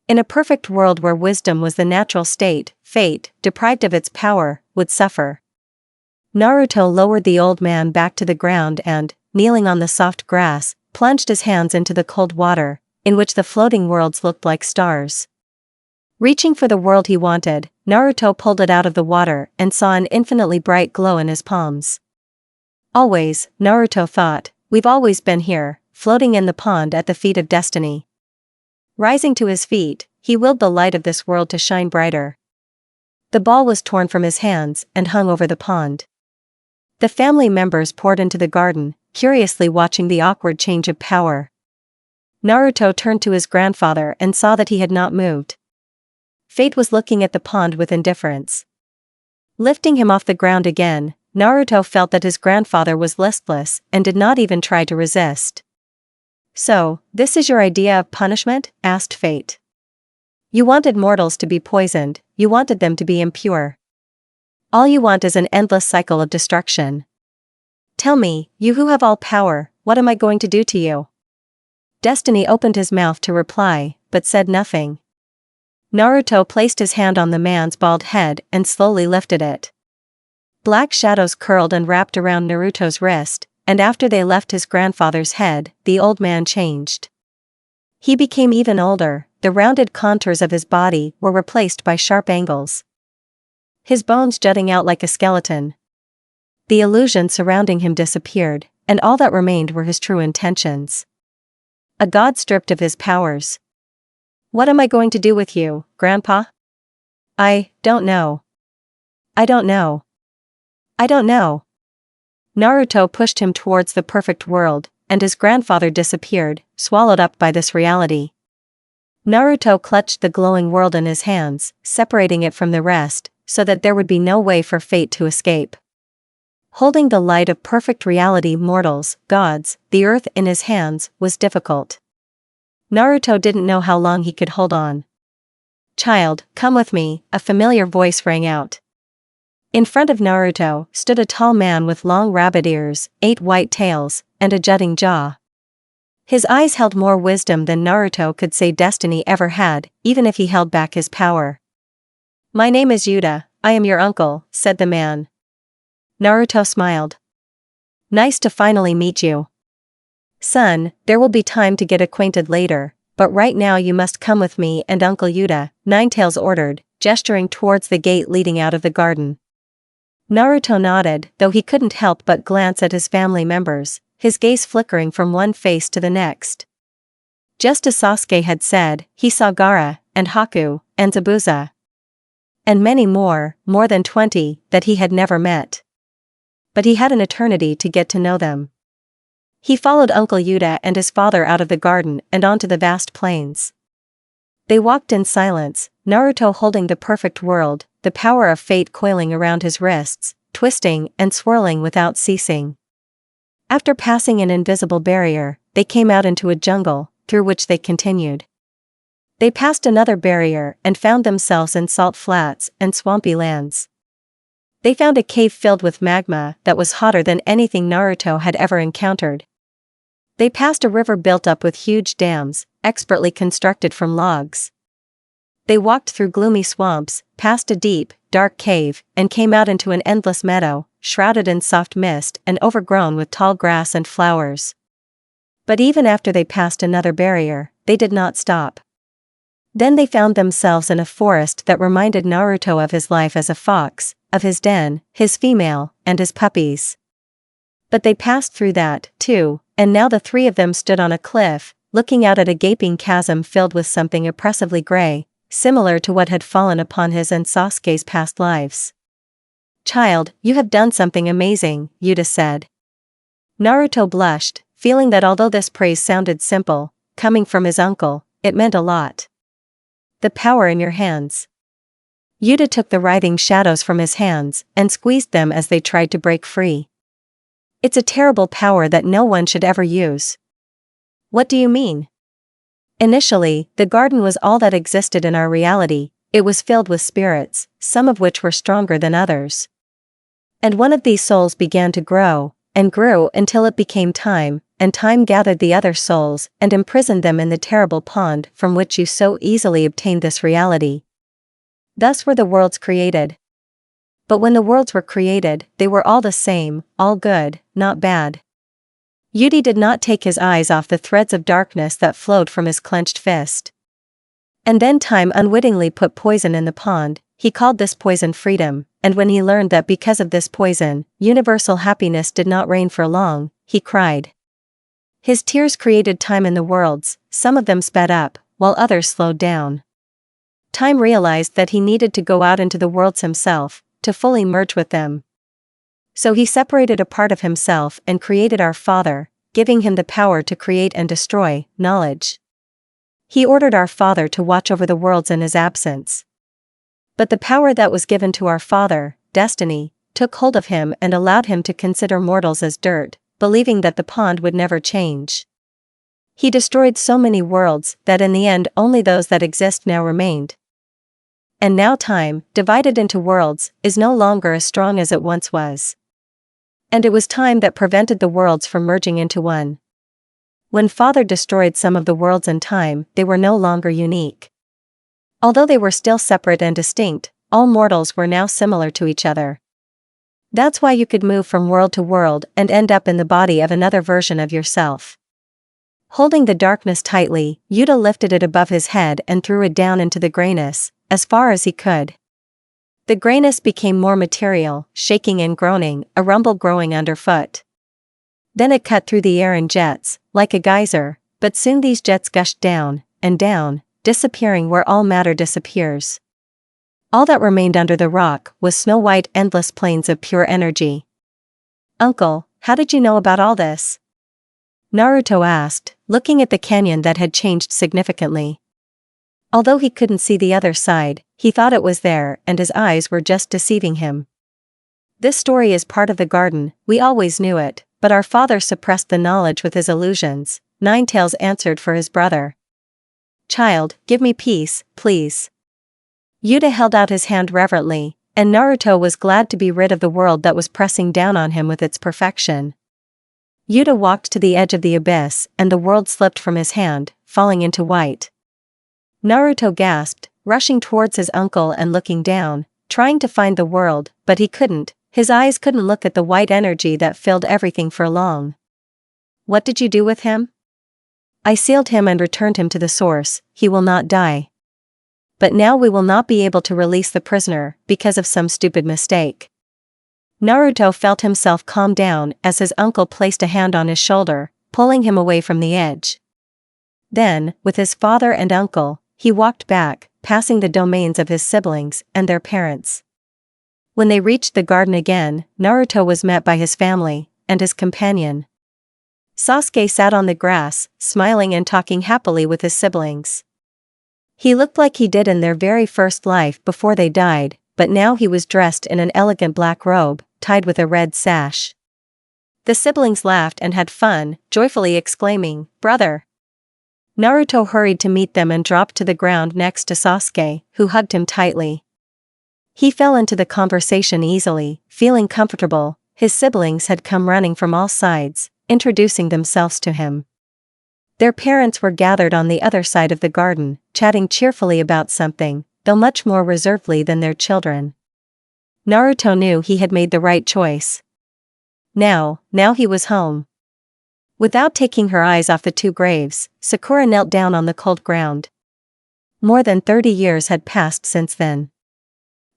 A: In a perfect world where wisdom was the natural state, fate, deprived of its power, would suffer. Naruto lowered the old man back to the ground and, kneeling on the soft grass, plunged his hands into the cold water, in which the floating worlds looked like stars. Reaching for the world he wanted, Naruto pulled it out of the water and saw an infinitely bright glow in his palms. Always, Naruto thought, we've always been here, floating in the pond at the feet of destiny. Rising to his feet, he willed the light of this world to shine brighter. The ball was torn from his hands and hung over the pond. The family members poured into the garden, curiously watching the awkward change of power. Naruto turned to his grandfather and saw that he had not moved. Fate was looking at the pond with indifference. Lifting him off the ground again, Naruto felt that his grandfather was listless and did not even try to resist. So, this is your idea of punishment? Asked Fate. You wanted mortals to be poisoned, you wanted them to be impure. All you want is an endless cycle of destruction. Tell me, you who have all power, what am I going to do to you? Destiny opened his mouth to reply, but said nothing. Naruto placed his hand on the man's bald head and slowly lifted it. Black shadows curled and wrapped around Naruto's wrist, and after they left his grandfather's head, the old man changed. He became even older, the rounded contours of his body were replaced by sharp angles. His bones jutting out like a skeleton. The illusion surrounding him disappeared, and all that remained were his true intentions. A god stripped of his powers. What am I going to do with you, Grandpa? I don't know. I don't know. I don't know. Naruto pushed him towards the perfect world, and his grandfather disappeared, swallowed up by this reality. Naruto clutched the glowing world in his hands, separating it from the rest, so that there would be no way for fate to escape. Holding the light of perfect reality, mortals, gods, the earth in his hands, was difficult. Naruto didn't know how long he could hold on. Child, come with me, a familiar voice rang out. In front of Naruto stood a tall man with long rabbit ears, 8 white tails, and a jutting jaw. His eyes held more wisdom than Naruto could say destiny ever had, even if he held back his power. My name is Yuta, I am your uncle, said the man. Naruto smiled. Nice to finally meet you. Son, there will be time to get acquainted later, but right now you must come with me and Uncle Yuta, Ninetales ordered, gesturing towards the gate leading out of the garden. Naruto nodded, though he couldn't help but glance at his family members, his gaze flickering from one face to the next. Just as Sasuke had said, he saw Gaara, and Haku, and Zabuza. And many more than 20, that he had never met. But he had an eternity to get to know them. He followed Uncle Yuta and his father out of the garden and onto the vast plains. They walked in silence, Naruto holding the perfect world, the power of fate coiling around his wrists, twisting and swirling without ceasing. After passing an invisible barrier, they came out into a jungle, through which they continued. They passed another barrier and found themselves in salt flats and swampy lands. They found a cave filled with magma that was hotter than anything Naruto had ever encountered. They passed a river built up with huge dams, expertly constructed from logs. They walked through gloomy swamps, past a deep, dark cave, and came out into an endless meadow, shrouded in soft mist and overgrown with tall grass and flowers. But even after they passed another barrier, they did not stop. Then they found themselves in a forest that reminded Naruto of his life as a fox, of his den, his female, and his puppies. But they passed through that, too, and now the three of them stood on a cliff, looking out at a gaping chasm filled with something oppressively gray, similar to what had fallen upon his and Sasuke's past lives. "Child, you have done something amazing," Yuta said. Naruto blushed, feeling that although this praise sounded simple, coming from his uncle, it meant a lot. "The power in your hands." Yuta took the writhing shadows from his hands and squeezed them as they tried to break free. "It's a terrible power that no one should ever use." "What do you mean?" "Initially, the garden was all that existed in our reality. It was filled with spirits, some of which were stronger than others. And one of these souls began to grow, and grew until it became time, and time gathered the other souls and imprisoned them in the terrible pond from which you so easily obtained this reality. Thus were the worlds created. But when the worlds were created, they were all the same, all good, not bad." Yuta did not take his eyes off the threads of darkness that flowed from his clenched fist. "And then time unwittingly put poison in the pond. He called this poison freedom, and when he learned that because of this poison, universal happiness did not reign for long, he cried. His tears created time in the worlds, some of them sped up, while others slowed down. Time realized that he needed to go out into the worlds himself, to fully merge with them. So he separated a part of himself and created our Father, giving him the power to create and destroy, knowledge. He ordered our Father to watch over the worlds in his absence. But the power that was given to our Father, destiny, took hold of him and allowed him to consider mortals as dirt, believing that the pond would never change. He destroyed so many worlds that in the end only those that exist now remained. And now time, divided into worlds, is no longer as strong as it once was. And it was time that prevented the worlds from merging into one. When Father destroyed some of the worlds in time, they were no longer unique. Although they were still separate and distinct, all mortals were now similar to each other. That's why you could move from world to world and end up in the body of another version of yourself. Holding the darkness tightly, Yuta lifted it above his head and threw it down into the grayness, as far as he could. The grayness became more material, shaking and groaning, a rumble growing underfoot. Then it cut through the air in jets, like a geyser, but soon these jets gushed down, and down, disappearing where all matter disappears. All that remained under the rock was snow-white endless plains of pure energy. "Uncle, how did you know about all this?" Naruto asked, looking at the canyon that had changed significantly. Although he couldn't see the other side, he thought it was there and his eyes were just deceiving him. "This story is part of the garden, we always knew it, but our father suppressed the knowledge with his illusions," Ninetales answered for his brother. "Child, give me peace, please." Yuta held out his hand reverently, and Naruto was glad to be rid of the world that was pressing down on him with its perfection. Yuta walked to the edge of the abyss and the world slipped from his hand, falling into white. Naruto gasped, rushing towards his uncle and looking down, trying to find the world, but he couldn't, his eyes couldn't look at the white energy that filled everything for long. "What did you do with him?" I sealed him and returned him to the source, he will not die. But now we will not be able to release the prisoner, because of some stupid mistake. Naruto felt himself calm down as his uncle placed a hand on his shoulder, pulling him away from the edge. Then, with his father and uncle, he walked back, passing the domains of his siblings and their parents. When they reached the garden again, Naruto was met by his family and his companion. Sasuke sat on the grass, smiling and talking happily with his siblings. He looked like he did in their very first life before they died, but now he was dressed in an elegant black robe, tied with a red sash. The siblings laughed and had fun, joyfully exclaiming, "Brother!" Naruto hurried to meet them and dropped to the ground next to Sasuke, who hugged him tightly. He fell into the conversation easily, feeling comfortable. His siblings had come running from all sides, introducing themselves to him. Their parents were gathered on the other side of the garden, chatting cheerfully about something, though much more reservedly than their children. Naruto knew he had made the right choice. Now he was home. Without taking her eyes off the two graves, Sakura knelt down on the cold ground. More than 30 years had passed since then.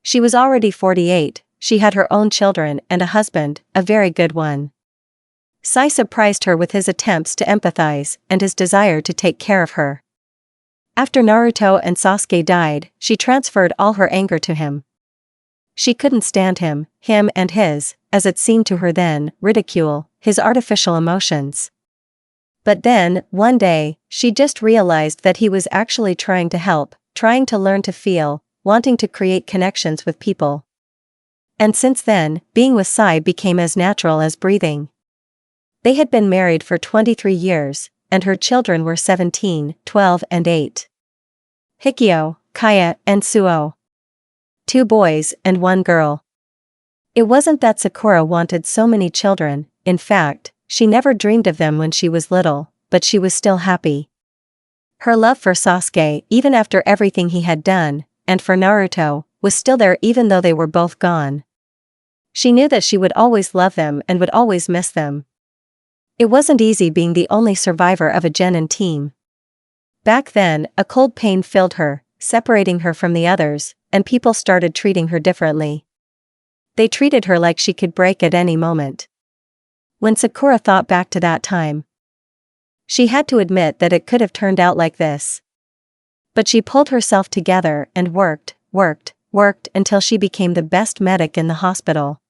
A: She was already 48, she had her own children and a husband, a very good one. Sai surprised her with his attempts to empathize and his desire to take care of her. After Naruto and Sasuke died, she transferred all her anger to him. She couldn't stand him and his, as it seemed to her then, ridicule, his artificial emotions. But then, one day, she just realized that he was actually trying to help, trying to learn to feel, wanting to create connections with people. And since then, being with Sai became as natural as breathing. They had been married for 23 years, and her children were 17, 12 and 8. Hikyo, Kaya, and Suo. 2 boys and 1 girl. It wasn't that Sakura wanted so many children, in fact, she never dreamed of them when she was little, but she was still happy. Her love for Sasuke, even after everything he had done, and for Naruto, was still there even though they were both gone. She knew that she would always love them and would always miss them. It wasn't easy being the only survivor of a genin team. Back then, a cold pain filled her, separating her from the others, and people started treating her differently. They treated her like she could break at any moment. When Sakura thought back to that time, she had to admit that it could have turned out like this. But she pulled herself together and worked until she became the best medic in the hospital.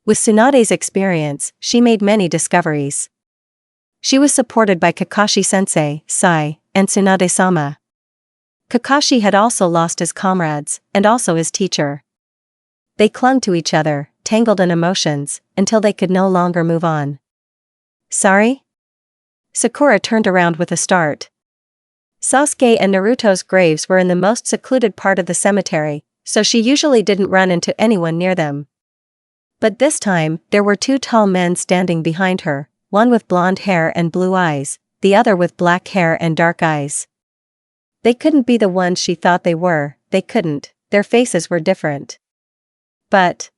A: With Tsunade's experience, she made many discoveries. She was supported by Kakashi-sensei, Sai, and Tsunade-sama. Kakashi had also lost his comrades, and also his teacher. They clung to each other, tangled in emotions, until they could no longer move on. Sorry? Sakura turned around with a start. Sasuke and Naruto's graves were in the most secluded part of the cemetery, so she usually didn't run into anyone near them. But this time, there were 2 tall men standing behind her, one with blonde hair and blue eyes, the other with black hair and dark eyes. They couldn't be the ones she thought they were, they couldn't, their faces were different. But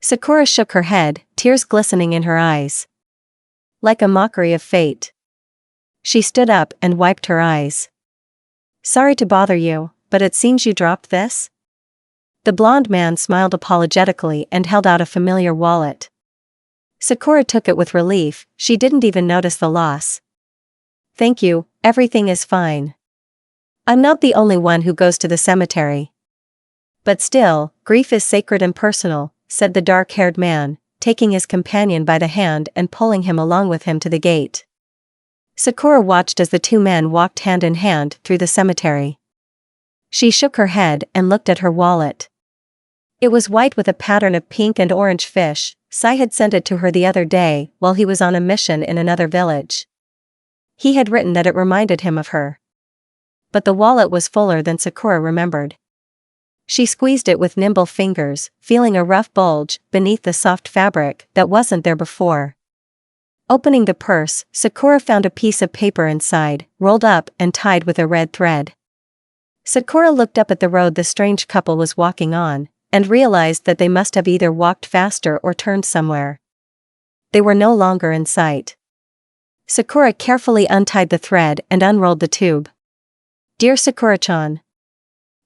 A: Sakura shook her head, tears glistening in her eyes. Like a mockery of fate. She stood up and wiped her eyes. Sorry to bother you, but it seems you dropped this? The blonde man smiled apologetically and held out a familiar wallet. Sakura took it with relief, she didn't even notice the loss. Thank you, everything is fine. I'm not the only one who goes to the cemetery. But still, grief is sacred and personal, said the dark-haired man, taking his companion by the hand and pulling him along with him to the gate. Sakura watched as the 2 men walked hand in hand through the cemetery. She shook her head and looked at her wallet. It was white with a pattern of pink and orange fish. Sai had sent it to her the other day while he was on a mission in another village. He had written that it reminded him of her. But the wallet was fuller than Sakura remembered. She squeezed it with nimble fingers, feeling a rough bulge beneath the soft fabric that wasn't there before. Opening the purse, Sakura found a piece of paper inside, rolled up and tied with a red thread. Sakura looked up at the road the strange couple was walking on, and realized that they must have either walked faster or turned somewhere. They were no longer in sight. Sakura carefully untied the thread and unrolled the tube. Dear Sakura-chan.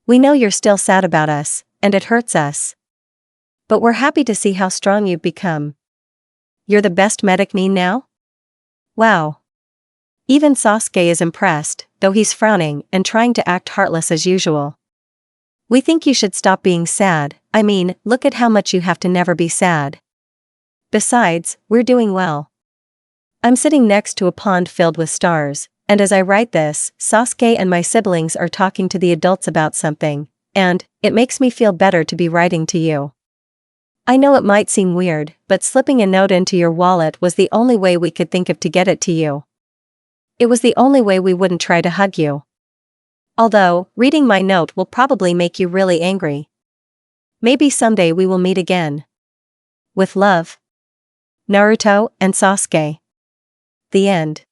A: We know you're still sad about us, and it hurts us. But we're happy to see how strong you've become. You're the best medic me now? Wow. Even Sasuke is impressed, though he's frowning and trying to act heartless as usual. We think you should stop being sad. I mean, look at how much you have to never be sad. Besides, we're doing well. I'm sitting next to a pond filled with stars, and as I write this, Sasuke and my siblings are talking to the adults about something, and it makes me feel better to be writing to you. I know it might seem weird, but slipping a note into your wallet was the only way we could think of to get it to you. It was the only way we wouldn't try to hug you. Although, reading my note will probably make you really angry. Maybe someday we will meet again. With love, Naruto and Sasuke. The end.